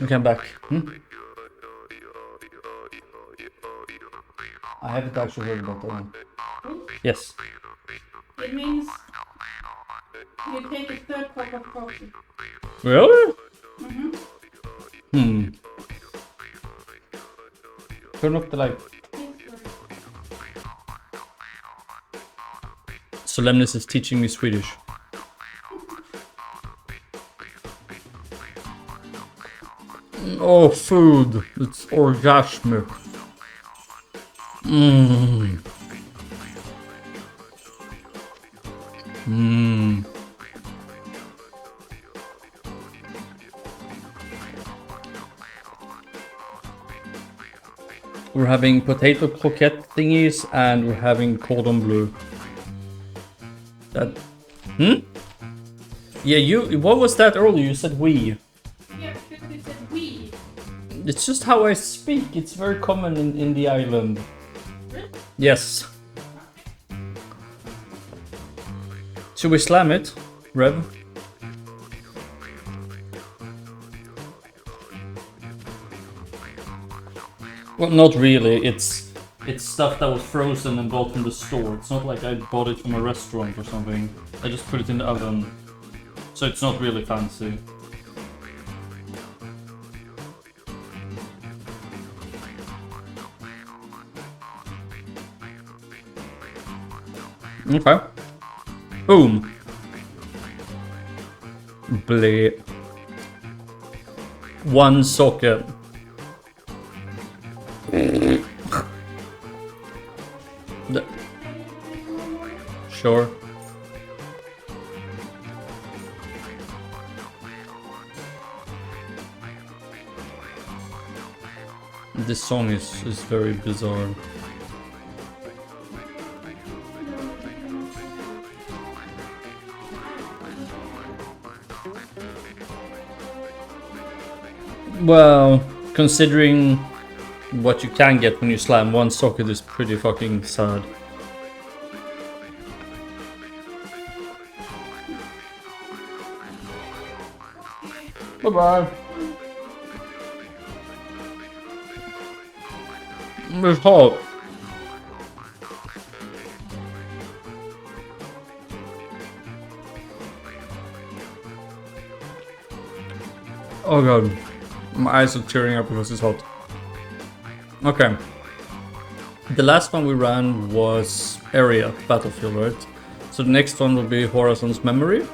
Okay, I'm back. I haven't actually heard about that one. Yes. It means you take a third cup of coffee. Really? Mm-hmm. Turn off the light. Solemnis is teaching me Swedish. Oh, food. It's orgasmic. Mmm. Mmm. We're having potato croquette thingies and we're having cordon bleu. That. Yeah, you. What was that earlier? You said we. Yeah, because you said we. It's just how I speak. It's very common in the island. Really? Yes. Should we slam it, Rev? Well, not really. It's stuff that was frozen and bought from the store. It's not like I bought it from a restaurant or something. I just put it in the oven. So it's not really fancy. Okay. Boom. Bleh. One socket. Sure. This song is very bizarre. Well, considering what you can get when you slam one socket is pretty fucking sad. Bye-bye. It's hot. Oh god. My eyes are tearing up because it's hot. Okay. The last one we ran was Area Battlefield, right? So the next one will be Horizon's Memory.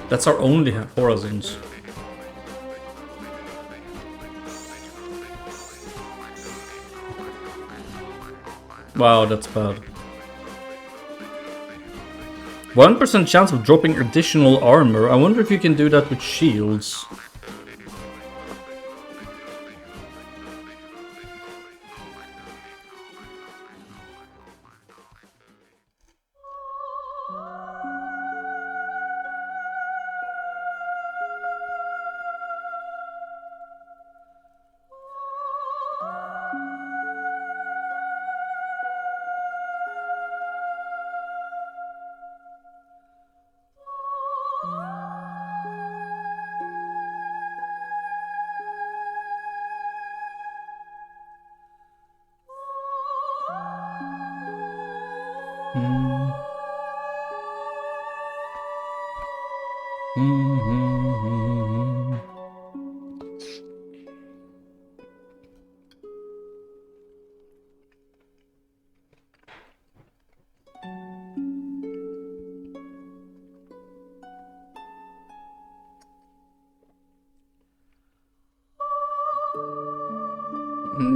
That's our only Horizons. Wow, that's bad. 1% chance of dropping additional armor. I wonder if you can do that with shields.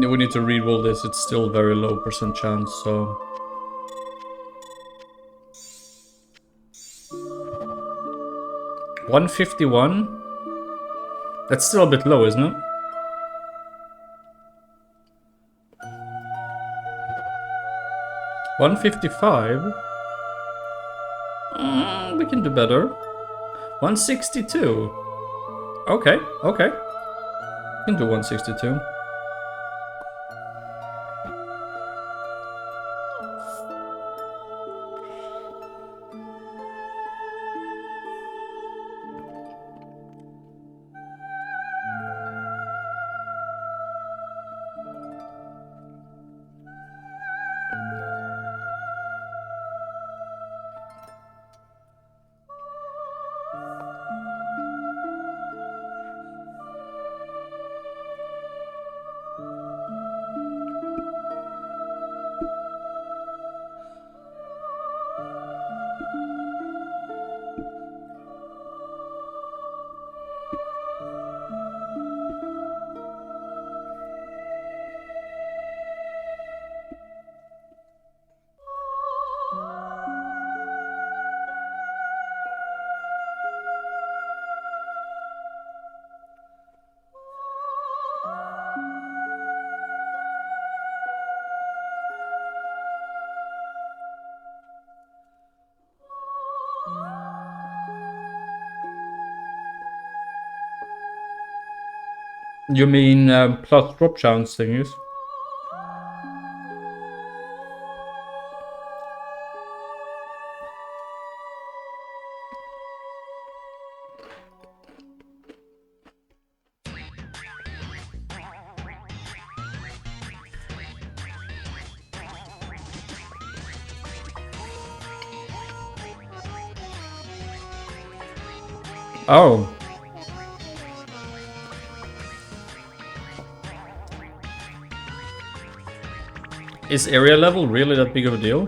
We need to re-roll this, it's still very low percent chance, so... 151? That's still a bit low, isn't it? $155? We can do better. 162? Okay, okay. We can do 162. You mean plus drop chance thingies? Oh. Is area level really that big of a deal?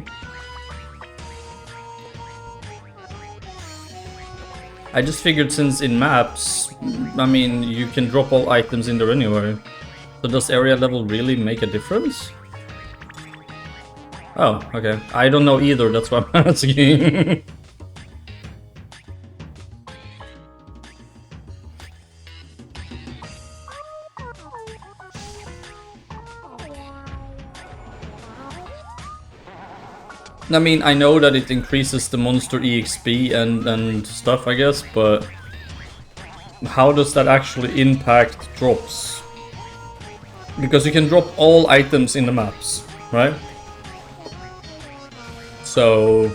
I just figured since in maps, I mean, you can drop all items in there anyway. So does area level really make a difference? Oh, okay. I don't know either, that's why I'm asking. I mean, I know that it increases the monster EXP and stuff, I guess, but how does that actually impact drops? Because you can drop all items in the maps, right? So...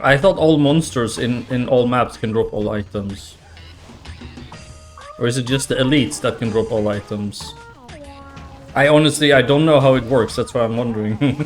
I thought all monsters in all maps can drop all items. Or is it just the elites that can drop all items? I honestly, I don't know how it works, that's why I'm wondering.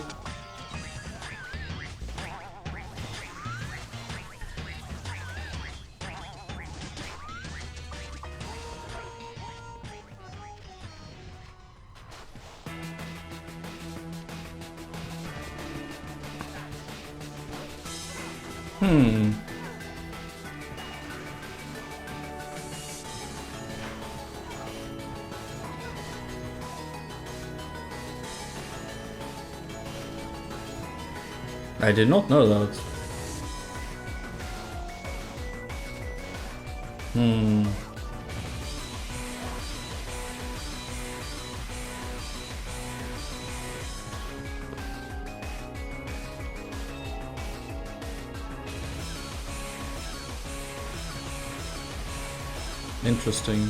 I did not know that. Interesting.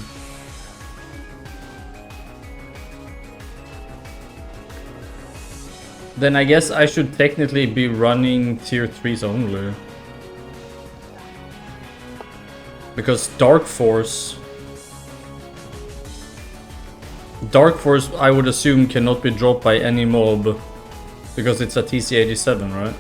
Then I guess I should technically be running tier 3s only. Because Dark Force I would assume cannot be dropped by any mob. Because it's a TC87, right?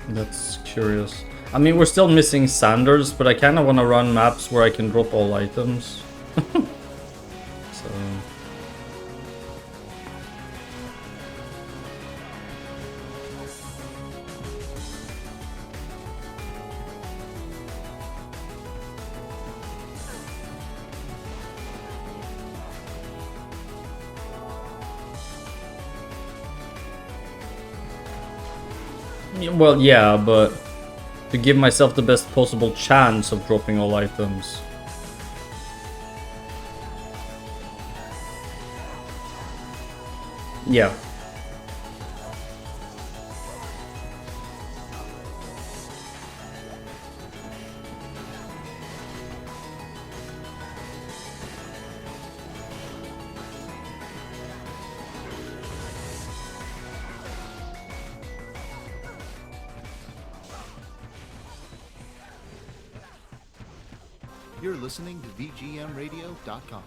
That's curious. I mean, we're still missing Sanders, but I kind of want to run maps where I can drop all items. So... Well, yeah, but to give myself the best possible chance of dropping all items. Yeah. You're listening to VGMradio.com.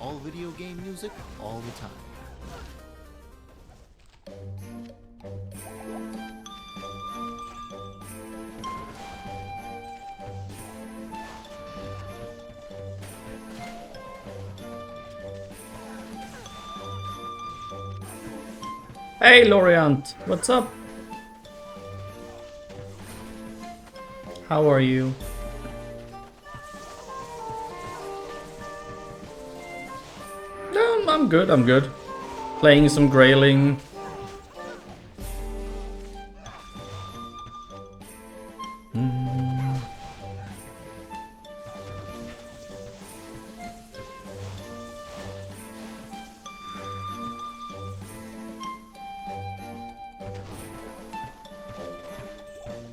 All video game music, all the time. Hey, Loriant, what's up? How are you? No, I'm good, I'm good. Playing some grailing.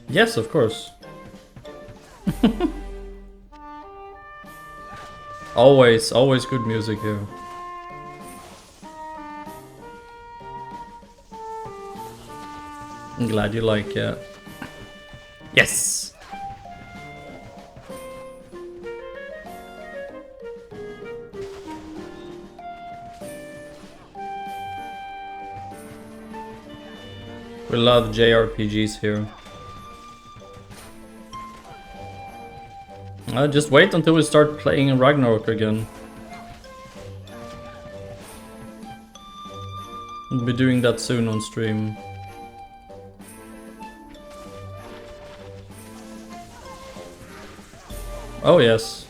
Yes, of course. always good music here. I'm glad you like it. Yes! We love JRPGs here. Just wait until we start playing Ragnarok again. We'll be doing that soon on stream. Oh yes.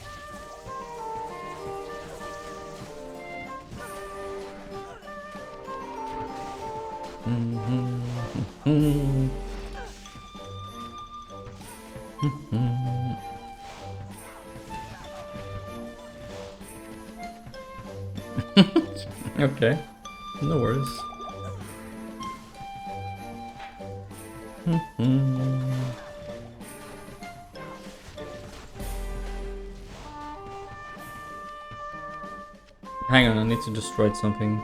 Okay, no worries. Hang on, I need to just write something.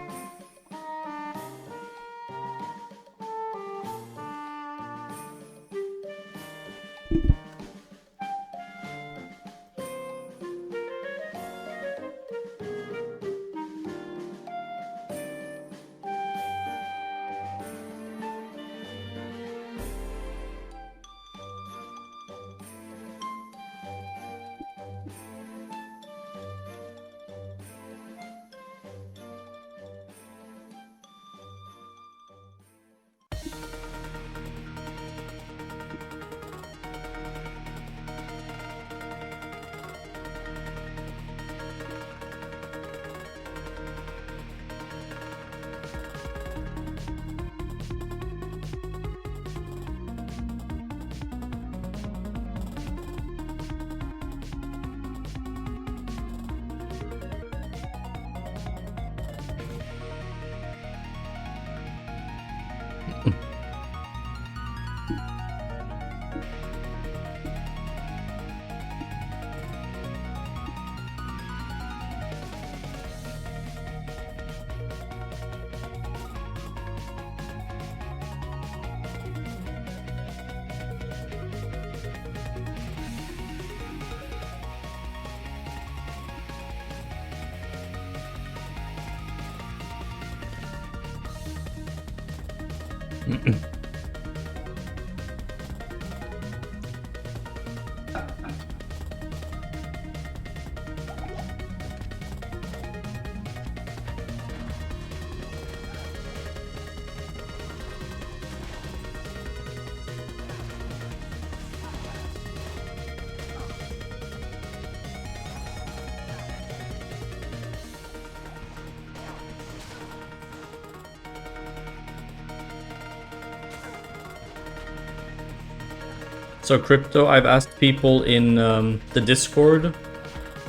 So Crypto, I've asked people in the Discord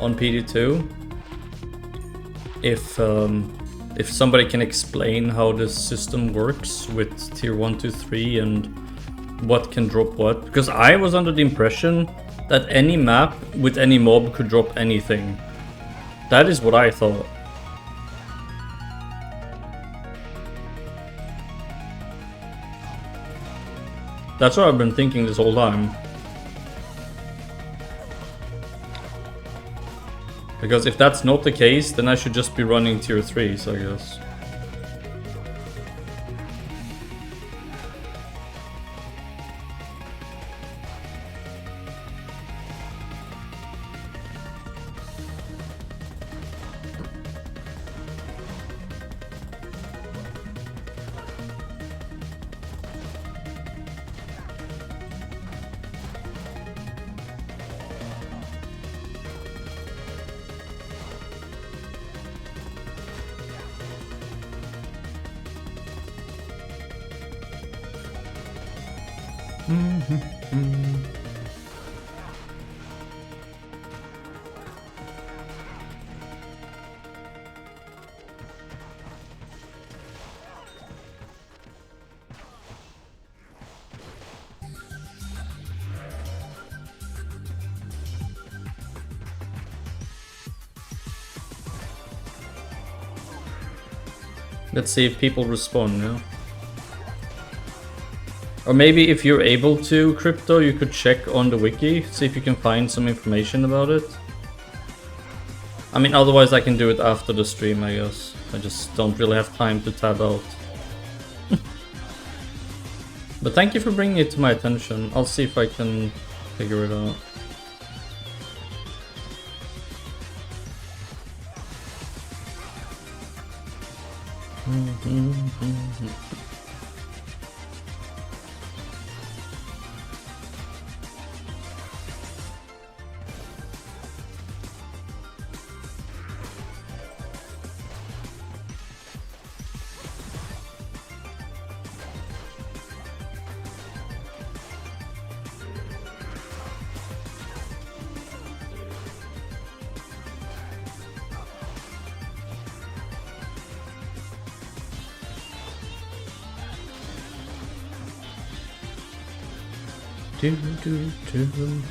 on PD2 if somebody can explain how this system works with tier 1, 2, 3 and what can drop what. Because I was under the impression that any map with any mob could drop anything. That is what I thought. That's what I've been thinking this whole time. Because if that's not the case, then I should just be running tier 3s, I guess. Let's see if people respond, yeah? Or maybe if you're able to, Crypto, you could check on the wiki, see if you can find some information about it. I mean, otherwise I can do it after the stream, I guess. I just don't really have time to tab out. But thank you for bringing it to my attention. I'll see if I can figure it out. Do, do, do.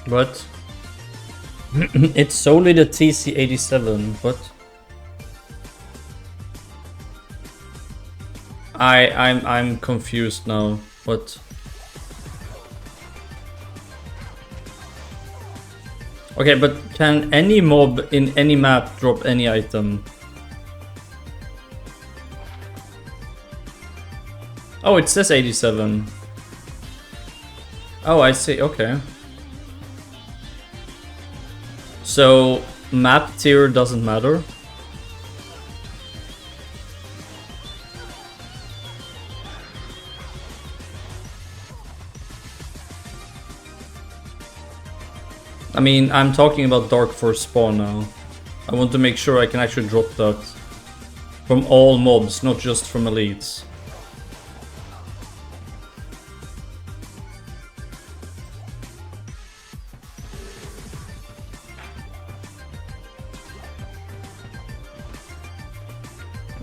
What? It's solely the TC87, what? I'm confused now. What? Okay, but can any mob in any map drop any item? Oh, it says 87. Oh, I see, okay. So, map tier doesn't matter? I mean, I'm talking about Dark Force spawn now. I want to make sure I can actually drop that from all mobs, not just from elites.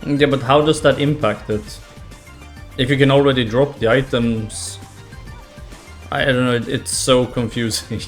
Yeah, but how does that impact it? If you can already drop the items... I don't know, it's so confusing.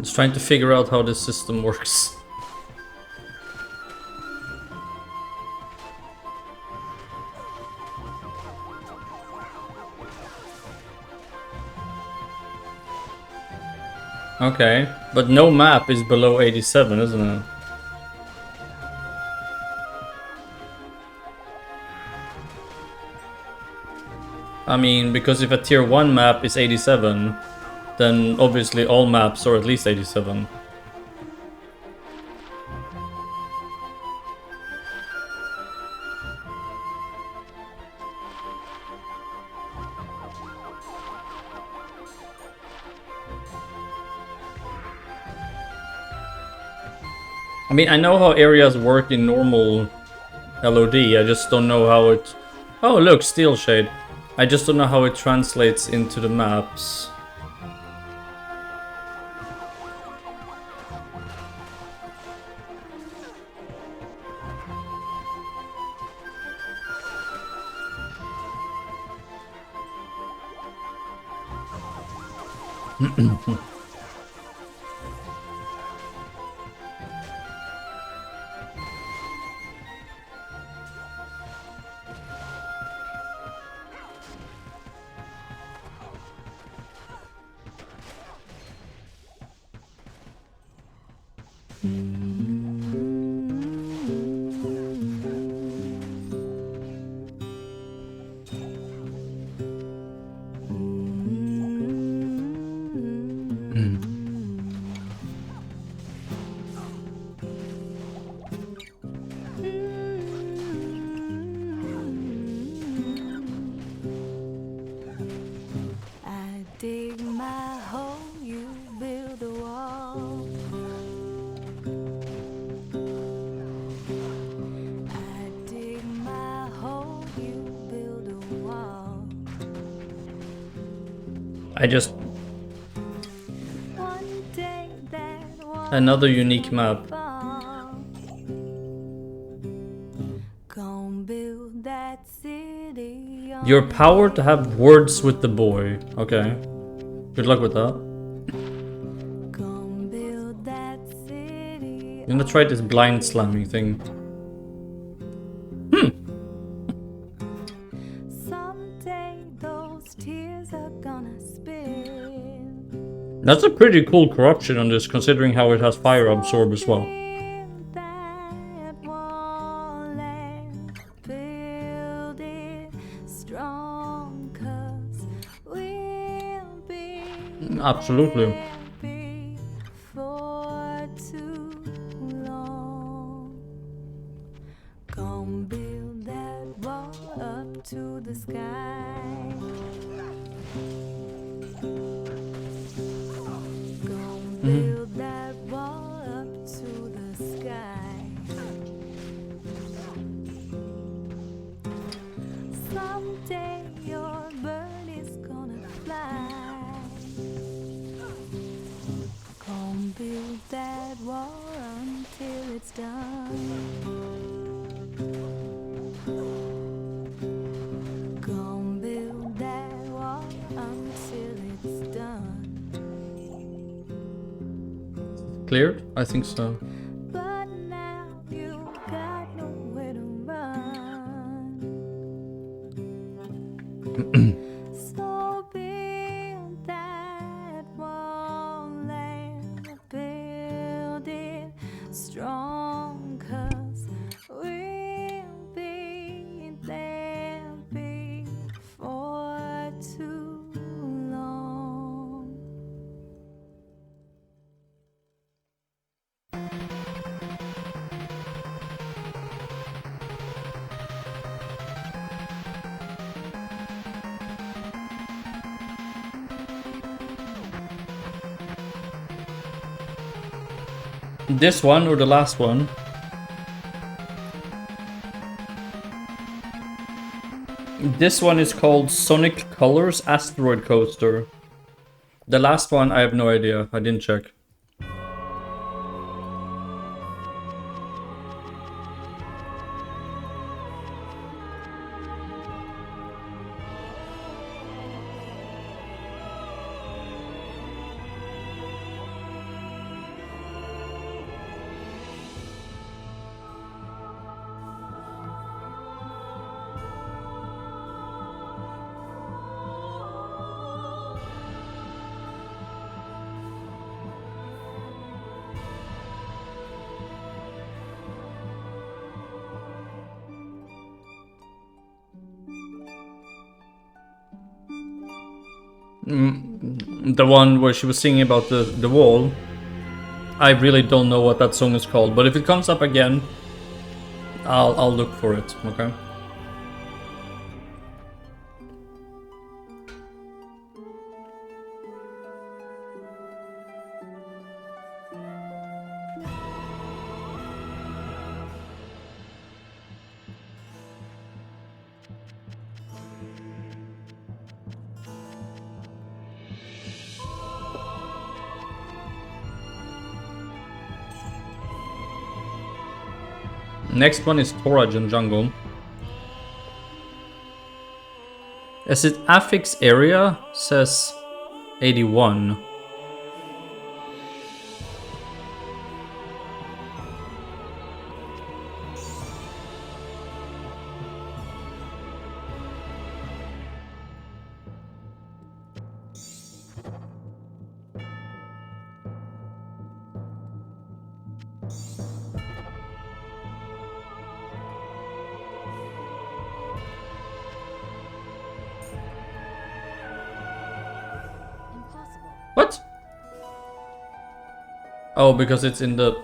Just trying to figure out how this system works. Okay, but no map is below 87, isn't it? I mean, because if a tier 1 map is 87, then obviously all maps are at least 87. I mean, I know how areas work in normal LOD, I just don't know how it... Oh look, Steel Shade. I just don't know how it translates into the maps. I dig my hole, you build a wall. I dig my hole, you build a wall. I just... One day that wall Another unique map. fall. Gon' build that city on You're powered to have words with the boy. Okay. Good luck with that. Gon' build that city. I'm gonna try this blind slamming thing. Someday those tears are gonna spill. That's a pretty cool corruption on this, considering how it has fire absorb as well. Build that wall and build it strong, 'cause we'll be Absolutely. there before too long. Gon' build that wall up to the sky. Gon' build that wall up to the sky. Someday your bird is gonna fly. Gon' build that wall until it's done. Gon' build that wall until it's done. Cleared? I think so. But now you got nowhere to run. So build that wall and build it strong, 'cause we'll be there before too long. This one or the last one? This one is called Sonic Colors Asteroid Coaster. The last one, I have no idea. I didn't check. The one where she was singing about the wall. I really don't know what that song is called, but if it comes up again, I'll look for it, okay? Next one is Torajan Jungle. Is it affix area? Says 81. What? Oh, because it's in the...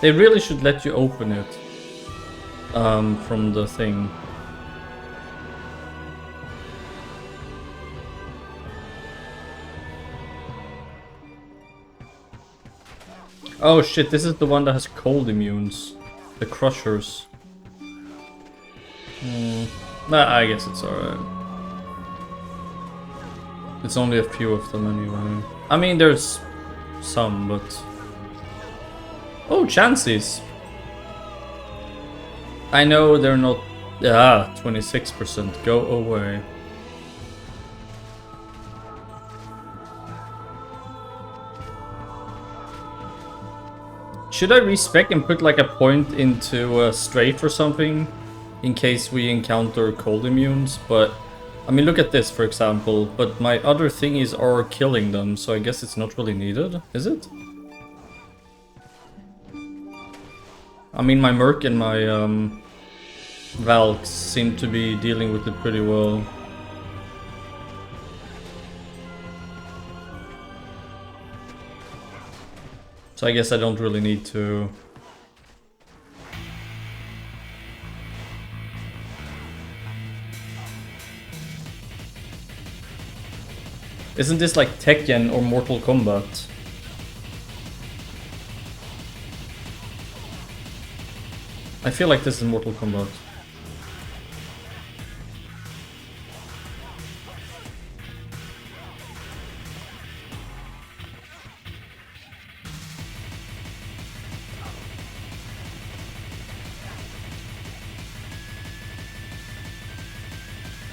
They really should let you open it. From the thing. Oh shit, this is the one that has cold immunes. The crushers. I guess it's alright. It's only a few of them anyway. I mean, there's some, but... Oh, chances! I know they're not... 26%. Go away. Should I respec and put like a point into straight or something? In case we encounter cold immunes, but... I mean, look at this, for example, but my other thingies are killing them, so I guess it's not really needed, is it? I mean, my Merc and my Valks seem to be dealing with it pretty well. So I guess I don't really need to... Isn't this like Tekken or Mortal Kombat? I feel like this is Mortal Kombat.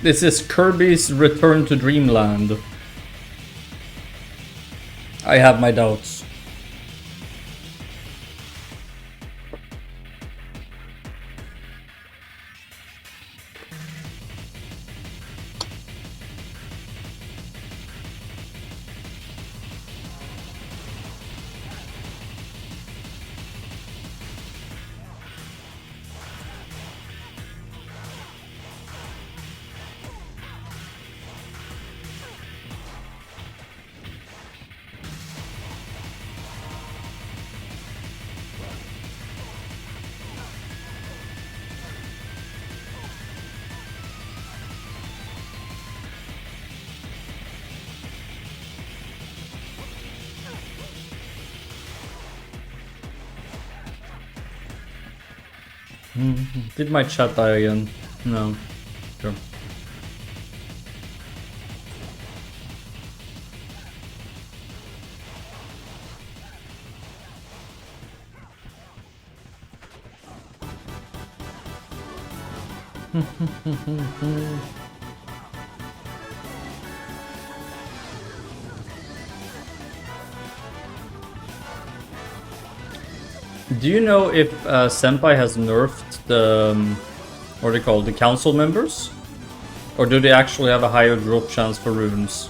This is Kirby's Return to Dreamland. I have my doubts. Did my chat die again? No. Sure. Do you know if Senpai has nerfed the, what are they called, the council members? Or do they actually have a higher drop chance for runes?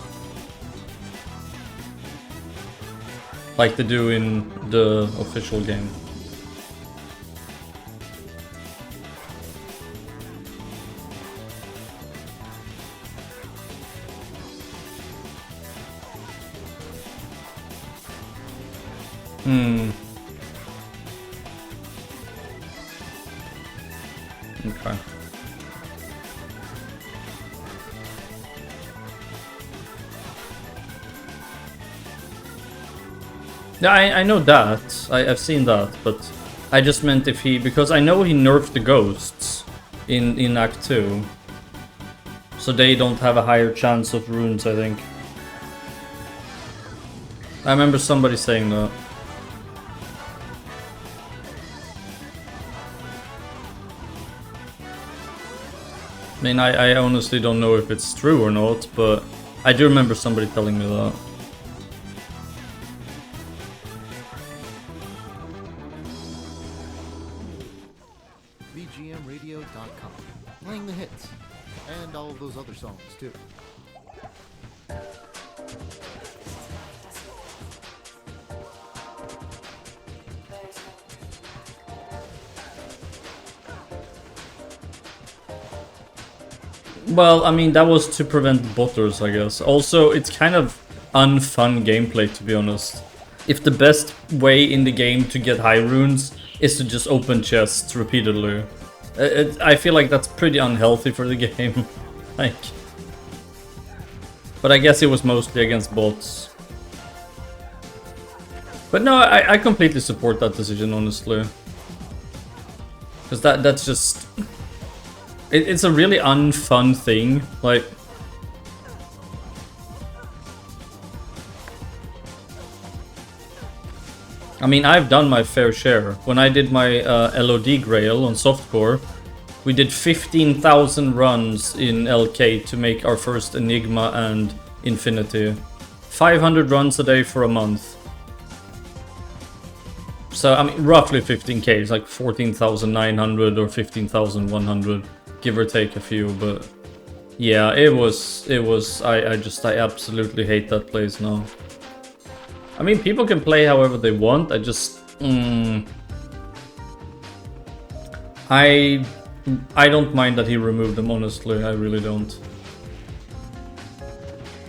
Like they do in the official game. Okay. Yeah, I know that. I've seen that, but I just meant if he... Because I know he nerfed the ghosts in Act 2. So they don't have a higher chance of runes, I think. I remember somebody saying that. I mean, I honestly don't know if it's true or not, but I do remember somebody telling me that. VGMradio.com. Playing the hits. And all of those other songs, too. Well, I mean, that was to prevent botters, I guess. Also, it's kind of unfun gameplay, to be honest. If the best way in the game to get high runes is to just open chests repeatedly, I feel like that's pretty unhealthy for the game. Like, but I guess it was mostly against bots. But no, I completely support that decision, honestly. Because that's just... It's a really unfun thing, like... I mean, I've done my fair share. When I did my LOD Grail on softcore, we did 15,000 runs in LK to make our first Enigma and Infinity. 500 runs a day for a month. So, I mean, roughly 15k, it's like 14,900 or 15,100. Give or take a few, but yeah, it was, I absolutely hate that place now. I mean, people can play however they want, I just, I don't mind that he removed them, honestly, I really don't.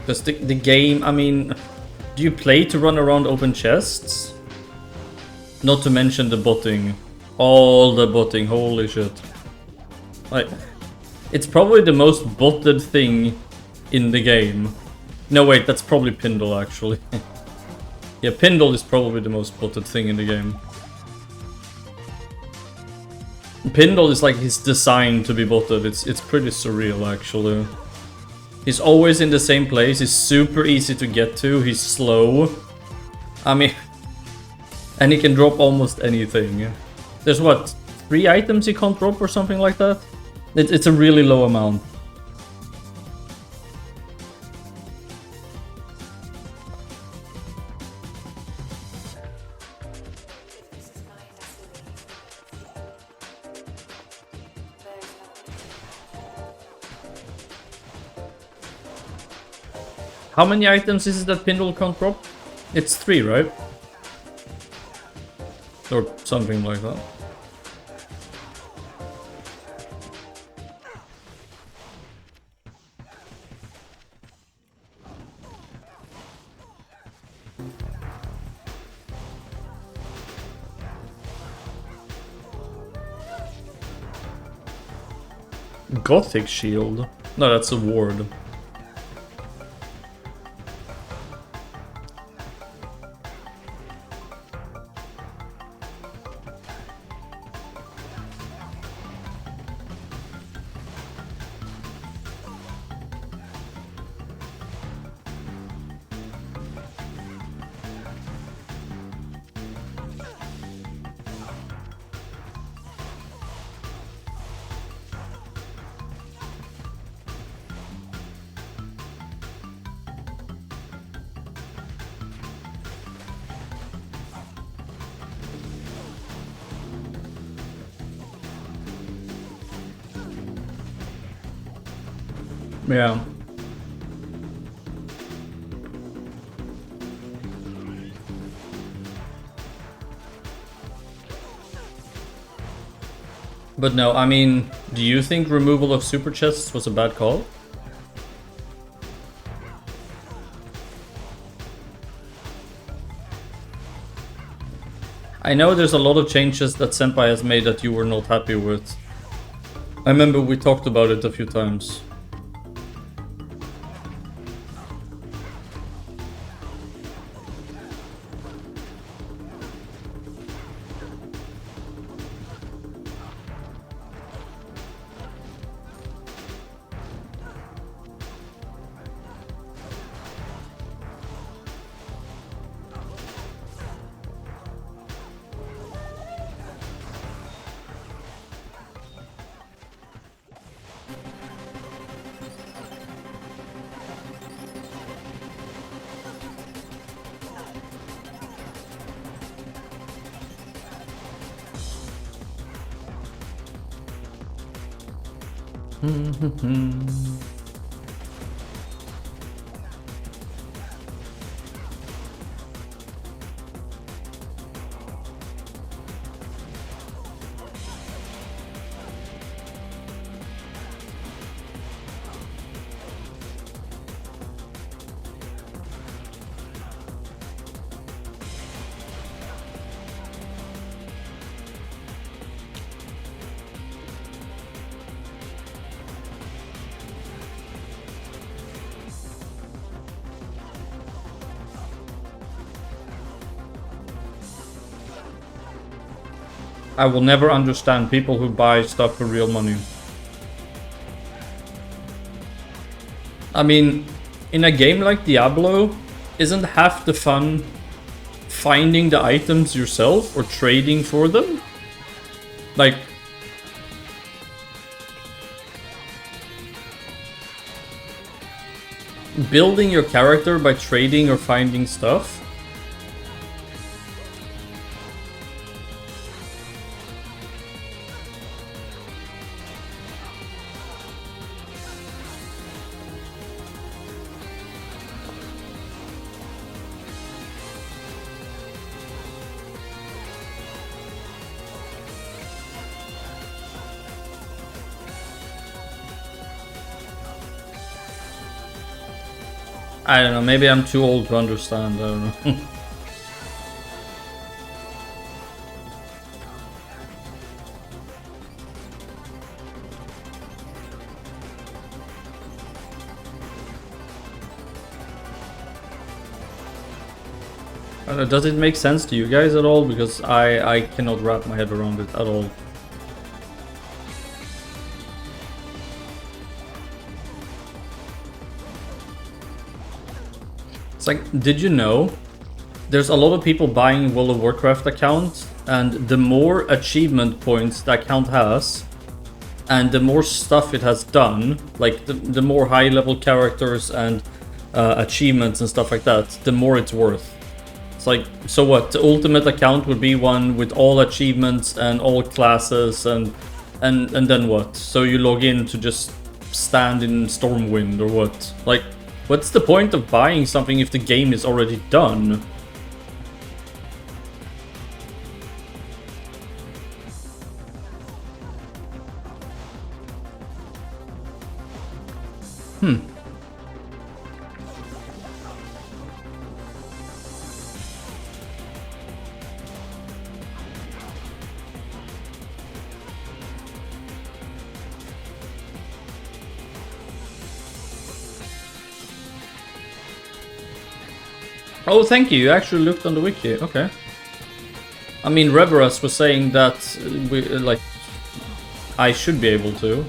Because the game, I mean, do you play to run around open chests? Not to mention the botting. All the botting, holy shit. Like, it's probably the most botted thing in the game. No, wait, that's probably Pindle, actually. Yeah, Pindle is probably the most botted thing in the game. Pindle is like, he's designed to be botted. It's pretty surreal, actually. He's always in the same place. He's super easy to get to. He's slow. I mean... And he can drop almost anything. There's what, 3 items he can't drop or something like that? It's a really low amount. How many items is it that Pindle can't drop? It's 3, right? Or something like that. Gothic shield? No, that's a ward. Yeah. But no, I mean, do you think removal of super chests was a bad call? I know there's a lot of changes that Senpai has made that you were not happy with. I remember we talked about it a few times. I will never understand people who buy stuff for real money. I mean, in a game like Diablo, isn't half the fun finding the items yourself or trading for them? Like, building your character by trading or finding stuff? I don't know, maybe I'm too old to understand, I don't know. Does it make sense to you guys at all? Because I cannot wrap my head around it at all. It's like, did you know there's a lot of people buying World of Warcraft accounts, and the more achievement points the account has and the more stuff it has done, like the more high level characters and achievements and stuff like that, the more it's worth. It's like, so what, the ultimate account would be one with all achievements and all classes and then what? So you log in to just stand in Stormwind or what? Like, what's the point of buying something if the game is already done? Oh, thank you. You actually looked on the wiki. Okay. I mean, Reverus was saying that I should be able to.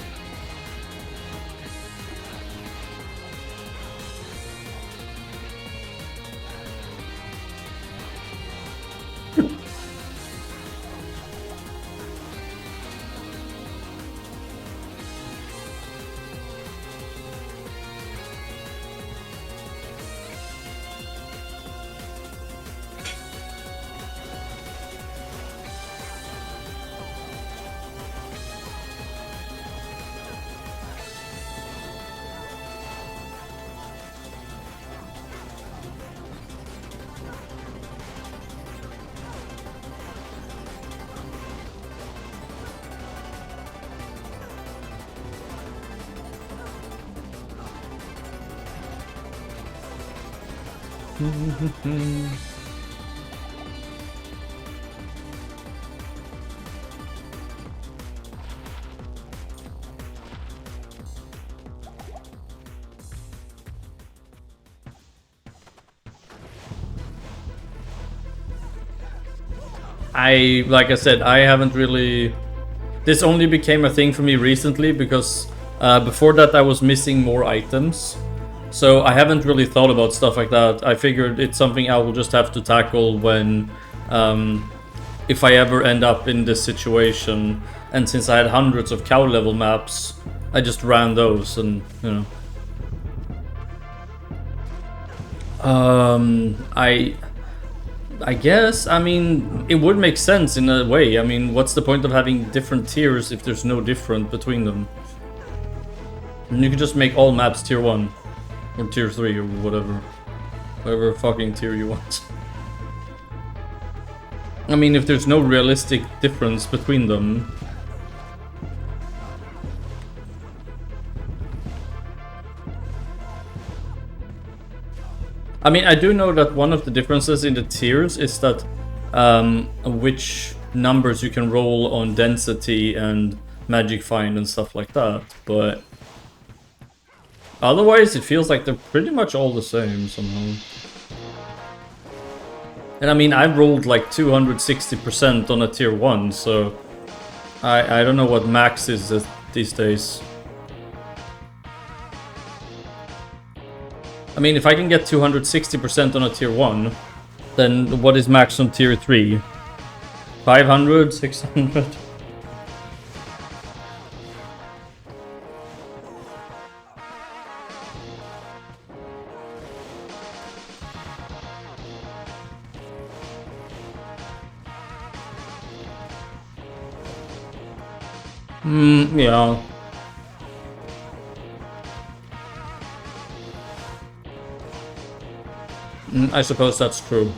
Like I said, I haven't really... This only became a thing for me recently because before that I was missing more items. So I haven't really thought about stuff like that. I figured it's something I will just have to tackle when... if I ever end up in this situation. And since I had hundreds of cow level maps, I just ran those and, you know... I guess, I mean, it would make sense in a way. I mean, what's the point of having different tiers if there's no difference between them? And you can just make all maps tier 1. Or tier 3 or whatever. Whatever fucking tier you want. I mean, if there's no realistic difference between them. I mean, I do know that one of the differences in the tiers is that which numbers you can roll on density and magic find and stuff like that, but otherwise it feels like they're pretty much all the same somehow. And I mean, I rolled like 260% on a tier 1, so I don't know what max is these days. I mean, if I can get 260% on a tier 1, then what is max on tier 3? 500? 600? Yeah. I suppose that's true.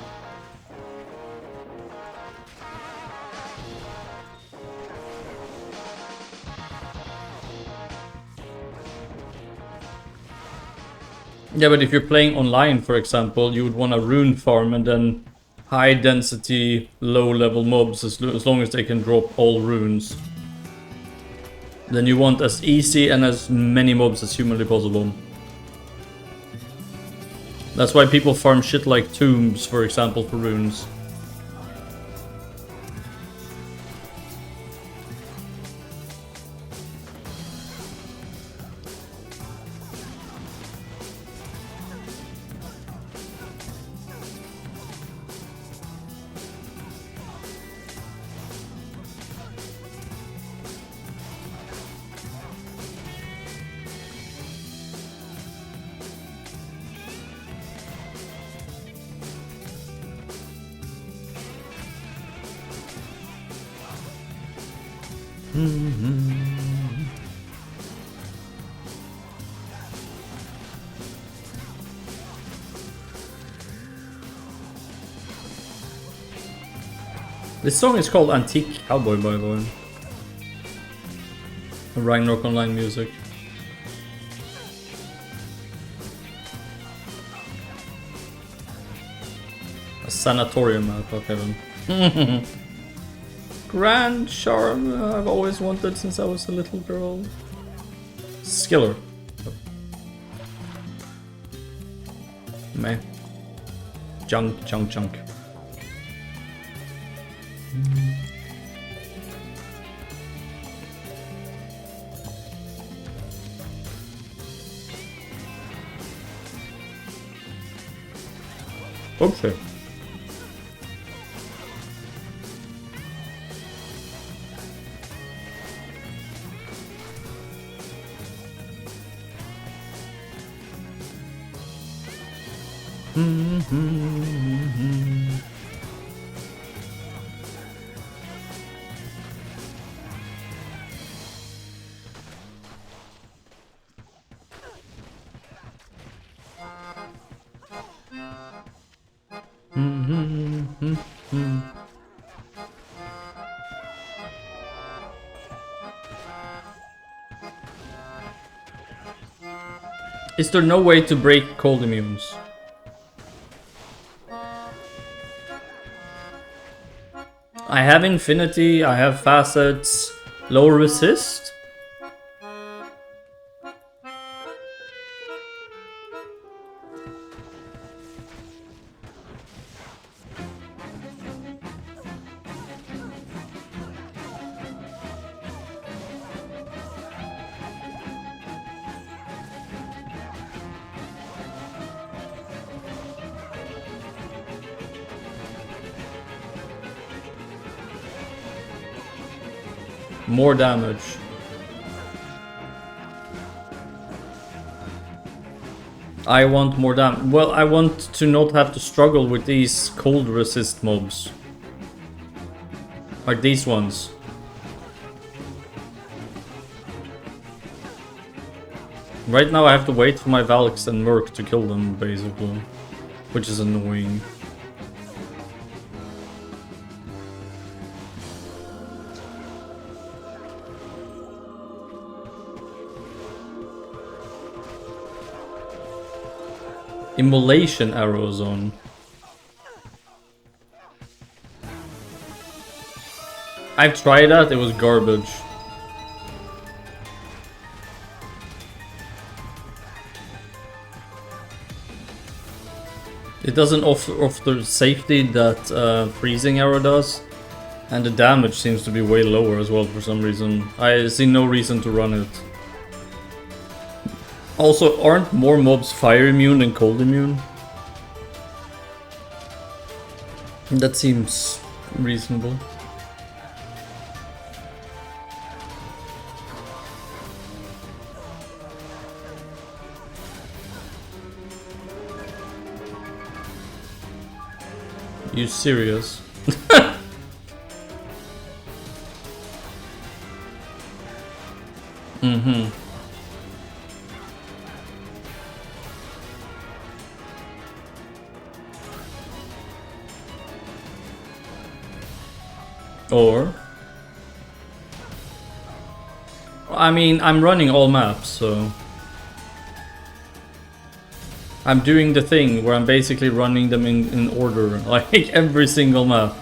Yeah, but if you're playing online, for example, you would want a rune farm and then high density, low level mobs as long as they can drop all runes. Then you want as easy and as many mobs as humanly possible. That's why people farm shit like tombs, for example, for runes. This song is called Antique Cowboy, by the way. Ragnarok Online music. A sanatorium map, okay then. Grand charm I've always wanted since I was a little girl. Skiller. Meh. Junk. Okay. Is there no way to break cold immunes? I have infinity, I have facets, low resist. More damage. I want more damage. Well, I want to not have to struggle with these cold resist mobs. Like these ones. Right now I have to wait for my Valks and Merc to kill them, basically. Which is annoying. Immolation arrow zone. I've tried that, it was garbage. It doesn't offer the safety that freezing arrow does. And the damage seems to be way lower as well for some reason. I see no reason to run it. Also, aren't more mobs fire immune than cold immune? That seems reasonable. You serious? Mm-hmm. Or... I mean, I'm running all maps, so... I'm doing the thing where I'm basically running them in order, like every single map.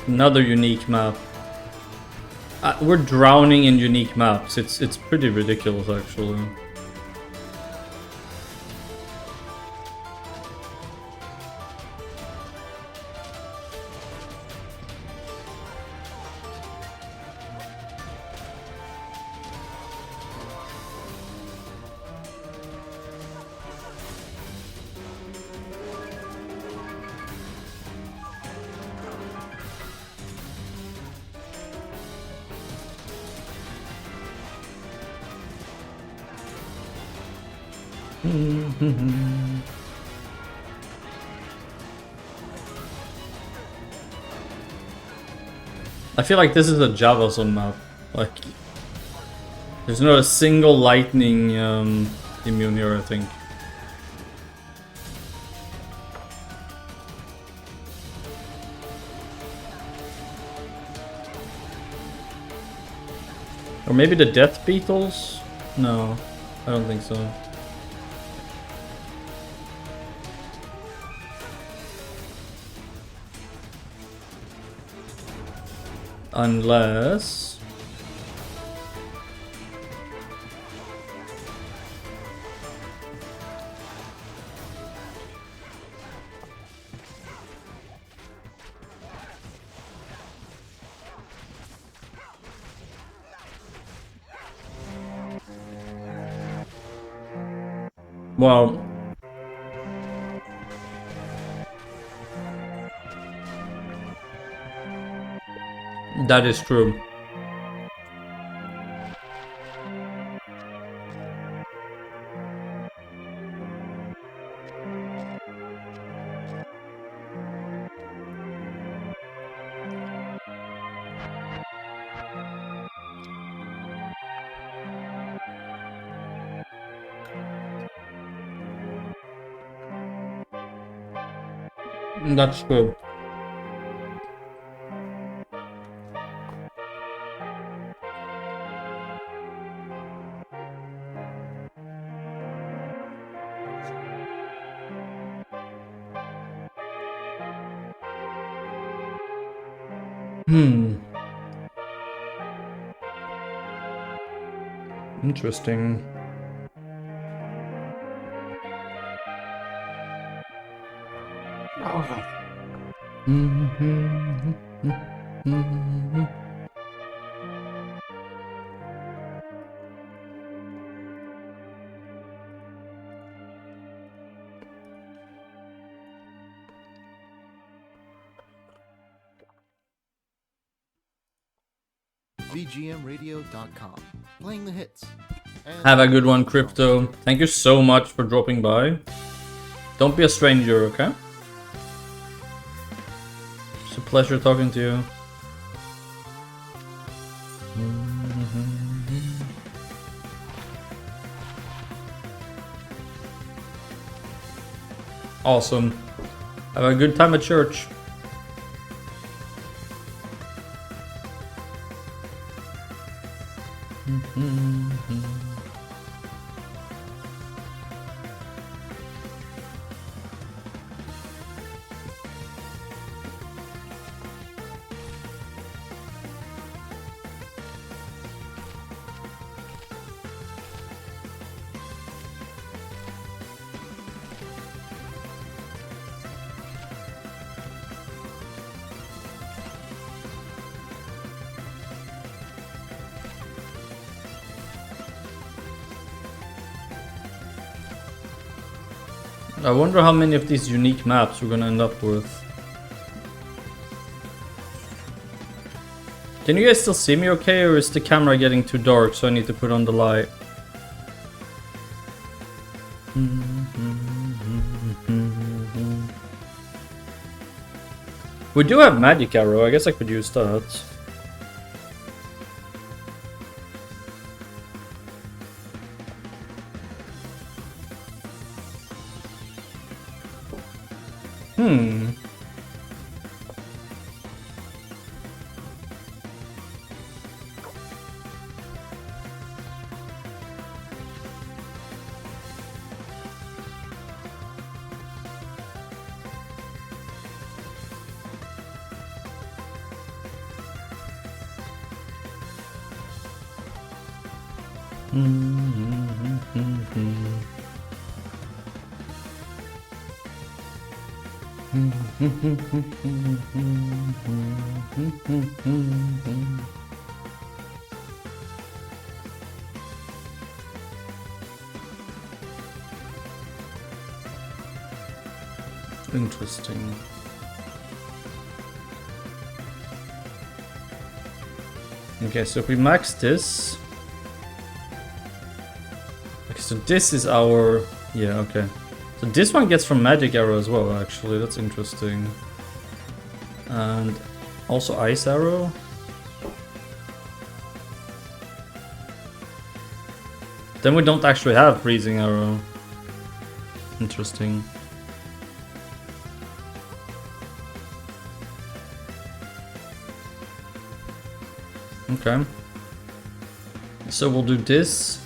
Another unique map. We're drowning in unique maps. It's pretty ridiculous, actually. I feel like this is a Javazon map. Like, there's not a single lightning immune here, I think. Or maybe the Death Beetles? No, I don't think so. Unless... Well... That is true. That's true. Interesting. VGMradio.com. Playing the hits. And Have a good one, Crypto. Thank you so much for dropping by. Don't be a stranger, okay? It's a pleasure talking to you. Awesome. Have a good time at church. I wonder how many of these unique maps we're gonna end up with. Can you guys still see me okay, or is the camera getting too dark so I need to put on the light? We do have magic arrow, I guess I could use that. Interesting. Okay, so if we max this... Okay, so this is our... Yeah, okay. So this one gets from magic arrow as well, actually. That's interesting. And also ice arrow. Then we don't actually have freezing arrow. Interesting. Okay. So we'll do this.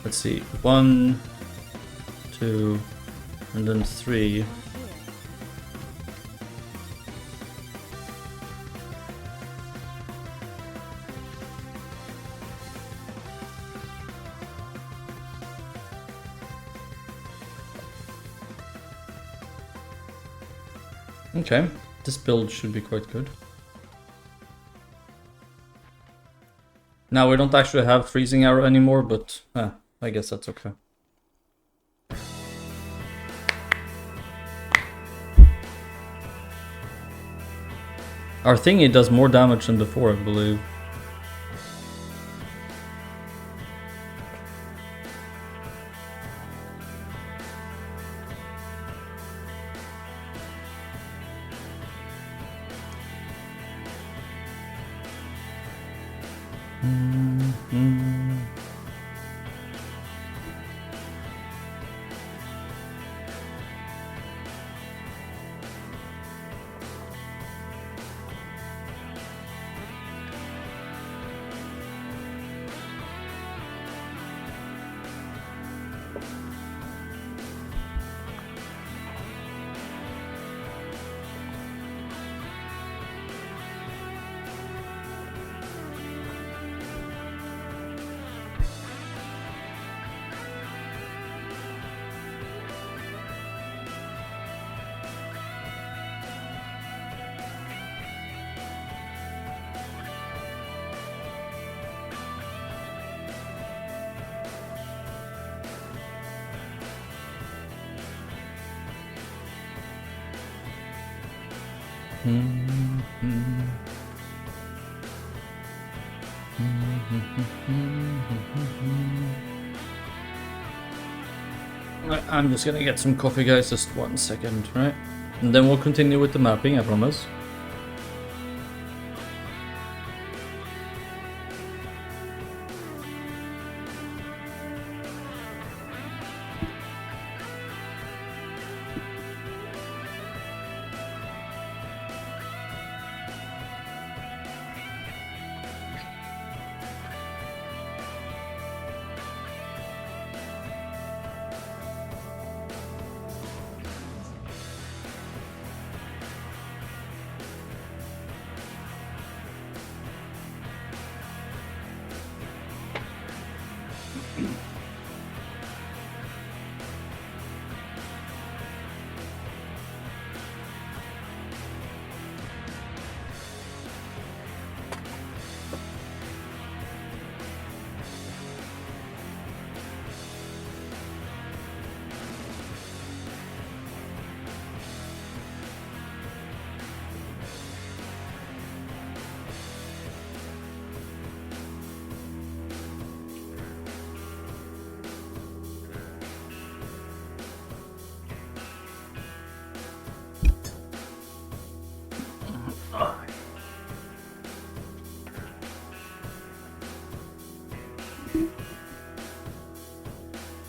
Let's see. 1, 2, and then 3. Okay, this build should be quite good. Now we don't actually have freezing arrow anymore, but I guess that's okay. Our thingy does more damage than before, I believe. I'm just gonna get some coffee, guys, just 1 second, right? And then we'll continue with the mapping, I promise.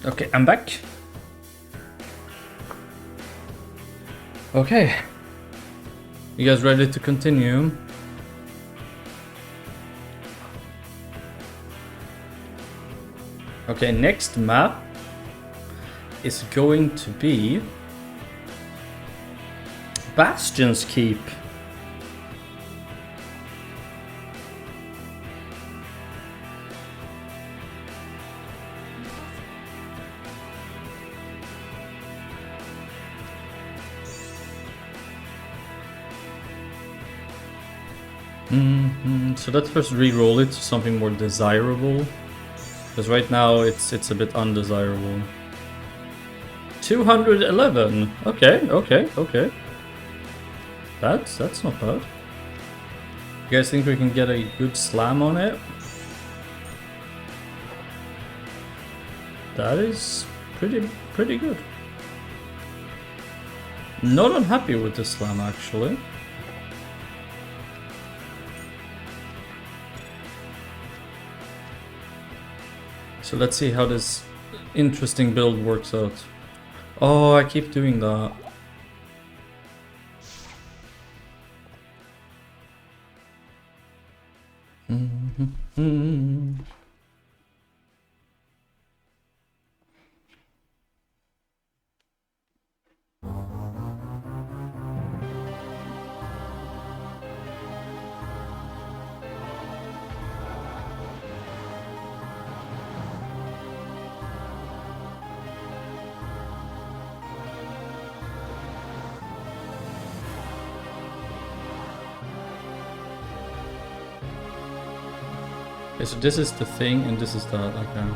Okay, I'm back. Okay. You guys ready to continue? Okay, next map is going to be Bastion's Keep. So let's first re-roll it to something more desirable, because right now it's a bit undesirable. 211. Okay. That's not bad. You guys think we can get a good slam on it? That is pretty good. Not unhappy with this slam, actually. So let's see how this interesting build works out. Oh, I keep doing that. Okay, so this is the thing and this is that, okay.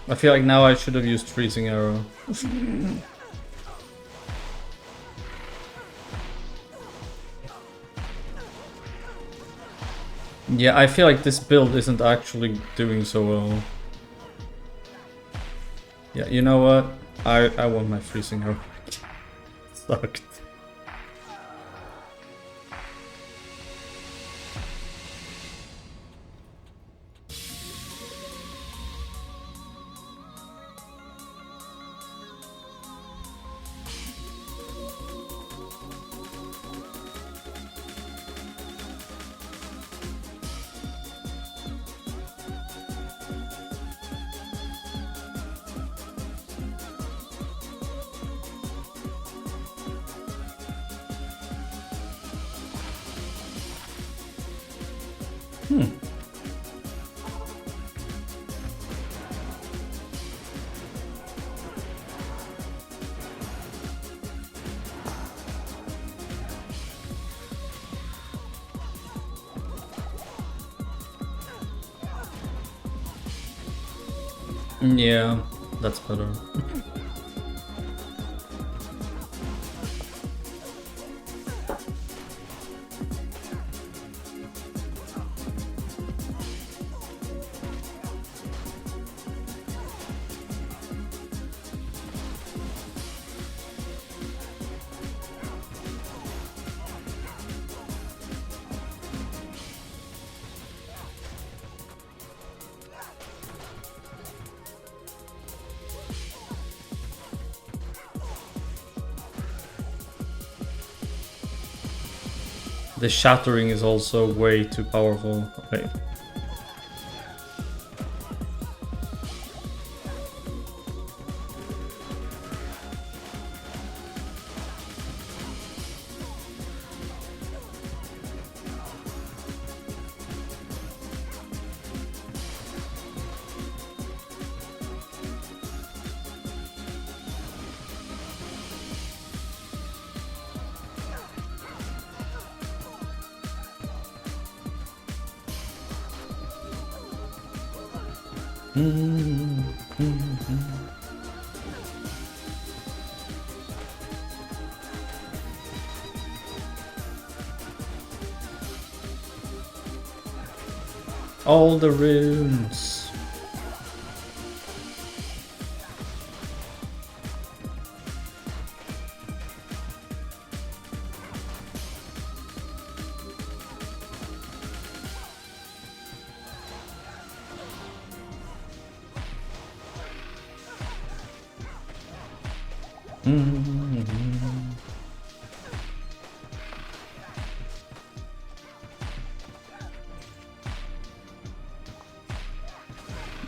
I feel like now I should have used freezing arrow. Yeah, I feel like this build isn't actually doing so well. Yeah, you know what? I want my freezing arrow. Sucked. Yeah, that's better. The shattering is also way too powerful. Okay. All the runes.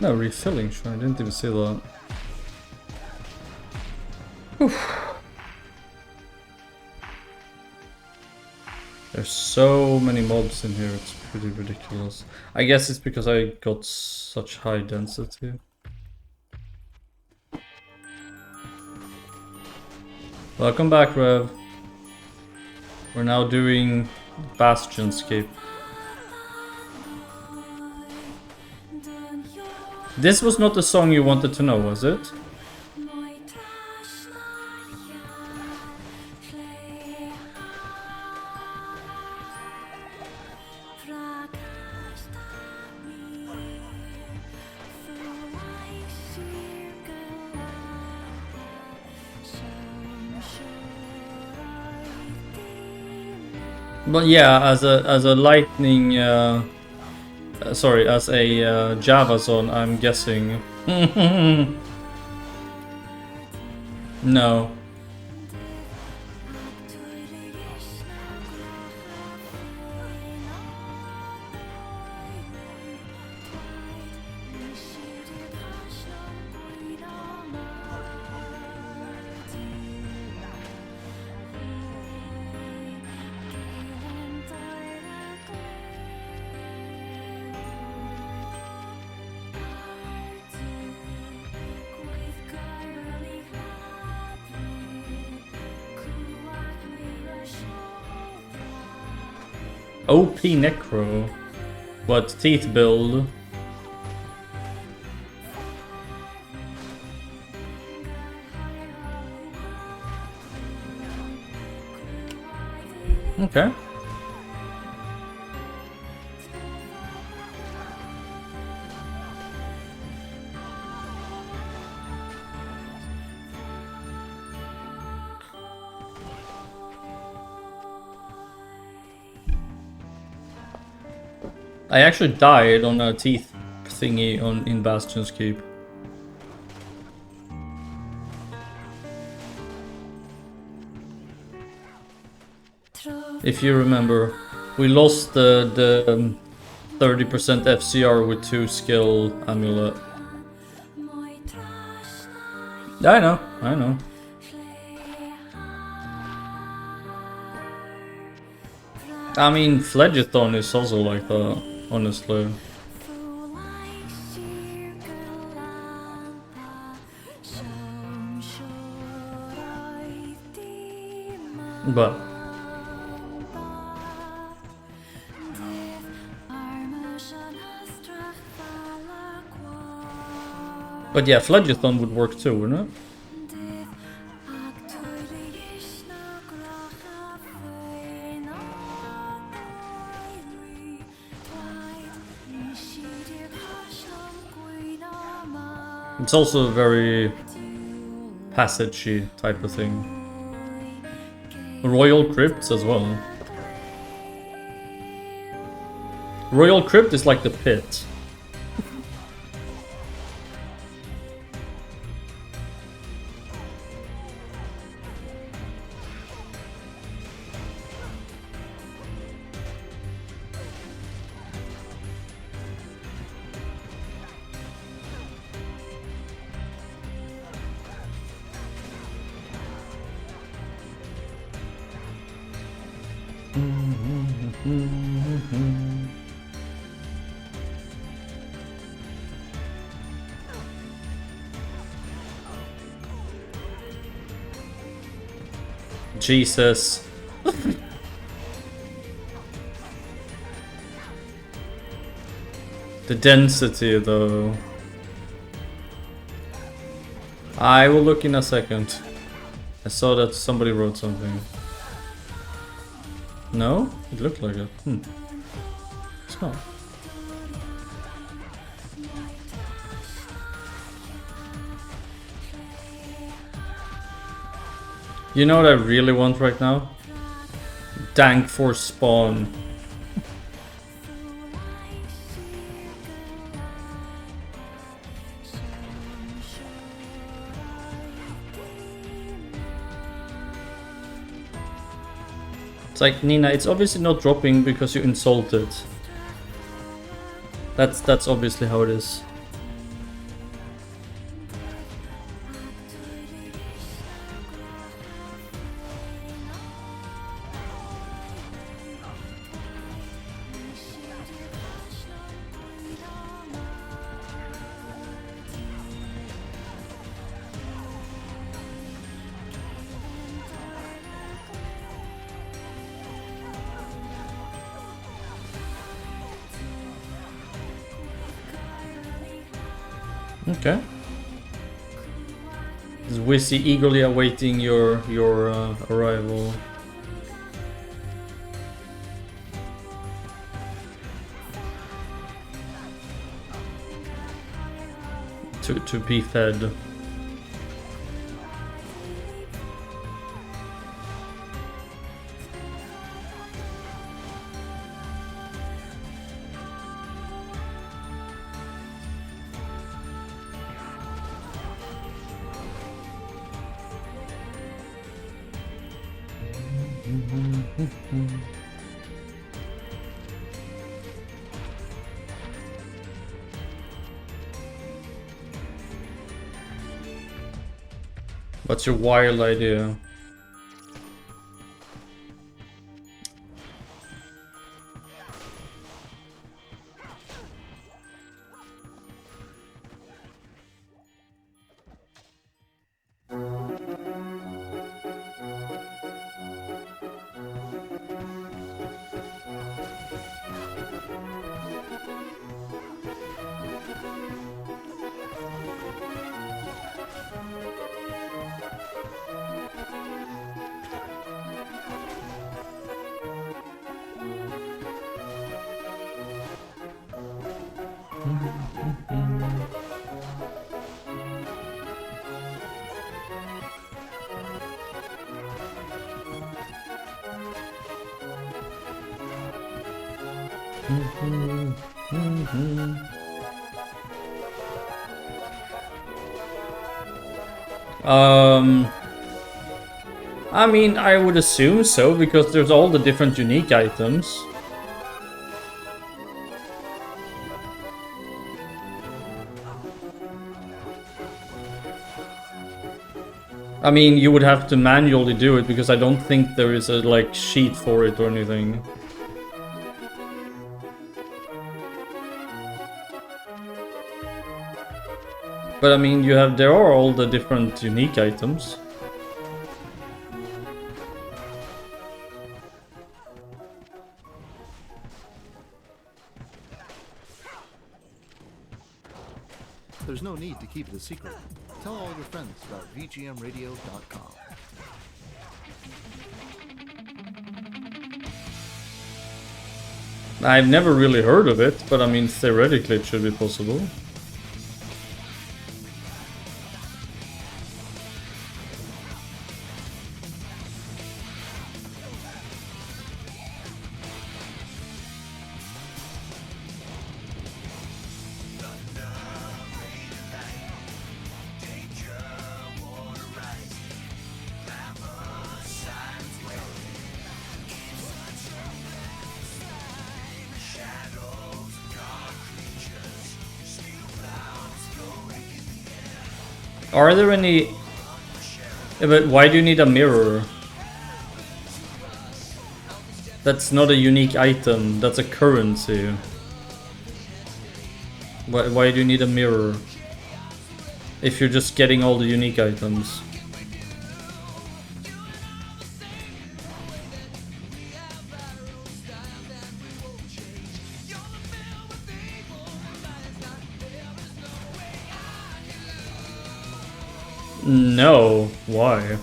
No, refilling, sure, I didn't even see that. Oof. There's so many mobs in here, it's pretty ridiculous. I guess it's because I got such high density. Welcome back, Rev. We're now doing Bastionscape. This was not the song you wanted to know, was it? But yeah, as a lightning, sorry, as a Java song, I'm guessing. No. OP Necro. What, teeth build? Okay. I actually died on a teeth thingy in Bastion's Keep. If you remember, we lost the 30% FCR with 2 skill amulet. I know, I know. I mean, Phlegethon is also like that. honestly. But yeah, Fledgathon would work too, wouldn't it? It's also a very passagey type of thing. Royal Crypts as well. Royal Crypt is like the pit. Jesus. The density though. I will look in a second. I saw that somebody wrote something. No? It looked like it. It's not. You know what I really want right now? Dank for spawn. It's like, Nina, it's obviously not dropping because you insulted. That's obviously how it is. Okay. Is Wizzy eagerly awaiting your arrival? To be fed. What's your wild idea? I mean, I would assume so, because there's all the different unique items. I mean, you would have to manually do it, because I don't think there is a, like, sheet for it or anything. But I mean, there are all the different unique items. There's no need to keep it a secret. Tell all your friends about VGMradio.com. I've never really heard of it, but I mean, theoretically it should be possible. Are there any... Yeah, but why do you need a mirror? That's not a unique item, that's a currency. Why do you need a mirror? If you're just getting all the unique items. No, why?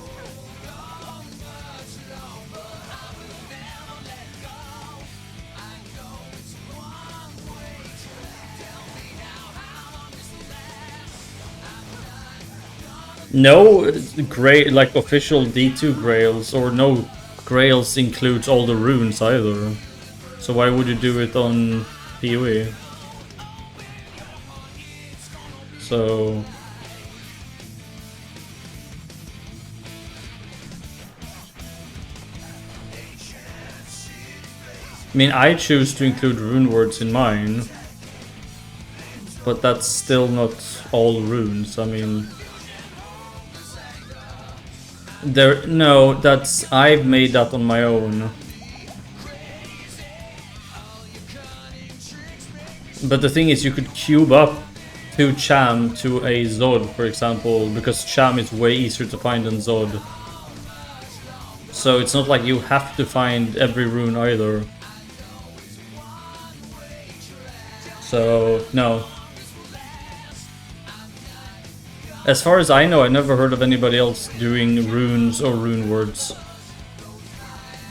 No like official D2 grails or no grails includes all the runes either. So why would you do it on PoE? So I mean, I choose to include rune words in mine, but that's still not all runes. I mean, no, I've made that on my own. But the thing is, you could cube up 2 Cham to a Zod, for example, because Cham is way easier to find than Zod. So it's not like you have to find every rune either. So, no. As far as I know, I never heard of anybody else doing runes or rune words.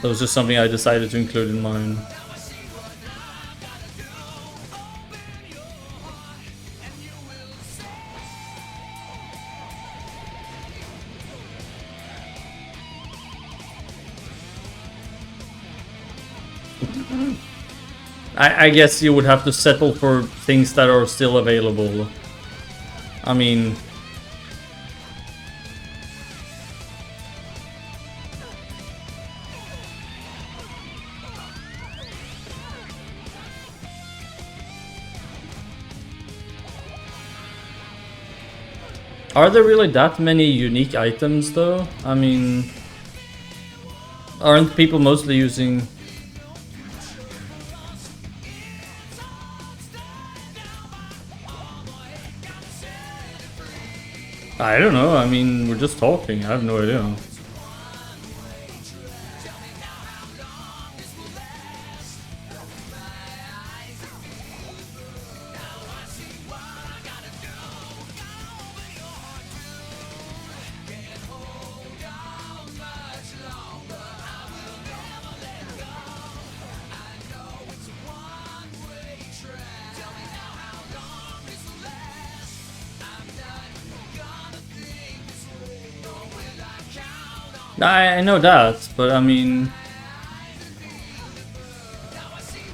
That was just something I decided to include in mine. I guess you would have to settle for things that are still available. I mean... Are there really that many unique items though? I mean... Aren't people mostly using... I don't know, I mean, we're just talking, I have no idea. I know that, but I mean,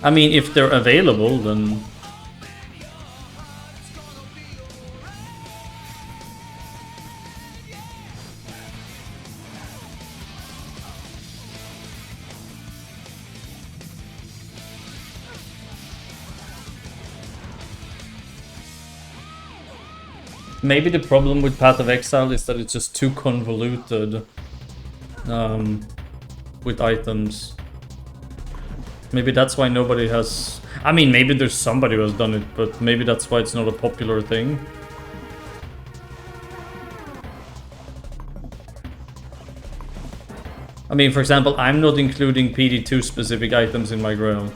if they're available, then maybe the problem with Path of Exile is that it's just too convoluted. With items. Maybe that's why nobody has... I mean, maybe there's somebody who has done it, but maybe that's why it's not a popular thing. I mean, for example, I'm not including PD2 specific items in my grail.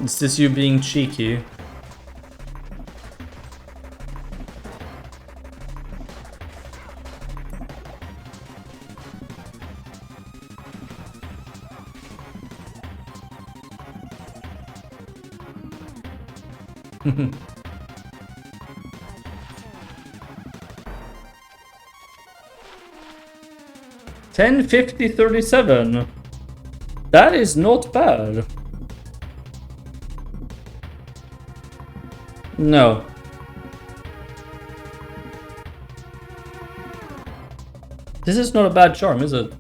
Is this you being cheeky? $10.50.37. That is not bad. No. This is not a bad charm, is it?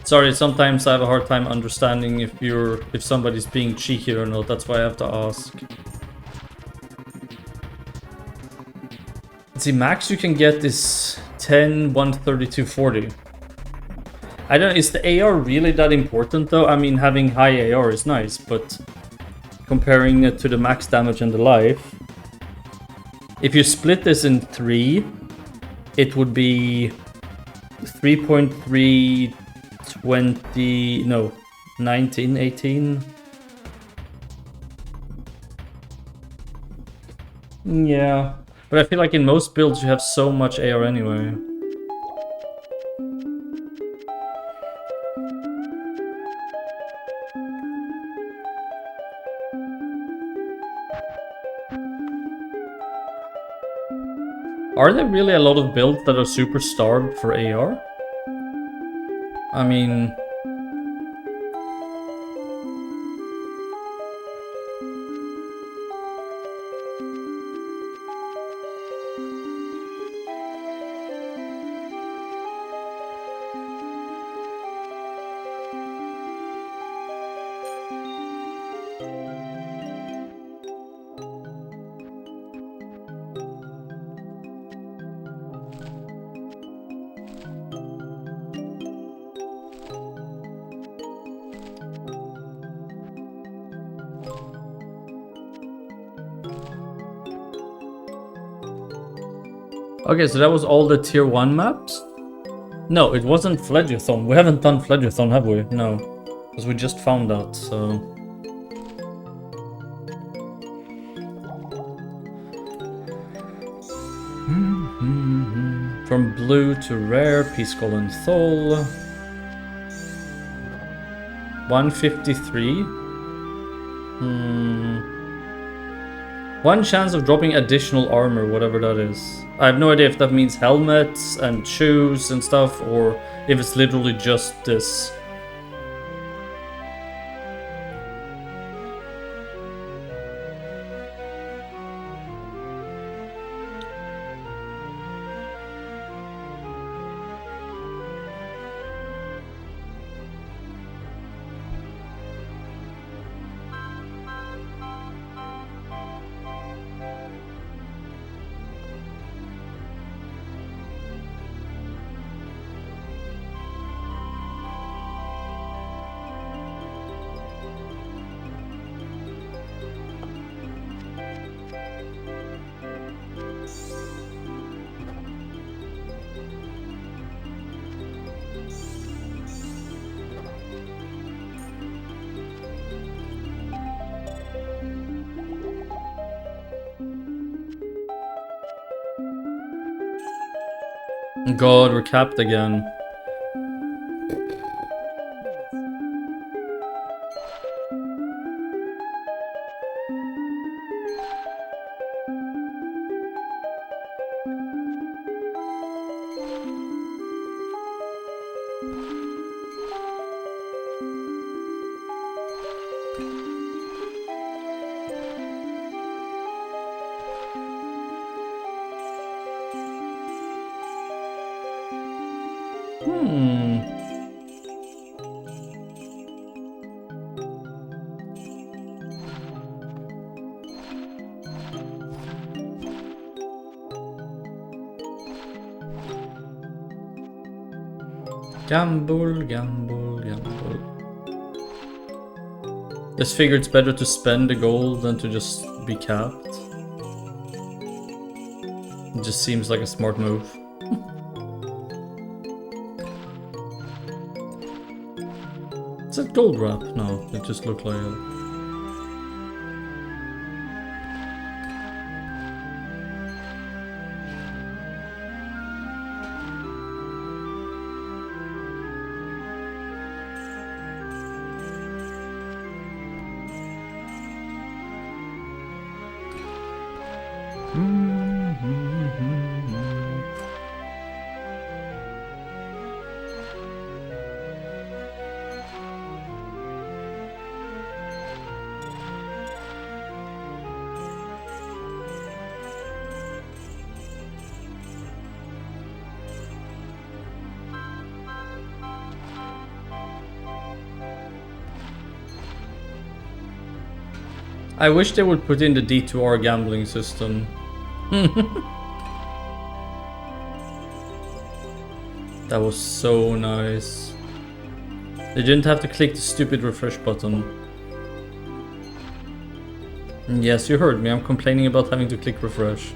Sorry, sometimes I have a hard time understanding if somebody's being cheeky or not. That's why I have to ask. Let's see, max you can get is 10, 132, 40. I don't know, is the AR really that important though? I mean, having high AR is nice, but comparing it to the max damage and the life, if you split this in 3, it would be 3.3, 20, no, 19, 18. Yeah, but I feel like in most builds you have so much AR anyway. Are there really a lot of builds that are super starved for AR? I mean... Okay, so that was all the tier 1 maps? No, it wasn't Fledgathon. We haven't done Fledgathon, have we? No. Because we just found out, so... From blue to rare, Peace Skull and Thol. 153. One chance of dropping additional armor, whatever that is. I have no idea if that means helmets and shoes and stuff, or if it's literally just this. God, we're capped again. Gamble, gamble, gamble. Just figure it's better to spend the gold than to just be capped. It just seems like a smart move. Is that gold wrap? No, it just looked like it. I wish they would put in the D2R gambling system. That was so nice. They didn't have to click the stupid refresh button. Yes, you heard me. I'm complaining about having to click refresh.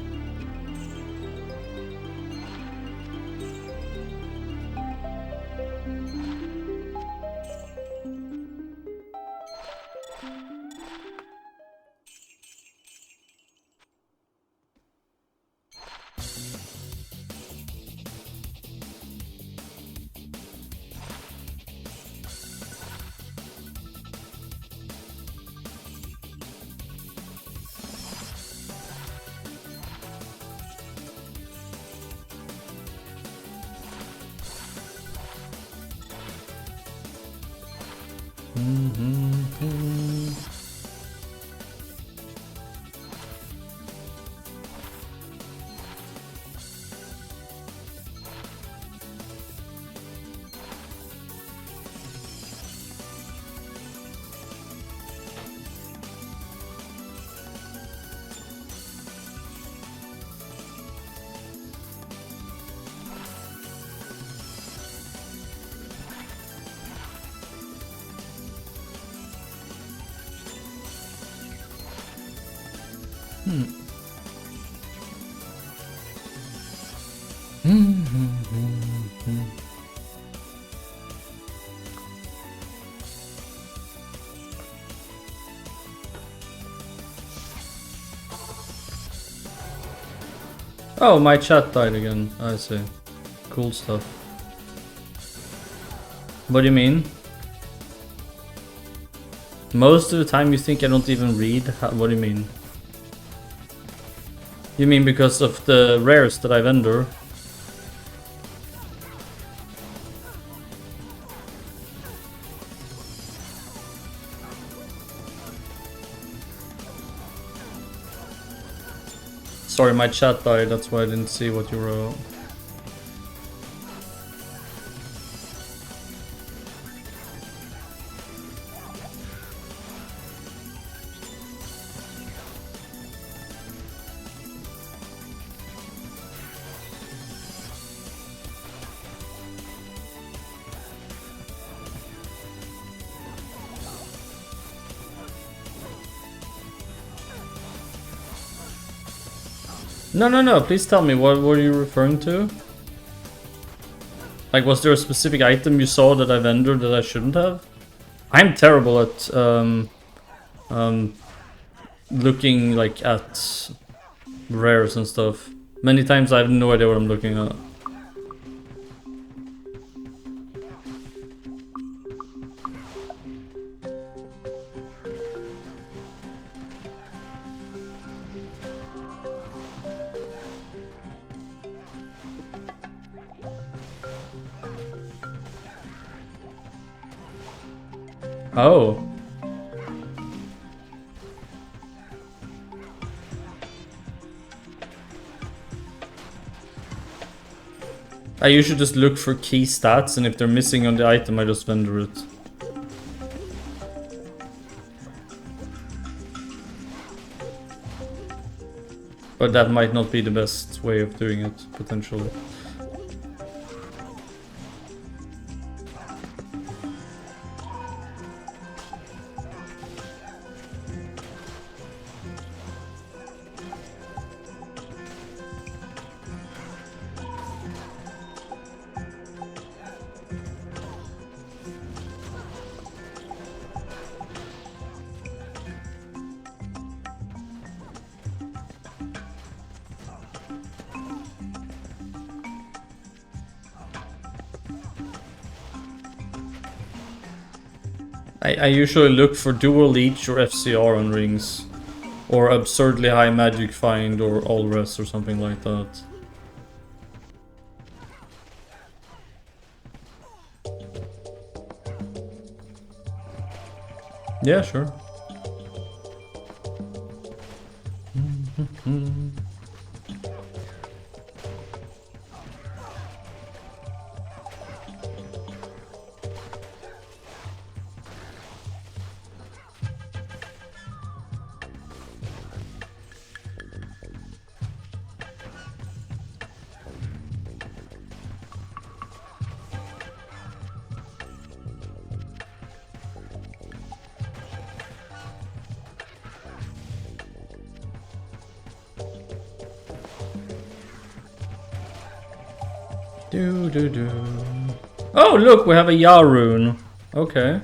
Oh, my chat died again. I see. Cool stuff. What do you mean? Most of the time you think I don't even read? What do you mean? You mean because of the rares that I vendor? Sorry, my chat died, that's why I didn't see what you wrote. No, please tell me, what were you referring to? Like, was there a specific item you saw that I vendored that I shouldn't have? I'm terrible at looking like at rares and stuff. Many times I have no idea what I'm looking at. Oh. I usually just look for key stats, and if they're missing on the item, I just vendor it. But that might not be the best way of doing it, potentially. I usually look for dual leech or FCR on rings. Or absurdly high magic find or all res or something like that. Yeah, sure. Do do do. Oh, look, we have a Ya rune. Okay.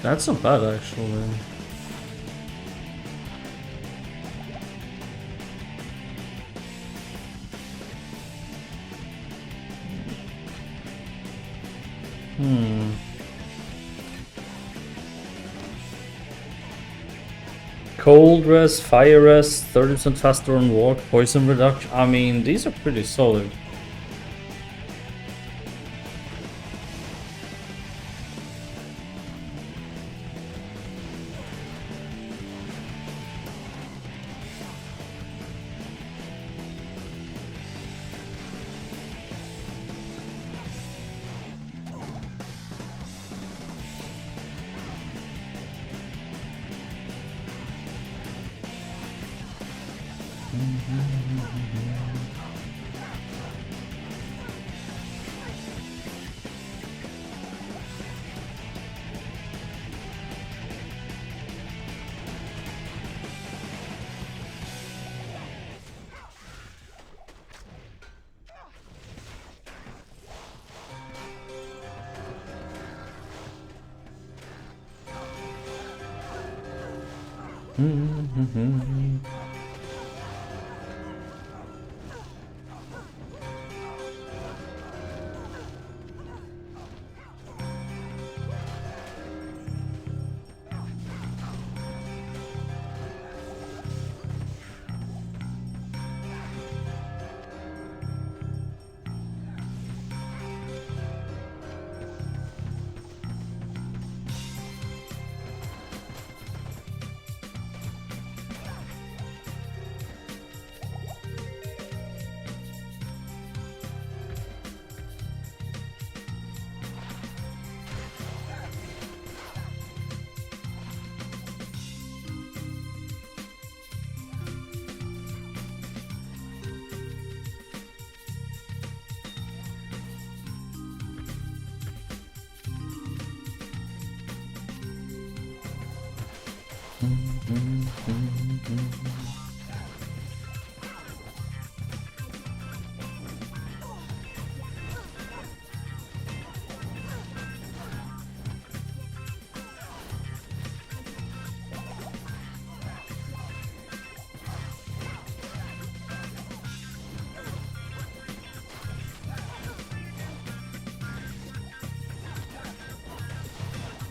That's not bad, actually. Cold rest, fire rest, 30% faster on walk, poison reduction. I mean, these are pretty solid.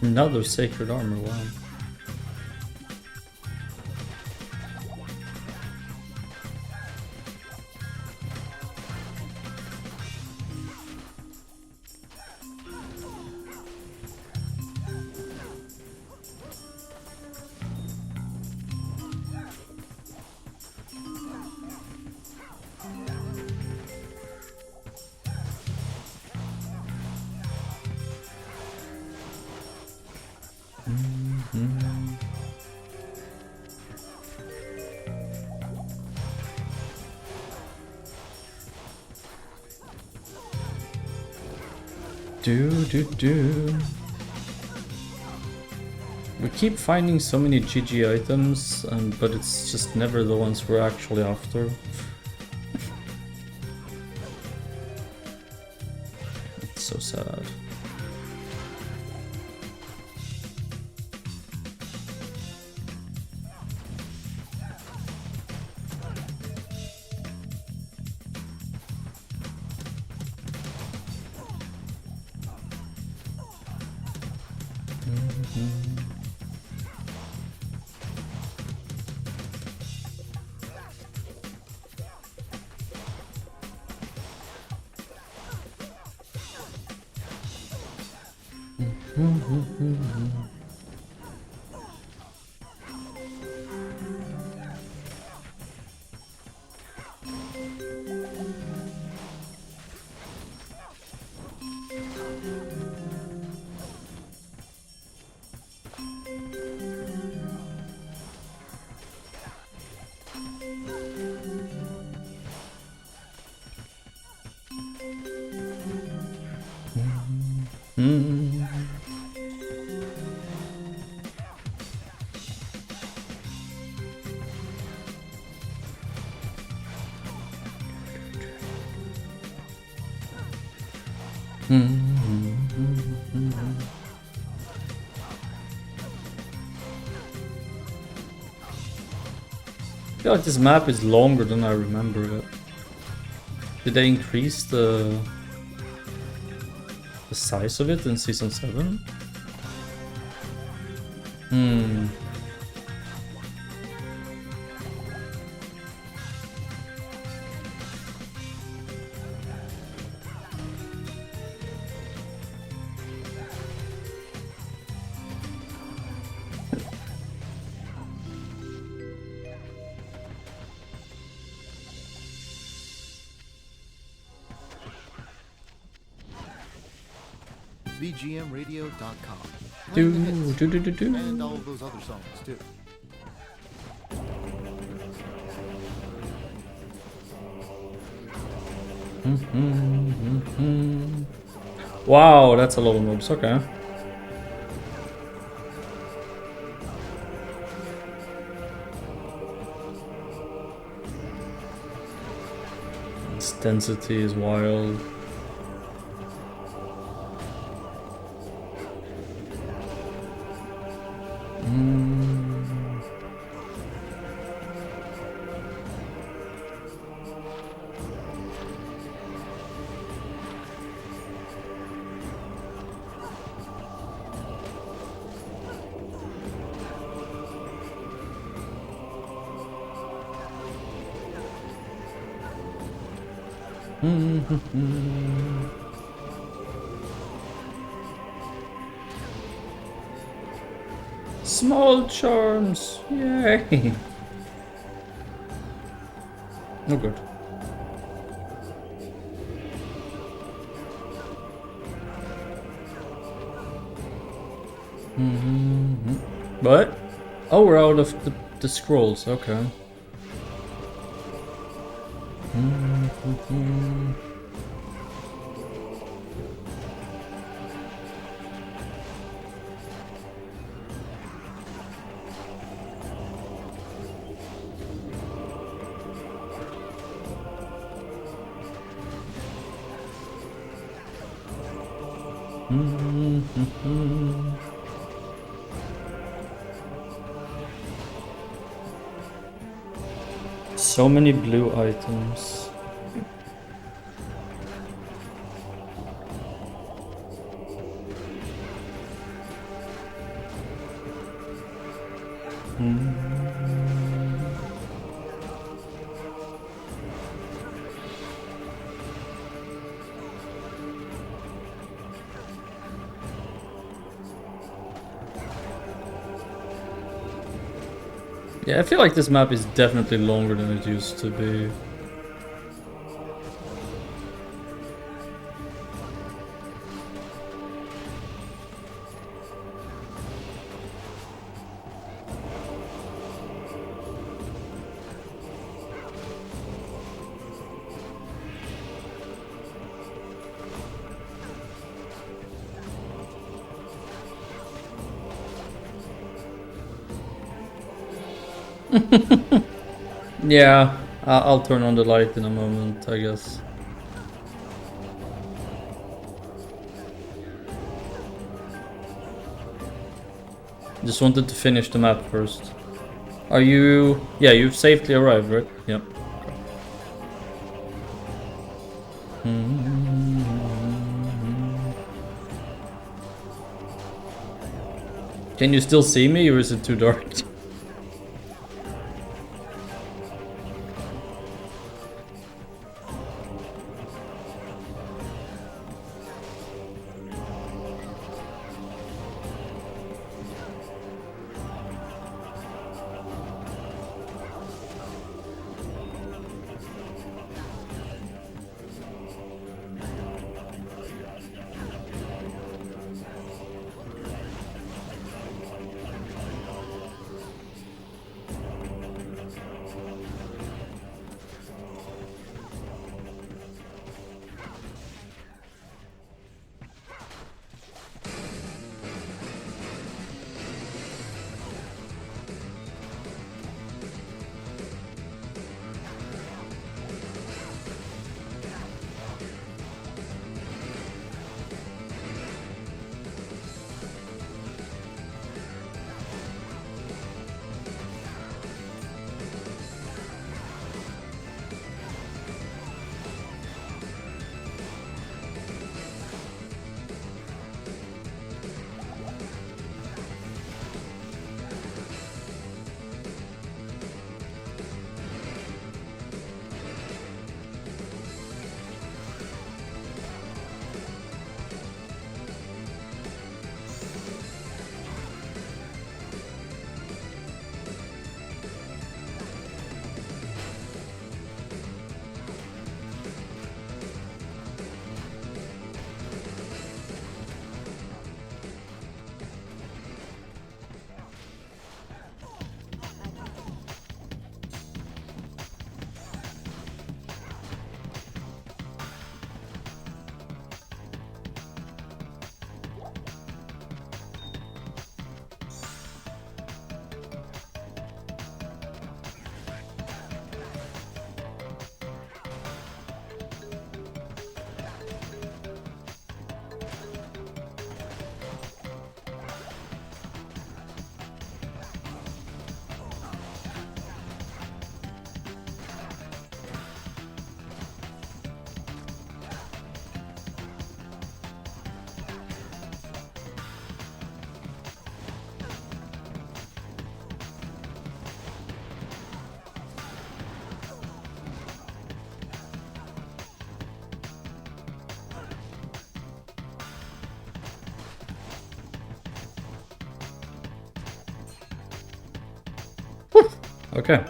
Another sacred armor, wow. We keep finding so many GG items, but it's just never the ones we're actually after. It's so sad. I feel like this map is longer than I remember it. Did they increase the size of it in Season 7? VGMradio.com. Do, Playing the hits, do. and all of those other songs too. Wow, that's a lot of mobs, okay. Its density is wild. Small charms, yay! Oh good. But oh, we're out of the scrolls. Okay. So many blue items. Yeah, I feel like this map is definitely longer than it used to be. Yeah, I'll turn on the light in a moment, I guess. Just wanted to finish the map first. Are you... Yeah, you've safely arrived, right? Yep. Can you still see me, or is it too dark? Okay.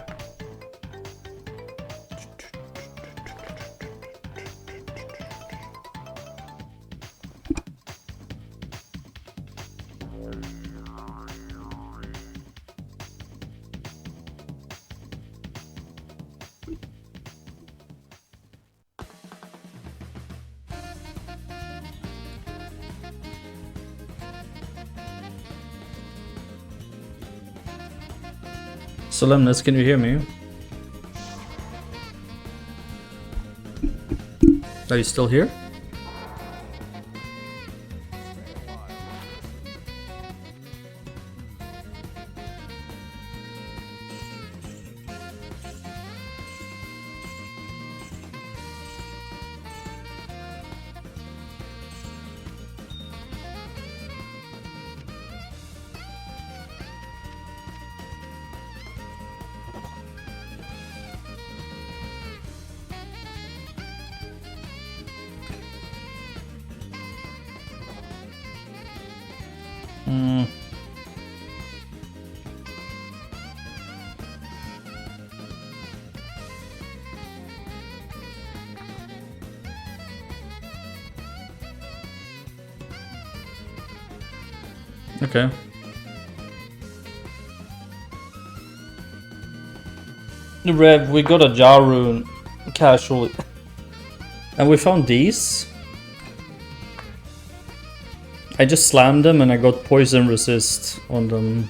Solemnus, can you hear me? Are you still here? Hmm. Okay. Rev, we got a jar rune casually. And we found these. I just slammed them and I got poison resist on them.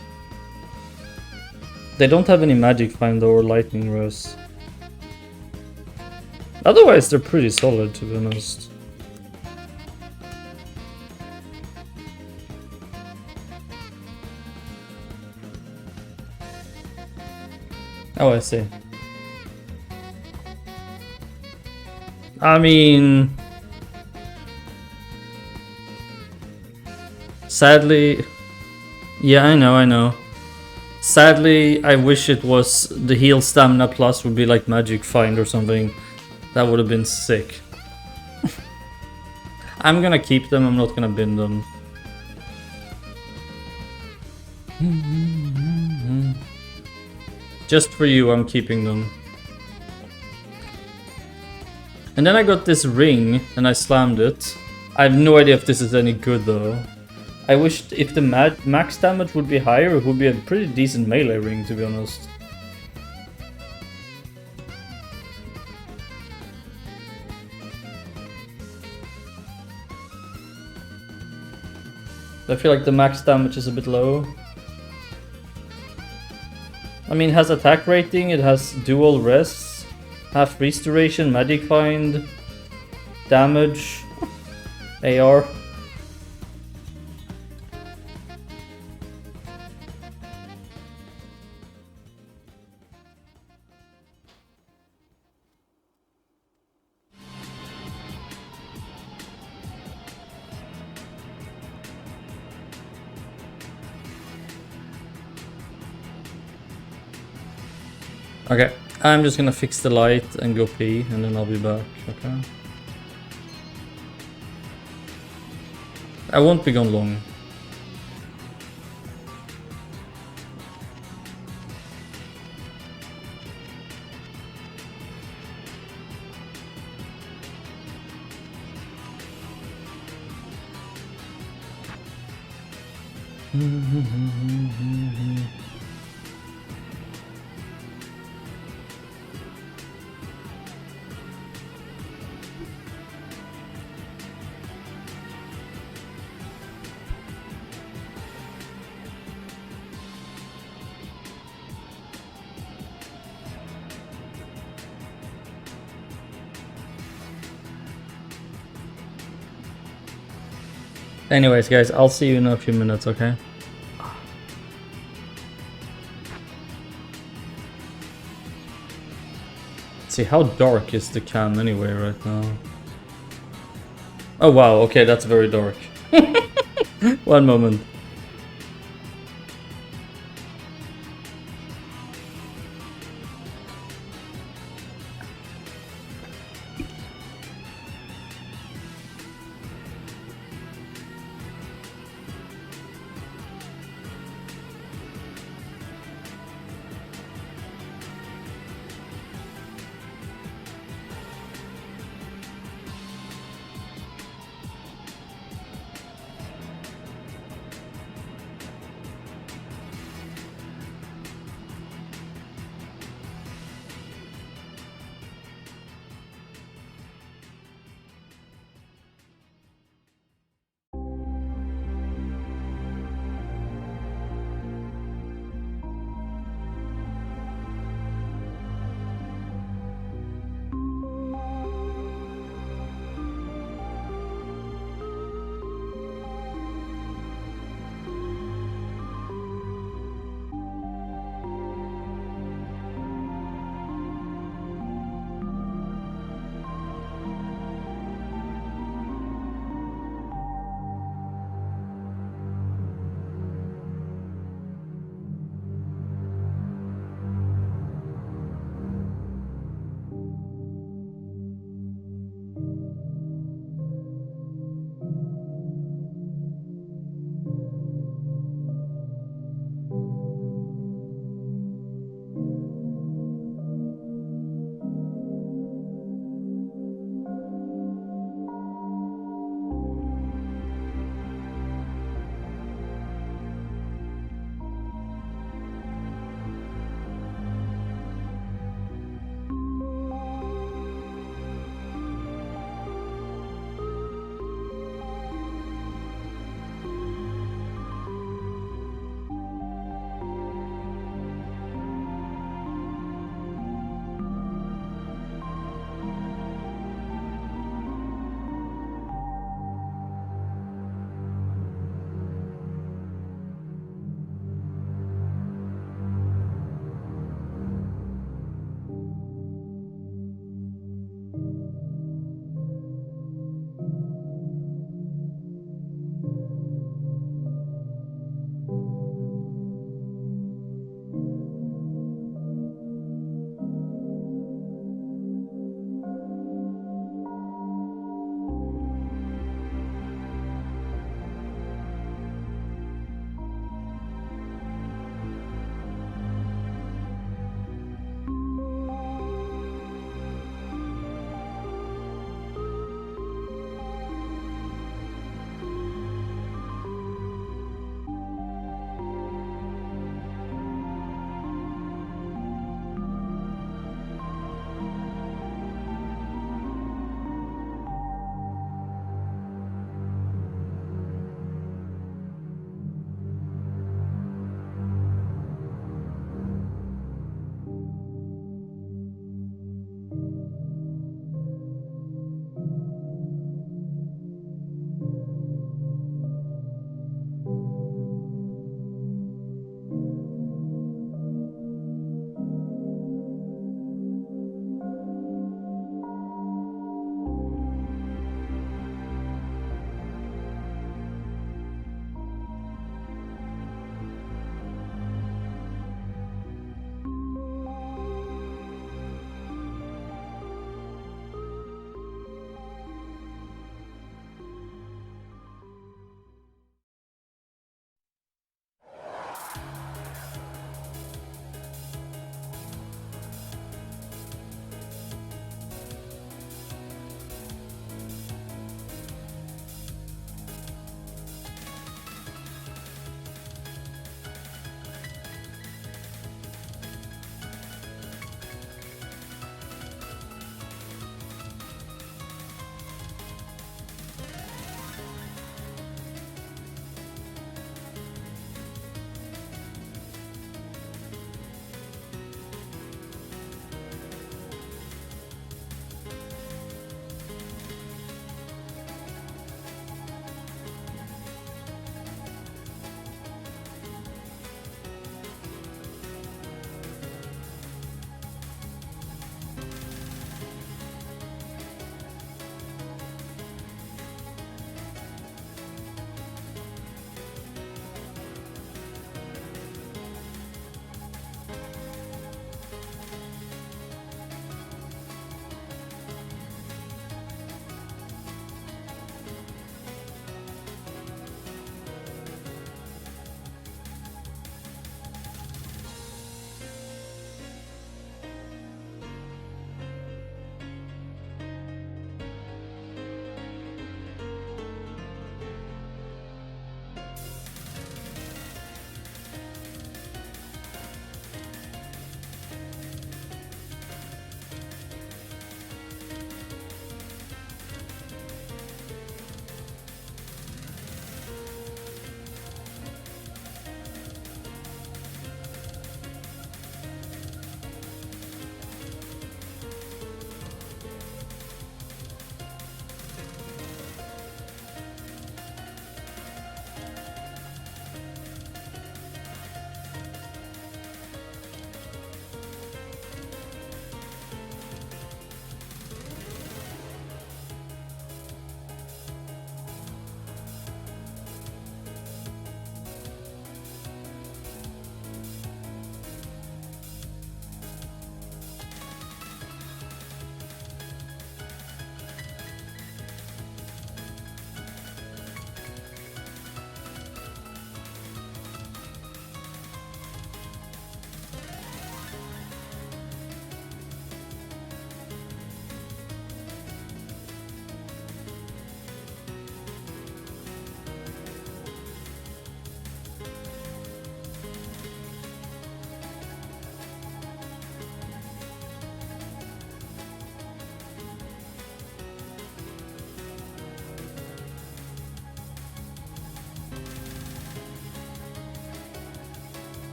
They don't have any magic find or lightning res. Otherwise they're pretty solid, to be honest. Oh, I see. I mean, sadly, yeah, I know. Sadly, I wish it was the heal stamina plus would be like magic find or something. That would have been sick. I'm gonna keep them, I'm not gonna bin them. Just for you, I'm keeping them. And then I got this ring, and I slammed it. I have no idea if this is any good, though. I wish if the max damage would be higher, it would be a pretty decent melee ring, to be honest. I feel like the max damage is a bit low. I mean, it has attack rating, it has dual res, half restoration, magic find, damage, AR. Okay, I'm just gonna fix the light and go pee, and then I'll be back, okay? I won't be gone long. Anyways, guys, I'll see you in a few minutes, okay? Let's see, how dark is the cam anyway right now? Oh wow, okay, that's very dark. One moment.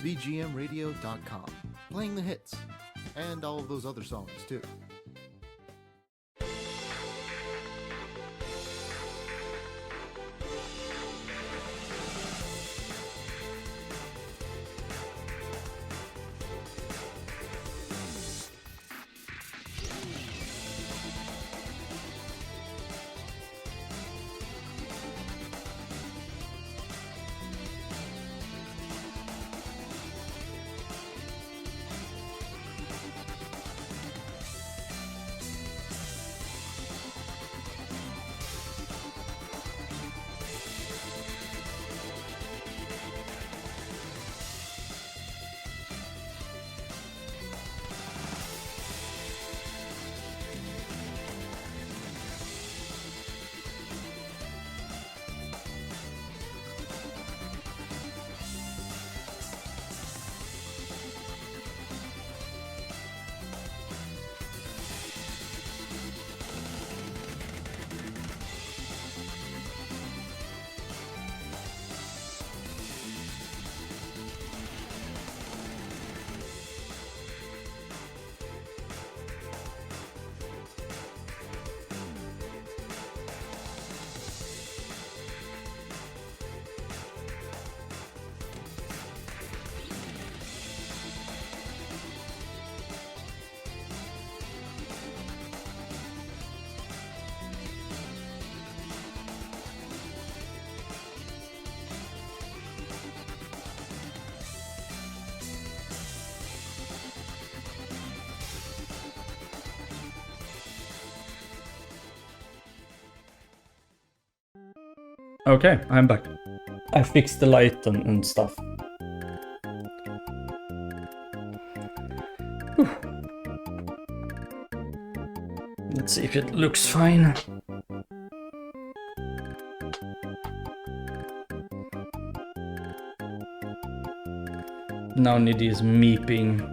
VGMradio.com. Playing the hits. And all of those other songs, too. Okay, I'm back. I fixed the light and stuff. Whew. Let's see if it looks fine. Now Nidhi is meeping.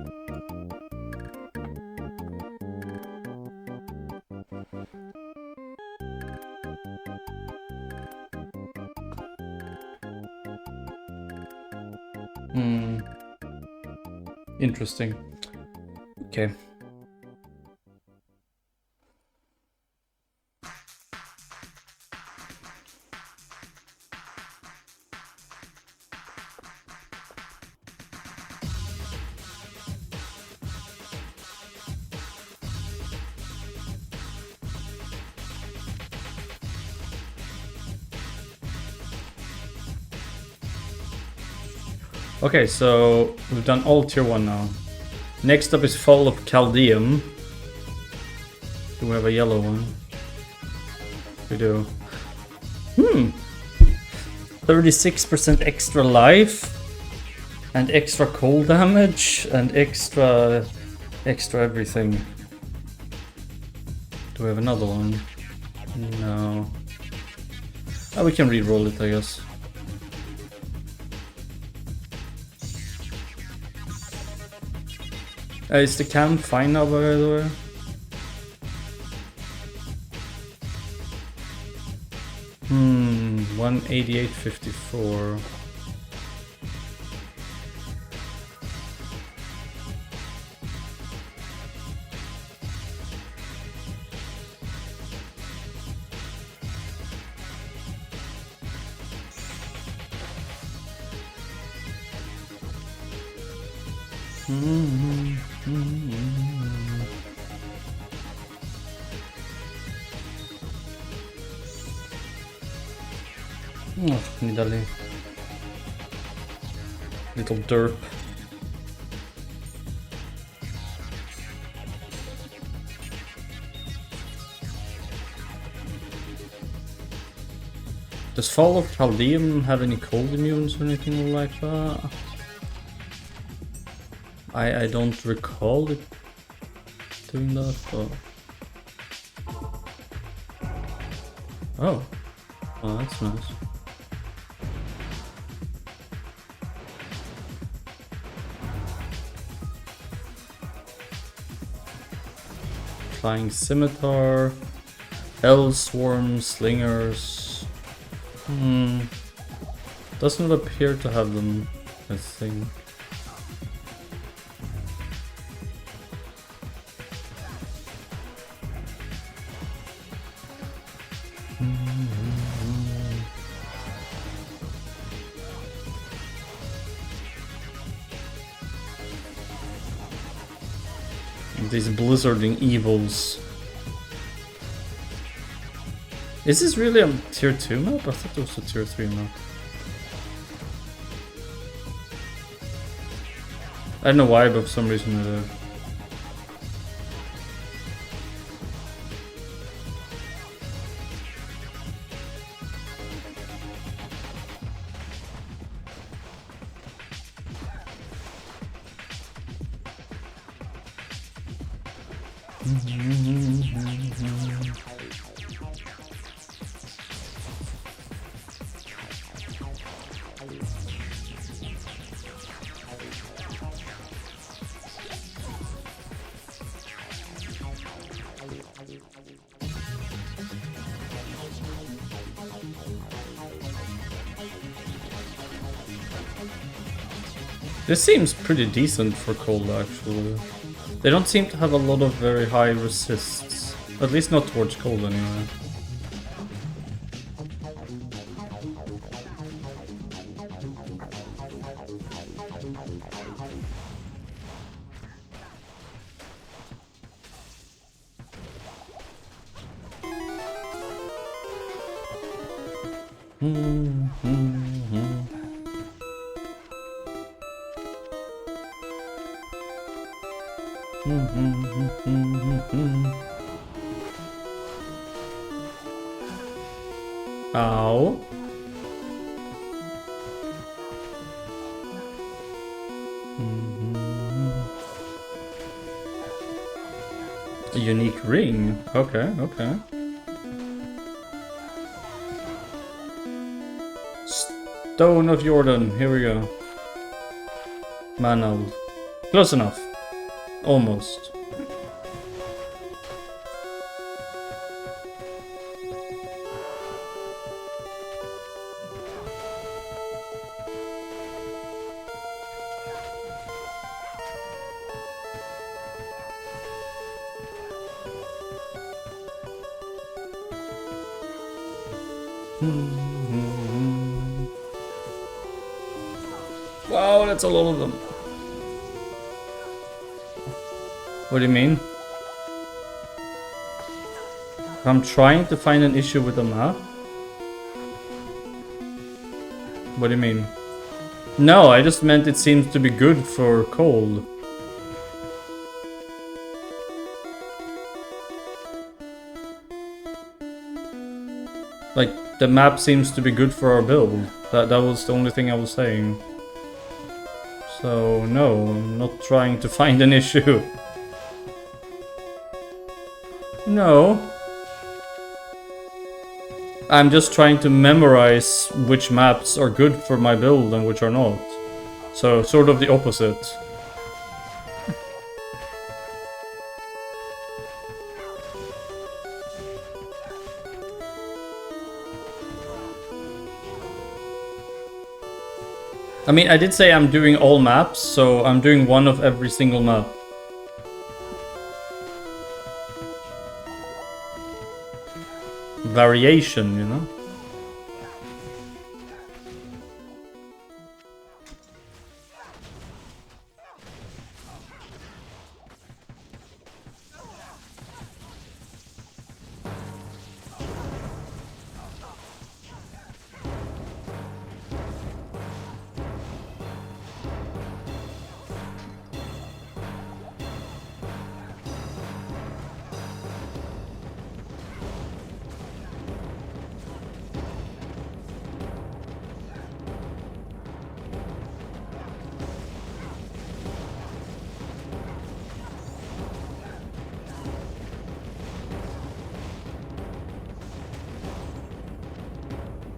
Interesting. Okay. Okay, so we've done all tier 1 now. Next up is Fall of Chaldeum. Do we have a yellow one? We do. 36% extra life. And extra cold damage. And extra everything. Do we have another one? No. Oh, we can re-roll it, I guess. Is the cam fine now, by the way? Hmm, 188.54. Oh, Nidali. Little derp. Does Fall of Chaldeum have any cold immunes or anything like that? I don't recall it doing that, but... Oh. Oh, that's nice. Flying Scimitar, Hell Swarm, Slingers. Doesn't appear to have them, I think. these blizzarding evils. Is this really a tier 2 map? I thought it was a tier 3 map. I don't know why, but for some reason it is. This seems pretty decent for cold, actually. They don't seem to have a lot of very high resists. At least not towards cold, anyway. Ow. A unique ring. Okay, okay. Stone of Jordan. Here we go. Manal. Close enough. Almost. Wow, that's a lot of them. What do you mean? I'm trying to find an issue with the map? What do you mean? No, I just meant it seems to be good for cold. Like, the map seems to be good for our build. That was the only thing I was saying. So, no, I'm not trying to find an issue. No. I'm just trying to memorize which maps are good for my build and which are not. So, sort of the opposite. I mean, I did say I'm doing all maps, so I'm doing one of every single map. Variation, you know?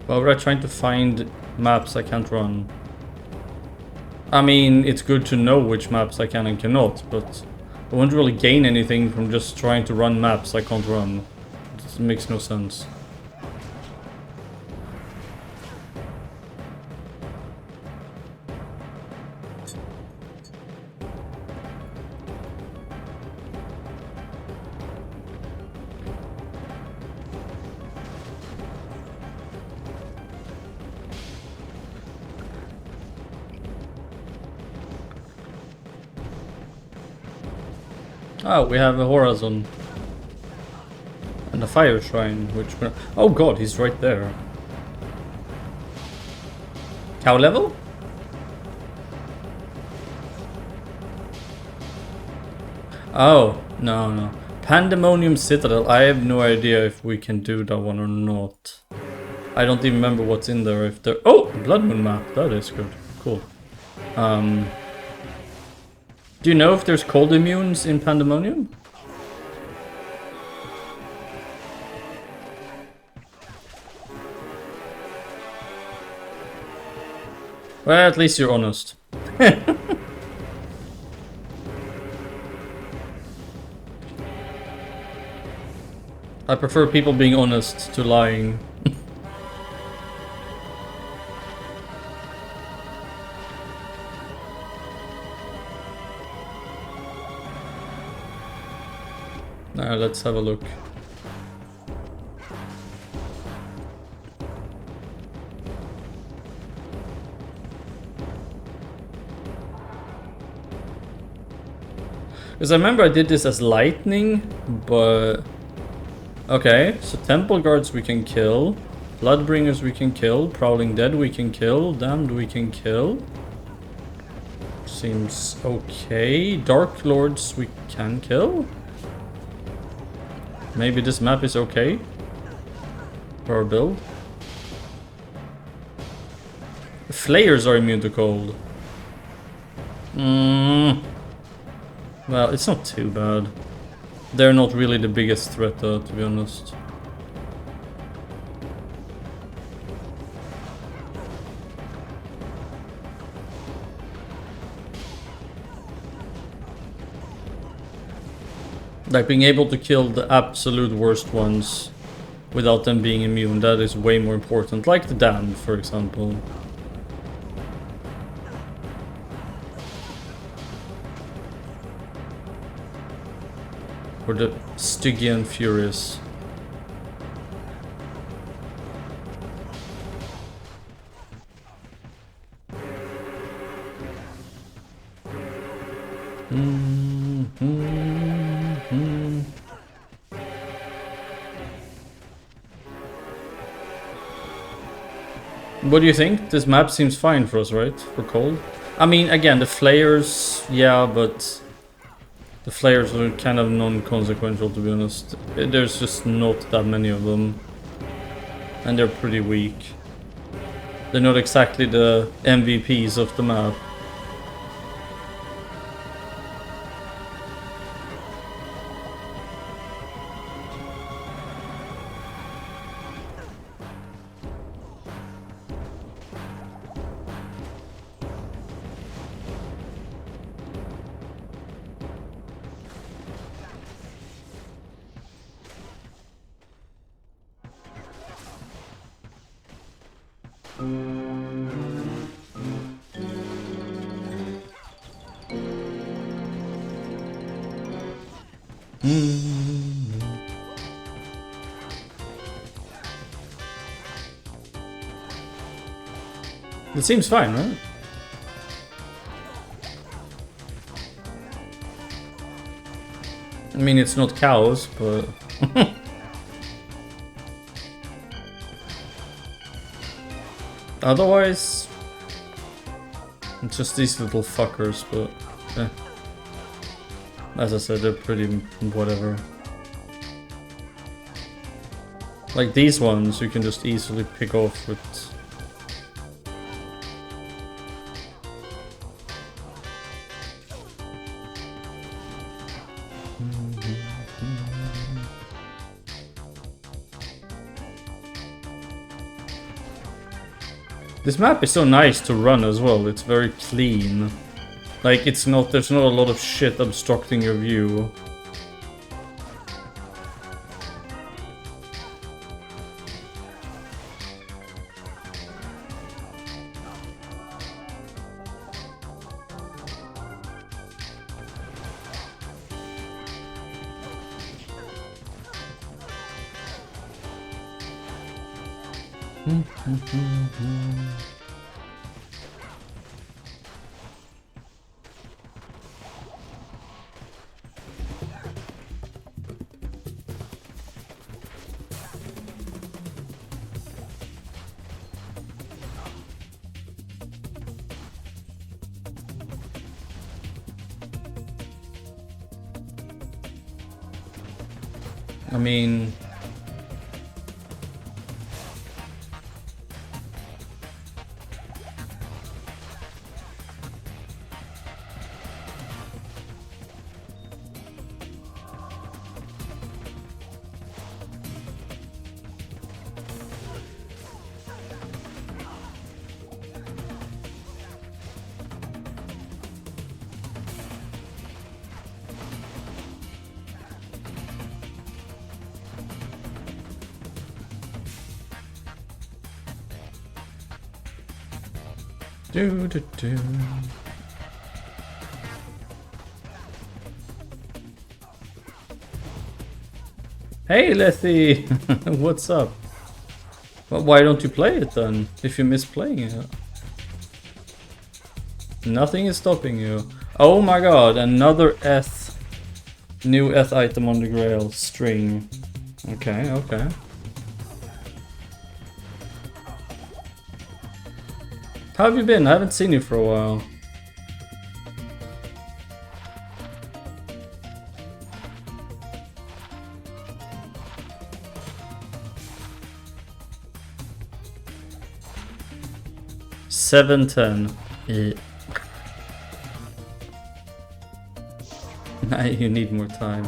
Well, we're trying to find maps I can't run. I mean, it's good to know which maps I can and cannot, but I won't really gain anything from just trying to run maps I can't run. It makes no sense. Oh, we have a horizon. And a fire shrine, which... Oh god, he's right there. Cow level? Oh, no. Pandemonium Citadel. I have no idea if we can do that one or not. I don't even remember what's in there. If there... Oh! Blood Moon map. That is good. Cool. Do you know if there's cold immunes in Pandemonium? Well, at least you're honest. I prefer people being honest to lying. Now let's have a look. Because I remember I did this as lightning, but... Okay, so temple guards we can kill. Bloodbringers we can kill. Prowling dead we can kill. Damned we can kill. Seems okay. Dark lords we can kill. Maybe this map is okay for our build. Flayers are immune to cold. Well, it's not too bad. They're not really the biggest threat though, to be honest. Like being able to kill the absolute worst ones without them being immune, that is way more important. Like the damned, for example. Or the Stygian Furious. What do you think? This map seems fine for us, right? For cold? I mean, again, the flayers, yeah, but... The flayers are kind of non-consequential, to be honest. There's just not that many of them. And they're pretty weak. They're not exactly the MVPs of the map. It seems fine, right? I mean, it's not cows, but... Otherwise... It's just these little fuckers, but... Eh. As I said, they're pretty whatever. Like these ones, you can just easily pick off with... This map is so nice to run as well, it's very clean. Like, it's not, there's not a lot of shit obstructing your view. I mean... Do, do, do. Hey Lethy! What's up? Well, why don't you play it then, if you miss playing it? Nothing is stopping you. Oh my god, another Eth. New Eth item on the Grail. String. Okay, okay. How have you been? I haven't seen you for a while. $7.10. You need more time.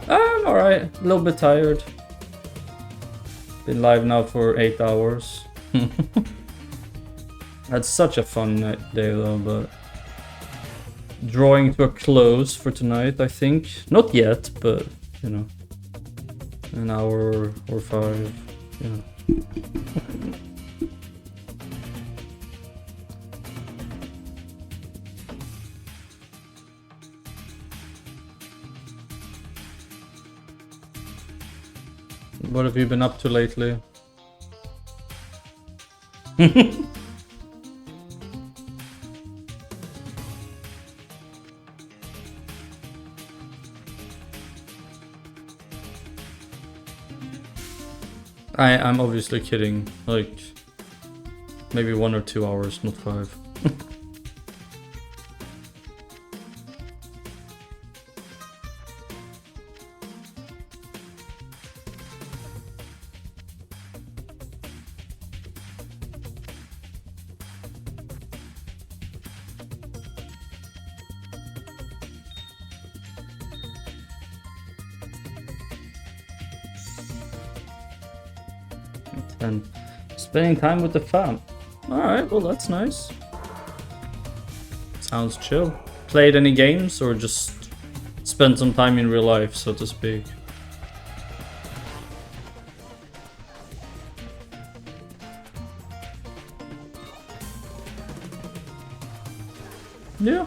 I'm alright. A little bit tired. Been live now for 8 hours. Had such a fun day though, but drawing to a close for tonight, I think. Not yet, but you know, an hour or 5, you know. What have you been up to lately? I'm obviously kidding, like maybe 1 or 2 hours, not 5. And spending time with the fam. Alright, well that's nice. Sounds chill. Played any games or just spent some time in real life, so to speak? Yeah.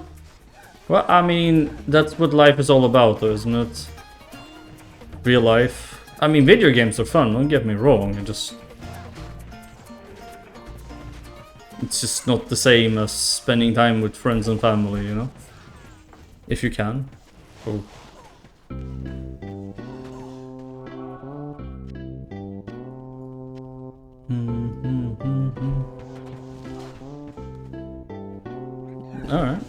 Well, I mean, that's what life is all about though, isn't it? Real life. I mean, video games are fun, don't get me wrong, it's just not the same as spending time with friends and family, you know? If you can. Cool. Alright.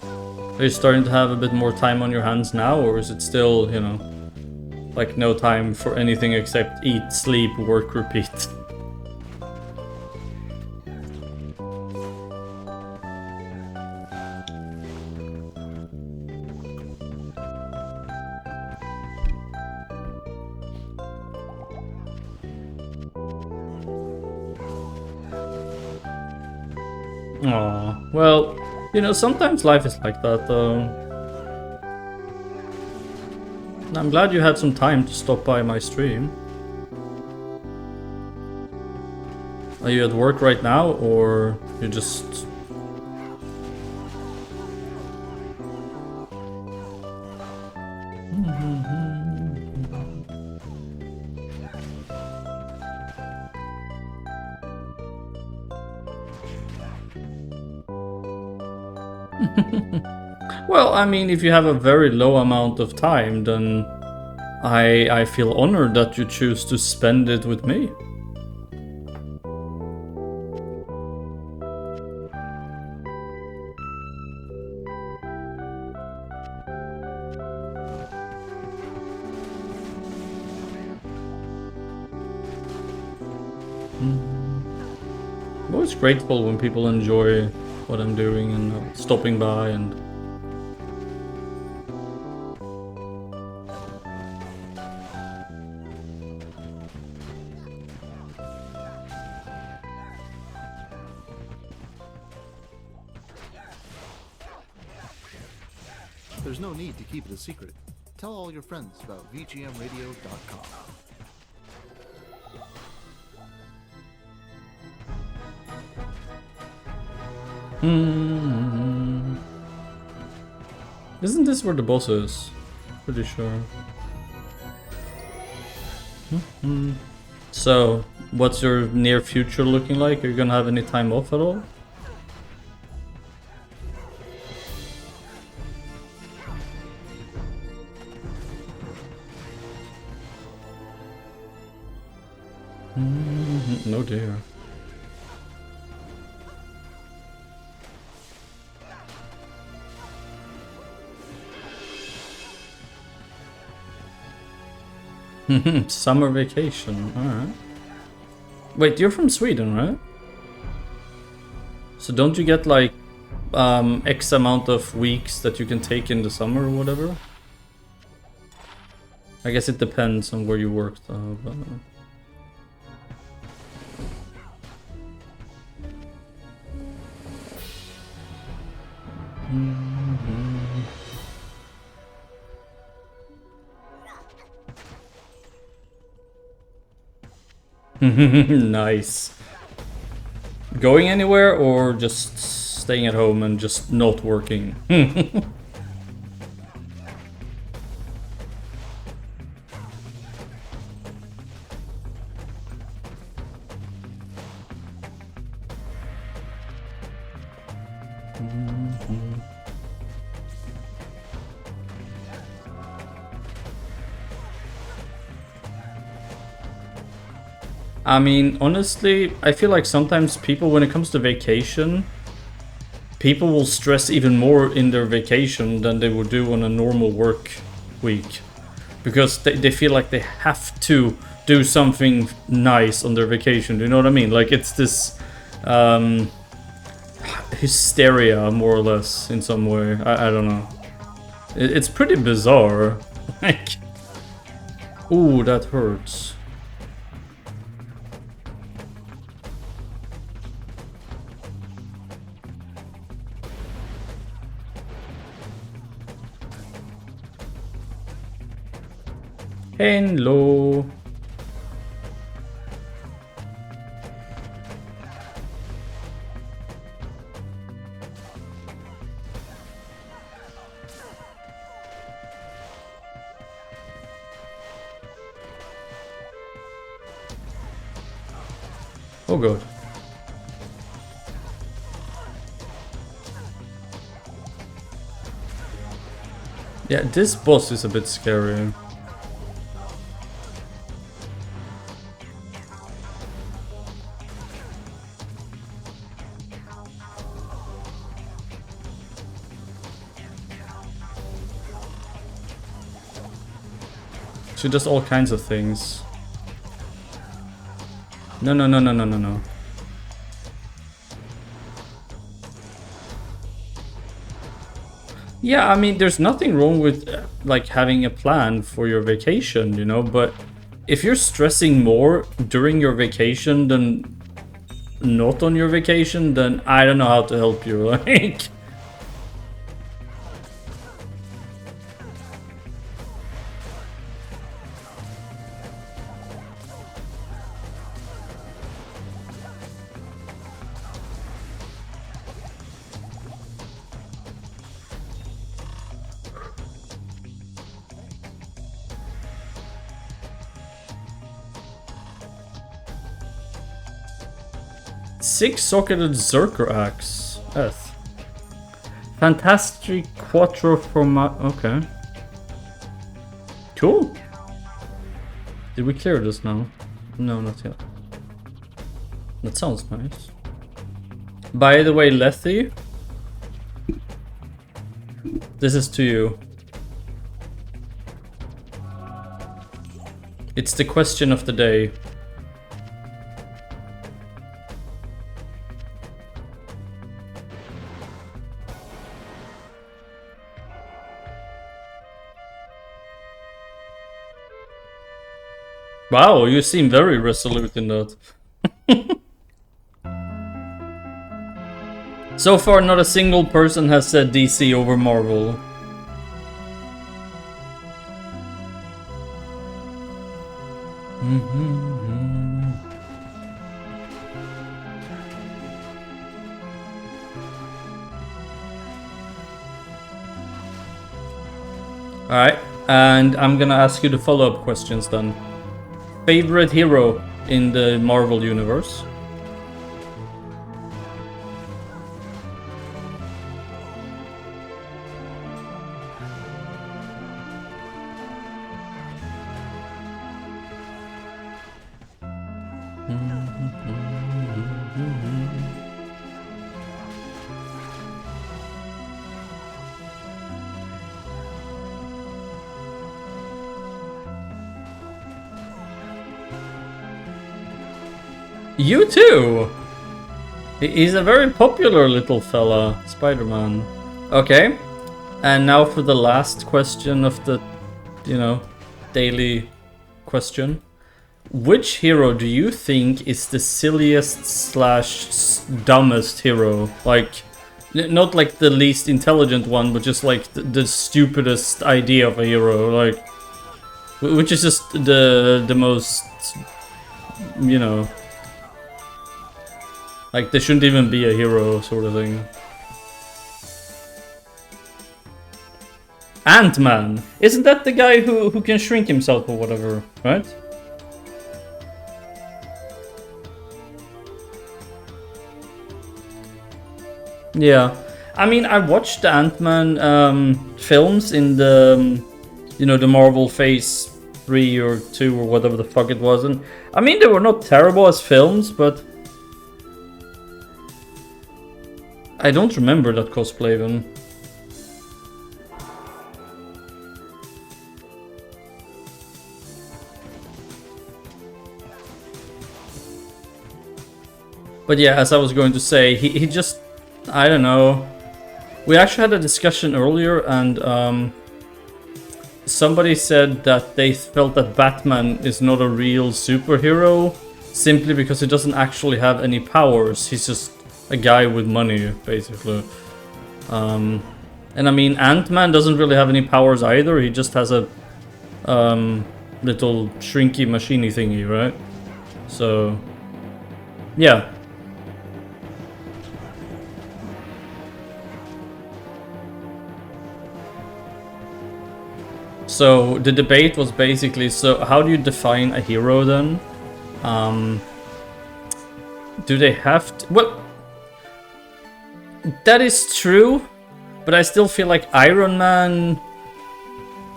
Are you starting to have a bit more time on your hands now, or is it still, you know, like no time for anything except eat, sleep, work, repeat? Aw, well, you know, sometimes life is like that though. I'm glad you had some time to stop by my stream. Are you at work right now, or you just... Well, I mean, if you have a very low amount of time, then I feel honored that you choose to spend it with me. always grateful when people enjoy what I'm doing and stopping by and... There's no need to keep it a secret. Tell all your friends about VGMradio.com. Isn't this where the boss is? Pretty sure. So, what's your near future looking like? Are you gonna have any time off at all? No dear. Summer vacation, alright. Wait, you're from Sweden, right? So don't you get like X amount of weeks that you can take in the summer or whatever? I guess it depends on where you work though, but... Nice. Going anywhere or just staying at home and just not working? I mean, honestly, I feel like sometimes people, when it comes to vacation, people will stress even more in their vacation than they would do on a normal work week. Because they feel like they have to do something nice on their vacation, do you know what I mean? Like, it's this hysteria, more or less, in some way. I don't know. It's pretty bizarre. Like, ooh, that hurts. Hello. Oh god. Yeah, this boss is a bit scary. She does all kinds of things. No, no, no, no, no, no, no. Yeah, I mean, there's nothing wrong with like having a plan for your vacation, you know, but if you're stressing more during your vacation than not on your vacation, then I don't know how to help you, like... Six-socketed Zerker axe. F. Fantastic Quattro format. Okay. Cool. Did we clear this now? No, not yet. That sounds nice. By the way, Lethy, this is to you. It's the question of the day. Wow, you seem very resolute in that. So far, not a single person has said DC over Marvel. Alright, and I'm gonna ask you the follow-up questions then. Favorite hero in the Marvel universe? You too! He's a very popular little fella, Spider-Man. Okay, and now for the last question of the, you know, daily question. Which hero do you think is the silliest slash dumbest hero? Like, not like the least intelligent one, but just like the stupidest idea of a hero, like, which is just the most, you know, like there shouldn't even be a hero sort of thing. Ant-Man! Isn't that the guy who can shrink himself or whatever, right? Yeah. I mean, I watched the Ant-Man films in the, you know, the Marvel Phase 3 or 2 or whatever the fuck it was. And I mean, they were not terrible as films, but I don't remember that cosplay even. But yeah, as I was going to say, he just, I don't know. We actually had a discussion earlier and somebody said that they felt that Batman is not a real superhero simply because he doesn't actually have any powers. He's just a guy with money, basically. And I mean, Ant-Man doesn't really have any powers either. He just has a little shrinky machiney thingy, right? So, yeah. So the debate was basically, so how do you define a hero then? Do they have to... Well, that is true, but I still feel like Iron Man,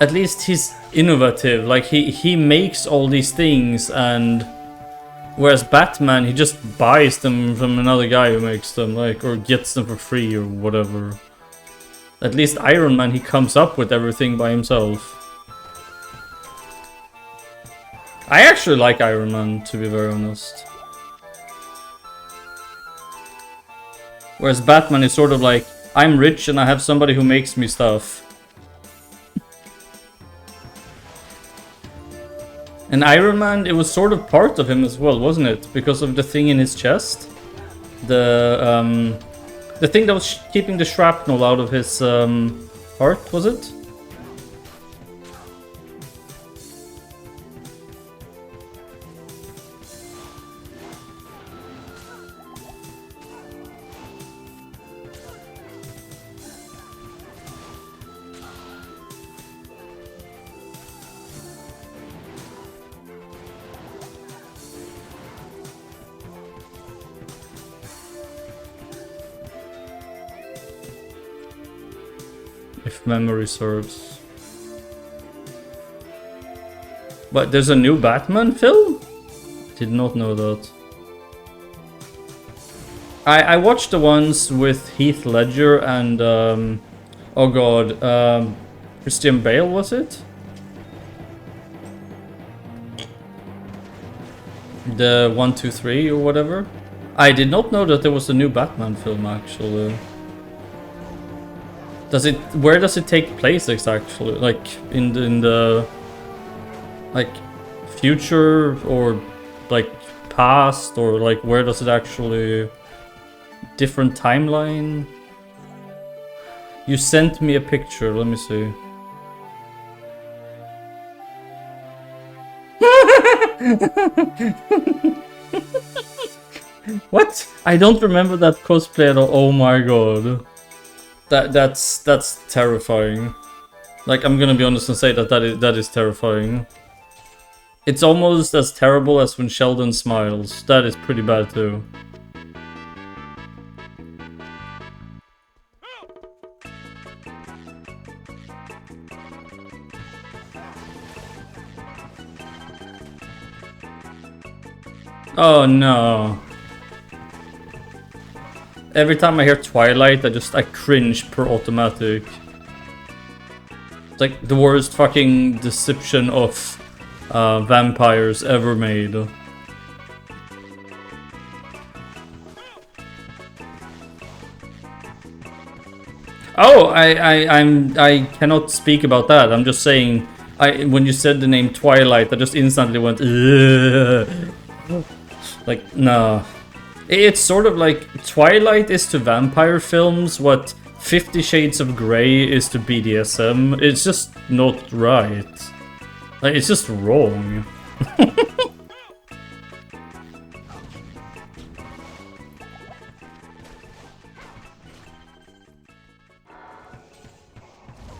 at least he's innovative. Like he makes all these things, and whereas Batman, he just buys them from another guy who makes them, like, or gets them for free or whatever. At least Iron Man, he comes up with everything by himself. I actually like Iron Man, to be very honest. Whereas Batman is sort of like, I'm rich and I have somebody who makes me stuff. And Iron Man, it was sort of part of him as well, wasn't it? Because of the thing in his chest. The thing that was keeping the shrapnel out of his heart, was it? If memory serves. But there's a new Batman film? Did not know that. I watched the ones with Heath Ledger and oh god, Christian Bale, was it? The 1, 2, 3 or whatever. I did not know that there was a new Batman film actually. Where does it take place exactly? Like in the like future or like past, or like where does it actually... Different timeline? You sent me a picture, let me see. What? I don't remember that cosplay at all. Oh my god. That's terrifying. Like, I'm gonna be honest and say that is terrifying. It's almost as terrible as when Sheldon smiles. That is pretty bad too. Oh no. Every time I hear Twilight, I cringe per automatic. It's like the worst fucking deception of vampires ever made. Oh, I cannot speak about that. I'm just saying, when you said the name Twilight, I just instantly went, ugh. Like, no. It's sort of like Twilight is to vampire films what 50 Shades of Grey is to BDSM. It's just not right. Like, it's just wrong.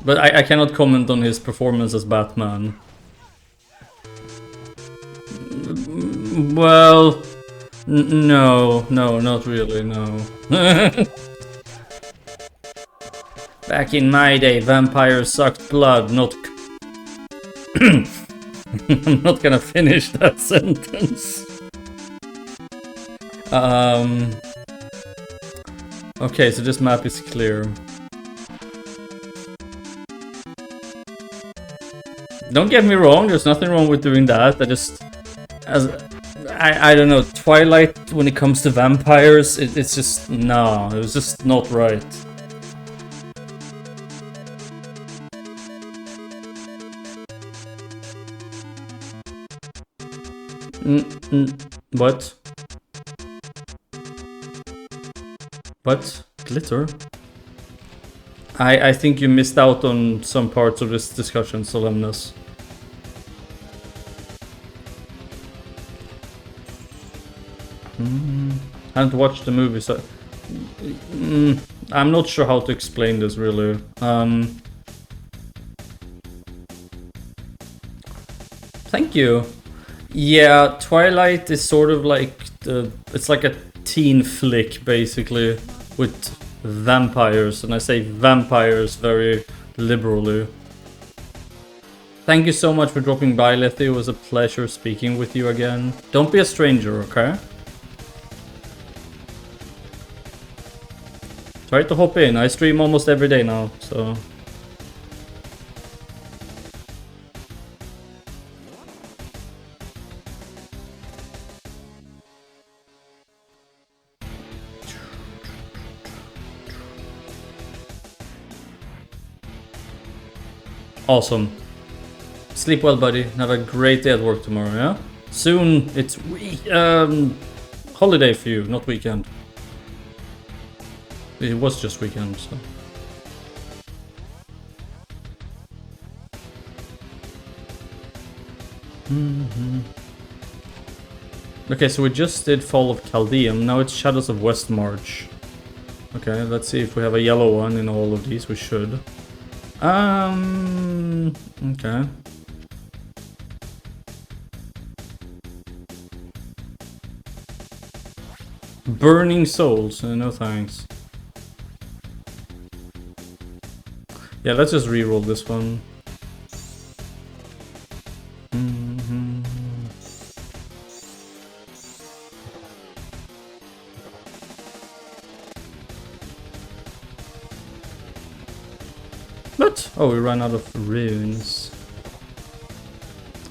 But I cannot comment on his performance as Batman. Well... No, not really, no. Back in my day, vampires sucked blood, not... I'm not gonna finish that sentence. Okay, so this map is clear. Don't get me wrong, there's nothing wrong with doing that. I don't know, Twilight, when it comes to vampires, it's just, no, it was just not right. What? What? Glitter? I think you missed out on some parts of this discussion, Solemnus. I haven't watched the movie, so... I'm not sure how to explain this, really. Thank you. Yeah, Twilight is sort of like it's like a teen flick, basically, with vampires, and I say vampires very liberally. Thank you so much for dropping by, Letty. It was a pleasure speaking with you again. Don't be a stranger, okay? Try to hop in. I stream almost every day now, so... Awesome. Sleep well, buddy. Have a great day at work tomorrow, yeah? Soon it's holiday for you, not weekend. It was just weekend, so... Okay, so we just did Fall of Chaldeum, now it's Shadows of Westmarch. Okay, let's see if we have a yellow one in all of these, we should. Okay. Burning Souls, no thanks. Yeah, let's just reroll this one. What? Oh, we ran out of runes.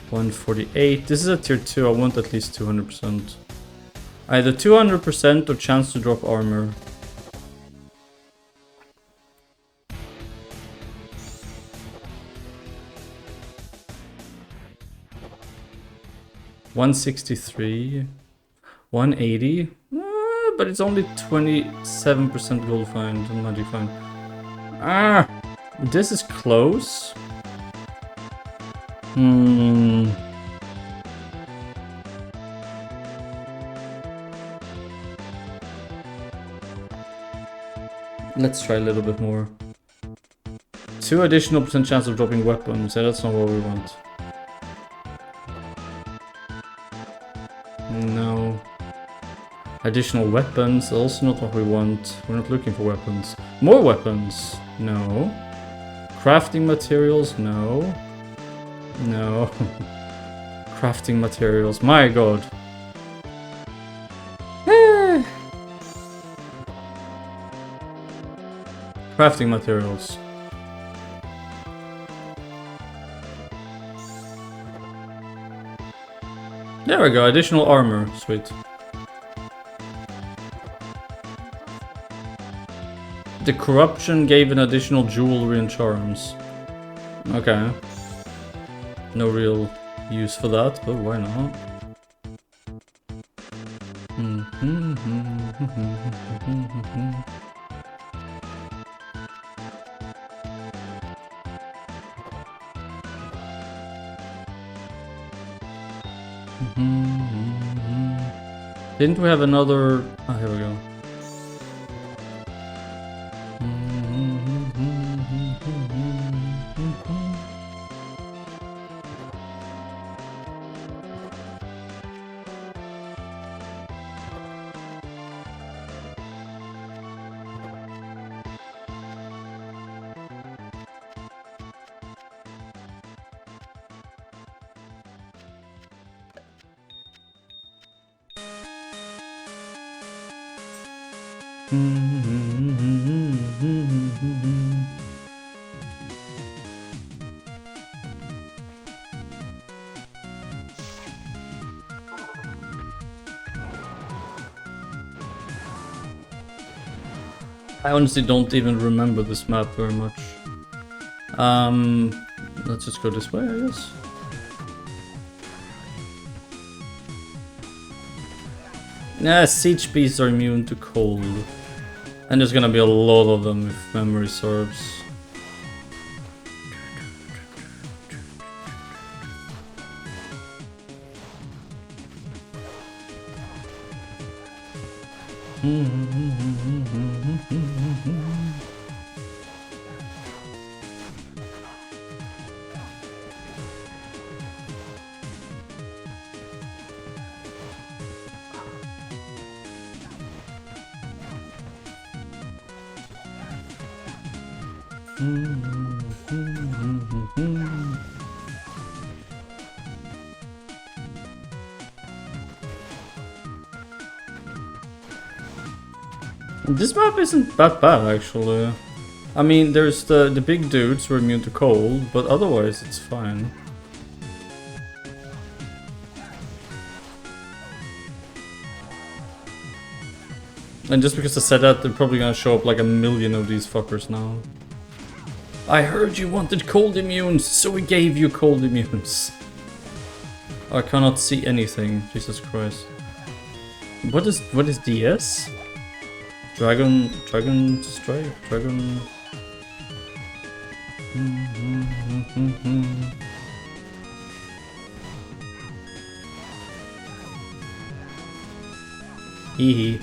148. This is a tier 2. I want at least 200%. Either 200% or chance to drop armor. 163. 180. But it's only 27% gold find and magic find. Ah! This is close. Let's try a little bit more. 2 additional % chance of dropping weapons. Yeah, that's not what we want. No. Additional weapons, also not what we want. We're not looking for weapons. More weapons? No. Crafting materials? No. No. Crafting materials, my god. Crafting materials. There we go, additional armor, sweet. The corruption gave an additional jewelry and charms. Okay. No real use for that, but why not? Didn't we have another... Oh, here we go. I honestly don't even remember this map very much. Let's just go this way, I guess. Yeah, siege beasts are immune to cold. And there's gonna be a lot of them if memory serves. This map isn't that bad, actually. I mean, there's the big dudes who are immune to cold, but otherwise it's fine. And just because I said that, they're probably gonna show up like a million of these fuckers now. I heard you wanted cold immunes, so we gave you cold immunes. I cannot see anything, Jesus Christ. What is DS? Dragon strike? Dragon... Hee hee.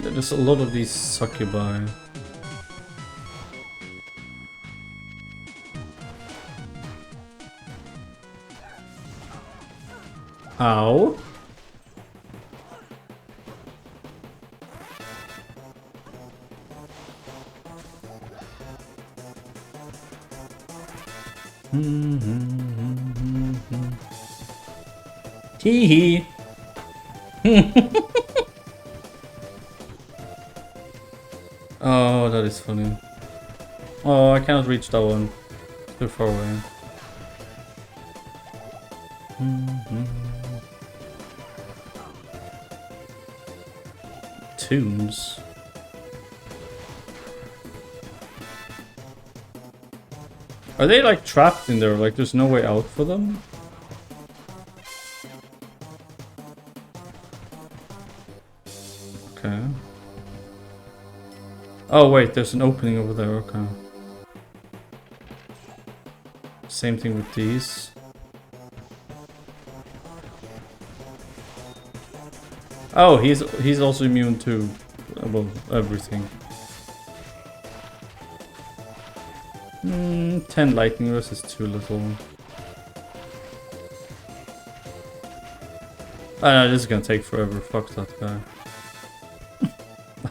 There's a lot of these succubi. Ow. Hee hee. Oh, that is funny. Oh, I cannot reach that one. Too far away. Tombs. Are they like trapped in there? Like there's no way out for them? Okay. Oh wait, there's an opening over there, okay. Same thing with these. Oh, he's also immune to, well, everything. 10 lightning rust is too little. Oh no, this is gonna take forever. Fuck that guy.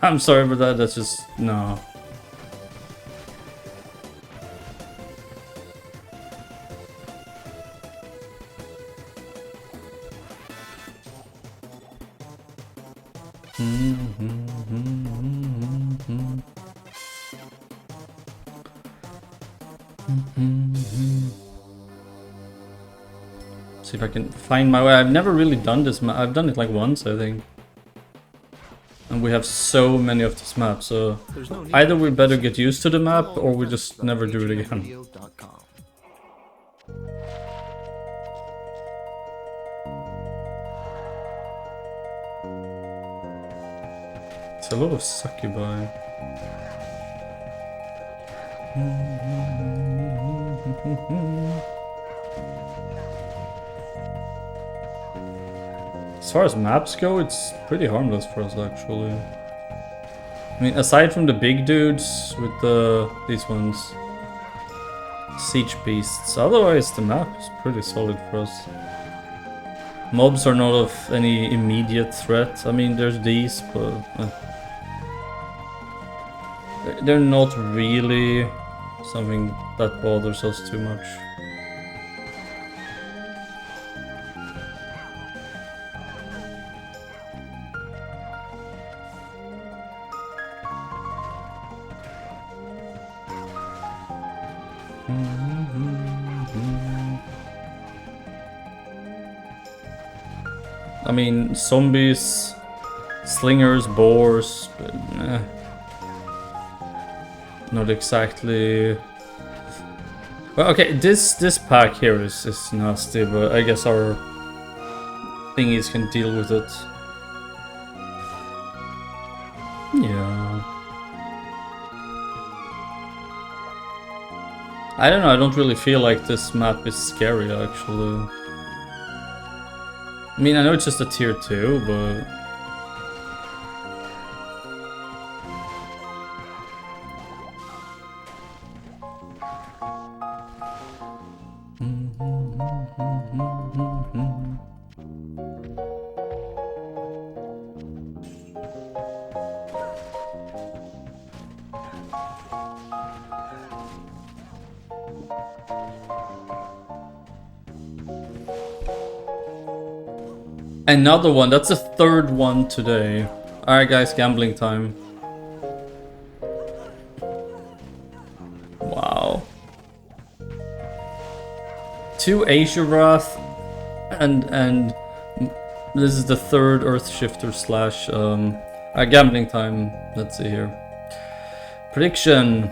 I'm sorry about that, that's just... no. See if I can find my way. I've never really done this map. I've done it like once, I think. And we have so many of this map, so either we better get used to the map or we just never do it again. It's a lot of succubi. As far as maps go, it's pretty harmless for us actually. I mean, aside from the big dudes with these ones, siege beasts, otherwise the map is pretty solid for us. Mobs are not of any immediate threat. I mean, there's these, but they're not really something that bothers us too much. I mean, zombies, slingers, boars, but not exactly. Well, okay, this pack here is nasty, but I guess our thingies can deal with it. Yeah. I don't know, I don't really feel like this map is scary actually. I mean, I know it's just a tier 2, but... Another one, that's the third one today. Alright guys, gambling time. Wow. 2 Asia Wrath and this is the third Earth Shifter slash gambling time. Let's see here. Prediction.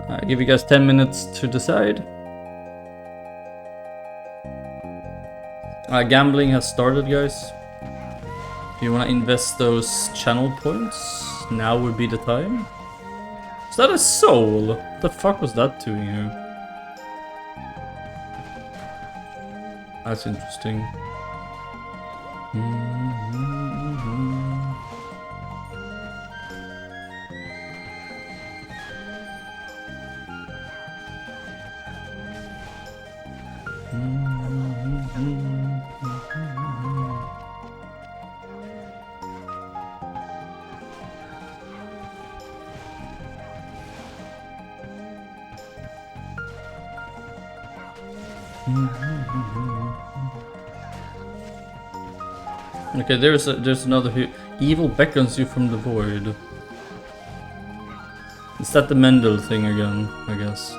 I give you guys 10 minutes to decide. Gambling has started, guys. If you want to invest those channel points, now would be the time. Is that a soul? What the fuck was that doing here? That's interesting. Okay, there's another here. Evil beckons you from the void. Is that the Mendel thing again, I guess?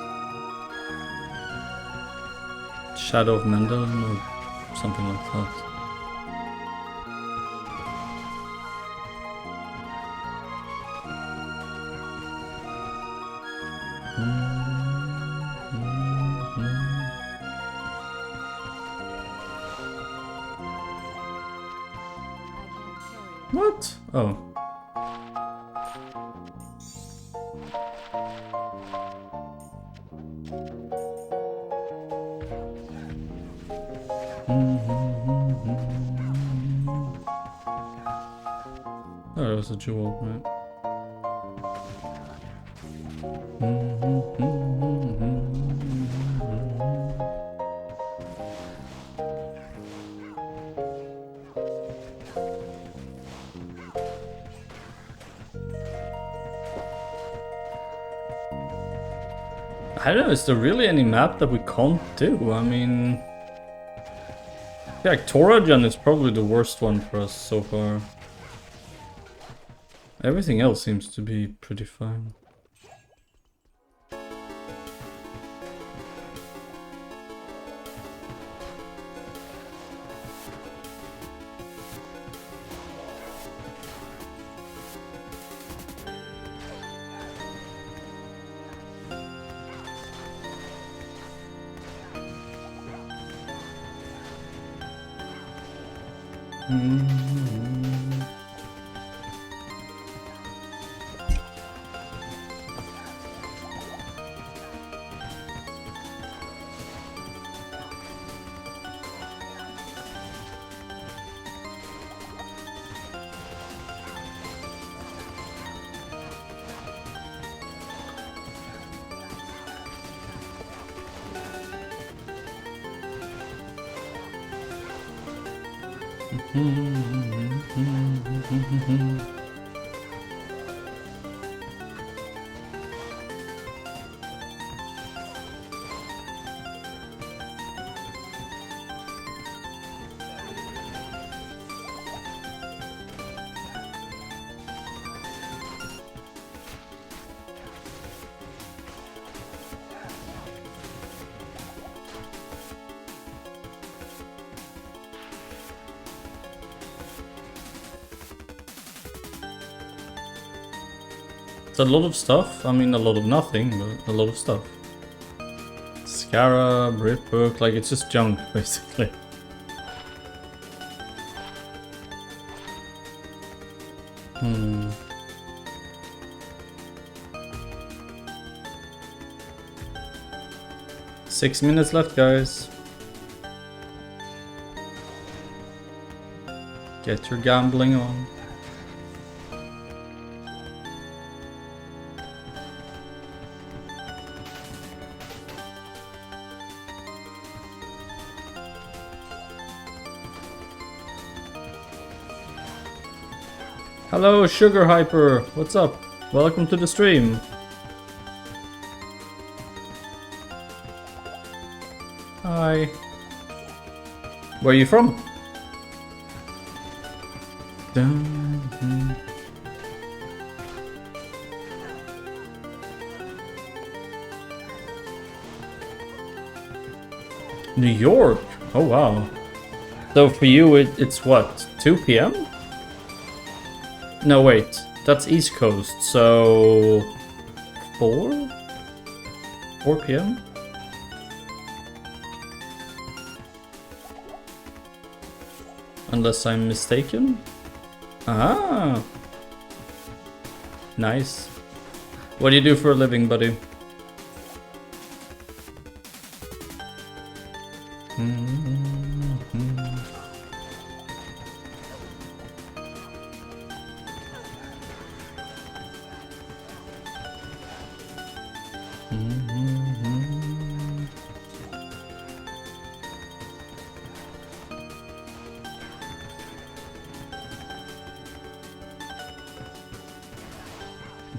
Shadow of Mendel or something like that. What? Oh. Oh, that was a jewel, right? I don't know, is there really any map that we can't do? I mean... Yeah, Torajan is probably the worst one for us so far. Everything else seems to be pretty fine. It's a lot of stuff. I mean, a lot of nothing, but a lot of stuff. Scarab, Riphook, like it's just junk, basically. Hmm. 6 minutes left, guys. Get your gambling on. Hello, Sugar Hyper. What's up? Welcome to the stream. Hi. Where are you from? New York. Oh wow. So for you, it's what? 2 p.m. No, wait, that's East Coast, so 4 p.m? Unless I'm mistaken? Ah! Nice. What do you do for a living, buddy?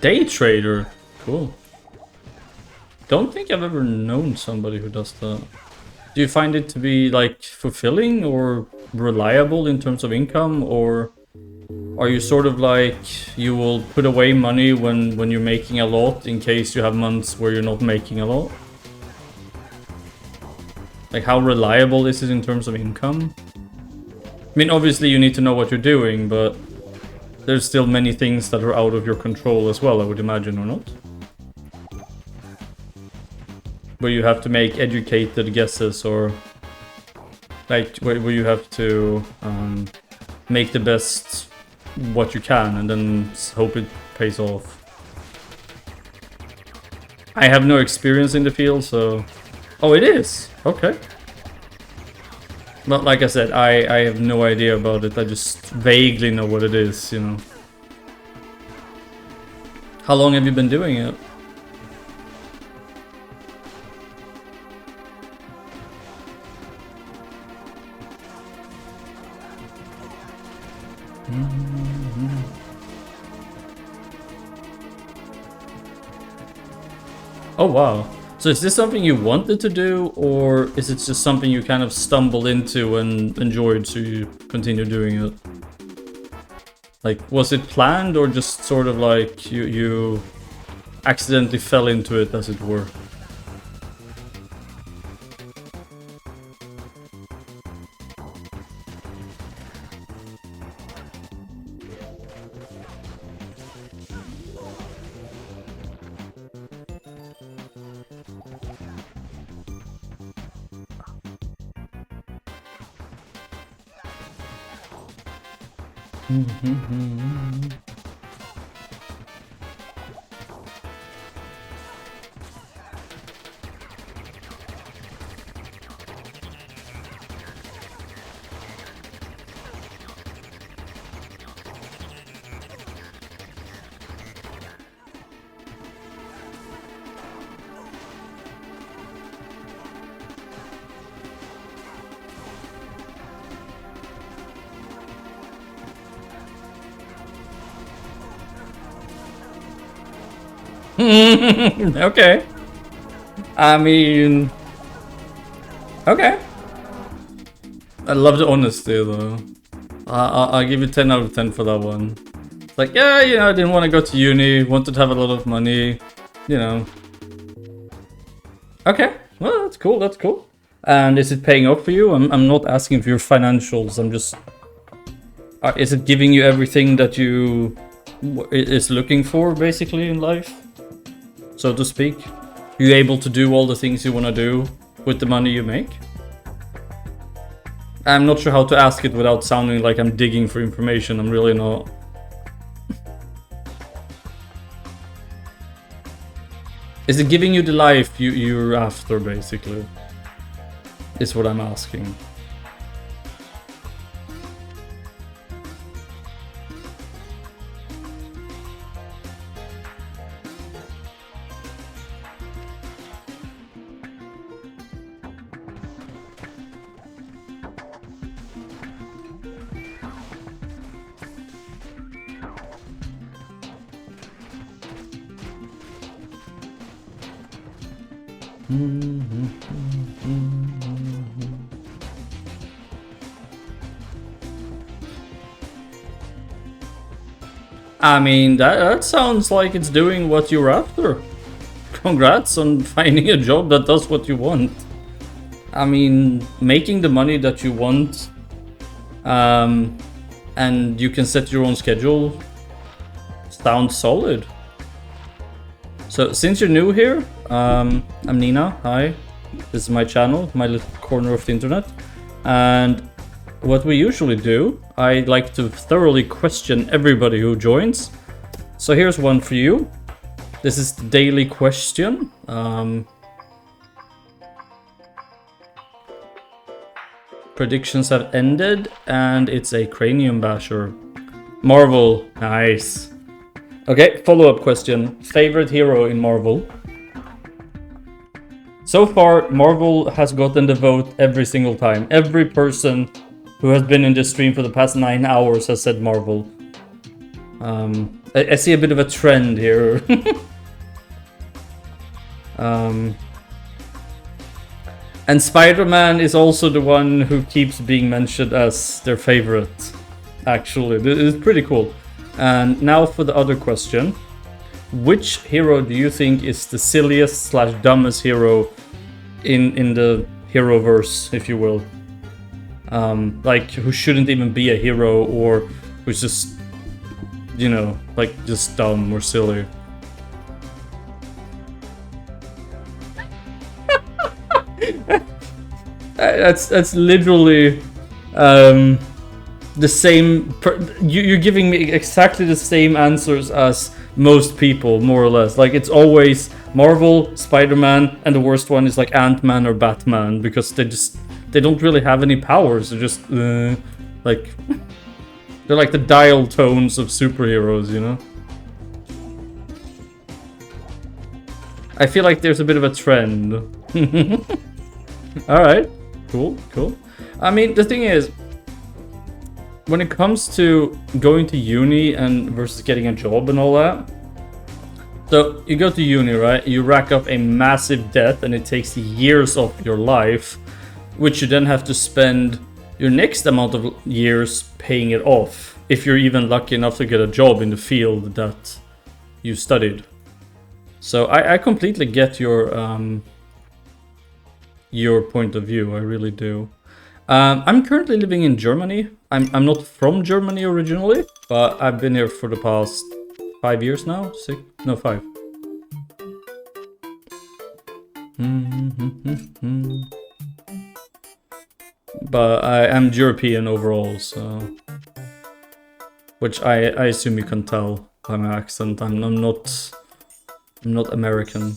Day trader, cool. Don't think I've ever known somebody who does that. Do you find it to be like fulfilling or reliable in terms of income, or are you sort of like you will put away money when you're making a lot in case you have months where you're not making a lot? Like how reliable is it in terms of income? I mean, obviously you need to know what you're doing, but there's still many things that are out of your control as well, I would imagine, or not? Where you have to make educated guesses, or like where you have to make the best what you can and then hope it pays off. I have no experience in the field, so... Oh, it is? Okay. But like I said, I have no idea about it. I just vaguely know what it is, you know. How long have you been doing it? Oh wow. So is this something you wanted to do, or is it just something you kind of stumbled into and enjoyed, so you continue doing it? Like, was it planned, or just sort of like you accidentally fell into it, as it were? Okay. I mean... Okay. I love the honesty, though. I'll give you 10 out of 10 for that one. It's like, yeah, you know, I didn't want to go to uni, wanted to have a lot of money, you know. Okay, well, that's cool, that's cool. And is it paying off for you? I'm not asking for your financials, I'm just... is it giving you everything that you is looking for, basically, in life? So to speak? You able to do all the things you want to do with the money you make? I'm not sure how to ask it without sounding like I'm digging for information. I'm really not. Is it giving you the life you're after, basically? Is what I'm asking. I mean, that sounds like it's doing what you're after. Congrats on finding a job that does what you want. I mean, making the money that you want, and you can set your own schedule, sounds solid. So, since you're new here, I'm Nina, hi. This is my channel, my little corner of the internet. And what we usually do, I like to thoroughly question everybody who joins. So here's one for you. This is the daily question. Predictions have ended, and it's a cranium basher. Marvel, nice. Okay, follow-up question. Favorite hero in Marvel? So far, Marvel has gotten the vote every single time. Every person who has been in this stream for the past 9 hours has said Marvel. I see a bit of a trend here. And Spider-Man is also the one who keeps being mentioned as their favorite. Actually, it's pretty cool. And now for the other question. Which hero do you think is the silliest / dumbest hero in the Heroverse, if you will? Like, who shouldn't even be a hero, or who's just, you know, like, just dumb or silly? That's literally the same. You're giving me exactly the same answers as most people, more or less. Like it's always Marvel, Spider-Man, and the worst one is like Ant-Man or Batman because they don't really have any powers. They're just like they're like the dial tones of superheroes, you know. I feel like there's a bit of a trend. All right, cool. I mean, the thing is, when it comes to going to uni and versus getting a job and all that, so you go to uni, right? You rack up a massive debt and it takes years of your life, which you then have to spend your next amount of years paying it off, if you're even lucky enough to get a job in the field that you studied. So I completely get your point of view, I really do. I'm currently living in Germany. I'm not from Germany originally, but I've been here for the past 5 years now. 6? No, 5. But I am European overall, so... Which I assume you can tell by my accent. I'm not American.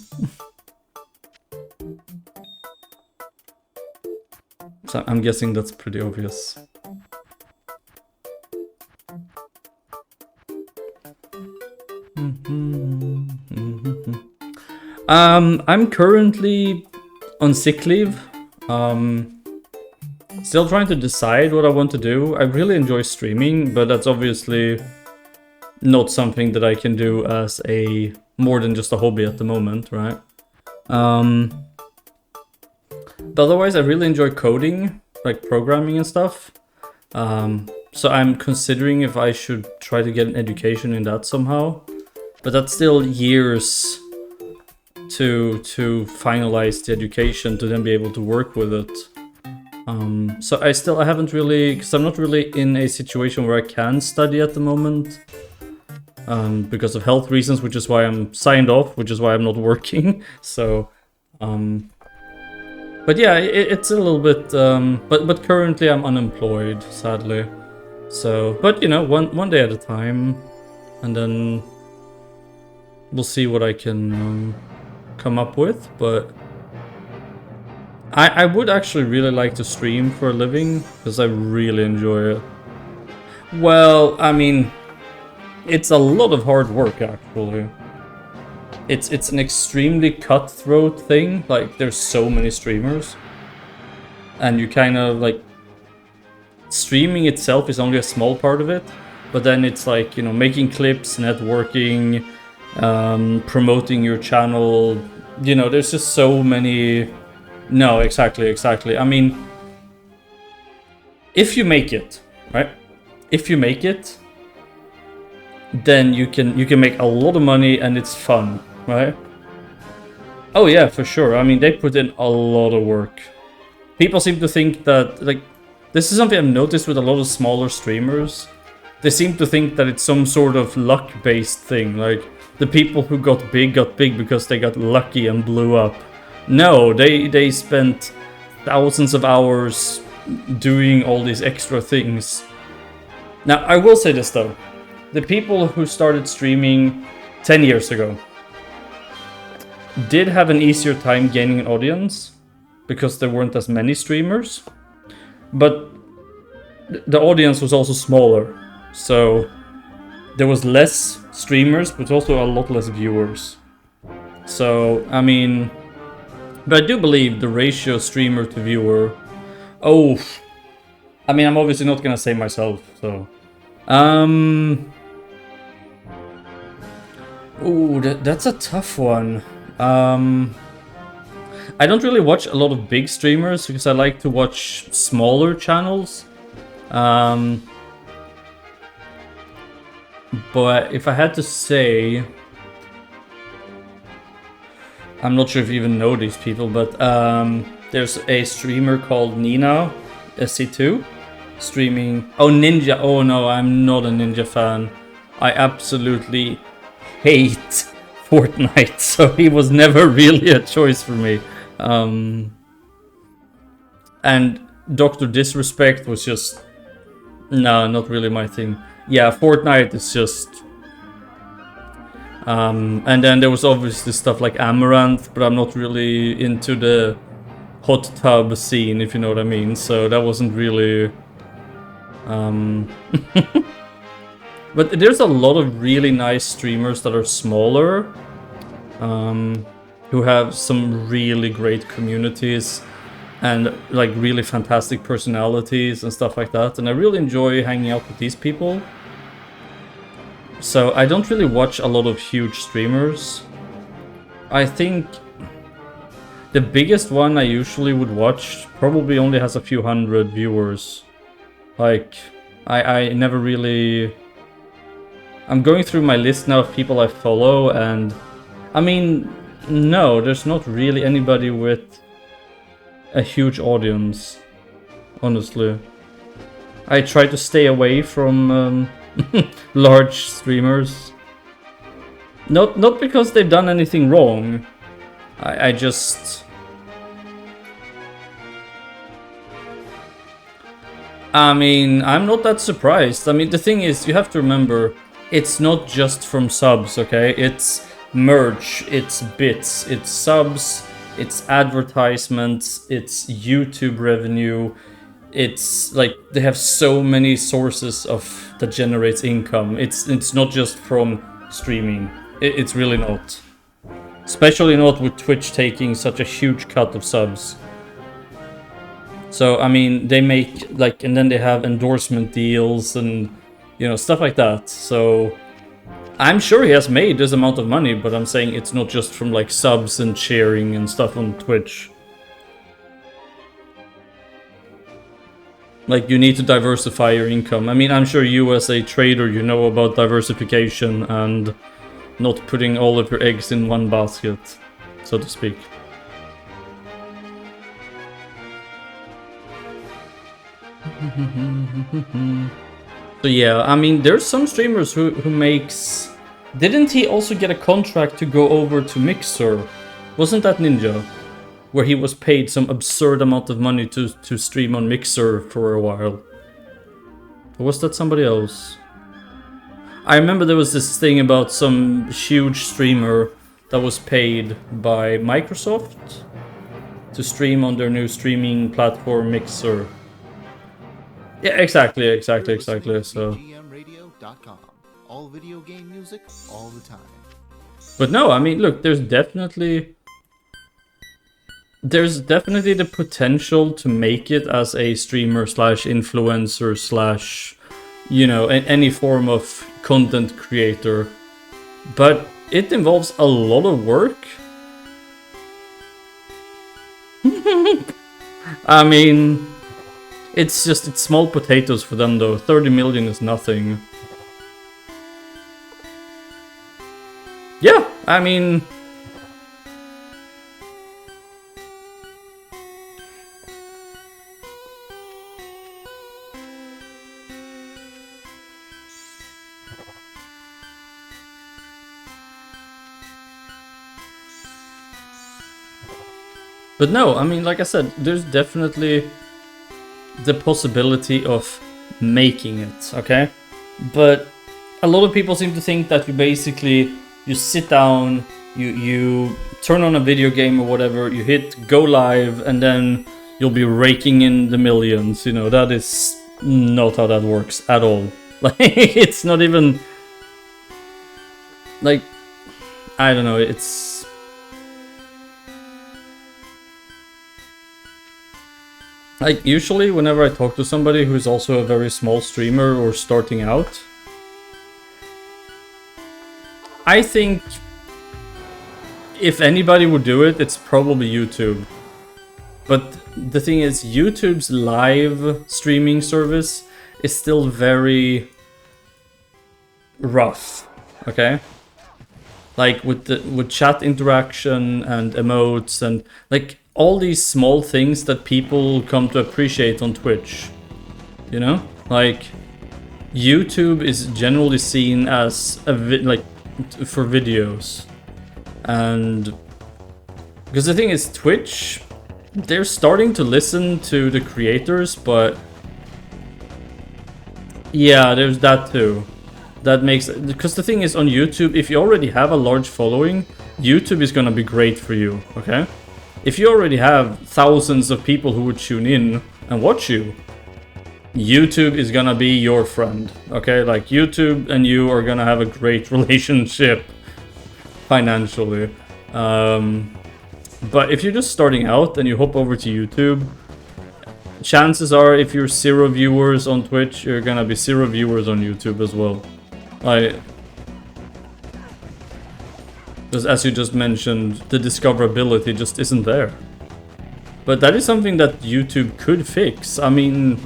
So I'm guessing that's pretty obvious. I'm currently on sick leave. Still trying to decide what I want to do. I really enjoy streaming, but that's obviously not something that I can do as a more than just a hobby at the moment, right? But otherwise, I really enjoy coding, like programming and stuff. So I'm considering if I should try to get an education in that somehow. But that's still years to finalize the education to then be able to work with it. So I haven't really, because I'm not really in a situation where I can study at the moment. Because of health reasons, which is why I'm signed off, which is why I'm not working. So, but yeah, it's a little bit, but currently I'm unemployed, sadly. So, but you know, one day at a time, and then we'll see what I can come up with. But I would actually really like to stream for a living, because I really enjoy it. Well, I mean, it's a lot of hard work, actually. It's an extremely cutthroat thing. Like, there's so many streamers. And you kind of, like... Streaming itself is only a small part of it. But then it's like, you know, making clips, networking, promoting your channel. You know, there's just so many... No, exactly. I mean... If you make it, right? If you make it... then you can make a lot of money and it's fun, right? Oh yeah, for sure. I mean, they put in a lot of work. People seem to think that, like, this is something I've noticed with a lot of smaller streamers. They seem to think that it's some sort of luck-based thing, like, the people who got big because they got lucky and blew up. No, they spent thousands of hours doing all these extra things. Now, I will say this though. The people who started streaming 10 years ago did have an easier time gaining an audience because there weren't as many streamers, but the audience was also smaller, so there was less streamers but also a lot less viewers. So, I mean, but I do believe the ratio streamer to viewer, I mean, I'm obviously not gonna say myself, so... Ooh, that's a tough one. I don't really watch a lot of big streamers because I like to watch smaller channels. But if I had to say... I'm not sure if you even know these people, but there's a streamer called Nina, SC2, streaming... Oh, Ninja. Oh no, I'm not a Ninja fan. I absolutely hate Fortnite, so he was never really a choice for me. And Dr. Disrespect was just No, not really my thing. Yeah, Fortnite is just... and then there was obviously stuff like Amaranth, but I'm not really into the hot tub scene, if you know what I mean. So that wasn't really... But there's a lot of really nice streamers that are smaller, who have some really great communities and like really fantastic personalities and stuff like that. And I really enjoy hanging out with these people. So I don't really watch a lot of huge streamers. I think the biggest one I usually would watch probably only has a few hundred viewers. Like, I never really... I'm going through my list now of people I follow, and I mean, no, there's not really anybody with a huge audience, honestly. I try to stay away from large streamers. Not because they've done anything wrong. I just... I mean, I'm not that surprised. I mean, the thing is, you have to remember, it's not just from subs, okay? It's merch, it's bits, it's subs, it's advertisements, it's YouTube revenue. It's like they have so many sources of that generates income. It's not just from streaming. It's really not. Especially not with Twitch taking such a huge cut of subs. So, I mean, they make, like, and then they have endorsement deals and, you know, stuff like that. So, I'm sure he has made this amount of money, but I'm saying it's not just from, like, subs and sharing and stuff on Twitch. Like, you need to diversify your income. I mean, I'm sure you as a trader, you know about diversification and not putting all of your eggs in one basket, so to speak. So yeah, I mean, there's some streamers who makes... Didn't he also get a contract to go over to Mixer? Wasn't that Ninja? Where he was paid some absurd amount of money to stream on Mixer for a while. Or was that somebody else? I remember there was this thing about some huge streamer that was paid by Microsoft to stream on their new streaming platform Mixer. Yeah, exactly. So VGMradio.com. All video game music, all the time. But no, I mean, look, there's definitely the potential to make it as a streamer slash influencer slash, you know, any form of content creator. But it involves a lot of work. I mean, it's small potatoes for them though. 30 million is nothing. Yeah, I mean... But no, I mean, like I said, there's definitely the possibility of making it, okay? But a lot of people seem to think that you sit down, you turn on a video game or whatever, you hit go live, and then you'll be raking in the millions. You know, that is not how that works at all. Like, it's not even... Like, I don't know, it's... Like, usually whenever I talk to somebody who's also a very small streamer or starting out, I think if anybody would do it, it's probably YouTube. But the thing is, YouTube's live streaming service is still very rough, okay? Like with chat interaction and emotes and like all these small things that people come to appreciate on Twitch, you know? Like, YouTube is generally seen as for videos. And because the thing is, Twitch, they're starting to listen to the creators, but Yeah, there's that too. That makes, because the thing is, on YouTube, if you already have a large following, YouTube is gonna be great for you, okay? If you already have thousands of people who would tune in and watch you, YouTube is gonna be your friend, okay? Like, YouTube and you are gonna have a great relationship financially. But if you're just starting out and you hop over to YouTube, chances are, if you're 0 viewers on Twitch, you're gonna be 0 viewers on YouTube as well. Because as you just mentioned, the discoverability just isn't there. But that is something that YouTube could fix. I mean,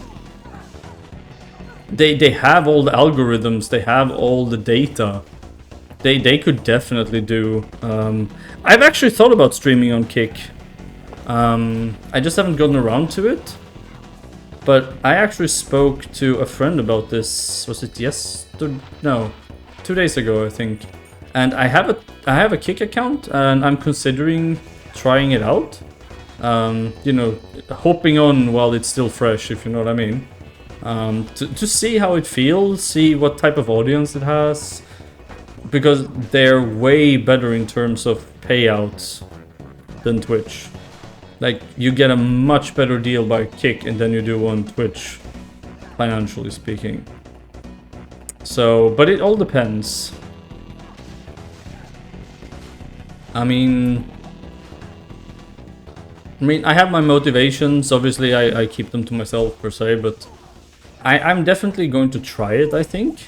they have all the algorithms, they have all the data. They could definitely do. I've actually thought about streaming on Kick. I just haven't gotten around to it. But I actually spoke to a friend about this. Was it yesterday? No, 2 days ago, I think. And I have a Kick account, and I'm considering trying it out. You know, hopping on while it's still fresh, if you know what I mean. To see how it feels, see what type of audience it has. Because they're way better in terms of payouts than Twitch. Like, you get a much better deal by Kick than you do on Twitch, financially speaking. So, but it all depends. I mean, I have my motivations. Obviously, I keep them to myself, per se, but I'm definitely going to try it, I think.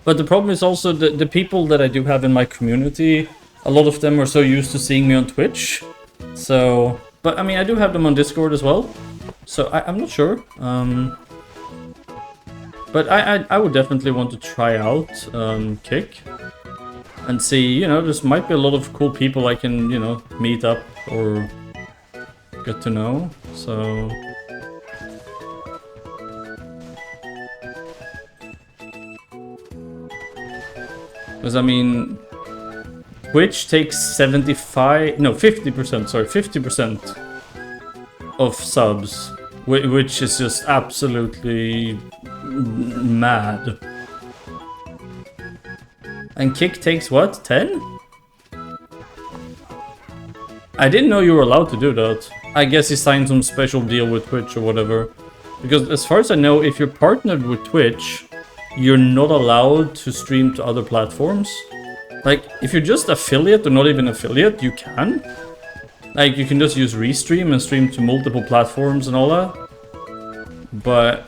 But the problem is also the people that I do have in my community, a lot of them are so used to seeing me on Twitch. So, but I mean, I do have them on Discord as well. So I'm not sure. But I would definitely want to try out Kick. And see, you know, there might be a lot of cool people I can, you know, meet up or get to know. So... Because, I mean, Twitch takes 50% of subs, which is just absolutely mad. And Kick takes what, 10? I didn't know you were allowed to do that. I guess he signed some special deal with Twitch or whatever. Because as far as I know, if you're partnered with Twitch, you're not allowed to stream to other platforms. Like, if you're just affiliate or not even affiliate, you can. Like, you can just use Restream and stream to multiple platforms and all that. But...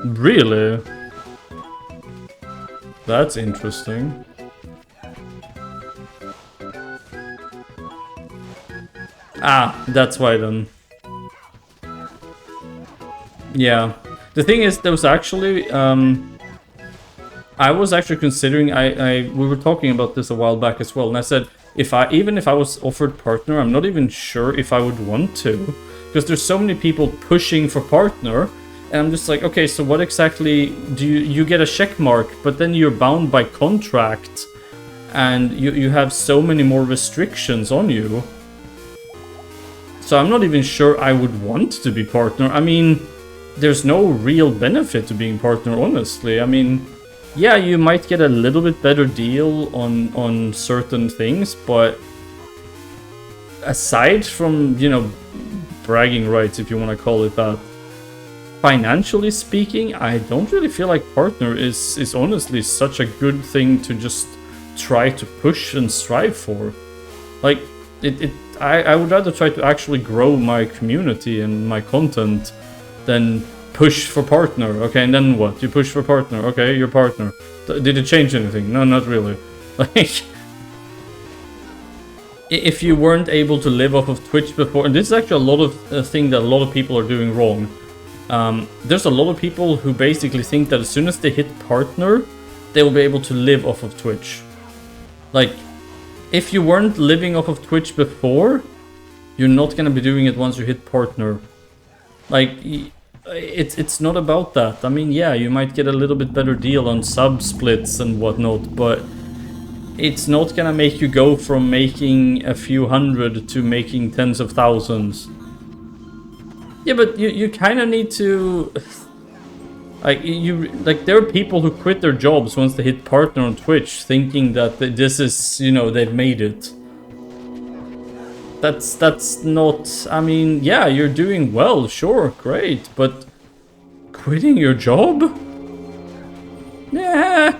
really? That's interesting. Ah, that's why then. Yeah. The thing is, there was actually, I was actually considering, we were talking about this a while back as well, and I said, even if I was offered partner, I'm not even sure if I would want to, because there's so many people pushing for partner, and I'm just like, okay, so what exactly do you get a check mark, but then you're bound by contract, and you have so many more restrictions on you. So I'm not even sure I would want to be partner. I mean, there's no real benefit to being partner, honestly. I mean, yeah, you might get a little bit better deal on certain things, but aside from, you know, bragging rights, if you want to call it that, financially speaking, I don't really feel like partner is honestly such a good thing to just try to push and strive for. Like, I would rather try to actually grow my community and my content than push for partner. Okay, and then what? You push for partner. Okay, you're partner. Did it change anything? No, not really. Like, if you weren't able to live off of Twitch before, and this is actually a lot of thing that a lot of people are doing wrong. There's a lot of people who basically think that as soon as they hit partner, they will be able to live off of Twitch. Like, if you weren't living off of Twitch before, you're not gonna be doing it once you hit partner. Like, it's not about that. I mean, yeah, you might get a little bit better deal on sub splits and whatnot, but it's not gonna make you go from making a few hundred to making tens of thousands. Yeah, but you kind of need to, like there are people who quit their jobs once they hit partner on Twitch, thinking that this is, you know, they've made it. That's not. I mean, yeah, you're doing well, sure, great, but quitting your job? Yeah.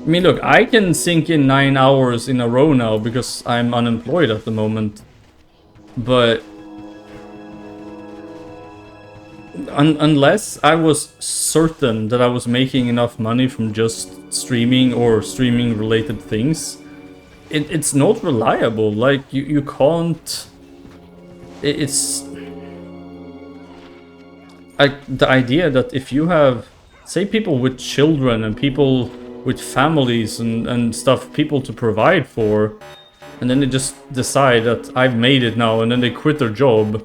I mean, look, I can sink in 9 hours in a row now because I'm unemployed at the moment. But unless I was certain that I was making enough money from just streaming or streaming related things, it's not reliable. Like, you can't... It's... Like, the idea that if you have, say, people with children and people with families and stuff, people to provide for, and then they just decide that I've made it now, and then they quit their job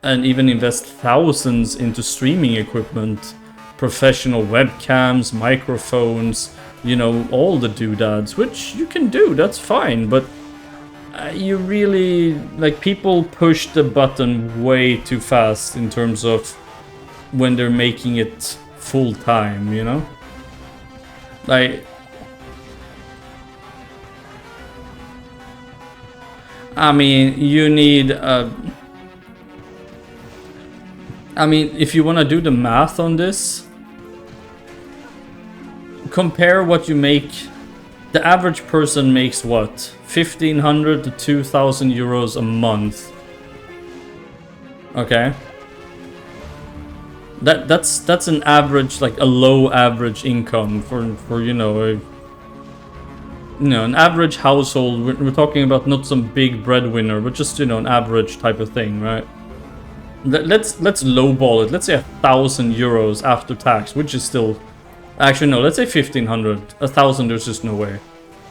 and even invest thousands into streaming equipment, professional webcams, microphones, you know, all the doodads, which you can do, that's fine, but you really, like, people push the button way too fast in terms of when they're making it full time, you know? Like, I mean, you need I mean, if you want to do the math on this, compare what you make. The average person makes what? 1,500 to 2,000 euros a month. Okay? That's an average, like a low average income for you know, an average household. We're talking about not some big breadwinner, but just, you know, an average type of thing, right? Let's lowball it. Let's say 1,000 euros after tax, which is still, actually no, let's say 1,500. 1,000, there's just no way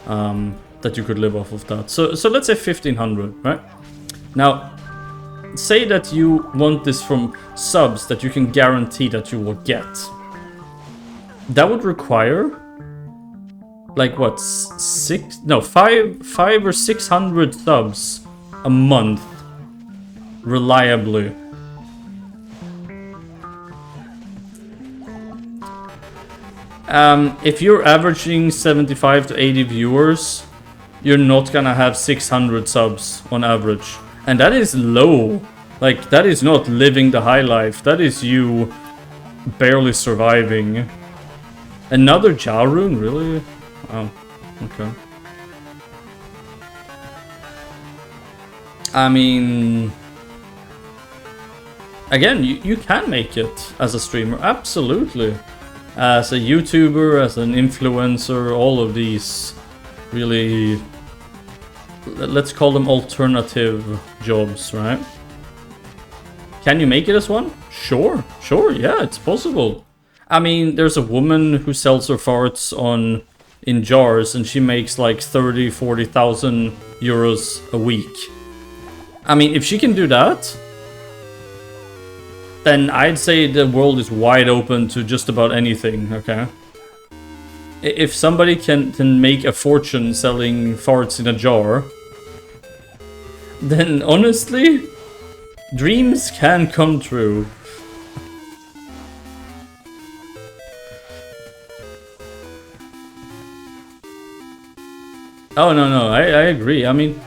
that you could live off of that. So let's say 1,500, right? Now, say that you want this from subs that you can guarantee that you will get. That would require, like, what, 5 or 600 subs a month, reliably. If you're averaging 75 to 80 viewers, you're not gonna have 600 subs on average. And that is low. Like, that is not living the high life. That is you barely surviving. Another Jarun, really? Oh, okay. I mean... Again, you can make it as a streamer, absolutely. As a YouTuber, as an influencer, all of these really... Let's call them alternative jobs, right? Can you make it as one? Sure, yeah, it's possible. I mean, there's a woman who sells her farts in jars, and she makes like 30,000-40,000 euros a week. I mean, if she can do that, then I'd say the world is wide open to just about anything, okay? If somebody can make a fortune selling farts in a jar, then honestly, dreams can come true. Oh, no, I agree. I mean,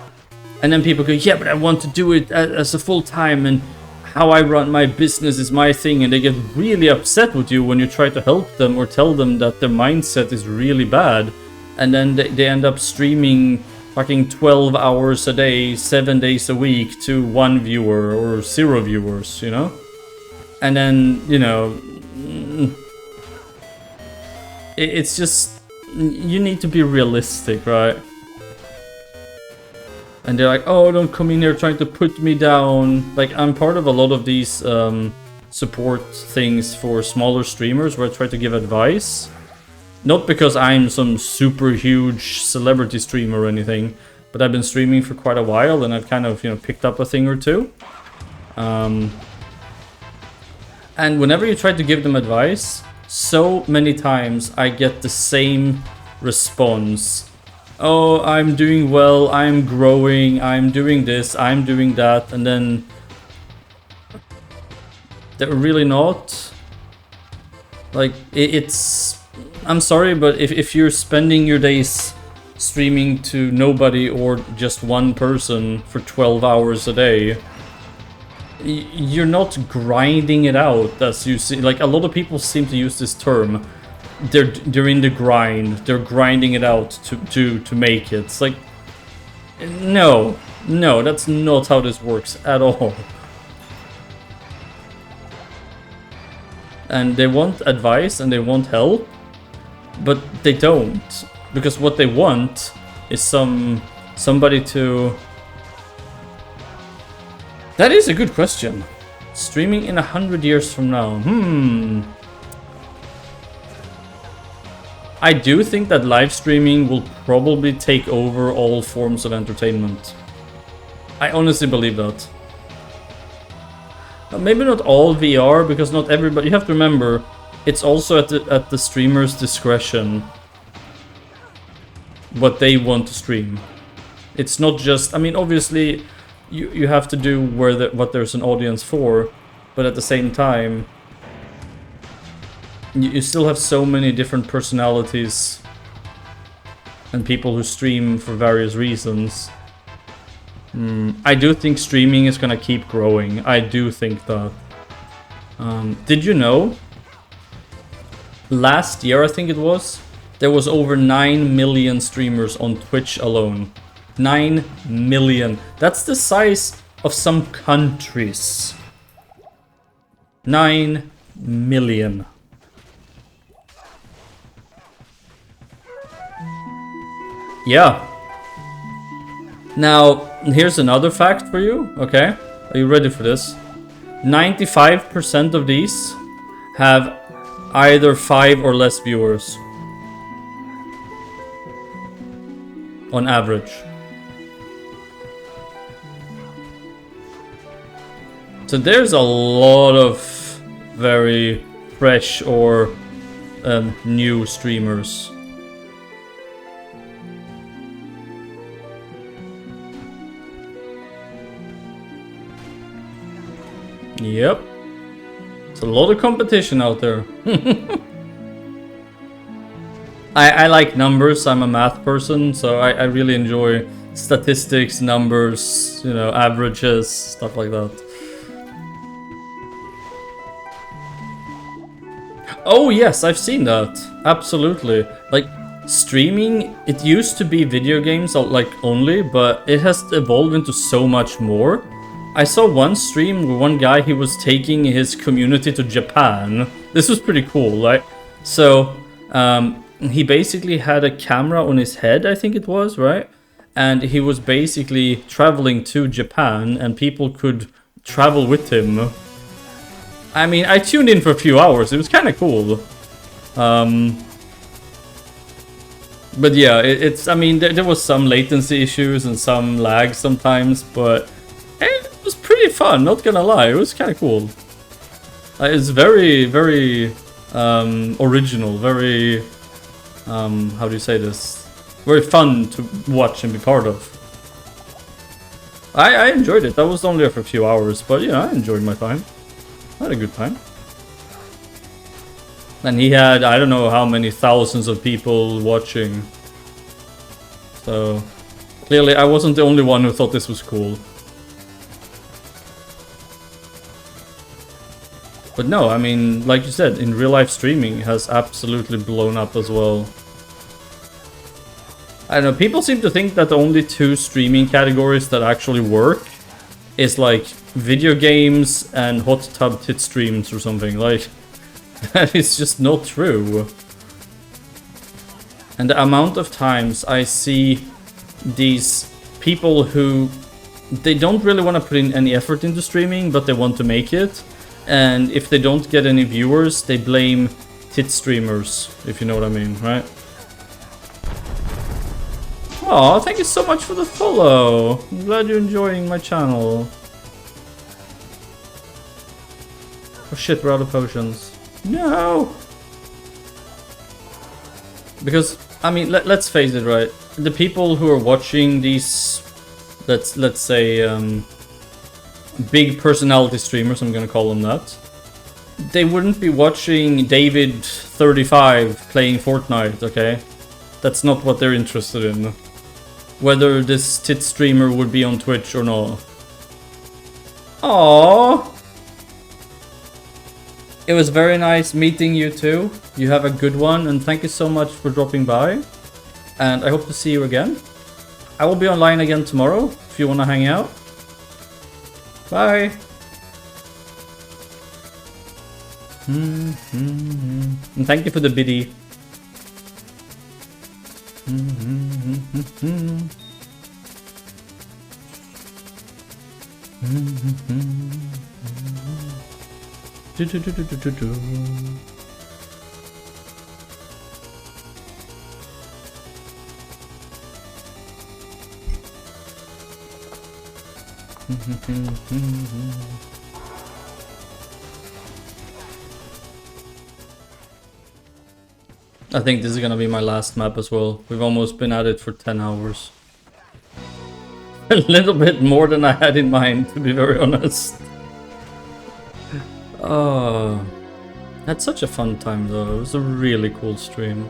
and then people go, yeah, but I want to do it as a full-time, and how I run my business is my thing, and they get really upset with you when you try to help them or tell them that their mindset is really bad, and then they end up streaming fucking 12 hours a day, 7 days a week to 1 viewer or 0 viewers, you know? And then, you know, it's just, you need to be realistic, right? And they're like, oh, don't come in here trying to put me down. Like, I'm part of a lot of these support things for smaller streamers where I try to give advice. Not because I'm some super huge celebrity streamer or anything, but I've been streaming for quite a while and I've kind of, you know, picked up a thing or two. And whenever you try to give them advice, so many times I get the same response. oh, I'm doing well, I'm growing, I'm doing this, I'm doing that, and then they're really not. Like, it's... I'm sorry, but if you're spending your days streaming to nobody or just one person for 12 hours a day, you're not grinding it out, as you see. Like, a lot of people seem to use this term. They're in the grind. They're grinding it out to make it. It's like, no, that's not how this works at all. And they want advice and they want help, but they don't, because what they want is somebody to... That is a good question. Streaming in 100 years from now. I do think that live streaming will probably take over all forms of entertainment. I honestly believe that. Maybe not all VR, because not everybody... You have to remember, it's also at the streamer's discretion what they want to stream. It's not just... I mean, obviously, you have to do what there's an audience for, but at the same time, you still have so many different personalities and people who stream for various reasons. I do think streaming is gonna keep growing. I do think that. Did you know? Last year, I think it was, there was over 9 million streamers on Twitch alone. 9 million. That's the size of some countries. 9 million. Yeah. Now, here's another fact for you, okay? Are you ready for this? 95% of these have either 5 or less viewers. On average. So there's a lot of very fresh or new streamers. Yep. It's a lot of competition out there. I like numbers. I'm a math person, so I really enjoy statistics, numbers, you know, averages, stuff like that. Oh yes, I've seen that. Absolutely. Like, streaming, it used to be video games like only, but it has evolved into so much more. I saw one stream where one guy, he was taking his community to Japan. This was pretty cool, right? So, he basically had a camera on his head, I think it was, right? And he was basically traveling to Japan, and people could travel with him. I mean, I tuned in for a few hours. It was kind of cool. But yeah, it's... I mean, there was some latency issues and some lag sometimes, but... it was pretty fun, not gonna lie. It was kind of cool. It's very, very original, very... how do you say this? Very fun to watch and be part of. I enjoyed it. I was only there for a few hours, but yeah, I enjoyed my time. I had a good time. And he had, I don't know how many thousands of people watching. So, clearly I wasn't the only one who thought this was cool. But no, I mean, like you said, in real life streaming has absolutely blown up as well. I don't know, people seem to think that the only 2 streaming categories that actually work is like video games and hot tub tit streams or something. Like, that is just not true. And the amount of times I see these people who, they don't really want to put in any effort into streaming, but they want to make it. And if they don't get any viewers, they blame tit streamers, if you know what I mean, right? Aw, thank you so much for the follow. I'm glad you're enjoying my channel. Oh shit, we're out of potions. No! Because, I mean, let's face it, right? the people who are watching these, let's say, big personality streamers, I'm gonna call them that, they wouldn't be watching David 35 playing Fortnite, okay? That's not what they're interested in. Whether this tit streamer would be on Twitch or not. Aww. It was very nice meeting you too. You have a good one, and thank you so much for dropping by. And I hope to see you again. I will be online again tomorrow if you want to hang out. Bye. And thank you for the biddy. I think this is gonna be my last map as well. We've almost been at it for 10 hours. A little bit more than I had in mind, to be very honest. Oh, had such a fun time though. It was a really cool stream.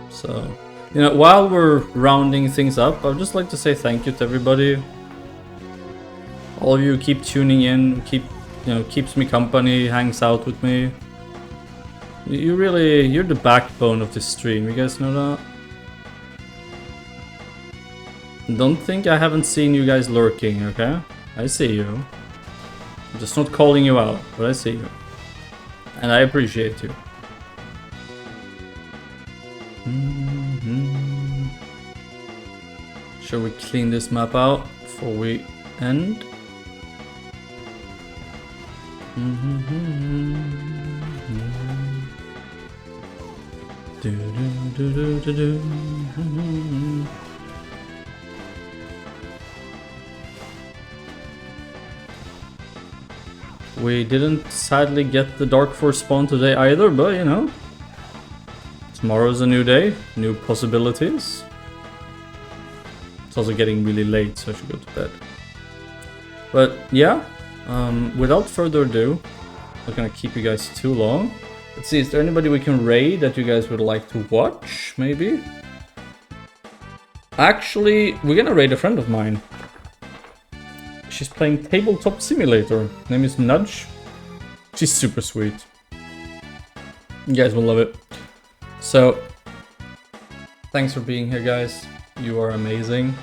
So, you know, while we're rounding things up, I'd just like to say thank you to everybody. All of you keep tuning in, keeps me company, hangs out with me. You're the backbone of this stream, you guys know that? Don't think I haven't seen you guys lurking, okay? I see you. I'm just not calling you out, but I see you. And I appreciate you. Shall we clean this map out before we end? We didn't sadly get the Dark Force spawn today either, but you know, tomorrow's a new day, new possibilities. It's also getting really late, so I should go to bed. But yeah, without further ado, I'm not gonna keep you guys too long. Let's see, is there anybody we can raid that you guys would like to watch, maybe? Actually, we're gonna raid a friend of mine. She's playing Tabletop Simulator. Her name is Nudge. She's super sweet. You guys will love it. So, thanks for being here, guys. You are amazing.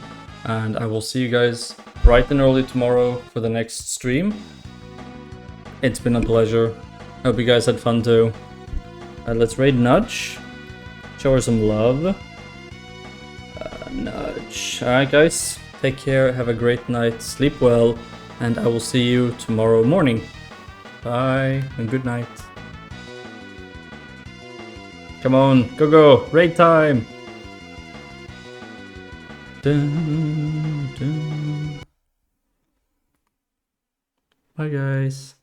And I will see you guys bright and early tomorrow for the next stream. It's been a pleasure. Hope you guys had fun too. Let's raid Nudge. Show her some love. Nudge. Alright guys, take care, have a great night, sleep well, and I will see you tomorrow morning. Bye, and good night. Come on, go, raid time! Dun, dun. Bye guys.